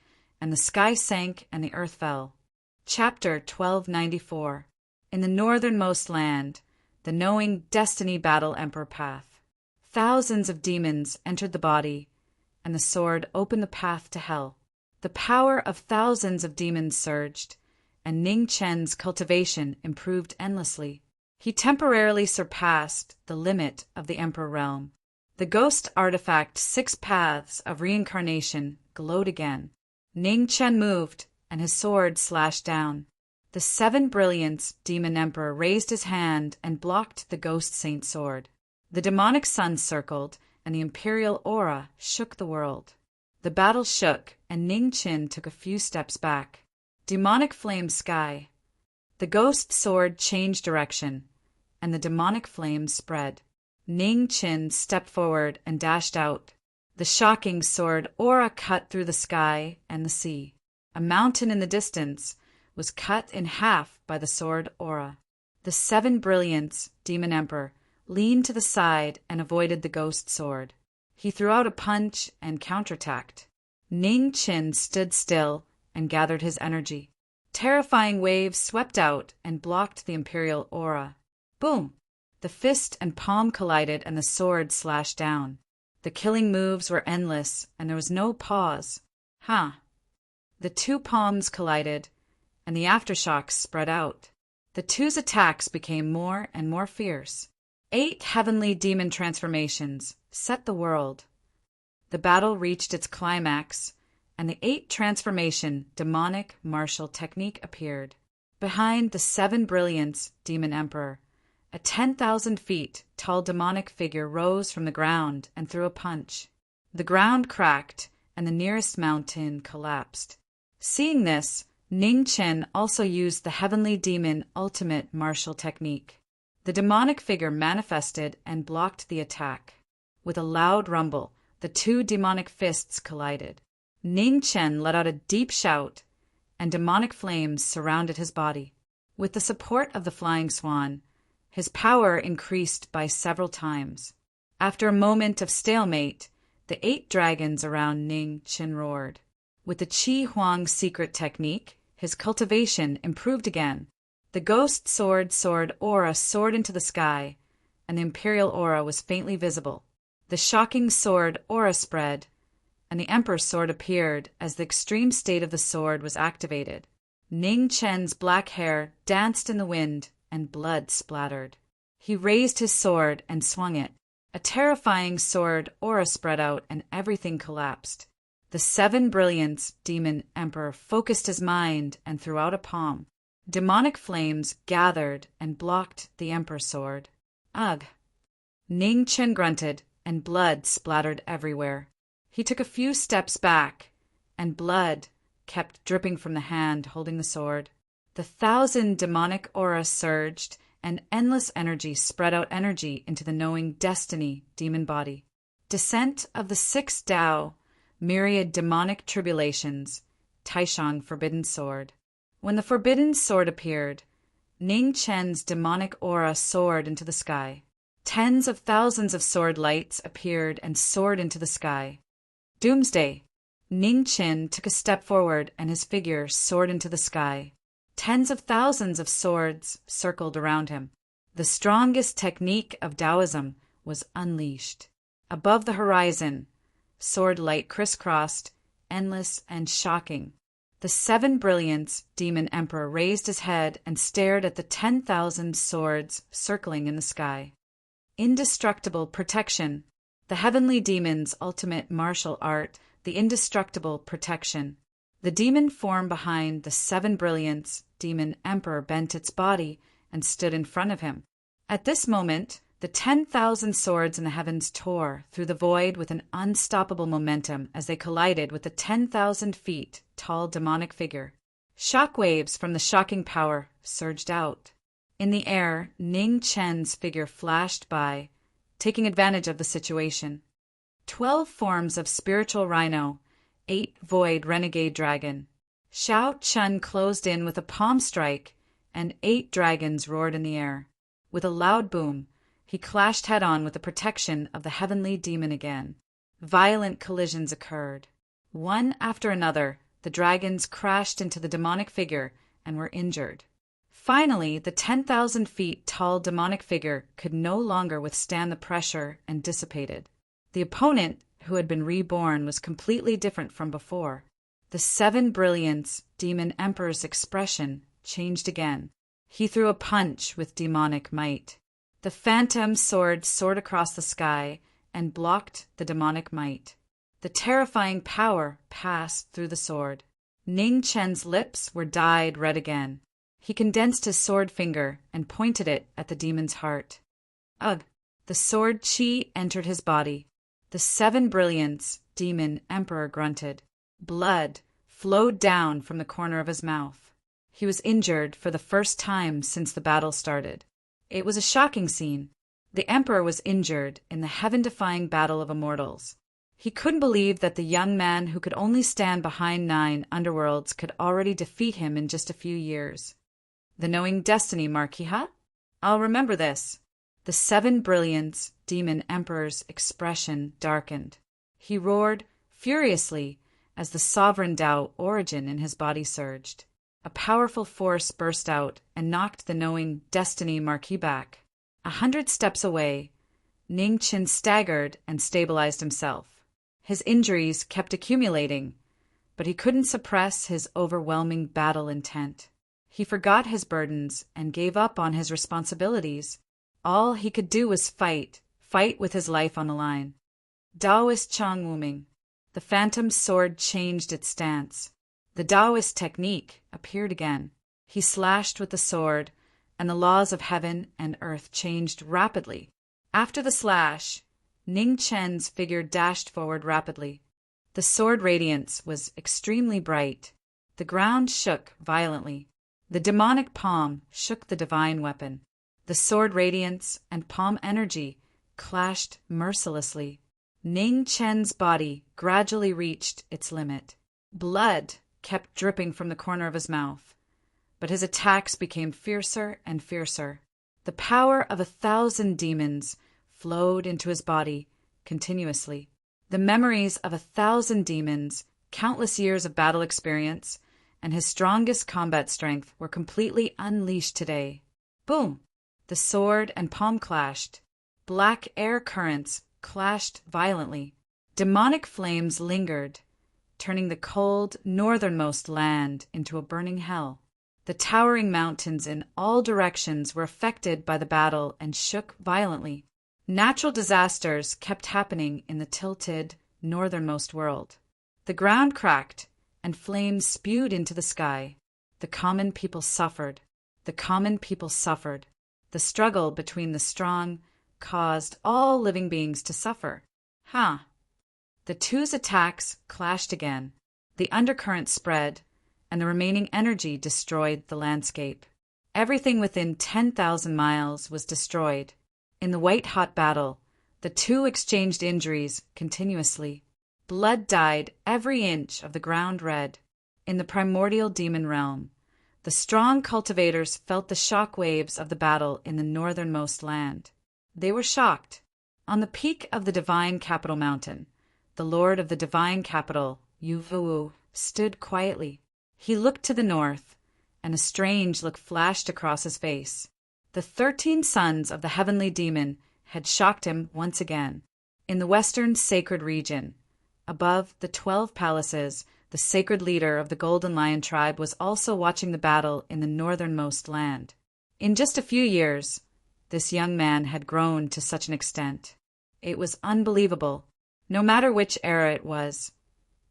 and the sky sank and the earth fell. Chapter 1294. In the northernmost land, the knowing Destiny Battle Emperor path. Thousands of demons entered the body, and the sword opened the path to hell. The power of thousands of demons surged, and Ning Chen's cultivation improved endlessly. He temporarily surpassed the limit of the Emperor realm. The ghost artifact 6 Paths of Reincarnation glowed again. Ning Chen moved, and his sword slashed down. The 7 brilliance demon emperor raised his hand and blocked the ghost saint sword. The demonic sun circled, and the imperial aura shook the world. The battle shook, and Ning Chen took a few steps back. Demonic flame sky. The ghost sword changed direction, and the demonic flames spread. Ning Chen stepped forward and dashed out. The shocking sword aura cut through the sky and the sea. A mountain in the distance was cut in half by the sword aura. The 7 brilliance demon emperor leaned to the side and avoided the ghost sword. He threw out a punch and counterattacked. Ning Chen stood still and gathered his energy. Terrifying waves swept out and blocked the imperial aura. Boom! The fist and palm collided and the sword slashed down. The killing moves were endless and there was no pause. The 2 palms collided and the aftershocks spread out. The two's attacks became more and more fierce. 8 heavenly demon transformations set the world. The battle reached its climax, and the 8 transformation demonic martial technique appeared. Behind the 7 brilliance demon emperor, a 10,000 feet tall demonic figure rose from the ground and threw a punch. The ground cracked, and the nearest mountain collapsed. Seeing this, Ning Chen also used the heavenly demon ultimate martial technique. The demonic figure manifested and blocked the attack. With a loud rumble, the 2 demonic fists collided. Ning Chen let out a deep shout, and demonic flames surrounded his body. With the support of the flying swan, his power increased by several times. After a moment of stalemate, the 8 dragons around Ning Chen roared. With the Qi Huang secret technique, his cultivation improved again. The ghost sword aura soared into the sky, and the imperial aura was faintly visible. The shocking sword aura spread, and the emperor's sword appeared as the extreme state of the sword was activated. Ning Chen's black hair danced in the wind, and blood splattered. He raised his sword and swung it. A terrifying sword aura spread out, and everything collapsed. The 7 brilliance demon emperor focused his mind and threw out a palm. Demonic flames gathered and blocked the emperor's sword. Ugh! Ning Chen grunted, and blood splattered everywhere. He took a few steps back, and blood kept dripping from the hand holding the sword. The 1,000 demonic auras surged, and endless energy spread out energy into the knowing destiny demon body. Descent of the 6 Tao, myriad demonic tribulations, Taishang forbidden sword. When the forbidden sword appeared, Ning Chen's demonic aura soared into the sky. Tens of thousands of sword lights appeared and soared into the sky. Doomsday! Ning Chen took a step forward and his figure soared into the sky. Tens of thousands of swords circled around him. The strongest technique of Taoism was unleashed. Above the horizon, sword light crisscrossed, endless and shocking. The Seven Brilliance Demon Emperor raised his head and stared at the 10,000 swords circling in the sky. Indestructible protection. The heavenly demon's ultimate martial art, the indestructible protection. The demon form behind the Seven Brilliance Demon Emperor bent its body and stood in front of him. At this moment, the 10,000 swords in the heavens tore through the void with an unstoppable momentum as they collided with the 10,000 feet tall demonic figure. Shockwaves from the shocking power surged out. In the air, Ning Chen's figure flashed by, taking advantage of the situation. 12 forms of spiritual rhino, 8 void renegade dragon. Xiao Chun closed in with a palm strike, and 8 dragons roared in the air. With a loud boom, he clashed head-on with the protection of the heavenly demon again. Violent collisions occurred. One after another, the dragons crashed into the demonic figure and were injured. Finally, the 10,000 feet tall demonic figure could no longer withstand the pressure and dissipated. The opponent, who had been reborn, was completely different from before. The Seven Brilliance Demon Emperor's expression changed again. He threw a punch with demonic might. The phantom sword soared across the sky and blocked the demonic might. The terrifying power passed through the sword. Ning Chen's lips were dyed red again. He condensed his sword finger and pointed it at the demon's heart. Ugh! The sword chi entered his body. The Seven Brilliance Demon Emperor grunted. Blood flowed down from the corner of his mouth. He was injured for the first time since the battle started. It was a shocking scene. The Emperor was injured in the heaven-defying battle of immortals. He couldn't believe that the young man who could only stand behind 9 underworlds could already defeat him in just a few years. The knowing destiny, Marquis, huh? I'll remember this. The Seven Brilliance Demon Emperor's expression darkened. He roared furiously as the sovereign Tao origin in his body surged. A powerful force burst out and knocked the knowing destiny Marquis back. 100 steps away, Ning Chen staggered and stabilized himself. His injuries kept accumulating, but he couldn't suppress his overwhelming battle intent. He forgot his burdens and gave up on his responsibilities. All he could do was fight with his life on the line. Taoist Chang Wuming. The phantom sword changed its stance. The Taoist technique appeared again. He slashed with the sword, and the laws of heaven and earth changed rapidly. After the slash, Ning Chen's figure dashed forward rapidly. The sword radiance was extremely bright. The ground shook violently. The demonic palm shook the divine weapon. The sword radiance and palm energy clashed mercilessly. Ning Chen's body gradually reached its limit. Blood kept dripping from the corner of his mouth, but his attacks became fiercer and fiercer. The power of 1,000 demons flowed into his body continuously. The memories of 1,000 demons, countless years of battle experience, and his strongest combat strength were completely unleashed today. Boom! The sword and palm clashed. Black air currents clashed violently. Demonic flames lingered, turning the cold, northernmost land into a burning hell. The towering mountains in all directions were affected by the battle and shook violently. Natural disasters kept happening in the tilted, northernmost world. The ground cracked, and flames spewed into the sky. The common people suffered. The common people suffered. The struggle between the strong caused all living beings to suffer. The two's attacks clashed again. The undercurrent spread, and the remaining energy destroyed the landscape. Everything within 10,000 miles was destroyed. In the white-hot battle, the two exchanged injuries continuously. Blood dyed every inch of the ground red. In the primordial demon realm, The strong cultivators felt the shock waves of the battle in the northernmost land. They were shocked. On the peak of the divine capital mountain, the lord of the divine capital, Yuvu, stood quietly. He looked to the north, and a strange look flashed across his face. The 13 sons of the heavenly demon had shocked him once again. In the western sacred region, above the 12 palaces, the sacred leader of the Golden Lion tribe was also watching the battle in the northernmost land. In just a few years, this young man had grown to such an extent. It was unbelievable. No matter which era it was,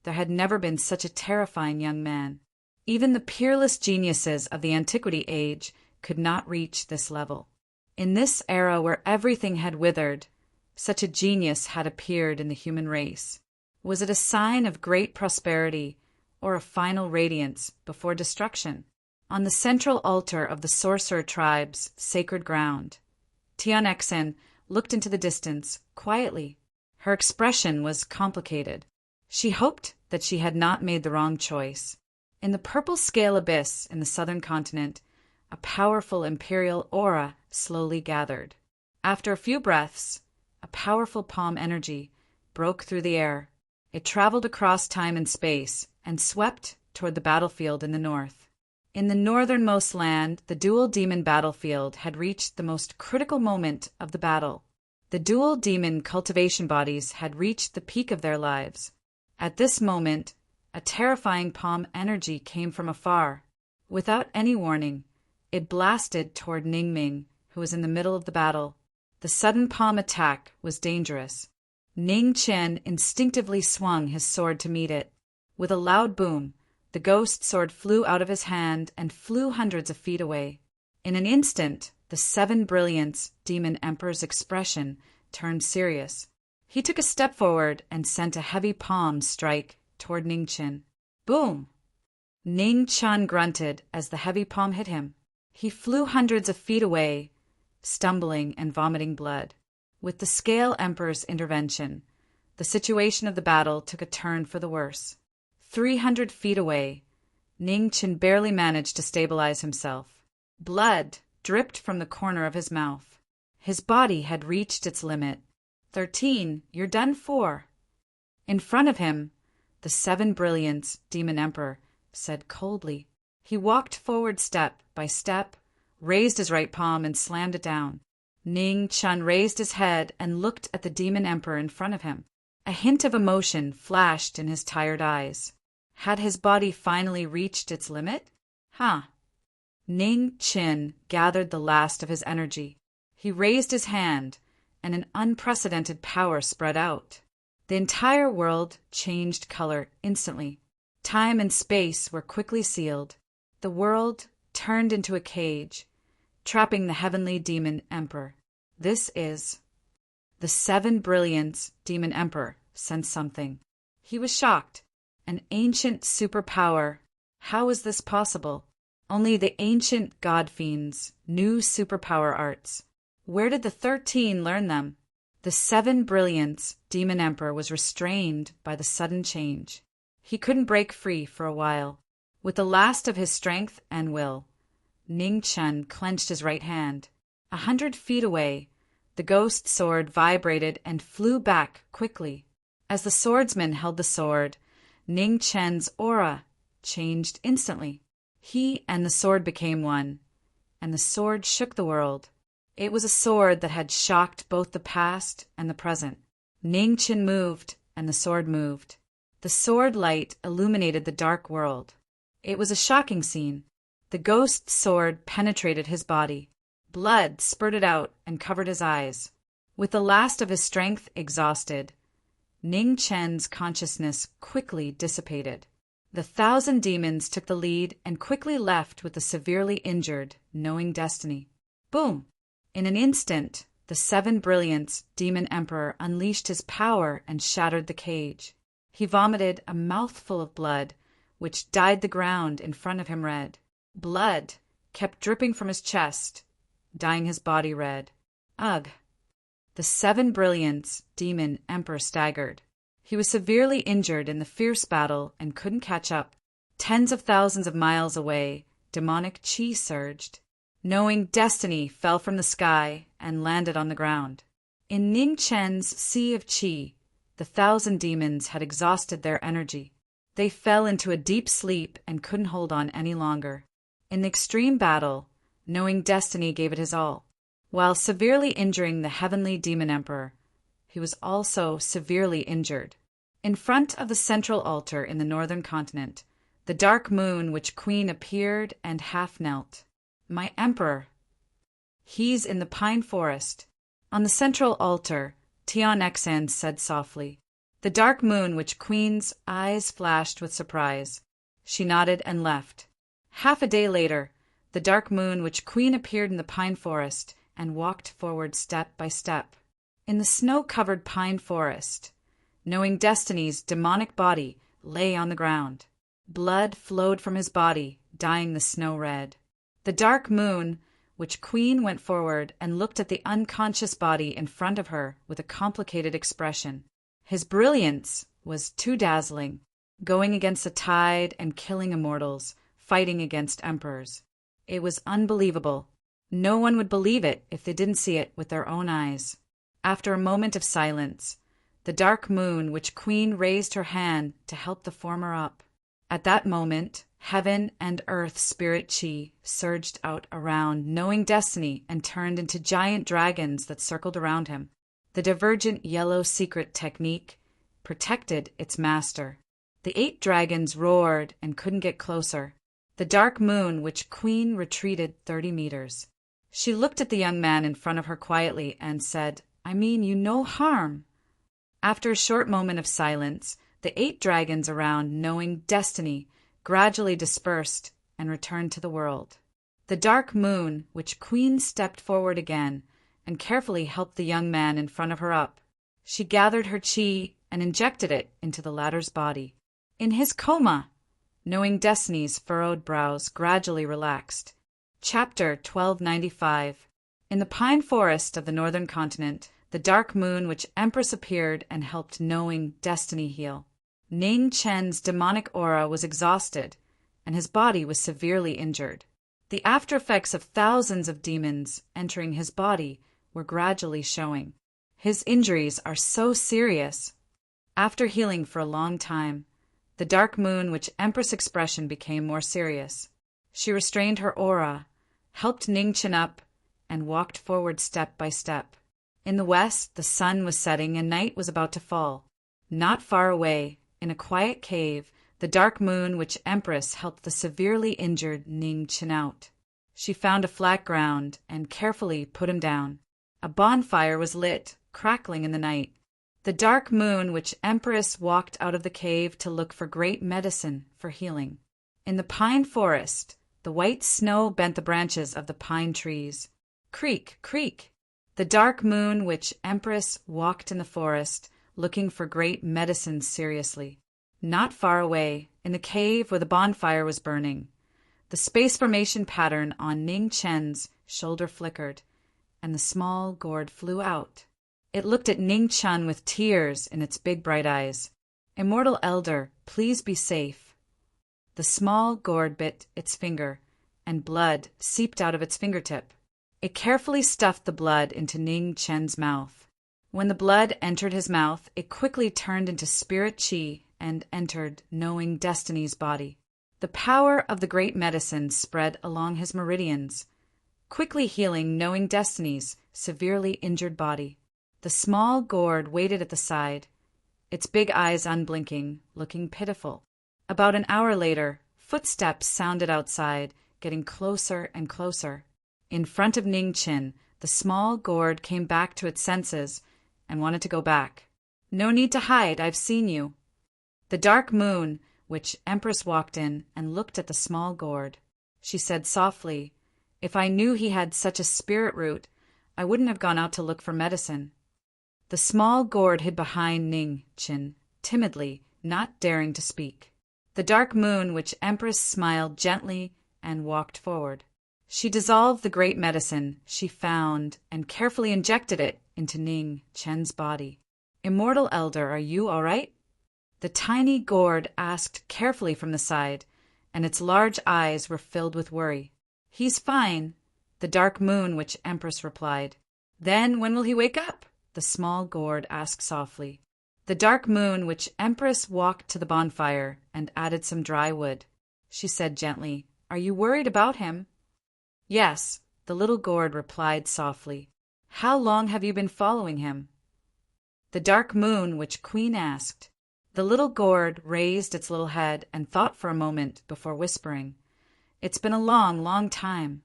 there had never been such a terrifying young man. Even the peerless geniuses of the antiquity age could not reach this level. In this era where everything had withered, such a genius had appeared in the human race. Was it a sign of great prosperity or a final radiance before destruction? On the central altar of the sorcerer tribe's sacred ground, Tianexen looked into the distance quietly. Her expression was complicated. She hoped that she had not made the wrong choice. In the purple scale abyss in the southern continent, a powerful imperial aura slowly gathered. After a few breaths, a powerful palm energy broke through the air. It traveled across time and space and swept toward the battlefield in the north. In the northernmost land, the dual demon battlefield had reached the most critical moment of the battle. The dual demon cultivation bodies had reached the peak of their lives. At this moment, a terrifying palm energy came from afar. Without any warning, it blasted toward Ningming, who was in the middle of the battle. The sudden palm attack was dangerous. Ning Chen instinctively swung his sword to meet it. With a loud boom, the ghost sword flew out of his hand and flew hundreds of feet away. In an instant, the 7 Brilliance Demon Emperor's expression turned serious. He took a step forward and sent a heavy palm strike toward Ning Chen. Boom! Ning Chen grunted as the heavy palm hit him. He flew hundreds of feet away, stumbling and vomiting blood. With the Scale Emperor's intervention, the situation of the battle took a turn for the worse. 300 feet away, Ning Chen barely managed to stabilize himself. Blood dripped from the corner of his mouth. His body had reached its limit. 13, you're done for. In front of him, the 7 Brilliance Demon Emperor said coldly. He walked forward step by step, raised his right palm and slammed it down. Ning Chen raised his head and looked at the Demon Emperor in front of him. A hint of emotion flashed in his tired eyes. Had his body finally reached its limit? Ning Chen gathered the last of his energy. He raised his hand, and an unprecedented power spread out. The entire world changed color instantly. Time and space were quickly sealed. The world turned into a cage, trapping the heavenly Demon Emperor. This is... The 7 Brilliance Demon Emperor sensed something. He was shocked. An ancient superpower. How was this possible? Only the ancient god fiends knew superpower arts. Where did the 13 learn them? The 7 Brilliance Demon Emperor was restrained by the sudden change. He couldn't break free for a while. With the last of his strength and will, Ning Chen clenched his right hand. 100 feet away, the ghost sword vibrated and flew back quickly. As the swordsman held the sword, Ning Chen's aura changed instantly. He and the sword became one, and the sword shook the world. It was a sword that had shocked both the past and the present. Ning Chen moved, and the sword moved. The sword light illuminated the dark world. It was a shocking scene. The ghost sword penetrated his body. Blood spurted out and covered his eyes. With the last of his strength exhausted, Ning Chen's consciousness quickly dissipated. The 1,000 demons took the lead and quickly left with the severely injured, knowing destiny. Boom! In an instant, the 7 Brilliance Demon Emperor unleashed his power and shattered the cage. He vomited a mouthful of blood, which dyed the ground in front of him red. Blood kept dripping from his chest, dyeing his body red. Ugh! The 7 Brilliance Demon Emperor staggered. He was severely injured in the fierce battle and couldn't catch up. Tens of thousands of miles away, demonic chi surged. Knowing destiny fell from the sky and landed on the ground. In Ning Chen's sea of chi, the 1,000 demons had exhausted their energy. They fell into a deep sleep and couldn't hold on any longer. In the extreme battle, Knowing Destiny gave it his all. While severely injuring the heavenly demon emperor, he was also severely injured. In front of the central altar in the northern continent, the dark moon witch queen appeared and half knelt. "My emperor. He's in the pine forest." On the central altar, Tian Xan said softly. The dark moon witch queen's eyes flashed with surprise. She nodded and left. Half a day later, the dark moon witch queen appeared in the pine forest and walked forward step by step. In the snow-covered pine forest, Knowing Destiny's demonic body lay on the ground. Blood flowed from his body, dyeing the snow red. The dark moon witch queen went forward and looked at the unconscious body in front of her with a complicated expression. His brilliance was too dazzling, going against the tide and killing immortals, fighting against emperors. It was unbelievable. No one would believe it if they didn't see it with their own eyes. After a moment of silence, the dark moon witch queen raised her hand to help the former up. At that moment, heaven and earth spirit chi surged out around Knowing Destiny and turned into giant dragons that circled around him. The divergent yellow secret technique protected its master. The 8 dragons roared and couldn't get closer. The dark moon witch queen retreated 30 meters. She looked at the young man in front of her quietly and said, "I mean you no harm." After a short moment of silence, the 8 dragons around Knowing Destiny gradually dispersed and returned to the world. The dark moon witch queen stepped forward again and carefully helped the young man in front of her up. She gathered her chi and injected it into the latter's body. In his coma, Knowing Destiny's furrowed brows gradually relaxed. Chapter 1295. In the pine forest of the northern continent, the dark moon witch empress appeared and helped Knowing Destiny heal. Ning Chen's demonic aura was exhausted, and his body was severely injured. The aftereffects of thousands of demons entering his body were gradually showing. His injuries are so serious. After healing for a long time, the dark moon witch empress expression became more serious. She restrained her aura, helped Ning Chen up, and walked forward step by step. In the west, the sun was setting and night was about to fall. Not far away, in a quiet cave, the dark moon witch empress helped the severely injured Ning Chen out. She found a flat ground and carefully put him down. A bonfire was lit, crackling in the night. The dark moon witch empress walked out of the cave to look for great medicine for healing. In the pine forest, the white snow bent the branches of the pine trees. Creak, creak. The dark moon witch empress walked in the forest, looking for great medicine seriously. Not far away, in the cave where the bonfire was burning, the space formation pattern on Ning Chen's shoulder flickered, and the small gourd flew out. It looked at Ning Chen with tears in its big bright eyes. "Immortal Elder, please be safe." The small gourd bit its finger, and blood seeped out of its fingertip. It carefully stuffed the blood into Ning Chen's mouth. When the blood entered his mouth, it quickly turned into spirit chi and entered Knowing Destiny's body. The power of the great medicine spread along his meridians, quickly healing Knowing Destiny's severely injured body. The small gourd waited at the side, its big eyes unblinking, looking pitiful. About an hour later, footsteps sounded outside, getting closer and closer. In front of Ning Chen, the small gourd came back to its senses and wanted to go back. "No need to hide, I've seen you." The dark moon witch empress walked in and looked at the small gourd. She said softly, "If I knew he had such a spirit root, I wouldn't have gone out to look for medicine." The small gourd hid behind Ning Chen, timidly, not daring to speak. The dark moon witch empress smiled gently and walked forward. She dissolved the great medicine she found and carefully injected it into Ning Chen's body. "Immortal Elder, are you all right?" The tiny gourd asked carefully from the side, and its large eyes were filled with worry. "He's fine," the dark moon witch empress replied. "Then when will he wake up?" the small gourd asked softly. The dark moon witch empress walked to the bonfire and added some dry wood. She said gently, "Are you worried about him?" "Yes," the little gourd replied softly. "How long have you been following him?" The dark moon witch queen asked. The little gourd raised its little head and thought for a moment before whispering, "It's been a long, long time.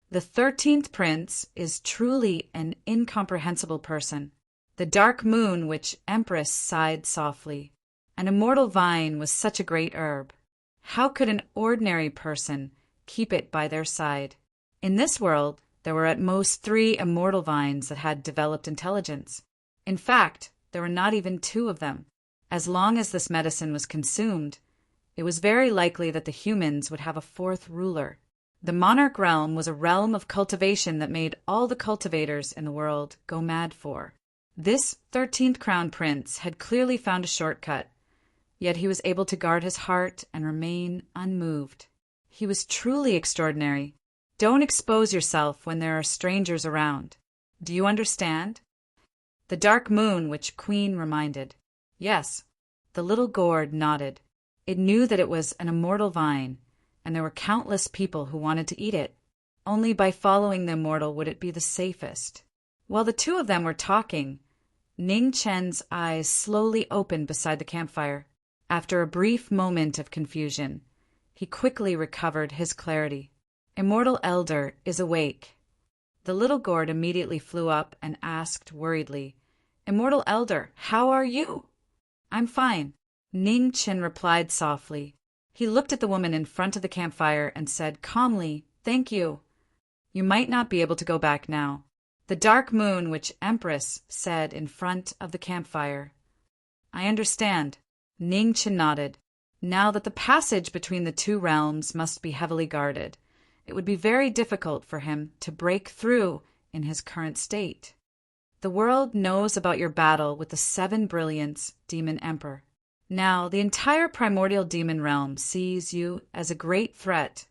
The 13th prince is truly an incomprehensible person." The dark moon witch empress sighed softly. An immortal vine was such a great herb. How could an ordinary person keep it by their side? In this world, there were at most 3 immortal vines that had developed intelligence. In fact, there were not even 2 of them. As long as this medicine was consumed, it was very likely that the humans would have a 4th ruler. The monarch realm was a realm of cultivation that made all the cultivators in the world go mad for. This 13th crown prince had clearly found a shortcut, yet he was able to guard his heart and remain unmoved. He was truly extraordinary. Don't expose yourself when there are strangers around. Do you understand? The dark moon witch queen reminded. Yes, the little gourd nodded. It knew that it was an immortal vine, and there were countless people who wanted to eat it. Only by following the immortal would it be the safest. While the 2 of them were talking, Ning Chen's eyes slowly opened beside the campfire. After a brief moment of confusion, he quickly recovered his clarity. "Immortal Elder is awake." The little gourd immediately flew up and asked worriedly, "Immortal Elder, how are you?" "I'm fine," Ning Chen replied softly. He looked at the woman in front of the campfire and said calmly, "Thank you. You might not be able to go back now." The dark moon witch empress said in front of the campfire. "I understand." Ning Chen nodded. Now that the passage between the 2 realms must be heavily guarded, it would be very difficult for him to break through in his current state. "The world knows about your battle with the 7 Brilliance Demon Emperor. Now, the entire primordial demon realm sees you as a great threat,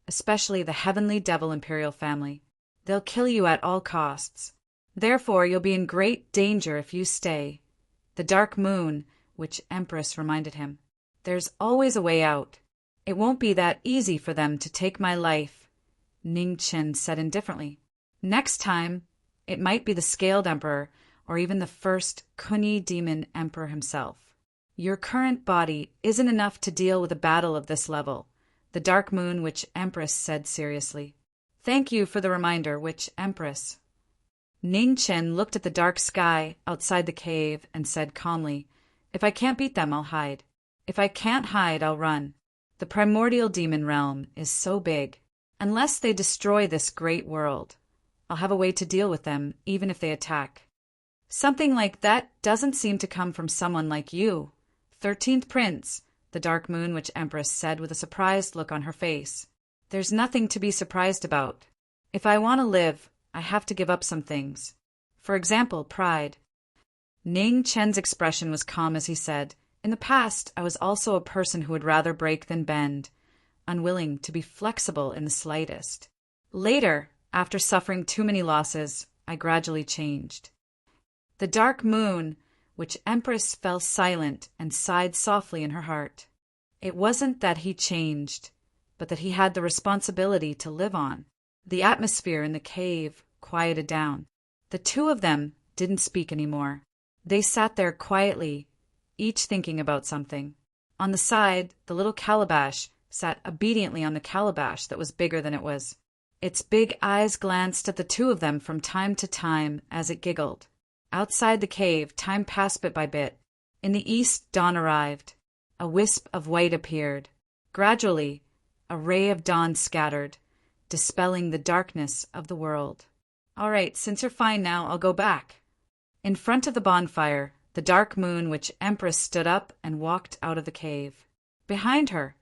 especially the heavenly devil imperial family. They'll kill you at all costs. Therefore, you'll be in great danger if you stay," the dark moon witch empress reminded him. "There's always a way out. It won't be that easy for them to take my life," Ning Chen said indifferently. "Next time, it might be the Scaled Emperor or even the first Kunyi Demon Emperor himself. Your current body isn't enough to deal with a battle of this level," the dark moon witch empress said seriously. "Thank you for the reminder, witch empress." Ning Chen looked at the dark sky outside the cave and said calmly, "If I can't beat them, I'll hide. If I can't hide, I'll run. The primordial demon realm is so big. Unless they destroy this great world, I'll have a way to deal with them, even if they attack." "Something like that doesn't seem to come from someone like you, 13th Prince," the dark moon witch empress said with a surprised look on her face. "There's nothing to be surprised about. If I want to live, I have to give up some things. For example, pride." Ning Chen's expression was calm as he said, "In the past, I was also a person who would rather break than bend, unwilling to be flexible in the slightest. Later, after suffering too many losses, I gradually changed." The dark moon witch empress fell silent and sighed softly in her heart. It wasn't that he changed, but that he had the responsibility to live on. The atmosphere in the cave quieted down. The 2 of them didn't speak anymore. They sat there quietly, each thinking about something. On the side, the little calabash sat obediently on the calabash that was bigger than it was. Its big eyes glanced at the 2 of them from time to time as it giggled. Outside the cave, time passed bit by bit. In the east, dawn arrived. A wisp of white appeared. Gradually, a ray of dawn scattered, dispelling the darkness of the world. "All right, since you're fine now, I'll go back." In front of the bonfire, the dark moon witch empress stood up and walked out of the cave. Behind her,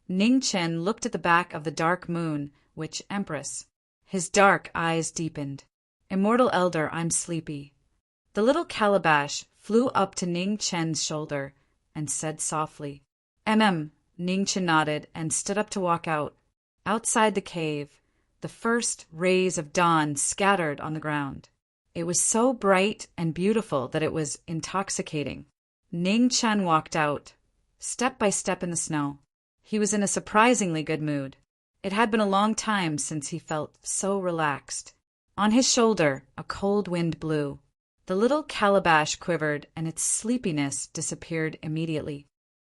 Ning Chen looked at the back of the dark moon witch empress. His dark eyes deepened. "Immortal Elder, I'm sleepy." The little calabash flew up to Ning Chen's shoulder and said softly, Ningchen nodded and stood up to walk out. Outside the cave, the first rays of dawn scattered on the ground. It was so bright and beautiful that it was intoxicating. Ningchen walked out, step by step in the snow. He was in a surprisingly good mood. It had been a long time since he felt so relaxed. On his shoulder, a cold wind blew. The little calabash quivered, and its sleepiness disappeared immediately.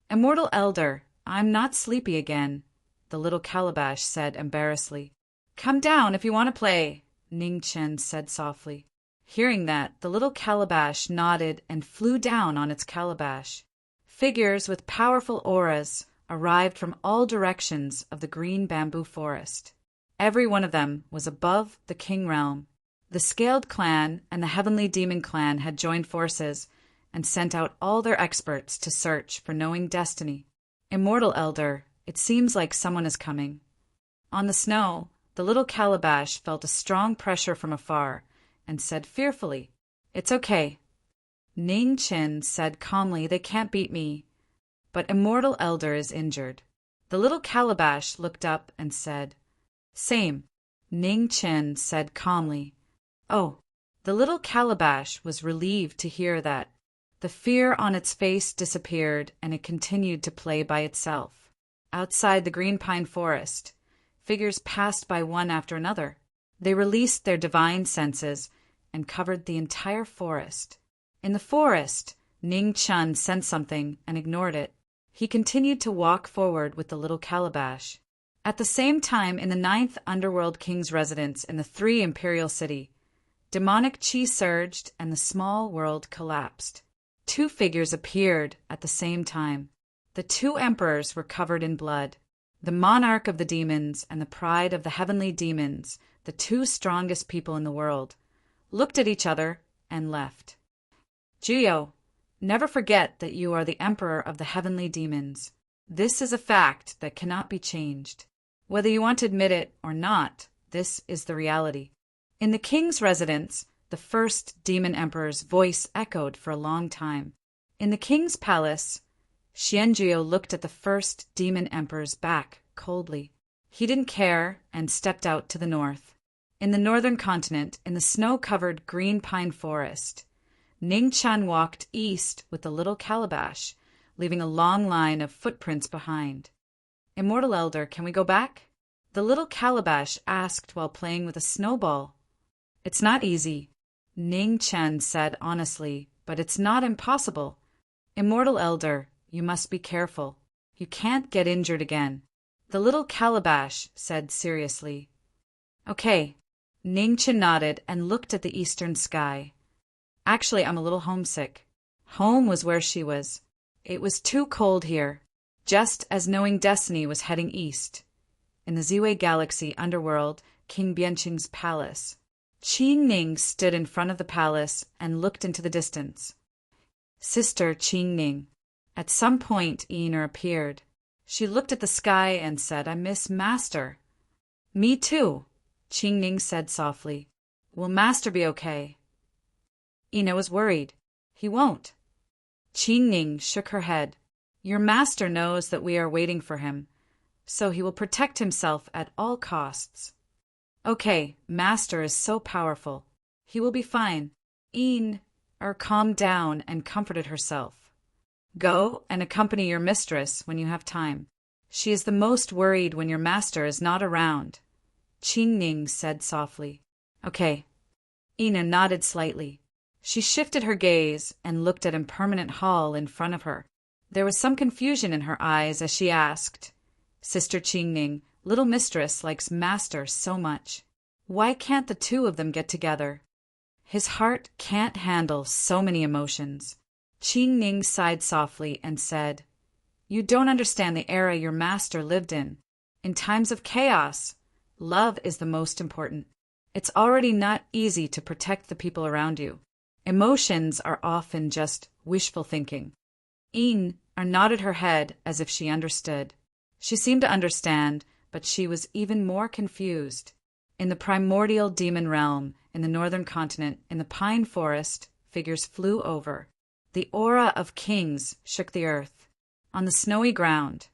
"Immortal Elder, I'm not sleepy again," the little calabash said embarrassedly. "Come down if you want to play," Ningchen said softly. Hearing that, the little calabash nodded and flew down on its calabash. Figures with powerful auras arrived from all directions of the green bamboo forest. Every one of them was above the king realm. The Scaled clan and the Heavenly Demon clan had joined forces and sent out all their experts to search for knowing destiny. "Immortal Elder, it seems like someone is coming." On the snow, the little calabash felt a strong pressure from afar and said fearfully, "It's okay." Ningchen said calmly, "They can't beat me, but Immortal Elder is injured." The little calabash looked up and said, "Same." Ningchen said calmly, "Oh." The little calabash was relieved to hear that. The fear on its face disappeared, and it continued to play by itself. Outside the green pine forest, figures passed by one after another. They released their divine senses and covered the entire forest. In the forest, Ningchen sensed something and ignored it. He continued to walk forward with the little calabash. At the same time, in the 9th Underworld King's residence in the 3 Imperial City, demonic chi surged and the small world collapsed. 2 figures appeared at the same time. The 2 emperors were covered in blood. The monarch of the demons and the pride of the heavenly demons, the 2 strongest people in the world, looked at each other and left. "Jiyo, never forget that you are the emperor of the heavenly demons. This is a fact that cannot be changed. Whether you want to admit it or not, this is the reality." In the king's residence, the first demon emperor's voice echoed for a long time. In the king's palace, Xianjiu looked at the first demon emperor's back coldly. He didn't care and stepped out to the north. In the northern continent, in the snow-covered green pine forest, Ningchen walked east with the little calabash, leaving a long line of footprints behind. "Immortal Elder, can we go back?" the little calabash asked while playing with a snowball. "It's not easy," Ningchen said honestly, "but it's not impossible. Immortal Elder, you must be careful. You can't get injured again." The little calabash said seriously. "Okay." Ningchen nodded and looked at the eastern sky. "Actually, I'm a little homesick." Home was where she was. It was too cold here, just as knowing destiny was heading east. In the Ziwei Galaxy underworld, King Bianqing's palace. Qingning stood in front of the palace and looked into the distance. "Sister Qingning." At some point, Iner appeared. She looked at the sky and said, "I miss Master." "Me too," Qingning said softly. "Will Master be okay?" Ina was worried. "He won't." Qingning shook her head. "Your Master knows that we are waiting for him, so he will protect himself at all costs." "Okay, Master is so powerful. He will be fine." Calmed down and comforted herself. "Go and accompany your mistress when you have time. She is the most worried when your master is not around," Qingning said softly. "Okay." Ina nodded slightly. She shifted her gaze and looked at Impermanent Hall in front of her. There was some confusion in her eyes as she asked, "Sister Qingning, little mistress likes Master so much. Why can't the 2 of them get together?" His heart can't handle so many emotions. Qingning sighed softly and said, "You don't understand the era your master lived in. In times of chaos, love is the most important. It's already not easy to protect the people around you. Emotions are often just wishful thinking." Nodded her head as if she understood. She seemed to understand, but she was even more confused. In the primordial demon realm, in the northern continent, in the pine forest, figures flew over. The aura of kings shook the earth. On the snowy ground,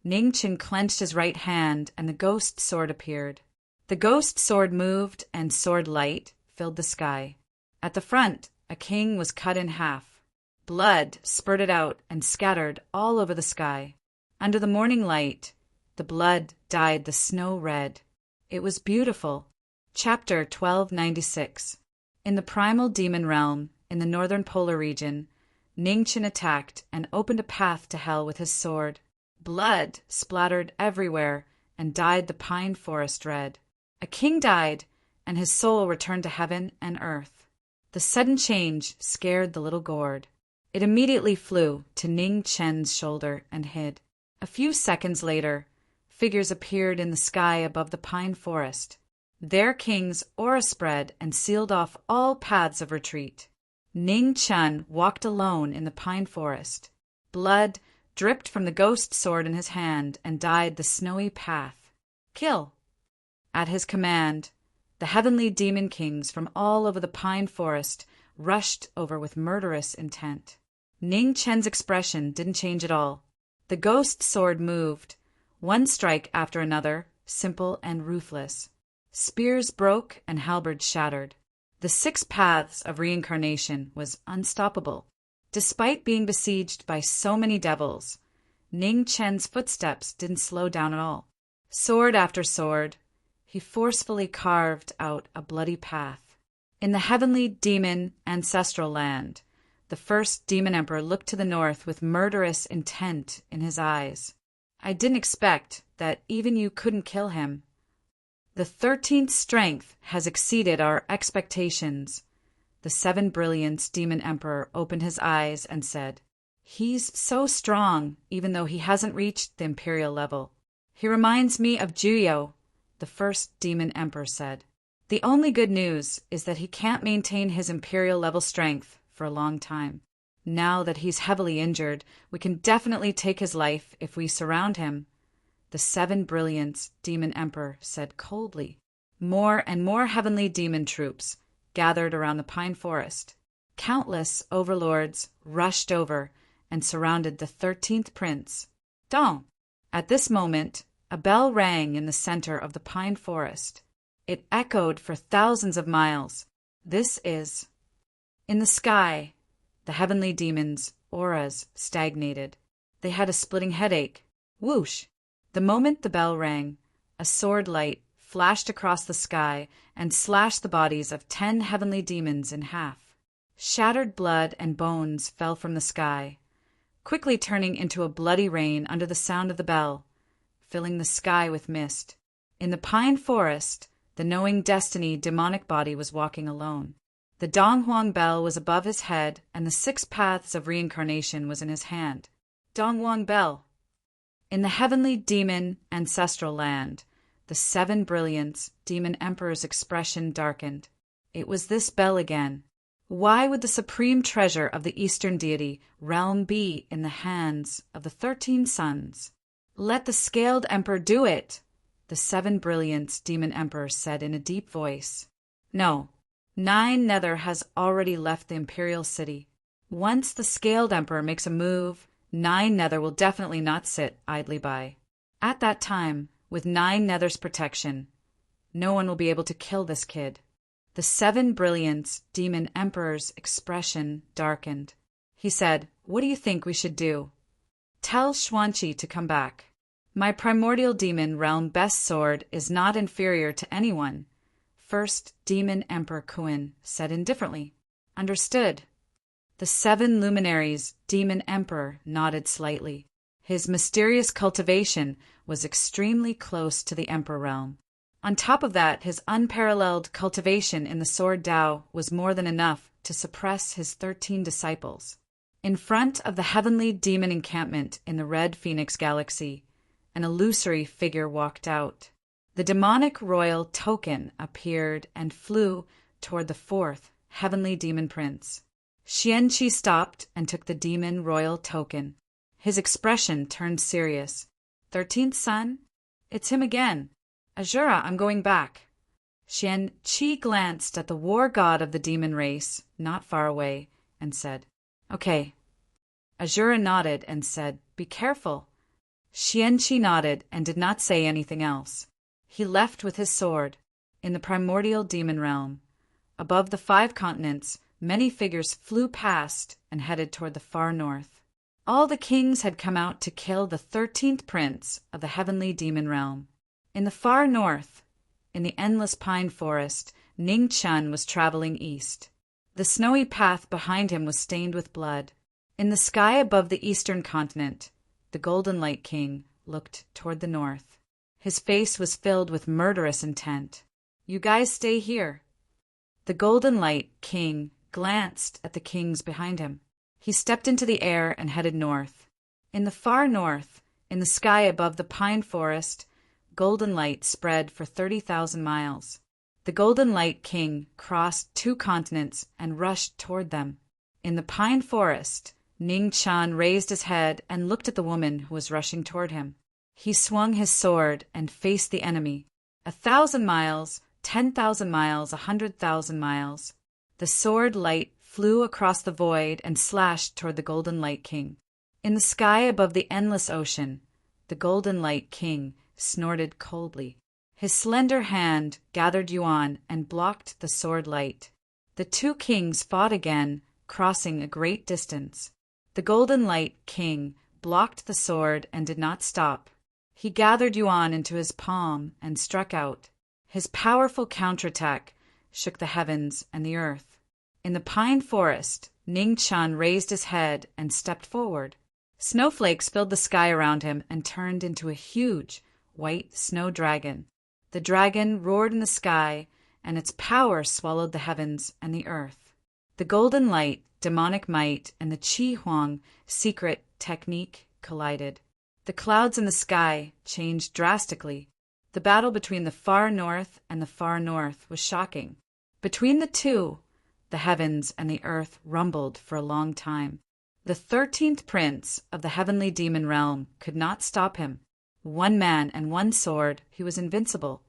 Ning Chen clenched his right hand, and the ghost sword appeared. The ghost sword moved, and sword light filled the sky. At the front, a king was cut in half. Blood spurted out and scattered all over the sky. Under the morning light, the blood dyed the snow red. It was beautiful. Chapter 1296. In the primal demon realm, in the northern polar region, Ning Chen attacked and opened a path to hell with his sword. Blood splattered everywhere and dyed the pine forest red. A king died, and his soul returned to heaven and earth. The sudden change scared the little gourd. It immediately flew to Ning Chen's shoulder and hid. A few seconds later, figures appeared in the sky above the pine forest. Their king's aura spread and sealed off all paths of retreat. Ning Chen walked alone in the pine forest. Blood dripped from the ghost sword in his hand and dyed the snowy path. Kill! At his command, the heavenly demon kings from all over the pine forest rushed over with murderous intent. Ning Chen's expression didn't change at all. The ghost sword moved, one strike after another, simple and ruthless. Spears broke and halberds shattered. The 6 paths of reincarnation was unstoppable. Despite being besieged by so many devils, Ning Chen's footsteps didn't slow down at all. Sword after sword, he forcefully carved out a bloody path. In the heavenly demon ancestral land, the first demon emperor looked to the north with murderous intent in his eyes. I didn't expect that even you couldn't kill him. The 13th strength has exceeded our expectations. The 7 brilliance demon emperor opened his eyes and said, "He's so strong, even though he hasn't reached the imperial level. He reminds me of Juyo," the first demon emperor said. "The only good news is that he can't maintain his imperial level strength for a long time. Now that he's heavily injured, we can definitely take his life if we surround him," the 7 brilliance demon emperor said coldly. More and more heavenly demon troops gathered around the pine forest. Countless overlords rushed over and surrounded the 13th prince. Dong! At this moment, a bell rang in the center of the pine forest. It echoed for thousands of miles. This is... In the sky, the heavenly demons' auras stagnated. They had a splitting headache. Whoosh! The moment the bell rang, a sword light flashed across the sky and slashed the bodies of 10 heavenly demons in half. Shattered blood and bones fell from the sky, quickly turning into a bloody rain under the sound of the bell, filling the sky with mist. In the pine forest, the knowing destiny demonic body was walking alone. The Donghuang bell was above his head, and the 6 paths of reincarnation was in his hand. Donghuang bell. In the heavenly demon ancestral land, the 7 brilliance demon emperor's expression darkened. It was this bell again. Why would the supreme treasure of the Eastern deity realm be in the hands of the 13 sons? "Let the scaled emperor do it," the 7 brilliance demon emperor said in a deep voice. "No, 9 Nether has already left the imperial city. Once the scaled emperor makes a move, 9 Nether will definitely not sit idly by. At that time, with 9 Nether's protection, no one will be able to kill this kid." The 7 brilliance demon emperor's expression darkened. He said, "What do you think we should do?" "Tell Xuanqi to come back. My primordial demon realm best sword is not inferior to anyone," First Demon Emperor Kuin said indifferently. "Understood." The 7 luminaries' demon emperor nodded slightly. His mysterious cultivation was extremely close to the emperor realm. On top of that, his unparalleled cultivation in the sword Tao was more than enough to suppress his 13 disciples. In front of the heavenly demon encampment in the Red Phoenix Galaxy, an illusory figure walked out. The demonic royal token appeared and flew toward the 4th heavenly demon prince. Xianqi stopped and took the demon royal token. His expression turned serious. 13th son? It's him again. Azura, I'm going back. Xianqi glanced at the war god of the demon race, not far away, and said, "Okay." Azura nodded and said, "Be careful." Xianqi nodded and did not say anything else. He left with his sword. In the primordial demon realm, above the 5 continents, many figures flew past and headed toward the far north. All the kings had come out to kill the 13th prince of the heavenly demon realm. In the far north, in the endless pine forest, Ning Chun was traveling east. The snowy path behind him was stained with blood. In the sky above the eastern continent, the Golden Light King looked toward the north. His face was filled with murderous intent. "You guys stay here." The Golden Light King glanced at the kings behind him. He stepped into the air and headed north. In the far north, in the sky above the pine forest, golden light spread for 30,000 miles. The Golden Light King crossed 2 continents and rushed toward them. In the pine forest, Ning Chan raised his head and looked at the woman who was rushing toward him. He swung his sword and faced the enemy. 1,000 miles, 10,000 miles, 100,000 miles. The sword light flew across the void and slashed toward the Golden Light King. In the sky above the endless ocean, the Golden Light King snorted coldly. His slender hand gathered Yuan and blocked the sword light. The 2 kings fought again, crossing a great distance. The Golden Light King blocked the sword and did not stop. He gathered Yuan into his palm and struck out. His powerful counterattack shook the heavens and the earth. In the pine forest, Ning Chun raised his head and stepped forward. Snowflakes filled the sky around him and turned into a huge, white snow dragon. The dragon roared in the sky, and its power swallowed the heavens and the earth. The golden light, demonic might, and the Qi Huang secret technique collided. The clouds in the sky changed drastically. The battle between the far north and the far north was shocking. Between the two, the heavens and the earth rumbled for a long time. The 13th prince of the heavenly demon realm could not stop him. 1 man and 1 sword, he was invincible.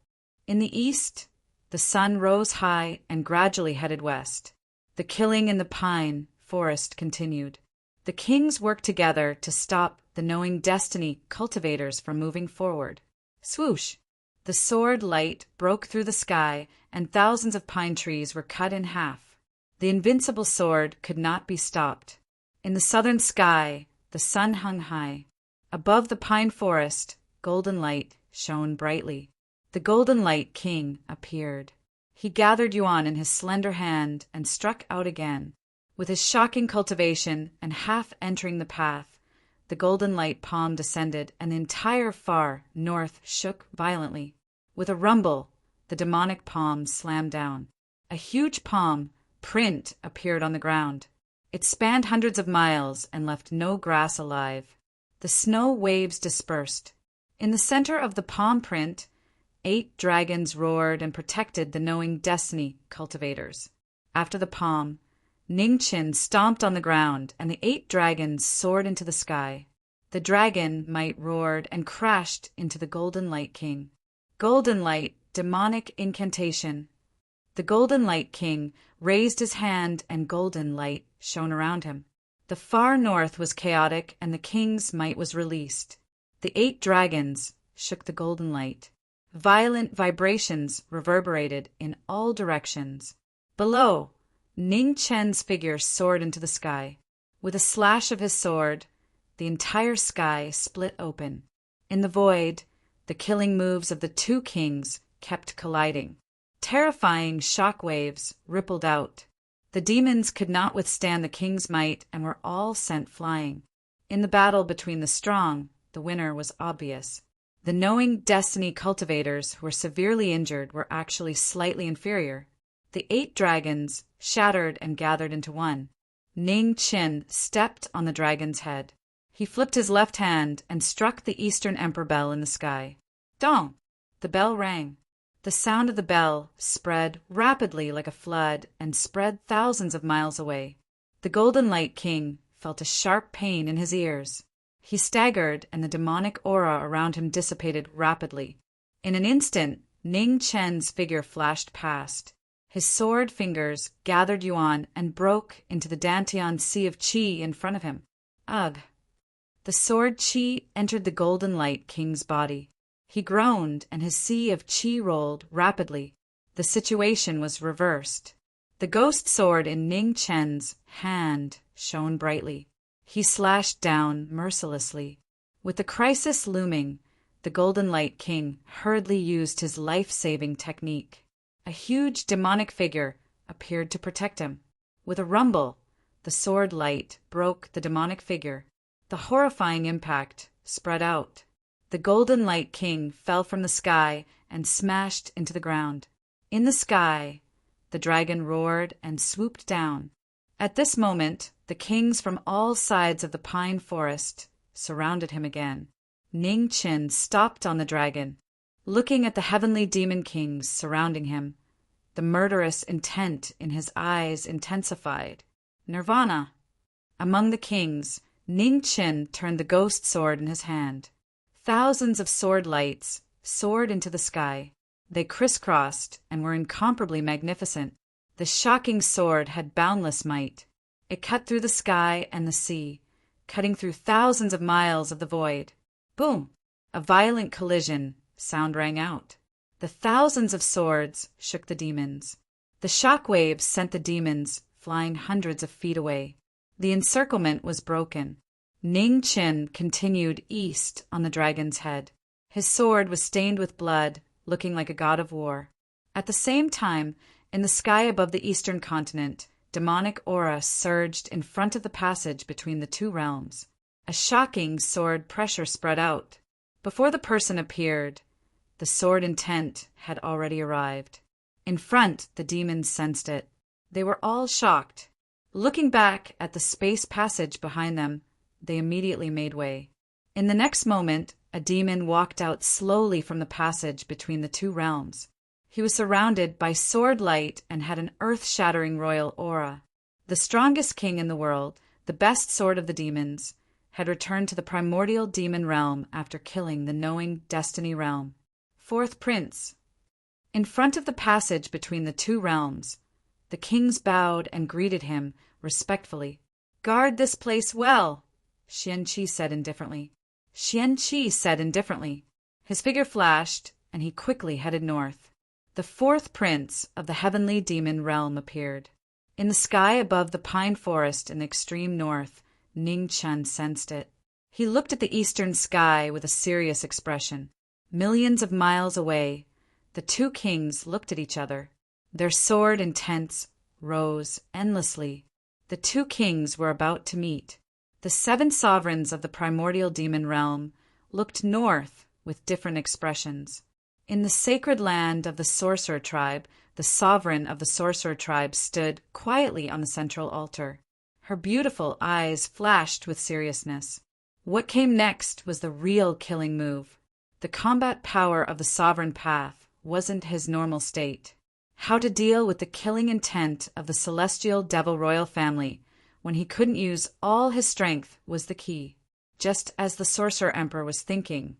In the east, the sun rose high and gradually headed west. The killing in the pine forest continued. The kings worked together to stop the knowing destiny cultivators from moving forward. Swoosh! The sword light broke through the sky, and thousands of pine trees were cut in half. The invincible sword could not be stopped. In the southern sky, the sun hung high. Above the pine forest, golden light shone brightly. The Golden Light King appeared. He gathered Yuan in his slender hand and struck out again. With his shocking cultivation and half entering the path, the golden light palm descended, and the entire far north shook violently. With a rumble, the demonic palm slammed down. A huge palm print appeared on the ground. It spanned hundreds of miles and left no grass alive. The snow waves dispersed. In the center of the palm print, 8 dragons roared and protected the knowing destiny cultivators. After the palm, Ning Qin stomped on the ground, and the 8 dragons soared into the sky. The dragon might roared and crashed into the Golden Light King. Golden light, demonic incantation. The Golden Light King raised his hand, and golden light shone around him. The far north was chaotic, and the king's might was released. The 8 dragons shook the golden light. Violent vibrations reverberated in all directions. Below, Ning Chen's figure soared into the sky. With a slash of his sword, the entire sky split open. In the void, the killing moves of the 2 kings kept colliding. Terrifying shock waves rippled out. The demons could not withstand the king's might and were all sent flying. In the battle between the strong, the winner was obvious. The knowing destiny cultivators who were severely injured were actually slightly inferior. The 8 dragons shattered and gathered into one. Ning Qin stepped on the dragon's head. He flipped his left hand and struck the Eastern Emperor bell in the sky. Dong! The bell rang. The sound of the bell spread rapidly like a flood and spread thousands of miles away. The Golden Light King felt a sharp pain in his ears. He staggered, and the demonic aura around him dissipated rapidly. In an instant, Ning Chen's figure flashed past. His sword fingers gathered Yuan and broke into the Dantian Sea of Qi in front of him. Ugh! The sword Qi entered the Golden Light King's body. He groaned, and his sea of Qi rolled rapidly. The situation was reversed. The ghost sword in Ning Chen's hand shone brightly. He slashed down mercilessly. With the crisis looming, the Golden Light King hurriedly used his life-saving technique. A huge demonic figure appeared to protect him. With a rumble, the sword light broke the demonic figure. The horrifying impact spread out. The Golden Light King fell from the sky and smashed into the ground. In the sky, the dragon roared and swooped down. At this moment, the kings from all sides of the pine forest surrounded him again. Ning Chen stopped on the dragon, looking at the heavenly demon kings surrounding him. The murderous intent in his eyes intensified. Nirvana. Among the kings, Ning Chen turned the ghost sword in his hand. Thousands of sword lights soared into the sky. They crisscrossed and were incomparably magnificent. The shocking sword had boundless might. It cut through the sky and the sea, cutting through thousands of miles of the void. Boom! A violent collision sound rang out. The thousands of swords shook the demons. The shock waves sent the demons flying hundreds of feet away. The encirclement was broken. Ning Chen continued east on the dragon's head. His sword was stained with blood, looking like a god of war. At the same time, in the sky above the eastern continent, demonic aura surged in front of the passage between the two realms. A shocking sword pressure spread out. Before the person appeared, the sword intent had already arrived. In front, the demons sensed it. They were all shocked. Looking back at the space passage behind them, they immediately made way. In the next moment, a demon walked out slowly from the passage between the two realms. He was surrounded by sword light and had an earth-shattering royal aura. The strongest king in the world, the best sword of the demons, had returned to the primordial demon realm after killing the knowing destiny realm. Fourth Prince. In front of the passage between the two realms, the kings bowed and greeted him respectfully. "Guard this place well," Xianqi said indifferently. His figure flashed, and he quickly headed north. The fourth prince of the heavenly demon realm appeared. In the sky above the pine forest in the extreme north, Ning Chen sensed it. He looked at the eastern sky with a serious expression. Millions of miles away, the two kings looked at each other. Their sword intents rose endlessly. The two kings were about to meet. The 7 sovereigns of the primordial demon realm looked north with different expressions. In the sacred land of the sorcerer tribe, the sovereign of the sorcerer tribe stood quietly on the central altar. Her beautiful eyes flashed with seriousness. What came next was the real killing move. The combat power of the sovereign path wasn't his normal state. How to deal with the killing intent of the celestial devil royal family when he couldn't use all his strength was the key. Just as the sorcerer emperor was thinking,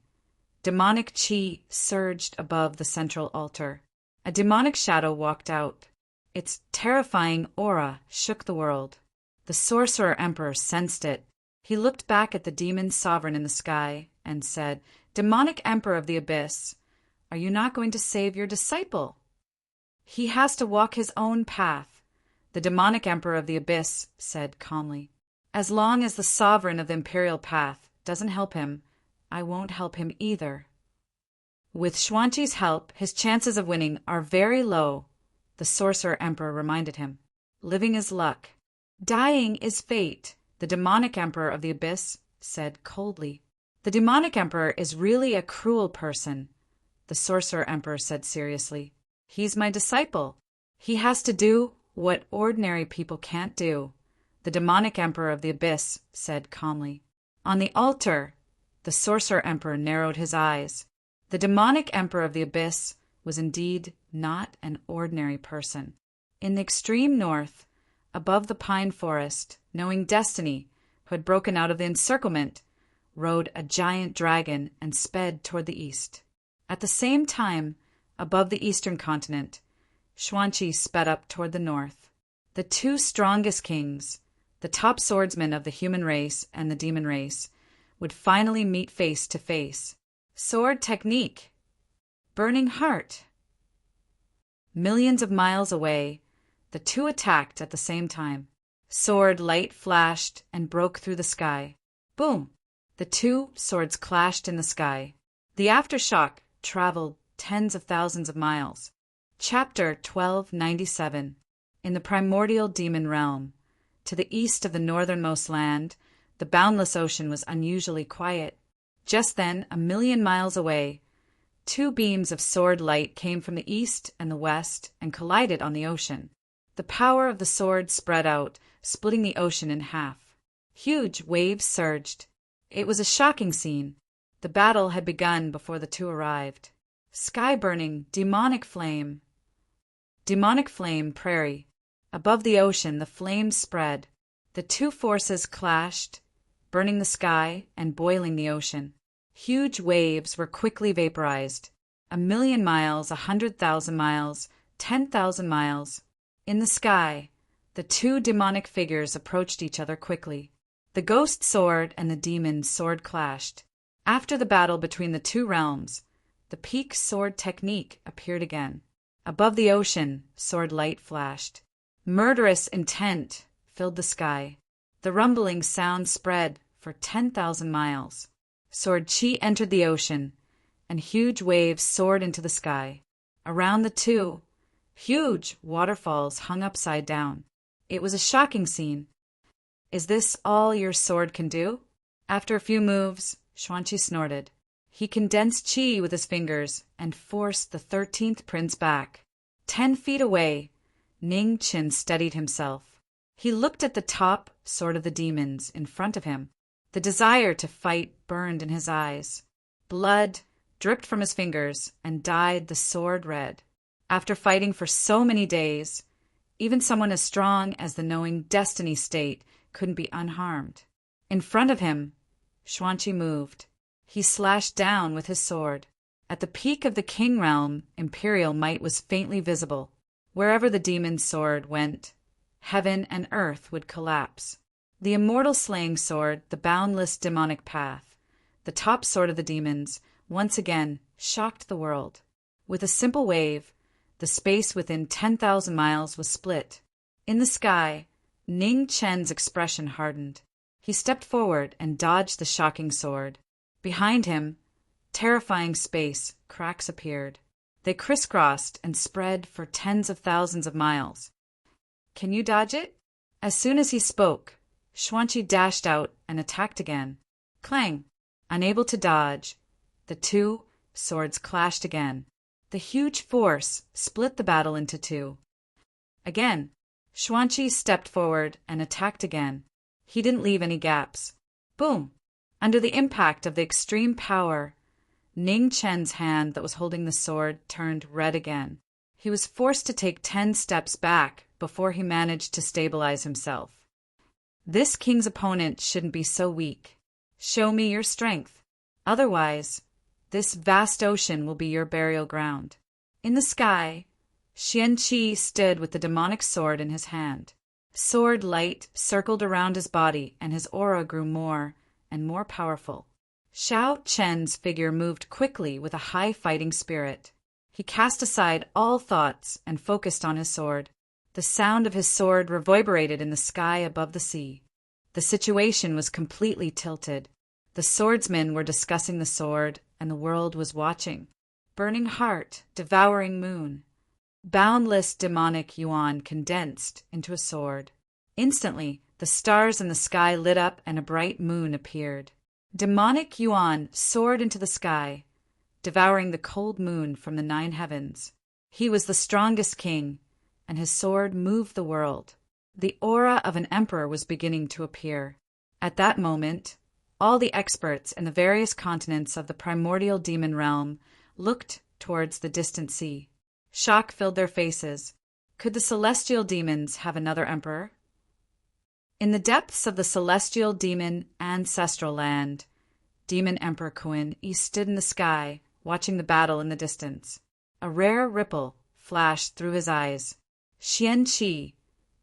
demonic qi surged above the central altar. A demonic shadow walked out. Its terrifying aura shook the world. The sorcerer emperor sensed it. He looked back at the demon sovereign in the sky and said, "Demonic emperor of the abyss, are you not going to save your disciple? He has to walk his own path." The demonic emperor of the abyss said calmly, "As long as the sovereign of the imperial path doesn't help him, I won't help him either." "With Xuanqi's help, his chances of winning are very low," the sorcerer emperor reminded him. "Living is luck. Dying is fate," the demonic emperor of the abyss said coldly. "The demonic emperor is really a cruel person," the sorcerer emperor said seriously. "He's my disciple. He has to do what ordinary people can't do," the demonic emperor of the abyss said calmly. On the altar, the sorcerer emperor narrowed his eyes. The demonic emperor of the abyss was indeed not an ordinary person. In the extreme north, above the pine forest, knowing destiny, who had broken out of the encirclement, rode a giant dragon and sped toward the east. At the same time, above the eastern continent, Xuanqi sped up toward the north. The two strongest kings, the top swordsmen of the human race and the demon race, would finally meet face to face. Sword technique. Burning heart. Millions of miles away, the two attacked at the same time. Sword light flashed and broke through the sky. Boom! The two swords clashed in the sky. The aftershock traveled tens of thousands of miles. Chapter 1297. In the primordial demon realm, to the east of the northernmost land, the boundless ocean was unusually quiet. Just then, 1,000,000 miles away, two beams of sword light came from the east and the west and collided on the ocean. The power of the sword spread out, splitting the ocean in half. Huge waves surged. It was a shocking scene. The battle had begun before the two arrived. Sky-burning, demonic flame. Demonic flame prairie. Above the ocean, the flames spread. The two forces clashed, burning the sky and boiling the ocean. Huge waves were quickly vaporized. 1,000,000 miles, 100,000 miles, 10,000 miles. In the sky, the two demonic figures approached each other quickly. The ghost sword and the demon sword clashed. After the battle between the two realms, the peak sword technique appeared again. Above the ocean, sword light flashed. Murderous intent filled the sky. The rumbling sound spread for 10,000 miles. Sword chi entered the ocean, and huge waves soared into the sky. Around the two, huge waterfalls hung upside down. It was a shocking scene. Is this all your sword can do? After a few moves, Xuanqi snorted. He condensed chi with his fingers and forced the 13th prince back. 10 feet away, Ning Qin steadied himself. He looked at the top sword of the demons in front of him. The desire to fight burned in his eyes. Blood dripped from his fingers and dyed the sword red. After fighting for so many days, even someone as strong as the knowing destiny state couldn't be unharmed. In front of him, Xuanqi moved. He slashed down with his sword. At the peak of the king realm, imperial might was faintly visible. Wherever the demon's sword went, heaven and earth would collapse. The immortal slaying sword, the boundless demonic path, the top sword of the demons, once again shocked the world. With a simple wave, the space within 10,000 miles was split. In the sky, Ning Chen's expression hardened. He stepped forward and dodged the shocking sword. Behind him, terrifying space cracks appeared. They crisscrossed and spread for tens of thousands of miles. Can you dodge it? As soon as he spoke, Xuanqi dashed out and attacked again. Clang! Unable to dodge, the two swords clashed again. The huge force split the battle into two. Again, Xuanqi stepped forward and attacked again. He didn't leave any gaps. Boom! Under the impact of the extreme power, Ning Chen's hand that was holding the sword turned red again. He was forced to take 10 steps back before he managed to stabilize himself. This king's opponent shouldn't be so weak. Show me your strength. Otherwise, this vast ocean will be your burial ground. In the sky, Xuanqi stood with the demonic sword in his hand. Sword light circled around his body, and his aura grew more and more powerful. Xiao Chen's figure moved quickly with a high fighting spirit. He cast aside all thoughts and focused on his sword. The sound of his sword reverberated in the sky above the sea. The situation was completely tilted. The swordsmen were discussing the sword, and the world was watching. Burning heart, devouring moon. Boundless demonic yuan condensed into a sword. Instantly, the stars in the sky lit up and a bright moon appeared. Demonic yuan soared into the sky, devouring the cold moon from the 9 heavens. He was the strongest king, and his sword moved the world. The aura of an emperor was beginning to appear. At that moment, all the experts in the various continents of the primordial demon realm looked towards the distant sea. Shock filled their faces. Could the celestial demons have another emperor? In the depths of the celestial demon ancestral land, Demon Emperor Kuan stood in the sky, watching the battle in the distance. A rare ripple flashed through his eyes. Xuanqi,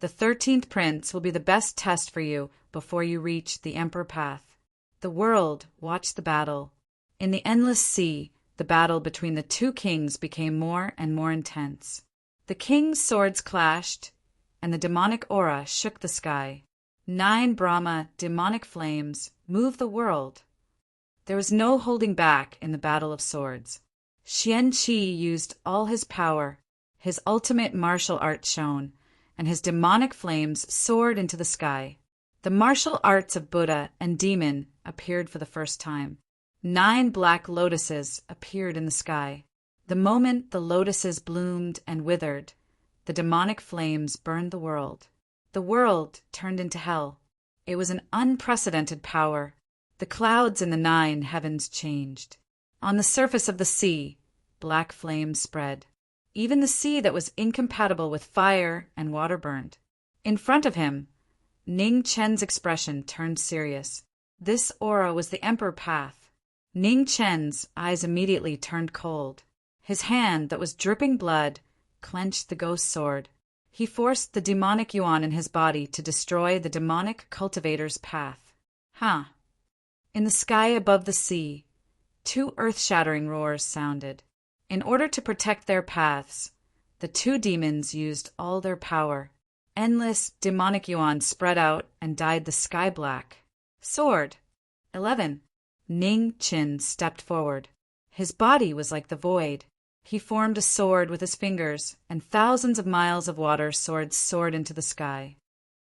the 13th prince, will be the best test for you before you reach the emperor path. The world watched the battle. In the endless sea, the battle between the two kings became more and more intense. The king's swords clashed, and the demonic aura shook the sky. 9 Brahma demonic flames moved the world. There was no holding back in the battle of swords. Xianqi used all his power. His ultimate martial art shone, and his demonic flames soared into the sky. The martial arts of Buddha and demon appeared for the first time. 9 black lotuses appeared in the sky. The moment the lotuses bloomed and withered, the demonic flames burned the world. The world turned into hell. It was an unprecedented power. The clouds in the 9 heavens changed. On the surface of the sea, black flames spread. Even the sea that was incompatible with fire and water burned. In front of him, Ning Chen's expression turned serious. This aura was the Emperor Path. Ning Chen's eyes immediately turned cold. His hand, that was dripping blood, clenched the ghost sword. He forced the demonic yuan in his body to destroy the demonic cultivator's path. In the sky above the sea, 2 earth-shattering roars sounded. In order to protect their paths, the 2 demons used all their power. Endless demonic yuan spread out and dyed the sky black. Sword. 11. Ning Qin stepped forward. His body was like the void. He formed a sword with his fingers, and thousands of miles of water soared into the sky.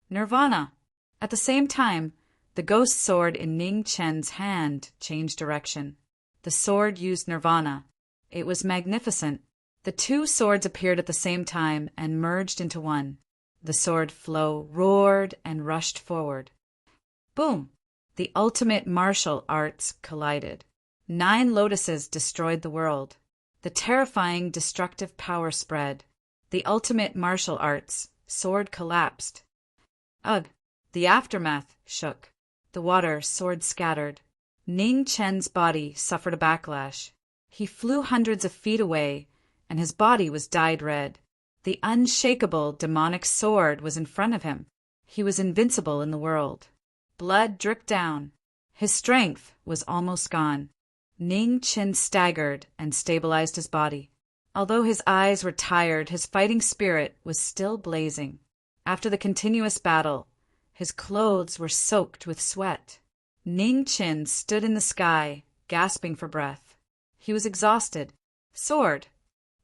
Nirvana. At the same time, the ghost sword in Ning Chen's hand changed direction. The sword used nirvana. It was magnificent. The 2 swords appeared at the same time and merged into one. The sword flow roared and rushed forward. Boom! The ultimate martial arts collided. 9 lotuses destroyed the world. The terrifying destructive power spread. The ultimate martial arts sword collapsed. Ugh! The aftermath shook. The water sword scattered. Ning Chen's body suffered a backlash. He flew hundreds of feet away, and his body was dyed red. The unshakable demonic sword was in front of him. He was invincible in the world. Blood dripped down. His strength was almost gone. Ning Qin staggered and stabilized his body. Although his eyes were tired, his fighting spirit was still blazing. After the continuous battle, his clothes were soaked with sweat. Ning Qin stood in the sky, gasping for breath. He was exhausted. Sword.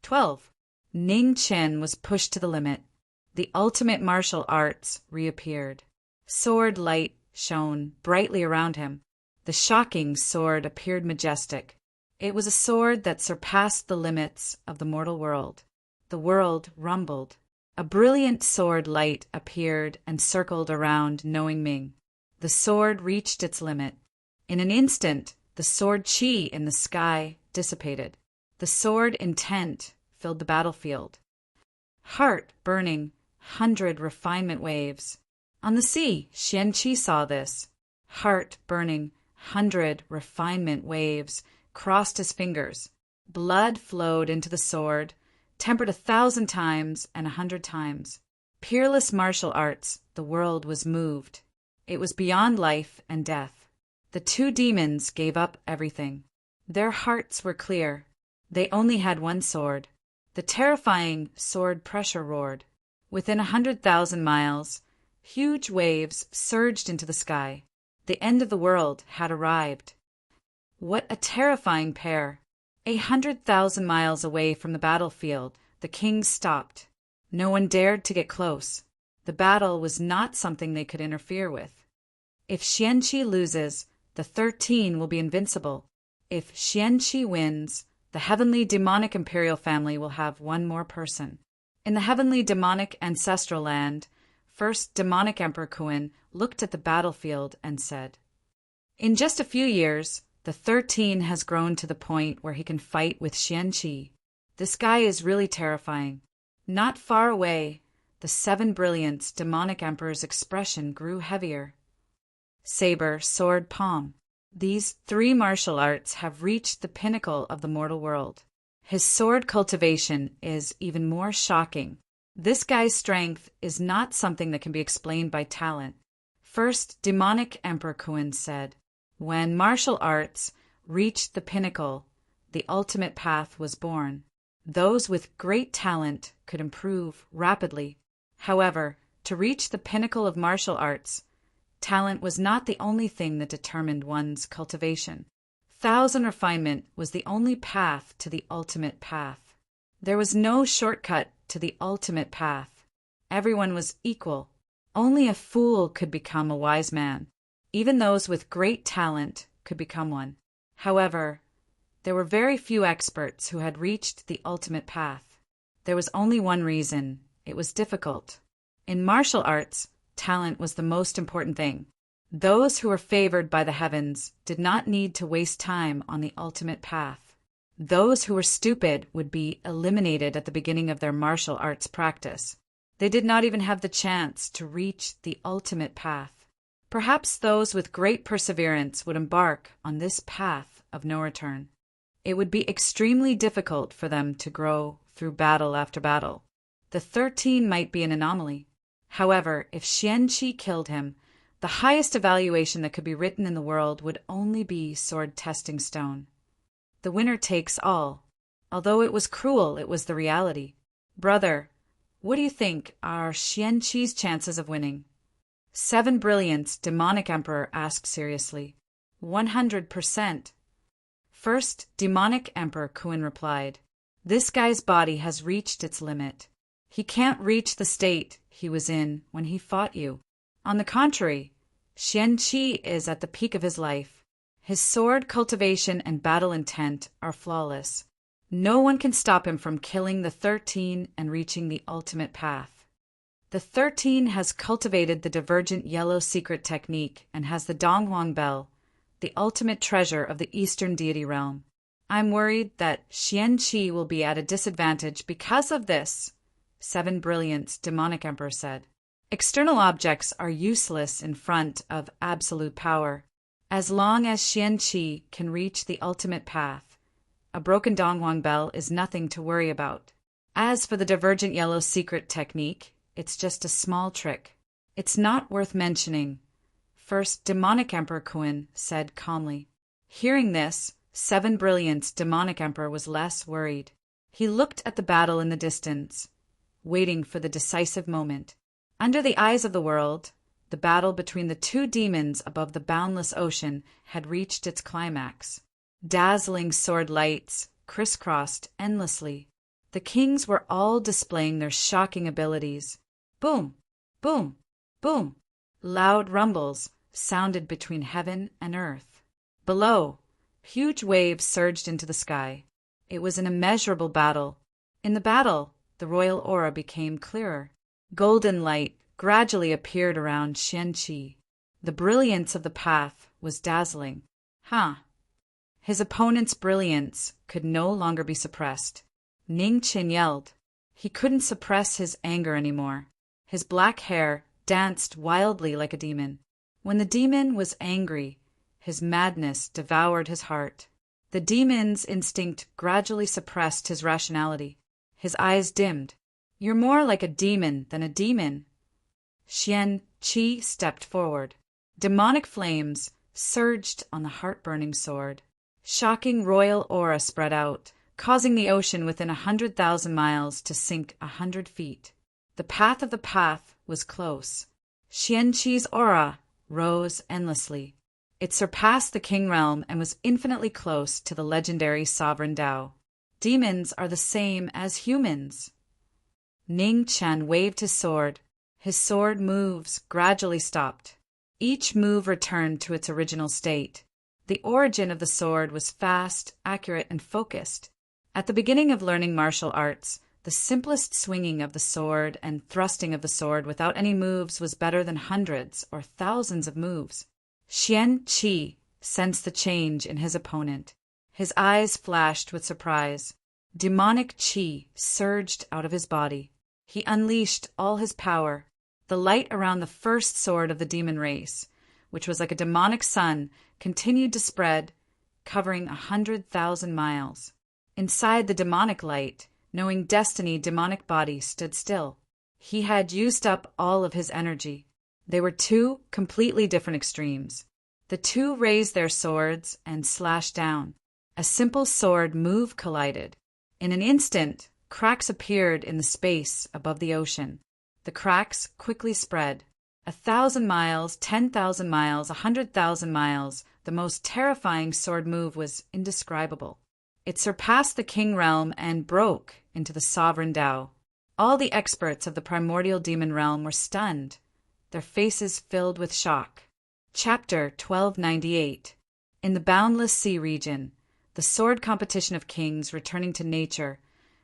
12. Ning Qin was pushed to the limit. The ultimate martial arts reappeared. Sword light shone brightly around him. The shocking sword appeared majestic. It was a sword that surpassed the limits of the mortal world. The world rumbled. A brilliant sword light appeared and circled around Knowing Ming. The sword reached its limit. In an instant, the sword chi in the sky dissipated. The sword intent filled the battlefield. Heart burning, 100 refinement waves. On the sea, Xianqi saw this. Heart burning, 100 refinement waves crossed his fingers. Blood flowed into the sword, tempered 1,000 times and 100 times. Peerless martial arts, the world was moved. It was beyond life and death. The 2 demons gave up everything. Their hearts were clear. They only had one sword. The terrifying sword pressure roared. Within 100,000 miles, huge waves surged into the sky. The end of the world had arrived. What a terrifying pair! 100,000 miles away from the battlefield, the kings stopped. No one dared to get close. The battle was not something they could interfere with. If Xianqi loses, the 13 will be invincible. If Xianqi wins, the heavenly demonic imperial family will have one more person. In the heavenly demonic ancestral land, first demonic Emperor Kuan looked at the battlefield and said, "In just a few years, the 13 has grown to the point where he can fight with Xianqi. The sky is really terrifying." Not far away, the 7 brilliants demonic emperor's expression grew heavier. Saber, sword, palm. These 3 martial arts have reached the pinnacle of the mortal world. His sword cultivation is even more shocking. This guy's strength is not something that can be explained by talent. First, demonic Emperor Kuan said, When martial arts reached the pinnacle, the ultimate path was born. Those with great talent could improve rapidly. However, to reach the pinnacle of martial arts, talent was not the only thing that determined one's cultivation. Thousand refinement was the only path to the ultimate path. There was no shortcut to the ultimate path. Everyone was equal. Only a fool could become a wise man. Even those with great talent could become one. However, there were very few experts who had reached the ultimate path. There was only one reason: it was difficult. In martial arts, talent was the most important thing. Those who were favored by the heavens did not need to waste time on the ultimate path. Those who were stupid would be eliminated at the beginning of their martial arts practice. They did not even have the chance to reach the ultimate path. Perhaps those with great perseverance would embark on this path of no return. It would be extremely difficult for them to grow through battle after battle. The 13 might be an anomaly. However, if Xianqi killed him, the highest evaluation that could be written in the world would only be sword testing stone. The winner takes all. Although it was cruel, it was the reality. Brother, what do you think are Xianqi's chances of winning? 7 Brilliants, Demonic Emperor asked seriously. 100%. First Demonic Emperor Kuan replied, "This guy's body has reached its limit. He can't reach the state he was in when he fought you. On the contrary, Xianqi is at the peak of his life. His sword cultivation and battle intent are flawless. No one can stop him from killing the 13 and reaching the ultimate path. The 13 has cultivated the divergent yellow secret technique and has the Donghuang Bell, the ultimate treasure of the Eastern deity realm. I'm worried that Xianqi will be at a disadvantage because of this," 7 Brilliants, Demonic Emperor said. External objects are useless in front of absolute power. As long as Xianqi can reach the ultimate path, a broken Donghuang Bell is nothing to worry about. As for the divergent yellow secret technique, it's just a small trick. It's not worth mentioning. First Demonic Emperor Kuan said calmly. Hearing this, 7 Brilliants, Demonic Emperor was less worried. He looked at the battle in the distance, waiting for the decisive moment. Under the eyes of the world, the battle between the two demons above the boundless ocean had reached its climax. Dazzling sword lights crisscrossed endlessly. The kings were all displaying their shocking abilities. Boom! Boom! Boom! Loud rumbles sounded between heaven and earth. Below, huge waves surged into the sky. It was an immeasurable battle. In the battle, the royal aura became clearer. Golden light gradually appeared around Xianqi. The brilliance of the path was dazzling. His opponent's brilliance could no longer be suppressed. Ning Qin yelled. He couldn't suppress his anger anymore. His black hair danced wildly like a demon. When the demon was angry, his madness devoured his heart. The demon's instinct gradually suppressed his rationality. His eyes dimmed. "You're more like a demon than a demon." Xianqi stepped forward. Demonic flames surged on the heart-burning sword. Shocking royal aura spread out, causing the ocean within 100,000 miles to sink 100 feet. The path of the path was close. Xianqi's aura rose endlessly. It surpassed the king realm and was infinitely close to the legendary sovereign Tao. Demons are the same as humans. Ning Chen waved his sword. His sword moves gradually stopped. Each move returned to its original state. The origin of the sword was fast, accurate, and focused. At the beginning of learning martial arts, the simplest swinging of the sword and thrusting of the sword without any moves was better than hundreds or thousands of moves. Xianqi sensed the change in his opponent. His eyes flashed with surprise. Demonic qi surged out of his body. He unleashed all his power. The light around the first sword of the demon race, which was like a demonic sun, continued to spread, covering 100,000 miles. Inside the demonic light, knowing destiny demonic body stood still. He had used up all of his energy. They were two completely different extremes. The two raised their swords and slashed down. A simple sword move collided. In an instant, cracks appeared in the space above the ocean. The cracks quickly spread. 1,000 miles, 10,000 miles, 100,000 miles, the most terrifying sword move was indescribable. It surpassed the king realm and broke into the sovereign Tao. All the experts of the primordial demon realm were stunned, their faces filled with shock. Chapter 1298. In the boundless sea region, the sword competition of kings returning to nature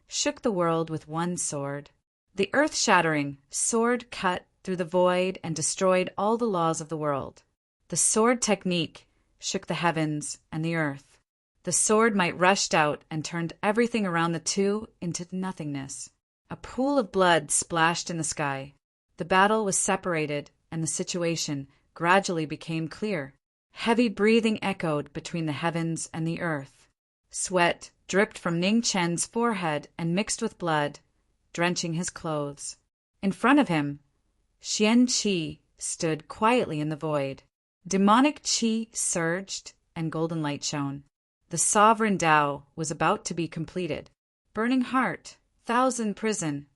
shook the world with one sword. The earth-shattering sword cut through the void and destroyed all the laws of the world. The sword technique shook the heavens and the earth. The sword might rushed out and turned everything around the two into nothingness. A pool of blood splashed in the sky. The battle was separated, and the situation gradually became clear. Heavy breathing echoed between the heavens and the earth. Sweat dripped from Ning Chen's forehead and mixed with blood, drenching his clothes. In front of him, Xian Qi stood quietly in the void. Demonic qi surged, and golden light shone. The sovereign Tao was about to be completed. Burning heart, thousand prison.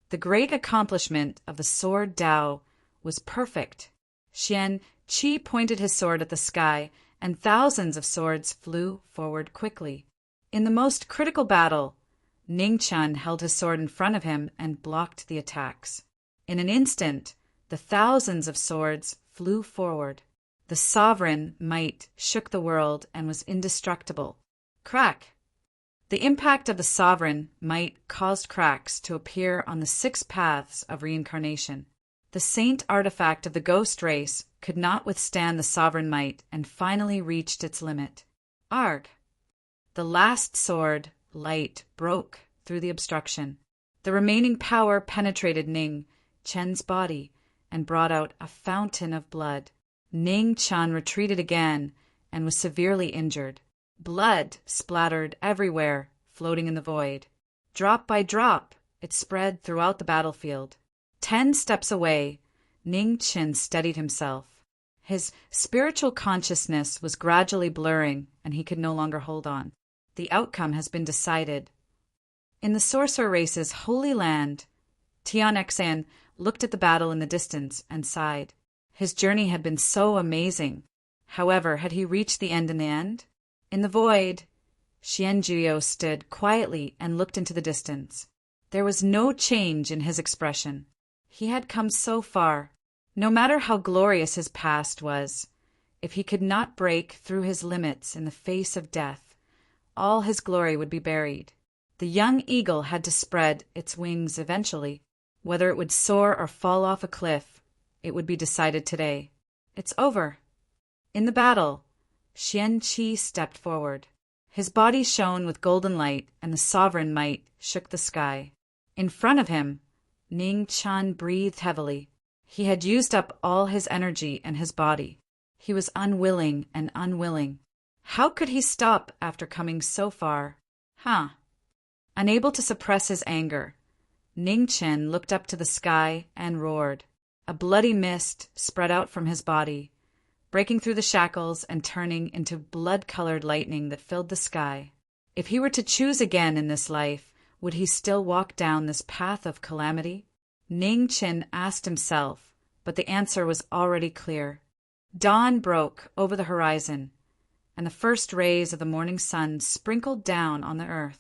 The great accomplishment of the sword Tao was perfect. Xian Qi pointed his sword at the sky, and thousands of swords flew forward quickly. In the most critical battle, Ning Chen held his sword in front of him and blocked the attacks. In an instant, the thousands of swords flew forward. The sovereign might shook the world and was indestructible. Crack! The impact of the sovereign might caused cracks to appear on the 6 paths of reincarnation. The saint artifact of the ghost race could not withstand the sovereign might and finally reached its limit. Arg! The last sword, light, broke through the obstruction. The remaining power penetrated Ning Chen's body and brought out a fountain of blood. Ning Chen retreated again and was severely injured. Blood splattered everywhere, floating in the void. Drop by drop, it spread throughout the battlefield. 10 steps away, Ning Chen steadied himself. His spiritual consciousness was gradually blurring, and he could no longer hold on. The outcome has been decided. In the sorcerer race's holy land, Tian Xan looked at the battle in the distance and sighed. His journey had been so amazing. However, had he reached the end in the end? In the void, Xian Jiao stood quietly and looked into the distance. There was no change in his expression. He had come so far. No matter how glorious his past was, if he could not break through his limits in the face of death, all his glory would be buried. The young eagle had to spread its wings eventually. Whether it would soar or fall off a cliff, it would be decided today. It's over. In the battle, Xian Qi stepped forward. His body shone with golden light, and the sovereign might shook the sky. In front of him, Ning Chen breathed heavily. He had used up all his energy and his body. He was unwilling and unwilling. How could he stop after coming so far? Unable to suppress his anger, Ning Chen looked up to the sky and roared. A bloody mist spread out from his body, breaking through the shackles and turning into blood-colored lightning that filled the sky. If he were to choose again in this life, would he still walk down this path of calamity? Ning Chen asked himself, but the answer was already clear. Dawn broke over the horizon, and the first rays of the morning sun sprinkled down on the earth.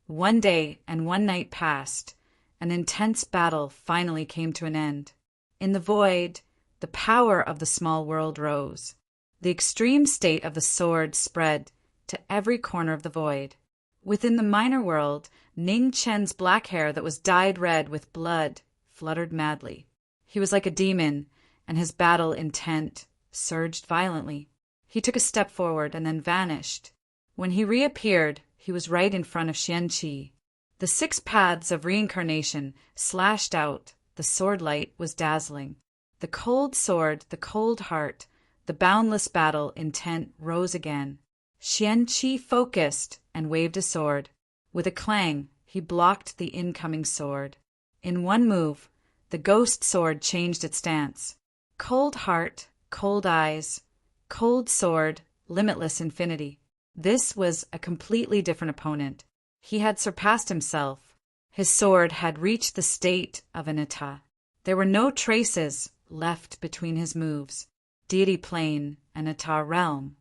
1 day and 1 night passed. An intense battle finally came to an end. In the void, the power of the small world rose. The extreme state of the sword spread to every corner of the void. Within the minor world, Ning Chen's black hair that was dyed red with blood fluttered madly. He was like a demon, and his battle intent surged violently. He took a step forward and then vanished. When he reappeared, he was right in front of Xian Qi. The 6 paths of reincarnation slashed out. The sword light was dazzling. The cold sword, the cold heart, the boundless battle intent rose again. Xian Qi focused and waved a sword. With a clang, he blocked the incoming sword. In one move, the ghost sword changed its stance. Cold heart, cold eyes, cold sword, limitless infinity. This was a completely different opponent. He had surpassed himself. His sword had reached the state of an état. There were no traces left between his moves, deity plane and état realm.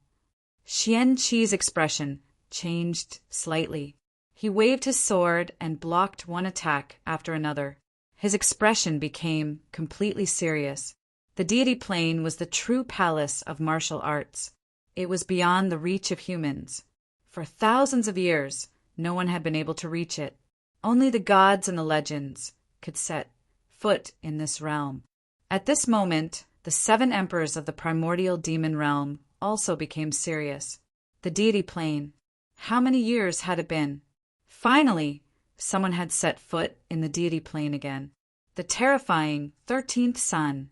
Xian Qi's expression changed slightly. He waved his sword and blocked one attack after another. His expression became completely serious. The deity plane was the true palace of martial arts. It was beyond the reach of humans. For thousands of years, no one had been able to reach it. Only the gods and the legends could set foot in this realm. At this moment, the 7 emperors of the primordial demon realm also became serious. The deity plane. How many years had it been? Finally, someone had set foot in the deity plane again. The terrifying 13th sun.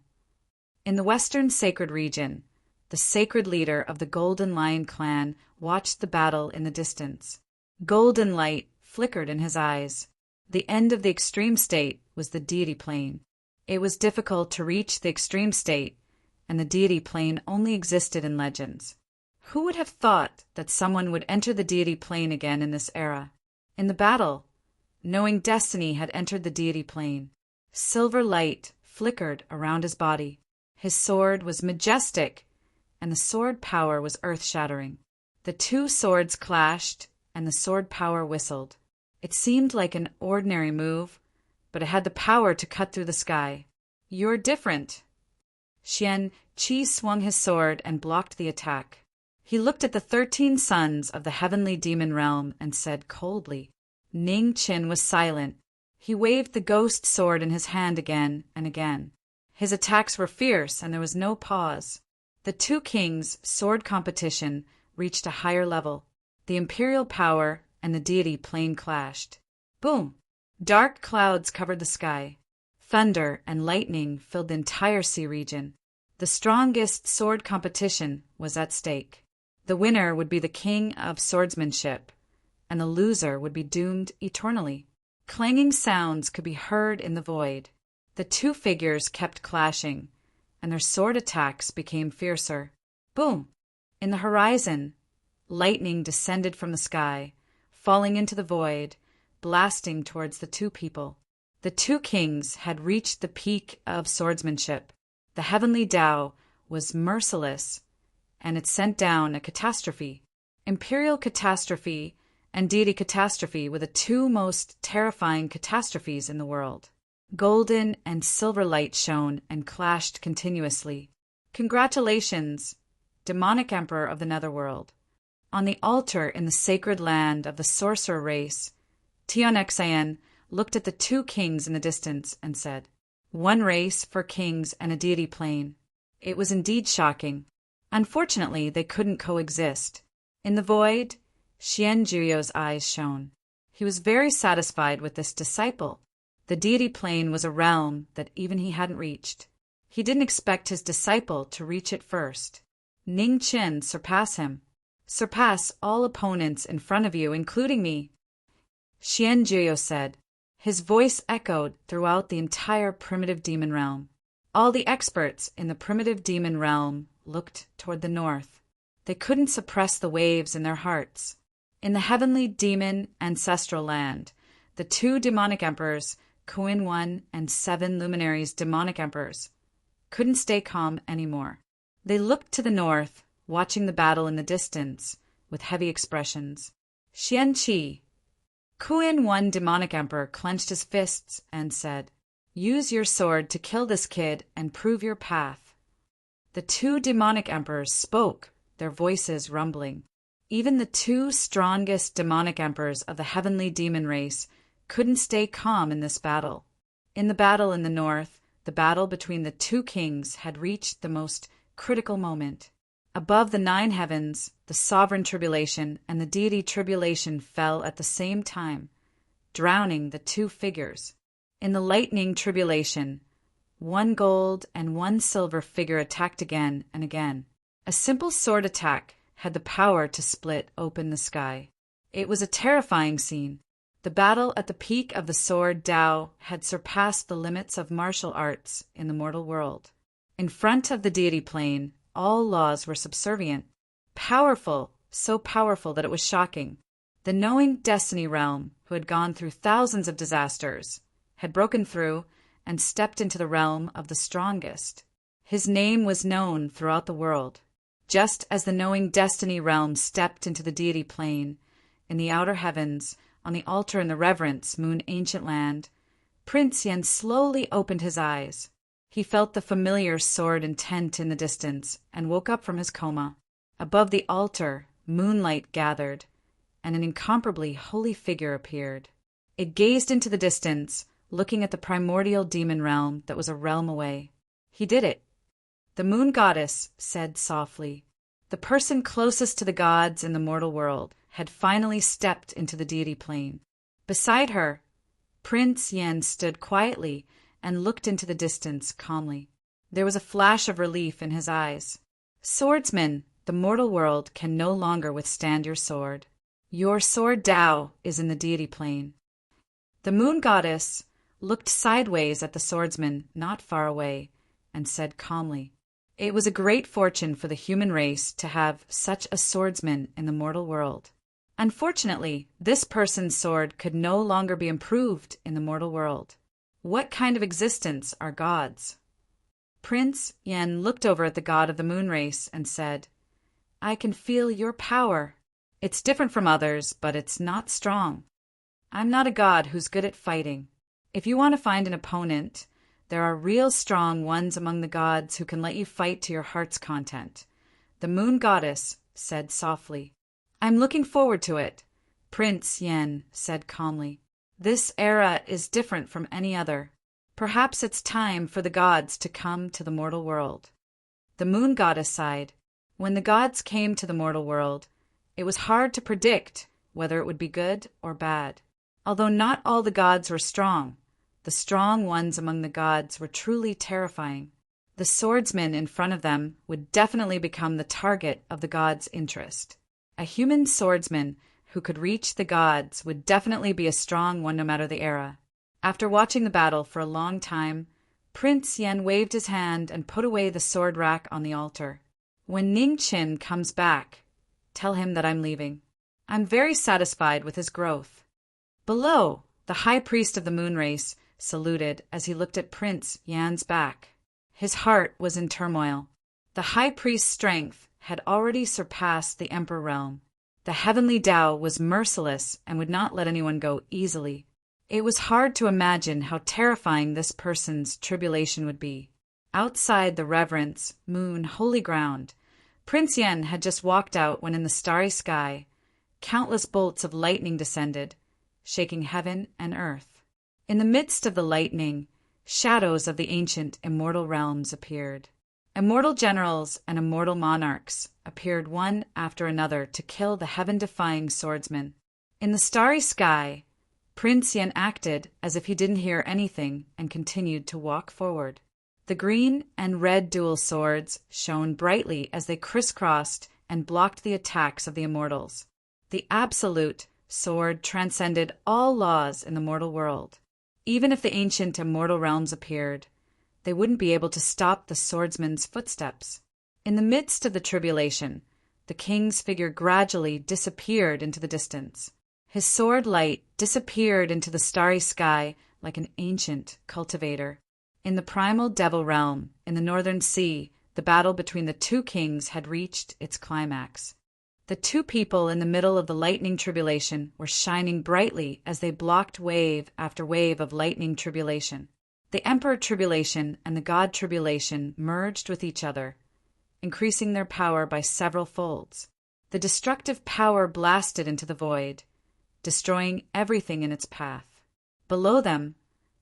In the western sacred region, the sacred leader of the Golden Lion clan watched the battle in the distance. Golden light flickered in his eyes. The end of the extreme state was the deity plane. It was difficult to reach the extreme state, and the deity plane only existed in legends. Who would have thought that someone would enter the deity plane again in this era? In the battle, knowing destiny had entered the deity plane. Silver light flickered around his body. His sword was majestic, and the sword power was earth-shattering. The 2 swords clashed, and the sword power whistled. It seemed like an ordinary move, but it had the power to cut through the sky. "You're different." Xian Qi swung his sword and blocked the attack. He looked at the 13 sons of the heavenly demon realm and said coldly. Ning Qin was silent. He waved the ghost sword in his hand again and again. His attacks were fierce, and there was no pause. The 2 kings' sword competition reached a higher level. The imperial power and the deity plane clashed. Boom! Dark clouds covered the sky. Thunder and lightning filled the entire sea region. The strongest sword competition was at stake. The winner would be the king of swordsmanship, and the loser would be doomed eternally. Clanging sounds could be heard in the void. The 2 figures kept clashing, and their sword attacks became fiercer. Boom! In the horizon, lightning descended from the sky, falling into the void, blasting towards the 2 people. The 2 kings had reached the peak of swordsmanship. The heavenly Tao was merciless, and it sent down a catastrophe. Imperial catastrophe and deity catastrophe were the 2 most terrifying catastrophes in the world. Golden and silver light shone and clashed continuously. Congratulations, demonic emperor of the netherworld. On the altar in the sacred land of the sorcerer race, Tionxian looked at the 2 kings in the distance and said, "One race for kings and a deity plane." It was indeed shocking. Unfortunately, they couldn't coexist. In the void, Xian Juyo's eyes shone. He was very satisfied with this disciple. The deity plane was a realm that even he hadn't reached. He didn't expect his disciple to reach it first. Ning Qin, surpass him. Surpass all opponents in front of you, including me, Xian Juyo said. His voice echoed throughout the entire primitive demon realm. All the experts in the primitive demon realm looked toward the north. They couldn't suppress the waves in their hearts. In the heavenly demon ancestral land, the 2 demonic emperors, Kuin 1 and 7 luminaries demonic emperors, couldn't stay calm anymore. They looked to the north, watching the battle in the distance, with heavy expressions. Xian Qi, Kuin 1 demonic emperor, clenched his fists and said, "Use your sword to kill this kid and prove your path." The 2 demonic emperors spoke, their voices rumbling. Even the 2 strongest demonic emperors of the heavenly demon race couldn't stay calm in this battle. In the battle in the north, the battle between the 2 kings had reached the most critical moment. Above the 9 heavens, the sovereign tribulation and the deity tribulation fell at the same time, drowning the 2 figures. In the lightning tribulation, 1 gold and 1 silver figure attacked again and again. A simple sword attack had the power to split open the sky. It was a terrifying scene. The battle at the peak of the sword Tao had surpassed the limits of martial arts in the mortal world. In front of the deity plane, all laws were subservient. Powerful, so powerful that it was shocking. The knowing destiny realm, who had gone through thousands of disasters, had broken through and stepped into the realm of the strongest. His name was known throughout the world. Just as the knowing destiny realm stepped into the deity plane, in the outer heavens, on the altar in the reverence moon ancient land, Prince Yen slowly opened his eyes. He felt the familiar sword intent in the distance and woke up from his coma. Above the altar, moonlight gathered, and an incomparably holy figure appeared. It gazed into the distance, looking at the primordial demon realm that was a realm away. He did it. The moon goddess said softly. The person closest to the gods in the mortal world had finally stepped into the deity plane. Beside her, Prince Yen stood quietly and looked into the distance calmly. There was a flash of relief in his eyes. Swordsman, the mortal world can no longer withstand your sword. Your sword Tao is in the deity plane. The moon goddess looked sideways at the swordsman not far away and said calmly, "It was a great fortune for the human race to have such a swordsman in the mortal world. Unfortunately, this person's sword could no longer be improved in the mortal world. What kind of existence are gods?" Prince Yen looked over at the god of the moon race and said, "I can feel your power. It's different from others, but it's not strong. I'm not a god who's good at fighting. If you want to find an opponent, there are real strong ones among the gods who can let you fight to your heart's content." The moon goddess said softly. "I'm looking forward to it," Prince Yen said calmly. "This era is different from any other. Perhaps it's time for the gods to come to the mortal world." The moon goddess sighed. When the gods came to the mortal world, it was hard to predict whether it would be good or bad. Although not all the gods were strong, the strong ones among the gods were truly terrifying. The swordsman in front of them would definitely become the target of the gods' interest. A human swordsman who could reach the gods would definitely be a strong one no matter the era. After watching the battle for a long time, Prince Yen waved his hand and put away the sword rack on the altar. "When Ningqin comes back, tell him that I'm leaving. I'm very satisfied with his growth." Below, the high priest of the moon race saluted as he looked at Prince Yan's back. His heart was in turmoil. The high priest's strength had already surpassed the emperor realm. The heavenly Tao was merciless and would not let anyone go easily. It was hard to imagine how terrifying this person's tribulation would be. Outside the reverence, moon, holy ground, Prince Yen had just walked out when in the starry sky, countless bolts of lightning descended, shaking heaven and earth. In the midst of the lightning, shadows of the ancient immortal realms appeared. Immortal generals and immortal monarchs appeared one after another to kill the heaven-defying swordsman. In the starry sky, Prince Yen acted as if he didn't hear anything and continued to walk forward. The green and red dual swords shone brightly as they crisscrossed and blocked the attacks of the immortals. The absolute sword transcended all laws in the mortal world. Even if the ancient immortal realms appeared, they wouldn't be able to stop the swordsman's footsteps. In the midst of the tribulation, the king's figure gradually disappeared into the distance. His sword light disappeared into the starry sky like an ancient cultivator. In the primal devil realm, in the northern sea, the battle between the two kings had reached its climax. The two people in the middle of the lightning tribulation were shining brightly as they blocked wave after wave of lightning tribulation. The Emperor Tribulation and the God Tribulation merged with each other, increasing their power by several folds. The destructive power blasted into the void, destroying everything in its path. Below them,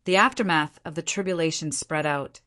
the aftermath of the tribulation spread out,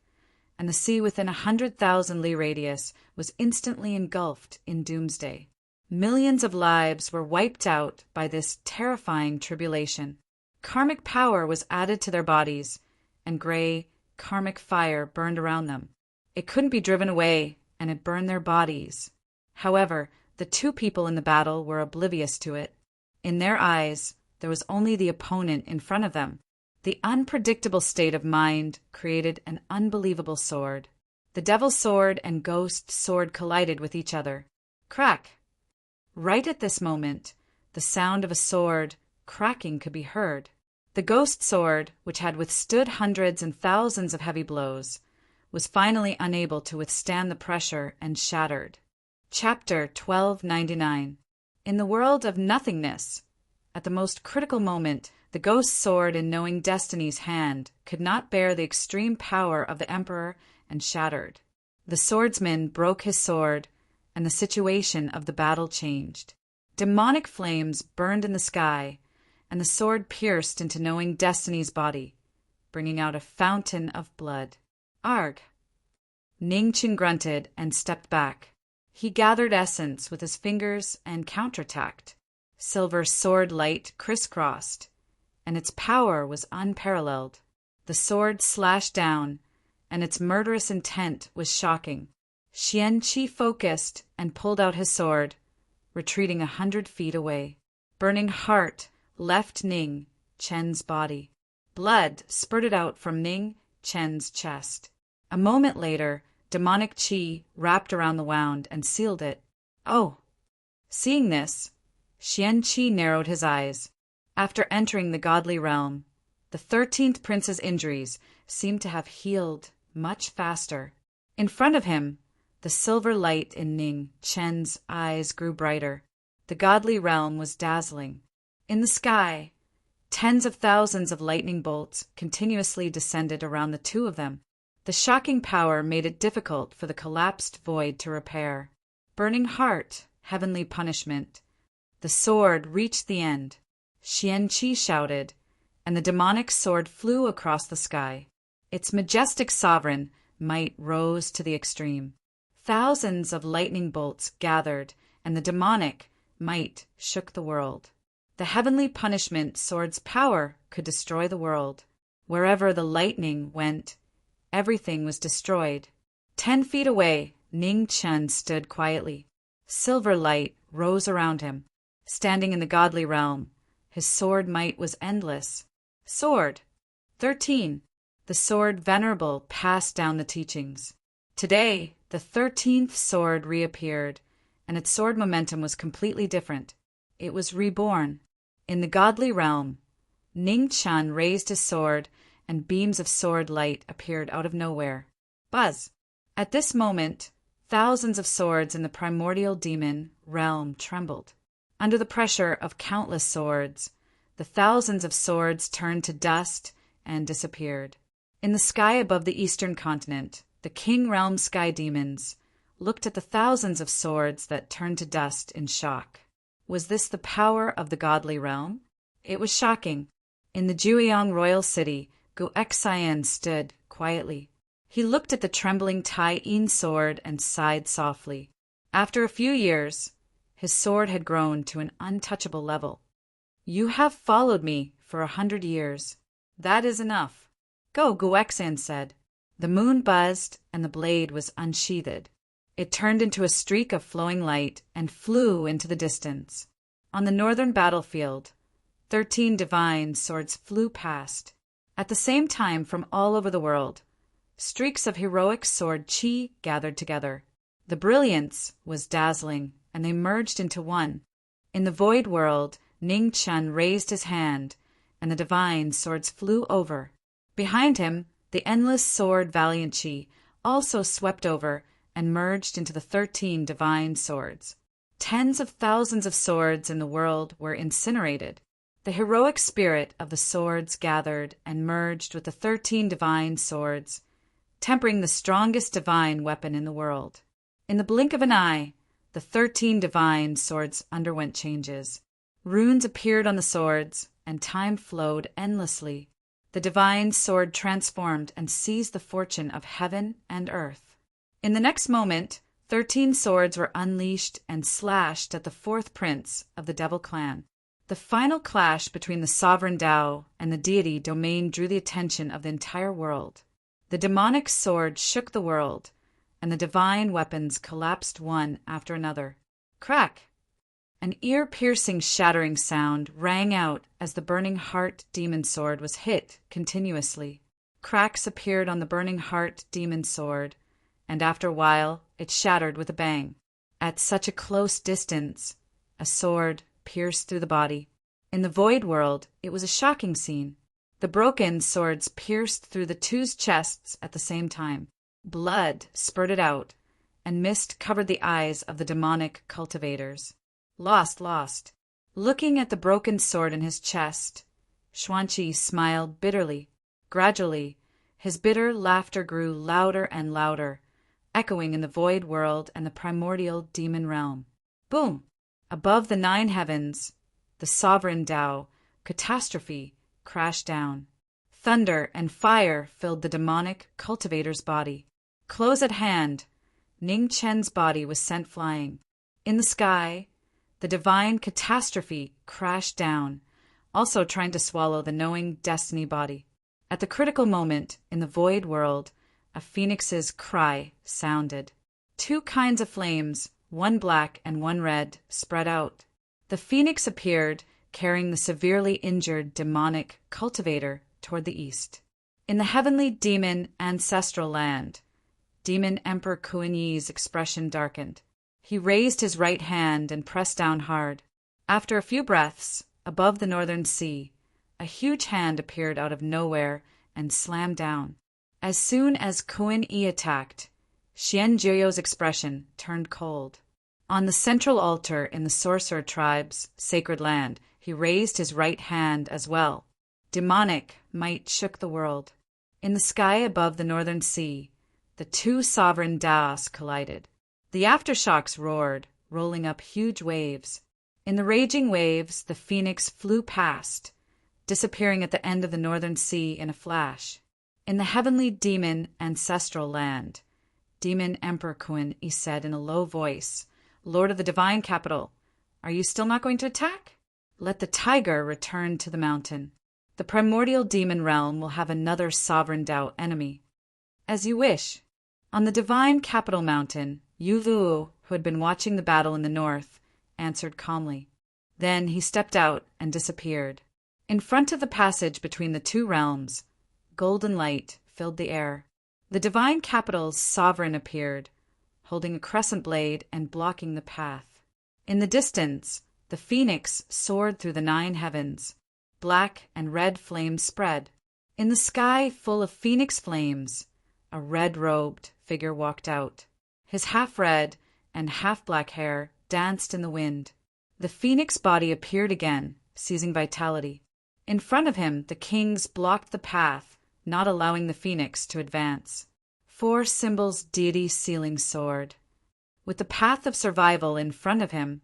and the sea within 100,000 li radius was instantly engulfed in doomsday. Millions of lives were wiped out by this terrifying tribulation. Karmic power was added to their bodies, and gray, karmic fire burned around them. It couldn't be driven away, and it burned their bodies. However, the two people in the battle were oblivious to it. In their eyes, there was only the opponent in front of them. The unpredictable state of mind created an unbelievable sword. The devil's sword and ghost sword collided with each other. Crack! Right at this moment, the sound of a sword cracking could be heard. The ghost sword, which had withstood hundreds and thousands of heavy blows, was finally unable to withstand the pressure and shattered. Chapter 1299. In the world of nothingness, at the most critical moment, the ghost sword in knowing destiny's hand could not bear the extreme power of the emperor and shattered. The swordsman broke his sword, and the situation of the battle changed. Demonic flames burned in the sky, and the sword pierced into knowing destiny's body, bringing out a fountain of blood. Arg! Ning Chin grunted and stepped back. He gathered essence with his fingers and counterattacked. Silver sword light crisscrossed, and its power was unparalleled. The sword slashed down, and its murderous intent was shocking. Xianqi focused and pulled out his sword, retreating 100 feet away. Burning heart left Ning Chen's body. Blood spurted out from Ning Chen's chest. A moment later, demonic qi wrapped around the wound and sealed it. Oh! Seeing this, Xianqi narrowed his eyes. After entering the godly realm, the 13th prince's injuries seemed to have healed much faster. In front of him, the silver light in Ning Chen's eyes grew brighter. The godly realm was dazzling. In the sky, tens of thousands of lightning bolts continuously descended around the two of them. The shocking power made it difficult for the collapsed void to repair. Burning heart, heavenly punishment. The sword reached the end. Xianqi shouted, and the demonic sword flew across the sky. Its majestic sovereign might rose to the extreme. Thousands of lightning bolts gathered, and the demonic might shook the world. The heavenly punishment sword's power could destroy the world. Wherever the lightning went, everything was destroyed. 10 feet away, Ning Chen stood quietly. Silver light rose around him. Standing in the godly realm, his sword might was endless. Sword. 13. The sword venerable passed down the teachings. Today, the 13th sword reappeared, and its sword momentum was completely different. It was reborn. In the godly realm, Ning Chen raised his sword, and beams of sword light appeared out of nowhere. Buzz! At this moment, thousands of swords in the primordial demon realm trembled. Under the pressure of countless swords, the thousands of swords turned to dust and disappeared. In the sky above the eastern continent, the king realm sky demons looked at the thousands of swords that turned to dust in shock. Was this the power of the godly realm? It was shocking. In the Jueyang royal city, Gu Xian stood quietly. He looked at the trembling Tai Yin sword and sighed softly. After a few years, his sword had grown to an untouchable level. You have followed me for 100 years. That is enough. Go, Gu Xian said. The moon buzzed, and the blade was unsheathed. It turned into a streak of flowing light and flew into the distance. On the northern battlefield, 13 divine swords flew past. At the same time, from all over the world, streaks of heroic sword qi gathered together. The brilliance was dazzling, and they merged into one. In the void world, Ning Chen raised his hand, and the divine swords flew over. Behind him, the endless sword valiant qi also swept over and merged into the 13 divine swords. Tens of thousands of swords in the world were incinerated. The heroic spirit of the swords gathered and merged with the 13 divine swords, tempering the strongest divine weapon in the world. In the blink of an eye, the 13 divine swords underwent changes. Runes appeared on the swords, and time flowed endlessly. The divine sword transformed and seized the fortune of heaven and earth. In the next moment, 13 swords were unleashed and slashed at the 4th prince of the Devil clan. The final clash between the sovereign Tao and the deity domain drew the attention of the entire world. The demonic sword shook the world, and the divine weapons collapsed one after another. Crack! An ear-piercing shattering sound rang out as the burning heart demon sword was hit continuously. Cracks appeared on the burning heart demon sword, and after a while it shattered with a bang. At such a close distance, a sword pierced through the body. In the void world, it was a shocking scene. The broken swords pierced through the two's chests at the same time. Blood spurted out, and mist covered the eyes of the demonic cultivators. Lost. Looking at the broken sword in his chest, Xuanqi smiled bitterly. Gradually, his bitter laughter grew louder and louder, echoing in the void world and the primordial demon realm. Boom! Above the 9 heavens, the sovereign Tao, catastrophe, crashed down. Thunder and fire filled the demonic cultivator's body. Close at hand, Ning Chen's body was sent flying. In the sky, the divine catastrophe crashed down, also trying to swallow the knowing destiny body. At the critical moment, in the void world, a phoenix's cry sounded. 2 kinds of flames, one black and one red, spread out. The phoenix appeared, carrying the severely injured demonic cultivator toward the east. In the heavenly demon ancestral land, Demon Emperor Kuan Yi's expression darkened. He raised his right hand and pressed down hard. After a few breaths, above the northern sea, a huge hand appeared out of nowhere and slammed down. As soon as Kuan Yi attacked, Xian Jiuyo's expression turned cold. On the central altar in the sorcerer tribe's sacred land, he raised his right hand as well. Demonic might shook the world. In the sky above the northern sea, the 2 sovereign Daos collided. The aftershocks roared, rolling up huge waves. In the raging waves, the phoenix flew past, disappearing at the end of the northern sea in a flash. In the heavenly demon ancestral land, Demon Emperor Kuan Yi said in a low voice, "Lord of the divine capital, are you still not going to attack? Let the tiger return to the mountain. The primordial demon realm will have another sovereign Tao enemy." "As you wish." On the divine capital mountain, Yu Luo, who had been watching the battle in the north, answered calmly. Then he stepped out and disappeared. In front of the passage between the 2 realms, golden light filled the air. The divine capital's sovereign appeared, holding a crescent blade and blocking the path. In the distance, the phoenix soared through the 9 heavens. Black and red flames spread. In the sky full of phoenix flames, a red-robed figure walked out. His half-red and half-black hair danced in the wind. The phoenix body appeared again, seizing vitality. In front of him, the kings blocked the path, not allowing the phoenix to advance. 4 symbols deity sealing sword. With the path of survival in front of him,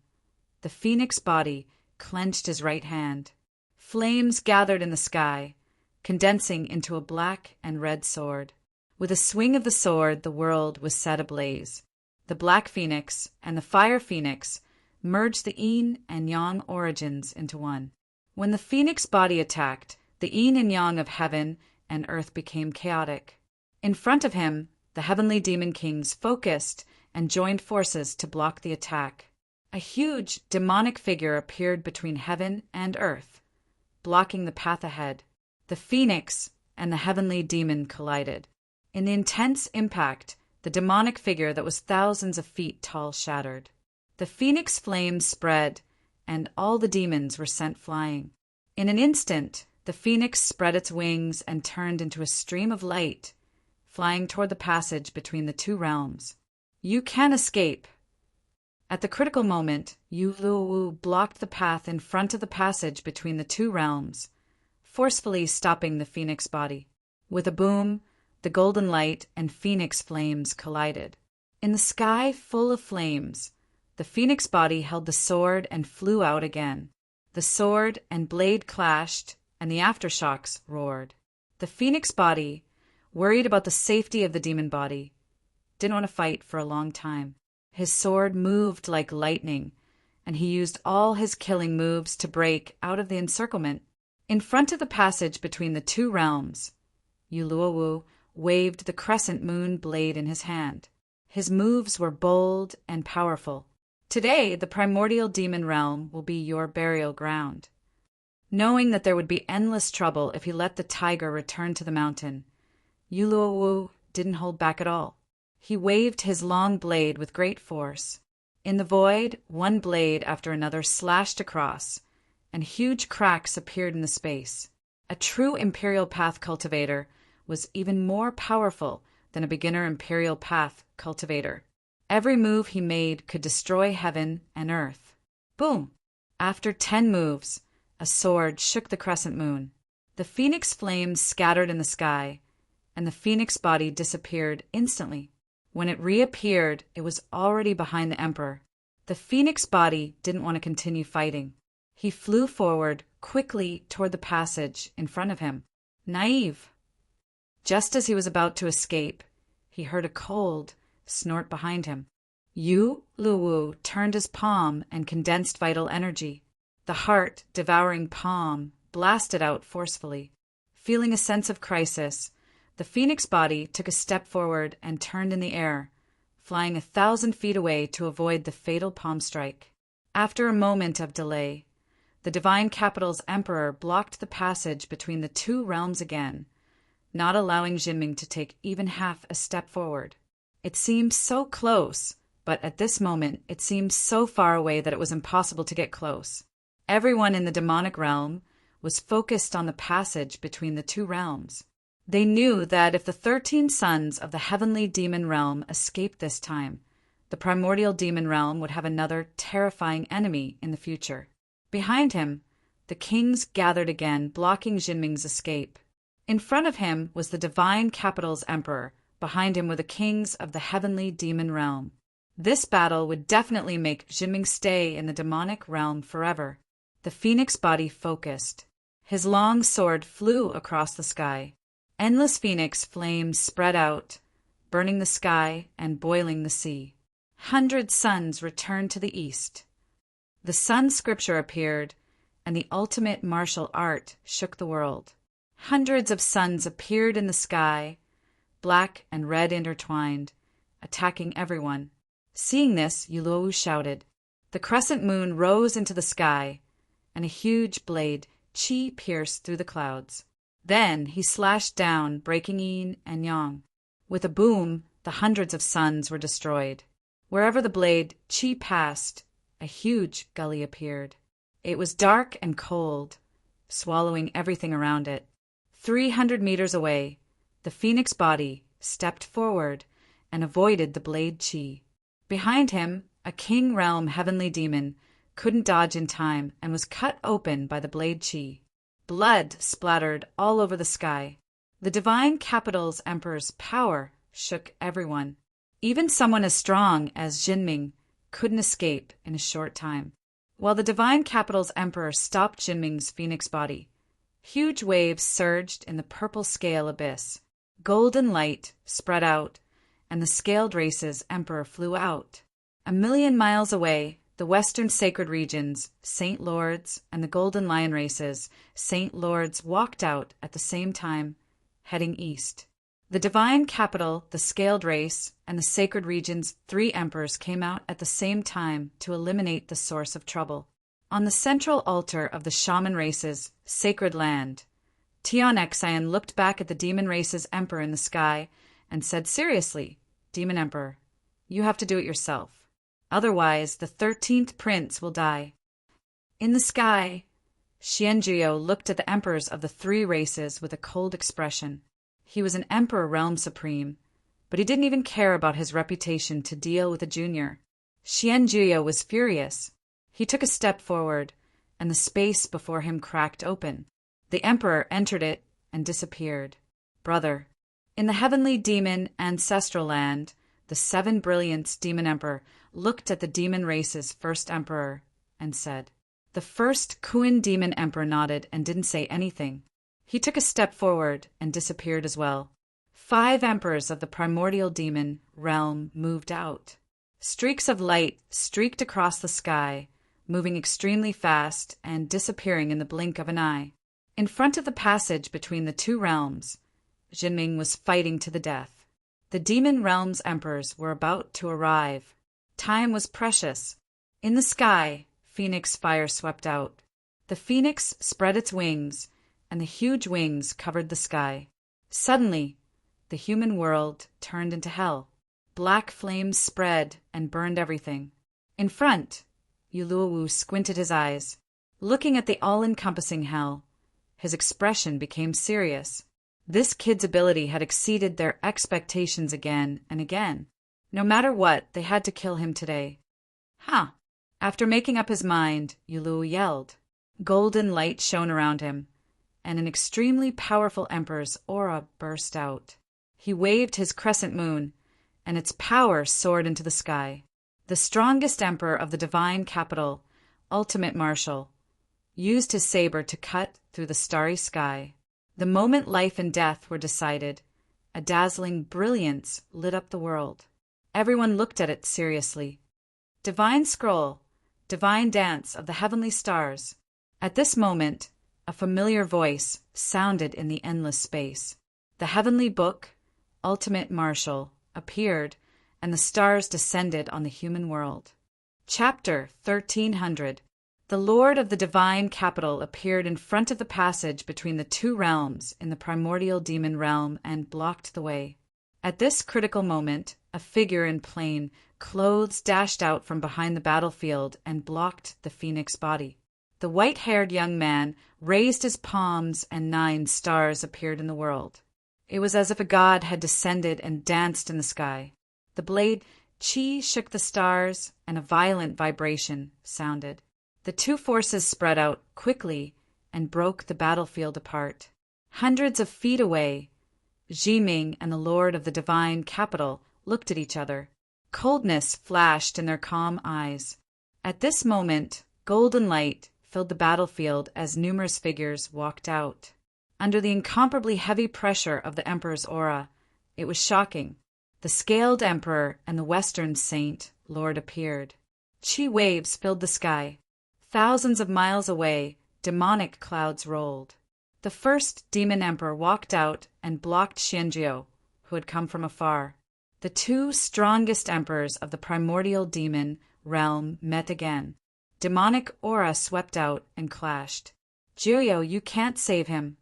the phoenix body clenched his right hand. Flames gathered in the sky, condensing into a black and red sword. With a swing of the sword, the world was set ablaze. The black phoenix and the fire phoenix merged the yin and yang origins into one. When the phoenix body attacked, the yin and yang of heaven and earth became chaotic. In front of him, the heavenly demon kings focused and joined forces to block the attack. A huge demonic figure appeared between heaven and earth, blocking the path ahead. The phoenix and the heavenly demon collided. In the intense impact, the demonic figure that was thousands of feet tall shattered. The phoenix flames spread, and all the demons were sent flying. In an instant, the phoenix spread its wings and turned into a stream of light, flying toward the passage between the 2 realms. "You can escape." At the critical moment, Yu Luo blocked the path in front of the passage between the 2 realms, forcefully stopping the phoenix body. With a boom, the golden light and phoenix flames collided. In the sky full of flames, the phoenix body held the sword and flew out again. The sword and blade clashed, and the aftershocks roared. The phoenix body, worried about the safety of the demon body, didn't want to fight for a long time. His sword moved like lightning, and he used all his killing moves to break out of the encirclement. In front of the passage between the 2 realms, Yu Luo waved the crescent moon blade in his hand. His moves were bold and powerful. "Today, the primordial demon realm will be your burial ground." Knowing that there would be endless trouble if he let the tiger return to the mountain, Yu Luo didn't hold back at all. He waved his long blade with great force. In the void, one blade after another slashed across, and huge cracks appeared in the space. A true Imperial Path cultivator was even more powerful than a beginner Imperial Path cultivator. Every move he made could destroy heaven and earth. Boom! After 10 moves, a sword shook the crescent moon. The phoenix flames scattered in the sky, and the phoenix body disappeared instantly. When it reappeared, it was already behind the Emperor. The phoenix body didn't want to continue fighting. He flew forward quickly toward the passage in front of him. Naive. Just as he was about to escape, he heard a cold snort behind him. Yu Luwu turned his palm and condensed vital energy. The heart-devouring palm blasted out forcefully. Feeling a sense of crisis, the phoenix body took a step forward and turned in the air, flying 1,000 feet away to avoid the fatal palm strike. After a moment of delay, the Divine Capital's Emperor blocked the passage between the two realms again, not allowing Jinming to take even half a step forward. It seemed so close, but at this moment it seemed so far away that it was impossible to get close. Everyone in the demonic realm was focused on the passage between the two realms. They knew that if the 13 sons of the heavenly demon realm escaped this time, the primordial demon realm would have another terrifying enemy in the future. Behind him, the kings gathered again, blocking Jinming's escape. In front of him was the Divine Capital's Emperor. Behind him were the kings of the heavenly demon realm. This battle would definitely make Jinming stay in the demonic realm forever. The phoenix body focused. His long sword flew across the sky. Endless phoenix flames spread out, burning the sky and boiling the sea. 100 suns returned to the east. The sun scripture appeared, and the ultimate martial art shook the world. Hundreds of suns appeared in the sky, black and red intertwined, attacking everyone. Seeing this, Yulou shouted. The crescent moon rose into the sky, and a huge blade Qi pierced through the clouds. Then he slashed down, breaking yin and yang. With a boom, the hundreds of suns were destroyed. Wherever the blade Qi passed, a huge gully appeared. It was dark and cold, swallowing everything around it. 300 meters away, the phoenix body stepped forward and avoided the blade Qi. Behind him, a king realm heavenly demon couldn't dodge in time and was cut open by the blade Qi. Blood splattered all over the sky. The Divine Capital's Emperor's power shook everyone. Even someone as strong as Jinming couldn't escape in a short time. While the Divine Capital's Emperor stopped Jinming's phoenix body, huge waves surged in the purple scale abyss. Golden light spread out, and the scaled race's emperor flew out. 1,000,000 miles away, the Western Sacred Regions, Saint Lords, and the Golden Lion races, Saint Lords, walked out at the same time, heading east. The Divine Capital, the Scaled Race, and the Sacred Regions' 3 emperors came out at the same time to eliminate the source of trouble. On the central altar of the Shaman race's sacred land, Tion Xian looked back at the Demon race's emperor in the sky and said seriously, Demon Emperor, you have to do it yourself. Otherwise, the 13th prince will die. In the sky, Xianzhuo looked at the emperors of the 3 races with a cold expression. He was an emperor realm supreme, but he didn't even care about his reputation to deal with a junior. Xianzhuo was furious. He took a step forward, and the space before him cracked open. The emperor entered it and disappeared. Brother, in the heavenly demon ancestral land, the 7 Brilliants Demon Emperor looked at the demon race's first emperor and said. The first Kuan Demon Emperor nodded and didn't say anything. He took a step forward and disappeared as well. 5 emperors of the primordial demon realm moved out. Streaks of light streaked across the sky, moving extremely fast and disappearing in the blink of an eye. In front of the passage between the 2 realms, Jinming was fighting to the death. The demon realm's emperors were about to arrive. Time was precious. In the sky, phoenix fire swept out. The phoenix spread its wings, and the huge wings covered the sky. Suddenly, the human world turned into hell. Black flames spread and burned everything. In front, Uluowu squinted his eyes, looking at the all-encompassing hell. His expression became serious. This kid's ability had exceeded their expectations again and again. No matter what, they had to kill him today. "Ha!" After making up his mind, Uluowu yelled. Golden light shone around him, and an extremely powerful emperor's aura burst out. He waved his crescent moon, and its power soared into the sky. The strongest emperor of the divine capital, ultimate marshal, used his saber to cut through the starry sky. The moment life and death were decided, a dazzling brilliance lit up the world. Everyone looked at it seriously. Divine scroll, divine dance of the heavenly stars. At this moment, a familiar voice sounded in the endless space. The heavenly book, ultimate marshal, appeared, and the stars descended on the human world. Chapter 1300. The Lord of the Divine Capital appeared in front of the passage between the two realms in the primordial demon realm and blocked the way. At this critical moment, a figure in plain clothes dashed out from behind the battlefield and blocked the phoenix body. The white-haired young man raised his palms and 9 stars appeared in the world. It was as if a god had descended and danced in the sky. The blade Chi shook the stars, and a violent vibration sounded. The two forces spread out quickly and broke the battlefield apart. Hundreds of feet away, Jiming and the Lord of the Divine Capital looked at each other. Coldness flashed in their calm eyes. At this moment, golden light filled the battlefield as numerous figures walked out. Under the incomparably heavy pressure of the Emperor's aura, it was shocking. The scaled Emperor and the Western Saint Lord appeared. Chi waves filled the sky. Thousands of miles away, demonic clouds rolled. The first demon emperor walked out and blocked Xianjiu, who had come from afar. The two strongest emperors of the primordial demon realm met again. Demonic aura swept out and clashed. "Jiuyo, you can't save him,"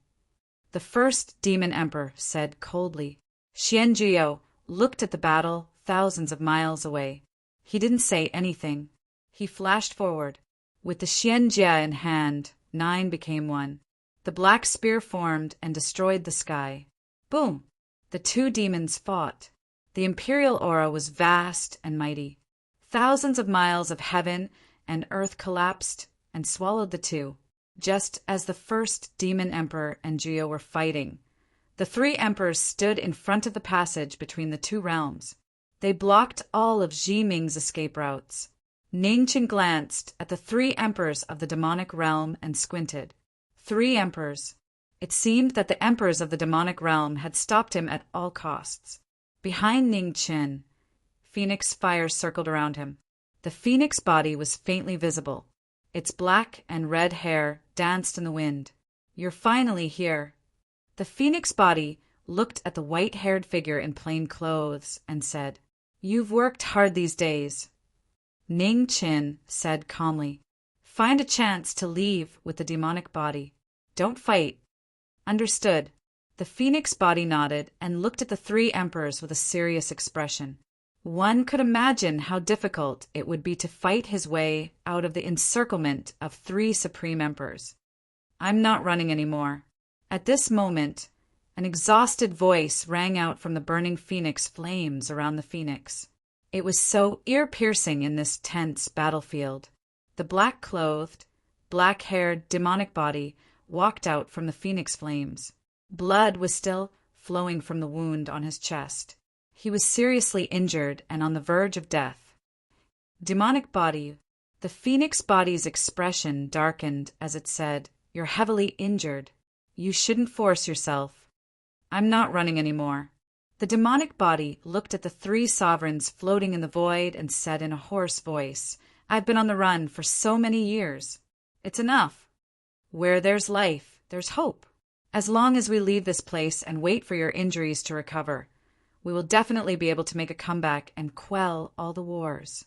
the first demon emperor said coldly. Xianjiu looked at the battle thousands of miles away. He didn't say anything. He flashed forward. With the Xianjia in hand, 9 became one. The black spear formed and destroyed the sky. Boom! The two demons fought. The imperial aura was vast and mighty. Thousands of miles of heaven and earth collapsed and swallowed the two. Just as the first demon emperor and Jiuyo were fighting, the 3 emperors stood in front of the passage between the two realms. They blocked all of Jiming's escape routes. Ningqin glanced at the 3 emperors of the demonic realm and squinted. 3 emperors. It seemed that the emperors of the demonic realm had stopped him at all costs. Behind Ningqin, phoenix fire circled around him. The phoenix body was faintly visible. Its black and red hair danced in the wind. "You're finally here." The phoenix body looked at the white-haired figure in plain clothes and said, "You've worked hard these days." Ningqin said calmly, "Find a chance to leave with the demonic body. Don't fight." "Understood." The phoenix body nodded and looked at the 3 emperors with a serious expression. One could imagine how difficult it would be to fight his way out of the encirclement of 3 supreme emperors. "I'm not running anymore." At this moment, an exhausted voice rang out from the burning phoenix flames around the phoenix. It was so ear-piercing in this tense battlefield. The black-clothed, black-haired demonic body walked out from the phoenix flames. Blood was still flowing from the wound on his chest. He was seriously injured and on the verge of death. Demonic body. The phoenix body's expression darkened as it said, "You're heavily injured. You shouldn't force yourself." "I'm not running anymore." The demonic body looked at the 3 sovereigns floating in the void and said in a hoarse voice, "I've been on the run for so many years. It's enough. Where there's life, there's hope. As long as we leave this place and wait for your injuries to recover, we will definitely be able to make a comeback and quell all the wars.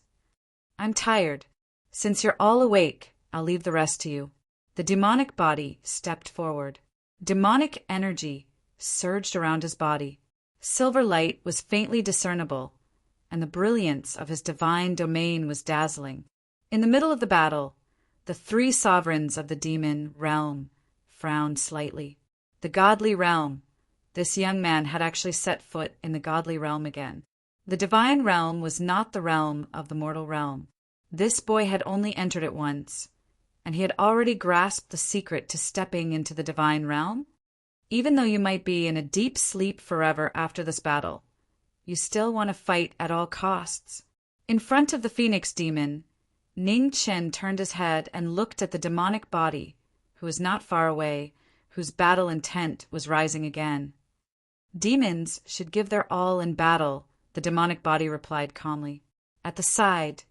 I'm tired. Since you're all awake, I'll leave the rest to you." The demonic body stepped forward. Demonic energy surged around his body. Silver light was faintly discernible, and the brilliance of his divine domain was dazzling. In the middle of the battle, the three sovereigns of the demon realm frowned slightly. The godly realm. This young man had actually set foot in the godly realm again. The divine realm was not the realm of the mortal realm. This boy had only entered it once, and he had already grasped the secret to stepping into the divine realm. Even though you might be in a deep sleep forever after this battle, you still want to fight at all costs. In front of the phoenix demon, Ning Chen turned his head and looked at the demonic body, who was not far away, whose battle intent was rising again. Demons should give their all in battle, the demonic body replied calmly. At the side,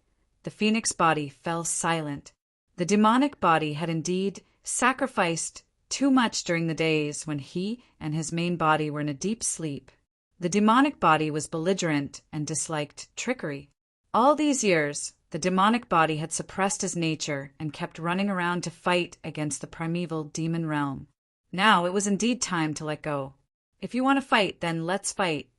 the phoenix body fell silent. The demonic body had indeed sacrificed too much during the days when he and his main body were in a deep sleep. The demonic body was belligerent and disliked trickery. All these years, the demonic body had suppressed his nature and kept running around to fight against the primeval demon realm. Now it was indeed time to let go. If you want to fight, then let's fight.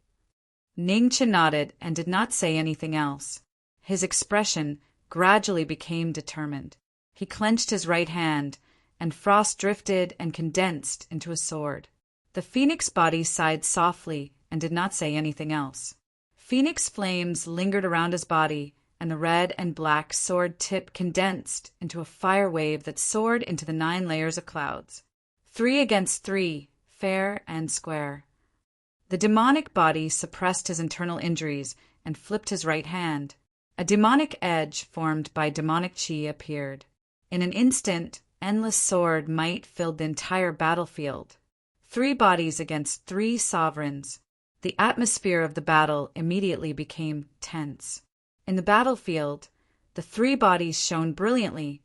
Ning Chen nodded and did not say anything else. His expression gradually became determined. He clenched his right hand, and frost drifted and condensed into a sword. The phoenix body sighed softly and did not say anything else. Phoenix flames lingered around his body, and the red and black sword tip condensed into a fire wave that soared into the 9 layers of clouds. 3 against 3, fair and square. The demonic body suppressed his internal injuries and flipped his right hand. A demonic edge formed by demonic chi appeared. In an instant, endless sword might filled the entire battlefield. 3 bodies against 3 sovereigns. The atmosphere of the battle immediately became tense. In the battlefield, the 3 bodies shone brilliantly,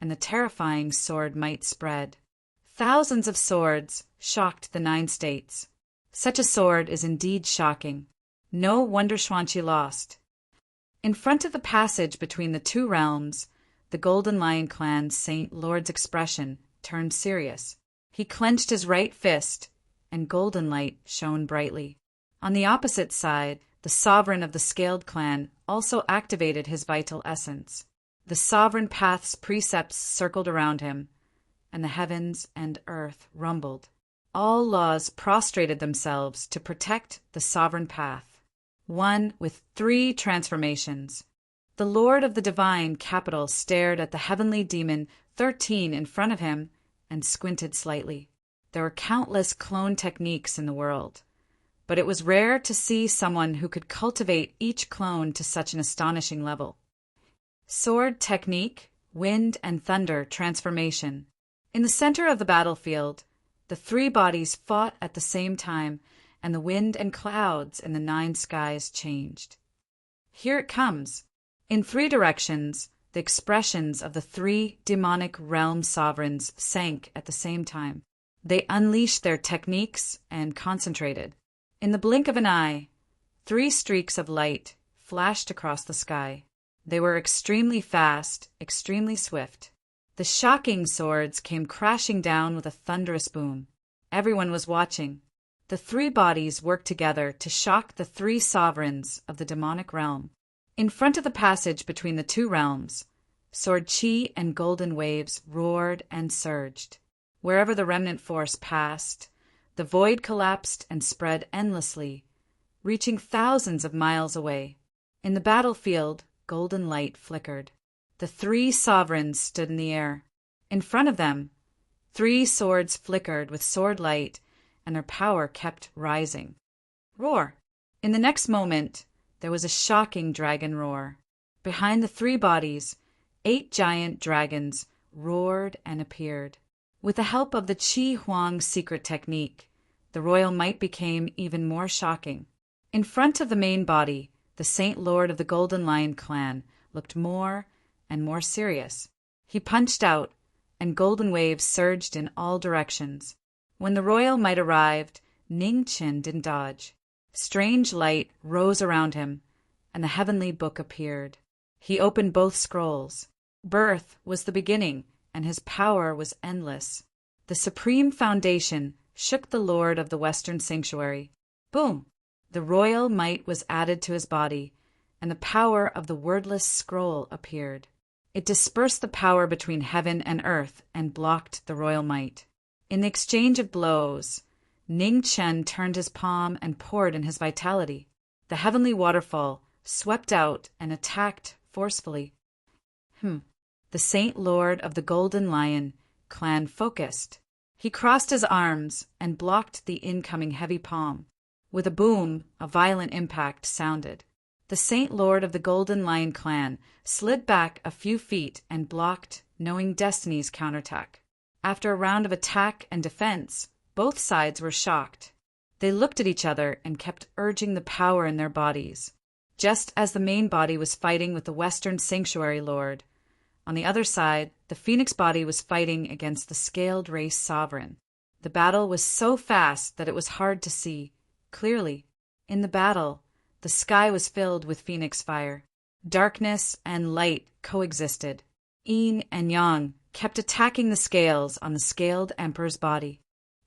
and the terrifying sword might spread. Thousands of swords shocked the 9 states. Such a sword is indeed shocking. No wonder Xuanqi lost. In front of the passage between the 2 realms, the Golden Lion Clan's Saint Lord's expression turned serious. He clenched his right fist, and golden light shone brightly. On the opposite side, the sovereign of the Scaled Clan also activated his vital essence. The sovereign path's precepts circled around him, and the heavens and earth rumbled. All laws prostrated themselves to protect the sovereign path. One with 3 transformations. The Lord of the Divine Capital stared at the heavenly demon 13 in front of him and squinted slightly. There were countless clone techniques in the world, but it was rare to see someone who could cultivate each clone to such an astonishing level. Sword technique, wind and thunder transformation. In the center of the battlefield, the 3 bodies fought at the same time, and the wind and clouds in the 9 skies changed. Here it comes. In 3 directions, the expressions of the 3 demonic realm sovereigns sank at the same time. They unleashed their techniques and concentrated. In the blink of an eye, 3 streaks of light flashed across the sky. They were extremely fast, extremely swift. The shocking swords came crashing down with a thunderous boom. Everyone was watching. The 3 bodies worked together to shock the 3 sovereigns of the demonic realm. In front of the passage between the 2 realms, sword chi and golden waves roared and surged. Wherever the remnant force passed, the void collapsed and spread endlessly, reaching thousands of miles away. In the battlefield, golden light flickered. The 3 sovereigns stood in the air. In front of them, 3 swords flickered with sword light, and their power kept rising. Roar! In the next moment, there was a shocking dragon roar. Behind the 3 bodies, 8 giant dragons roared and appeared. With the help of the Qi Huang secret technique, the royal might became even more shocking. In front of the main body, the Saint Lord of the Golden Lion Clan looked more and more serious. He punched out, and golden waves surged in all directions. When the royal might arrived, Ning Chen didn't dodge. Strange light rose around him, and the heavenly book appeared. He opened both scrolls. Birth was the beginning, and his power was endless. The supreme foundation shook the Lord of the Western Sanctuary. Boom! The royal might was added to his body, and the power of the wordless scroll appeared. It dispersed the power between heaven and earth and blocked the royal might. In the exchange of blows, Ning Chen turned his palm and poured in his vitality. The heavenly waterfall swept out and attacked forcefully. The Saint Lord of the Golden Lion clan focused. He crossed his arms and blocked the incoming heavy palm. With a boom, a violent impact sounded. The Saint Lord of the Golden Lion clan slid back a few feet and blocked Knowing Destiny's counterattack. After a round of attack and defense, both sides were shocked. They looked at each other and kept urging the power in their bodies, just as the main body was fighting with the Western Sanctuary Lord. On the other side, the Phoenix body was fighting against the Scaled Race Sovereign. The battle was so fast that it was hard to see clearly. In the battle, the sky was filled with Phoenix fire. Darkness and light coexisted. Yin and Yang kept attacking the scales on the Scaled Emperor's body.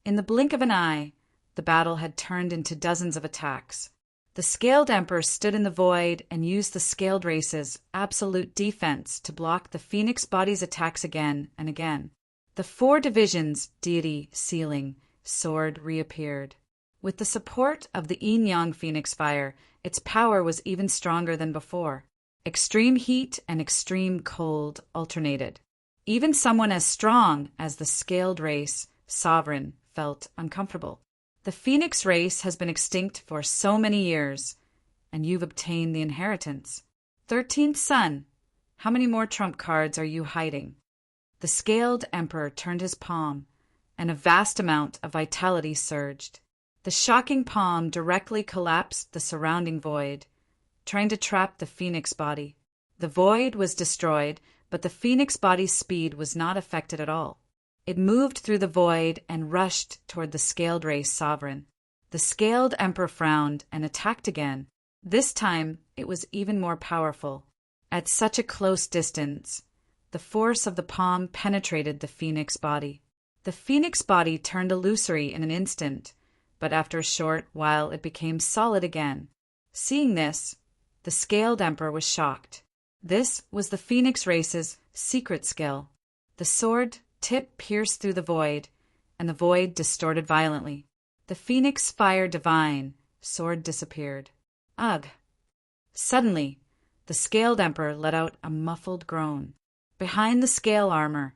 In the blink of an eye, the battle had turned into dozens of attacks. The Scaled Emperor stood in the void and used the Scaled Race's absolute defense to block the Phoenix body's attacks again and again. The 4 divisions deity sealing sword reappeared. With the support of the Yin-Yang Phoenix fire, its power was even stronger than before. Extreme heat and extreme cold alternated. Even someone as strong as the Scaled Race Sovereign felt uncomfortable. The Phoenix race has been extinct for so many years, and you've obtained the inheritance. 13th son, how many more trump cards are you hiding? The Scaled Emperor turned his palm, and a vast amount of vitality surged. The shocking palm directly collapsed the surrounding void, trying to trap the Phoenix body. The void was destroyed, but the Phoenix body's speed was not affected at all. It moved through the void and rushed toward the Scaled Race Sovereign. The Scaled Emperor frowned and attacked again. This time, it was even more powerful. At such a close distance, the force of the palm penetrated the Phoenix body. The Phoenix body turned illusory in an instant, but after a short while it became solid again. Seeing this, the Scaled Emperor was shocked. This was the Phoenix race's secret skill. The sword tip pierced through the void, and the void distorted violently. The Phoenix fire divine sword disappeared. Ugh! Suddenly, the Scaled Emperor let out a muffled groan. Behind the scale armor,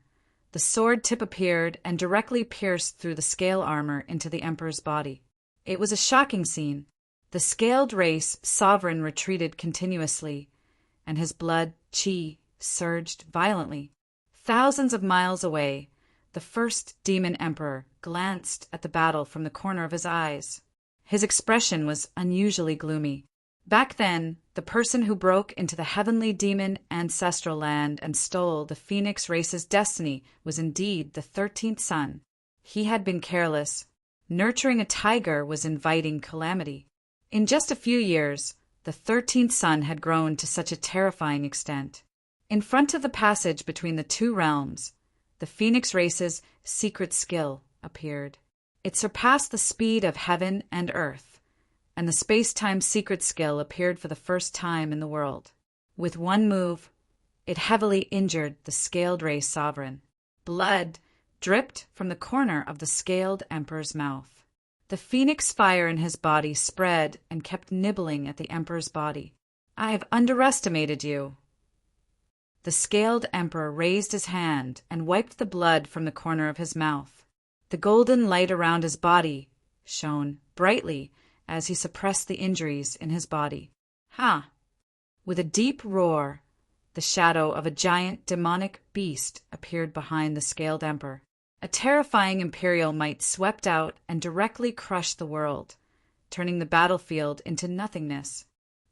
the sword tip appeared and directly pierced through the scale armor into the Emperor's body. It was a shocking scene. The Scaled Race Sovereign retreated continuously, and his blood, chi, surged violently. Thousands of miles away, the first Demon Emperor glanced at the battle from the corner of his eyes. His expression was unusually gloomy. Back then, the person who broke into the heavenly demon ancestral land and stole the Phoenix race's destiny was indeed the 13th son. He had been careless. Nurturing a tiger was inviting calamity. In just a few years, the 13th son had grown to such a terrifying extent. In front of the passage between the 2 realms, the Phoenix race's secret skill appeared. It surpassed the speed of heaven and earth, and the space-time secret skill appeared for the first time in the world. With one move, it heavily injured the Scaled Race Sovereign. Blood dripped from the corner of the Scaled Emperor's mouth. The Phoenix fire in his body spread and kept nibbling at the Emperor's body. "I've underestimated you." The Scaled Emperor raised his hand and wiped the blood from the corner of his mouth. The golden light around his body shone brightly as he suppressed the injuries in his body. Ha! With a deep roar, the shadow of a giant demonic beast appeared behind the Scaled Emperor. A terrifying imperial might swept out and directly crushed the world, turning the battlefield into nothingness.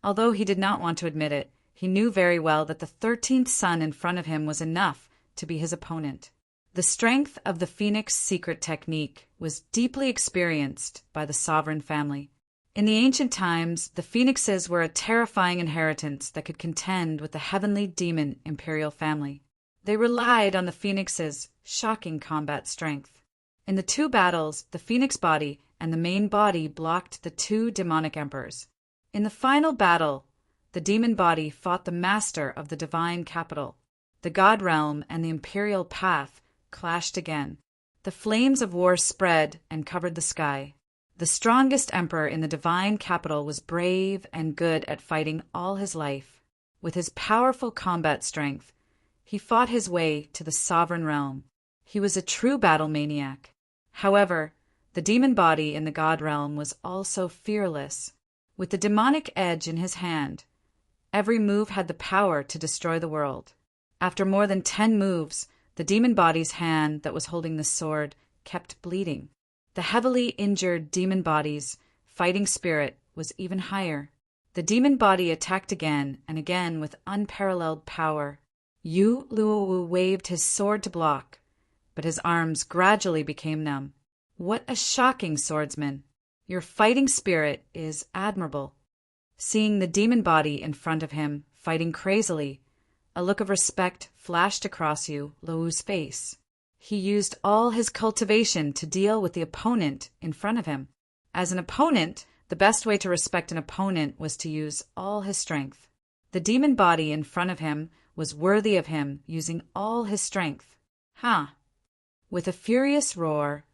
Although he did not want to admit it, he knew very well that the 13th son in front of him was enough to be his opponent. The strength of the Phoenix secret technique was deeply experienced by the sovereign family. In the ancient times, the Phoenixes were a terrifying inheritance that could contend with the heavenly demon imperial family. They relied on the Phoenixes' shocking combat strength. In the 2 battles, the Phoenix body and the main body blocked the 2 demonic emperors. In the final battle, the demon body fought the master of the divine capital. The god realm and the imperial path clashed again. The flames of war spread and covered the sky. The strongest emperor in the divine capital was brave and good at fighting all his life. With his powerful combat strength, he fought his way to the sovereign realm. He was a true battle maniac. However, the demon body in the god realm was also fearless. With the demonic edge in his hand, every move had the power to destroy the world. After more than 10 moves, the demon body's hand that was holding the sword kept bleeding. The heavily injured demon body's fighting spirit was even higher. The demon body attacked again and again with unparalleled power. Yu Luowu waved his sword to block, but his arms gradually became numb. What a shocking swordsman! Your fighting spirit is admirable. Seeing the demon body in front of him fighting crazily, a look of respect flashed across Yu Luowu's face. He used all his cultivation to deal with the opponent in front of him. As an opponent, the best way to respect an opponent was to use all his strength. The demon body in front of him was worthy of him using all his strength. Ha! With a furious roar,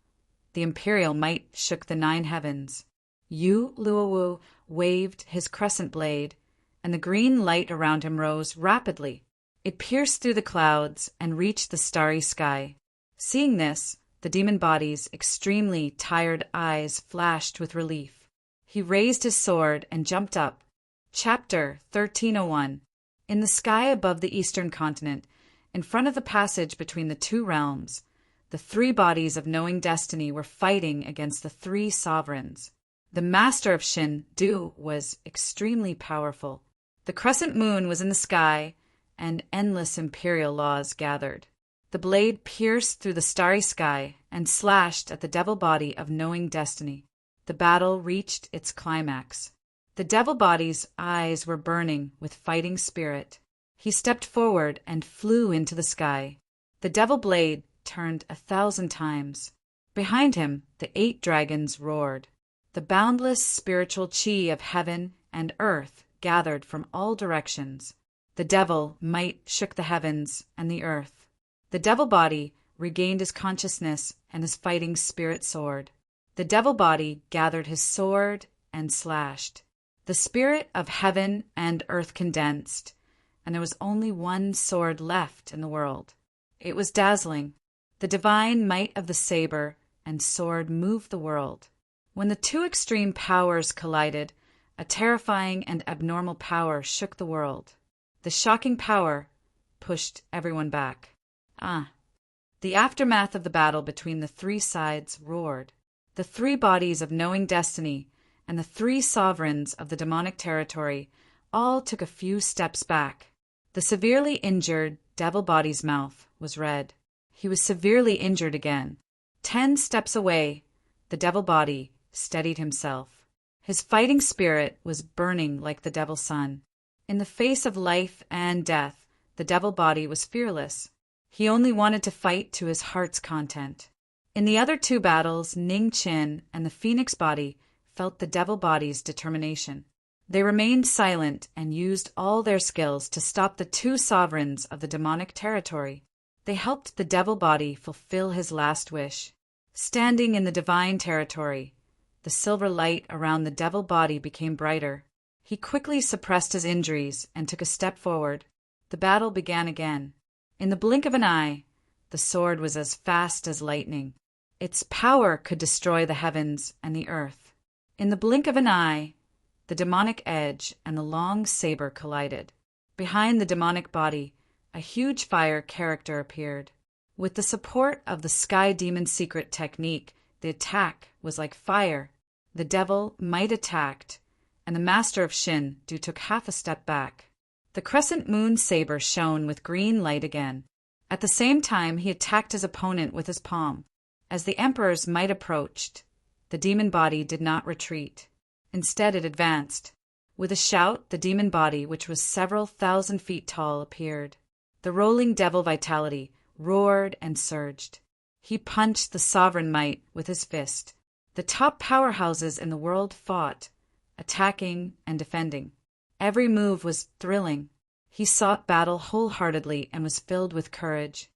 the imperial might shook the 9 heavens. Yu Luowu waved his crescent blade, and the green light around him rose rapidly. It pierced through the clouds and reached the starry sky. Seeing this, the demon body's extremely tired eyes flashed with relief. He raised his sword and jumped up. Chapter 1301. In the sky above the eastern continent, in front of the passage between the 2 realms, the 3 bodies of knowing destiny were fighting against the 3 sovereigns. The master of Shin Du was extremely powerful. The crescent moon was in the sky, and endless imperial laws gathered. The blade pierced through the starry sky and slashed at the devil body of knowing destiny. The battle reached its climax. The devil body's eyes were burning with fighting spirit. He stepped forward and flew into the sky. The devil blade turned 1,000 times. Behind him, the 8 dragons roared. The boundless spiritual chi of heaven and earth gathered from all directions. The devil might shook the heavens and the earth. The devil body regained his consciousness and his fighting spirit soared. The devil body gathered his sword and slashed. The spirit of heaven and earth condensed, and there was only one sword left in the world. It was dazzling. The divine might of the saber and sword moved the world. When the 2 extreme powers collided, a terrifying and abnormal power shook the world. The shocking power pushed everyone back. The aftermath of the battle between the 3 sides roared. The 3 bodies of knowing destiny and the 3 sovereigns of the demonic territory all took a few steps back. The severely injured devil body's mouth was red. He was severely injured again. 10 steps away, the devil body steadied himself. His fighting spirit was burning like the devil sun. In the face of life and death, the devil body was fearless. He only wanted to fight to his heart's content. In the other 2 battles, Ning Qin and the phoenix body felt the devil body's determination. They remained silent and used all their skills to stop the 2 sovereigns of the demonic territory. They helped the devil body fulfill his last wish. Standing in the divine territory, the silver light around the devil body became brighter. He quickly suppressed his injuries and took a step forward. The battle began again. In the blink of an eye, the sword was as fast as lightning. Its power could destroy the heavens and the earth. In the blink of an eye, the demonic edge and the long saber collided. Behind the demonic body, a huge fire character appeared. With the support of the Sky Demon's secret technique, the attack was like fire. The devil might attacked, and the master of Shin Du took half a step back. The crescent moon saber shone with green light again. At the same time, he attacked his opponent with his palm. As the emperor's might approached, the demon body did not retreat. Instead, it advanced. With a shout, the demon body, which was several thousand feet tall, appeared. The rolling devil vitality roared and surged. He punched the sovereign might with his fist. The top powerhouses in the world fought, attacking and defending. Every move was thrilling. He sought battle wholeheartedly and was filled with courage.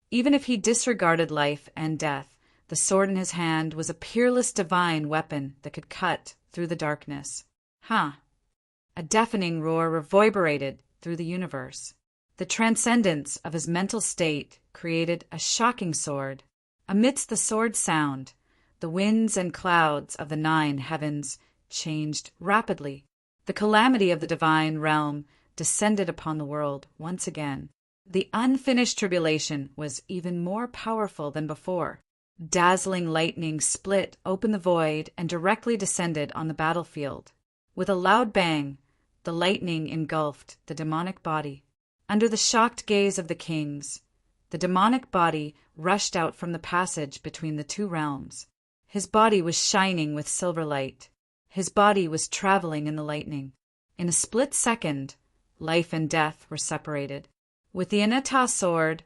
Even if he disregarded life and death, the sword in his hand was a peerless divine weapon that could cut through the darkness. A deafening roar reverberated through the universe. The transcendence of his mental state created a shocking sword. Amidst the sword sound, the winds and clouds of the 9 heavens changed rapidly. The calamity of the divine realm descended upon the world once again. The unfinished tribulation was even more powerful than before. Dazzling lightning split open the void and directly descended on the battlefield. With a loud bang, the lightning engulfed the demonic body. Under the shocked gaze of the kings, the demonic body rushed out from the passage between the 2 realms. His body was shining with silver light. His body was traveling in the lightning. In a split second, life and death were separated. With the Aneta sword,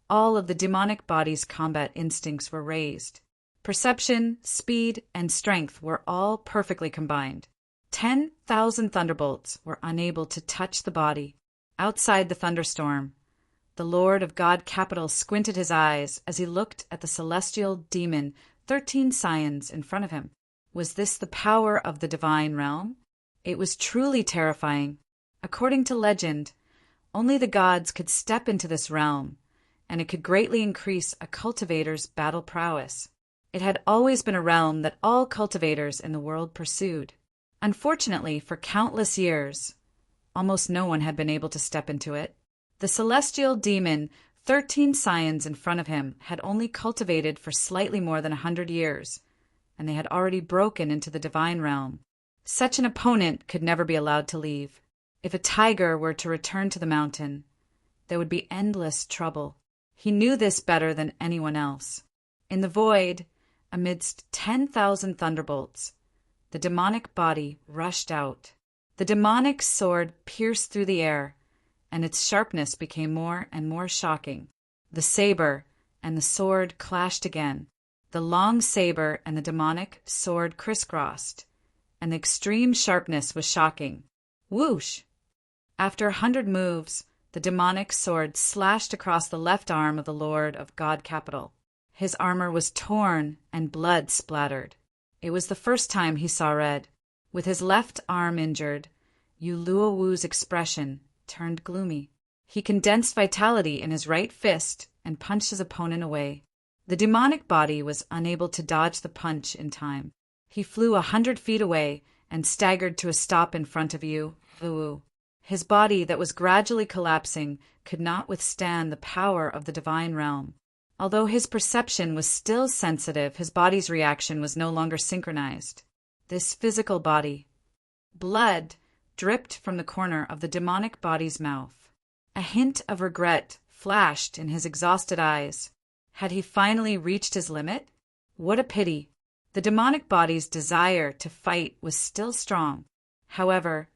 all of the demonic body's combat instincts were raised. Perception, speed, and strength were all perfectly combined. 10,000 thunderbolts were unable to touch the body. Outside the thunderstorm, the Lord of God Capital squinted his eyes as he looked at the celestial demon 13 scions in front of him. Was this the power of the divine realm? It was truly terrifying. According to legend, only the gods could step into this realm, and it could greatly increase a cultivator's battle prowess. It had always been a realm that all cultivators in the world pursued. Unfortunately, for countless years, almost no one had been able to step into it. The celestial demon 13 scions in front of him had only cultivated for slightly more than 100 years, and they had already broken into the divine realm. Such an opponent could never be allowed to leave. If a tiger were to return to the mountain, there would be endless trouble. He knew this better than anyone else. In the void, amidst 10,000 thunderbolts, the demonic body rushed out. The demonic sword pierced through the air, and its sharpness became more and more shocking. The saber and the sword clashed again. The long saber and the demonic sword crisscrossed, and the extreme sharpness was shocking. Whoosh! After 100 moves, the demonic sword slashed across the left arm of the Lord of God Capital. His armor was torn and blood splattered. It was the first time he saw red. With his left arm injured, Luowu's expression turned gloomy. He condensed vitality in his right fist and punched his opponent away. The demonic body was unable to dodge the punch in time. He flew 100 feet away and staggered to a stop in front of Luowu. His body that was gradually collapsing could not withstand the power of the divine realm. Although his perception was still sensitive, his body's reaction was no longer synchronized. This physical body. Blood dripped from the corner of the demonic body's mouth. A hint of regret flashed in his exhausted eyes. Had he finally reached his limit? What a pity. The demonic body's desire to fight was still strong. However,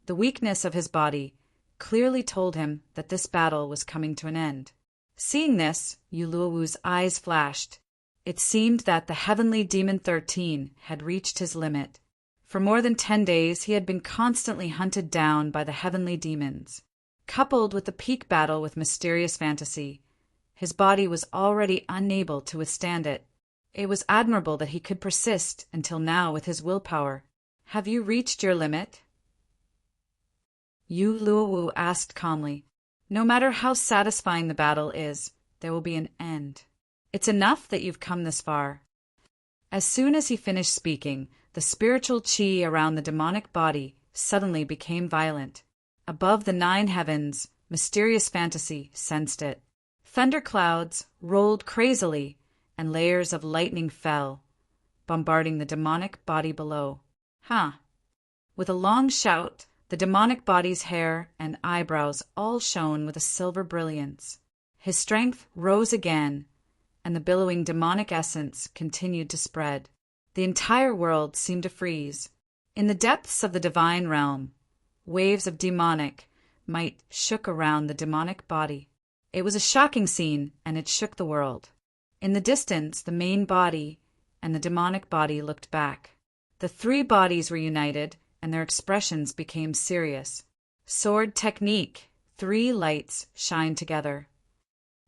the weakness of his body clearly told him that this battle was coming to an end. Seeing this, Luowu's eyes flashed. It seemed that the heavenly demon 13 had reached his limit. For more than 10 days, he had been constantly hunted down by the heavenly demons. Coupled with the peak battle with mysterious fantasy, his body was already unable to withstand it. It was admirable that he could persist until now with his willpower. Have you reached your limit? Luowu asked calmly. No matter how satisfying the battle is, there will be an end. It's enough that you've come this far. As soon as he finished speaking, the spiritual chi around the demonic body suddenly became violent. Above the 9 heavens, mysterious fantasy sensed it. Thunderclouds rolled crazily, and layers of lightning fell, bombarding the demonic body below. With a long shout, the demonic body's hair and eyebrows all shone with a silver brilliance. His strength rose again, and the billowing demonic essence continued to spread. The entire world seemed to freeze. In the depths of the divine realm, waves of demonic might shook around the demonic body. It was a shocking scene, and it shook the world. In the distance, the main body and the demonic body looked back. The 3 bodies were united, and their expressions became serious. Sword technique. 3 lights shine together.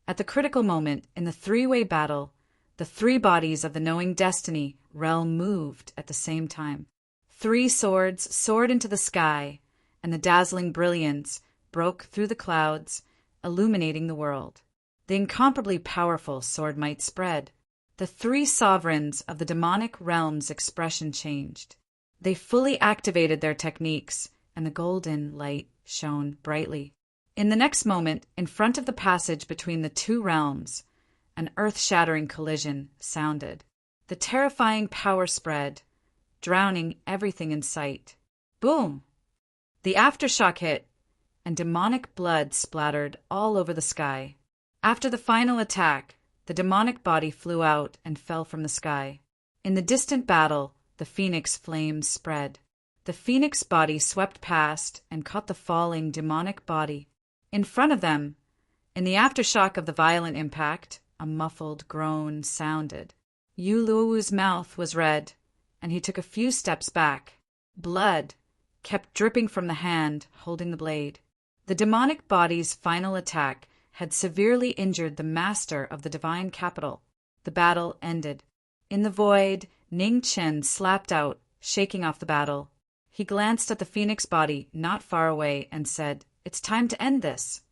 At the critical moment in the three-way battle, the 3 bodies of the knowing destiny realm moved at the same time. 3 swords soared into the sky, and the dazzling brilliance broke through the clouds, illuminating the world. The incomparably powerful sword might spread. The 3 sovereigns of the demonic realm's expression changed. They fully activated their techniques, and the golden light shone brightly. In the next moment, in front of the passage between the 2 realms, an earth-shattering collision sounded. The terrifying power spread, drowning everything in sight. Boom! The aftershock hit, and demonic blood splattered all over the sky. After the final attack, the demonic body flew out and fell from the sky. In the distant battle, the phoenix flames spread. The phoenix body swept past and caught the falling demonic body. In front of them, in the aftershock of the violent impact, a muffled groan sounded. Yu Luo's mouth was red, and he took a few steps back. Blood kept dripping from the hand holding the blade. The demonic body's final attack had severely injured the master of the divine capital. The battle ended. In the void, Ning Chen slapped out, shaking off the battle. He glanced at the phoenix body not far away and said, "It's time to end this."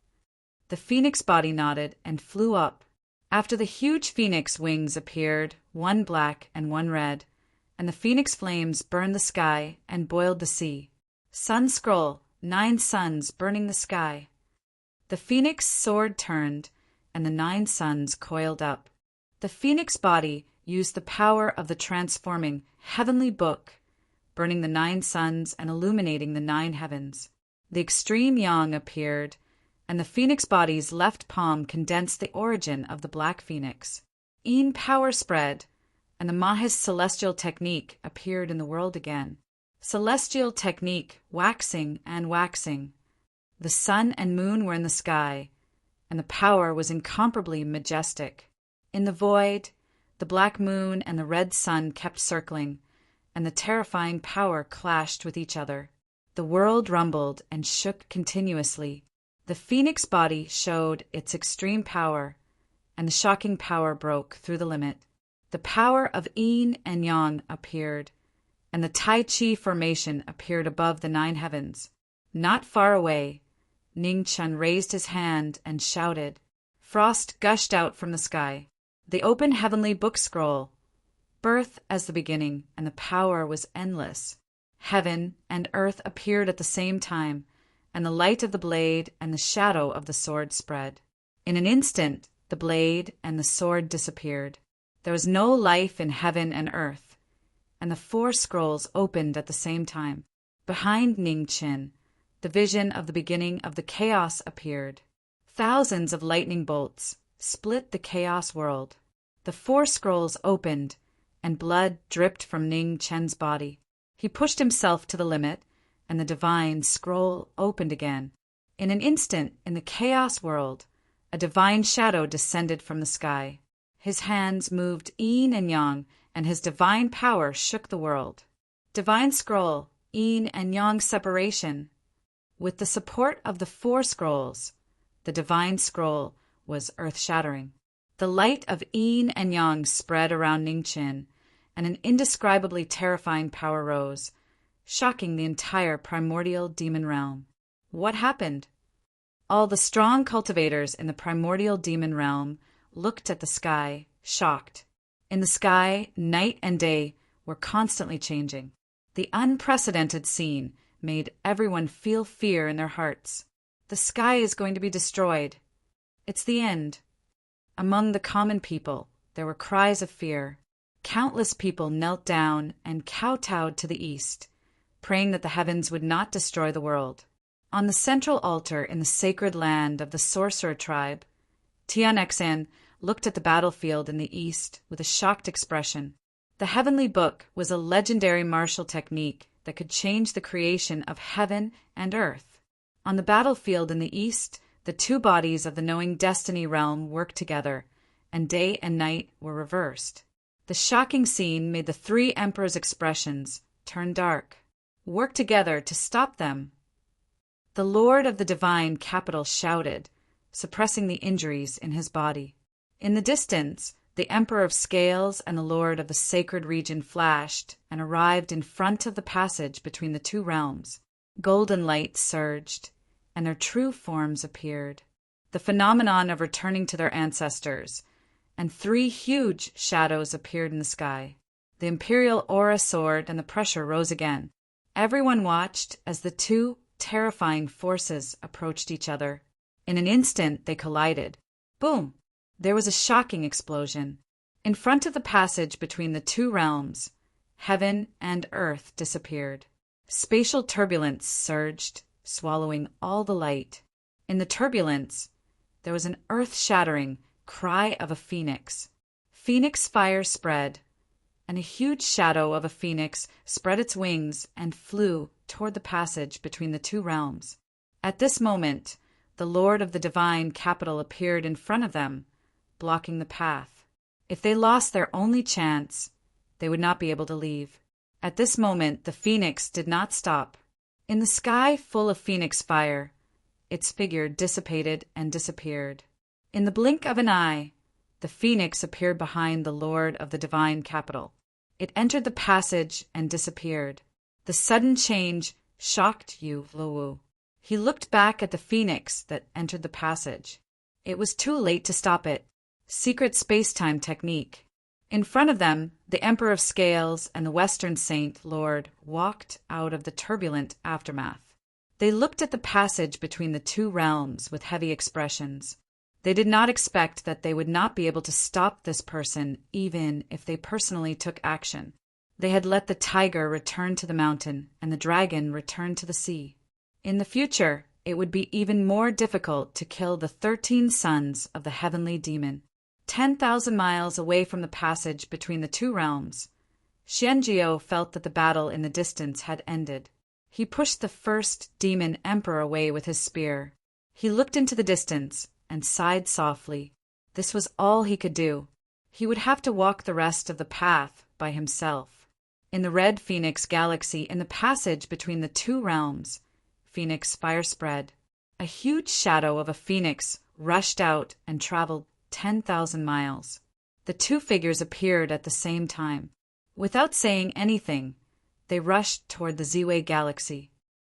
The phoenix body nodded and flew up. After the huge phoenix wings appeared, one black and one red, and the phoenix flames burned the sky and boiled the sea. Sun scroll, 9 suns burning the sky. The phoenix sword turned, and the 9 suns coiled up. The phoenix body used the power of the transforming heavenly book, burning the 9 suns and illuminating the 9 heavens. The extreme yang appeared, and the phoenix body's left palm condensed the origin of the black phoenix. Yin power spread, and the Maha's celestial technique appeared in the world again. Celestial technique, waxing and waxing. The sun and moon were in the sky, and the power was incomparably majestic. In the void, the black moon and the red sun kept circling, and the terrifying power clashed with each other. The world rumbled and shook continuously. The phoenix body showed its extreme power, and the shocking power broke through the limit. The power of yin and yang appeared, and the Tai Chi formation appeared above the 9 heavens. Not far away, Ning Chen raised his hand and shouted. Frost gushed out from the sky. The open heavenly book scroll, birth as the beginning, and the power was endless. Heaven and earth appeared at the same time, and the light of the blade and the shadow of the sword spread. In an instant, the blade and the sword disappeared. There was no life in heaven and earth, and the 4 scrolls opened at the same time. Behind Ning Chen, the vision of the beginning of the chaos appeared. Thousands of lightning bolts split the chaos world. The 4 scrolls opened, and blood dripped from Ning Chen's body. He pushed himself to the limit, and the divine scroll opened again. In an instant, in the chaos world, a divine shadow descended from the sky. His hands moved yin and yang, and his divine power shook the world. Divine scroll, yin and yang separation. With the support of the 4 scrolls, the divine scroll was earth-shattering. The light of yin and yang spread around Ning Chen, and an indescribably terrifying power rose, shocking the entire primordial demon realm. What happened? All the strong cultivators in the primordial demon realm looked at the sky, shocked. In the sky, night and day were constantly changing. The unprecedented scene made everyone feel fear in their hearts. The sky is going to be destroyed. It's the end. Among the common people, there were cries of fear. Countless people knelt down and kowtowed to the east, praying that the heavens would not destroy the world. On the central altar in the sacred land of the sorcerer tribe, Tianxin looked at the battlefield in the east with a shocked expression. The heavenly book was a legendary martial technique that could change the creation of heaven and earth. On the battlefield in the east, the 2 bodies of the knowing destiny realm worked together, and day and night were reversed. The shocking scene made the 3 emperors' expressions turn dark. Work together to stop them. The Lord of the Divine Capital shouted, suppressing the injuries in his body. In the distance, the Emperor of Scales and the Lord of the Sacred Region flashed and arrived in front of the passage between the two realms. Golden light surged, and their true forms appeared. The phenomenon of returning to their ancestors, and three huge shadows appeared in the sky. The imperial aura soared and the pressure rose again. Everyone watched as the two terrifying forces approached each other. In an instant, they collided. Boom! There was a shocking explosion. In front of the passage between the two realms, heaven and earth disappeared. Spatial turbulence surged, swallowing all the light. In the turbulence, there was an earth-shattering cry of a phoenix. Phoenix fire spread, and a huge shadow of a phoenix spread its wings and flew toward the passage between the two realms. At this moment, the Lord of the Divine Capital appeared in front of them, blocking the path. If they lost their only chance, they would not be able to leave. At this moment, the phoenix did not stop. In the sky full of phoenix fire, its figure dissipated and disappeared. In the blink of an eye, the phoenix appeared behind the Lord of the Divine Capital. It entered the passage and disappeared. The sudden change shocked Yu Luwu. He looked back at the phoenix that entered the passage. It was too late to stop it. Secret space-time technique. In front of them, the Emperor of Scales and the Western Saint Lord walked out of the turbulent aftermath. They looked at the passage between the two realms with heavy expressions. They did not expect that they would not be able to stop this person even if they personally took action. They had let the tiger return to the mountain and the dragon return to the sea. In the future, it would be even more difficult to kill the 13 sons of the heavenly demon. 10,000 miles away from the passage between the two realms, Xianjiao felt that the battle in the distance had ended. He pushed the first demon emperor away with his spear. He looked into the distance and sighed softly. This was all he could do. He would have to walk the rest of the path by himself. In the Red Phoenix galaxy, in the passage between the two realms, Phoenix fire spread. A huge shadow of a phoenix rushed out and traveled 10,000 miles. The two figures appeared at the same time. Without saying anything, they rushed toward the Ziwei galaxy.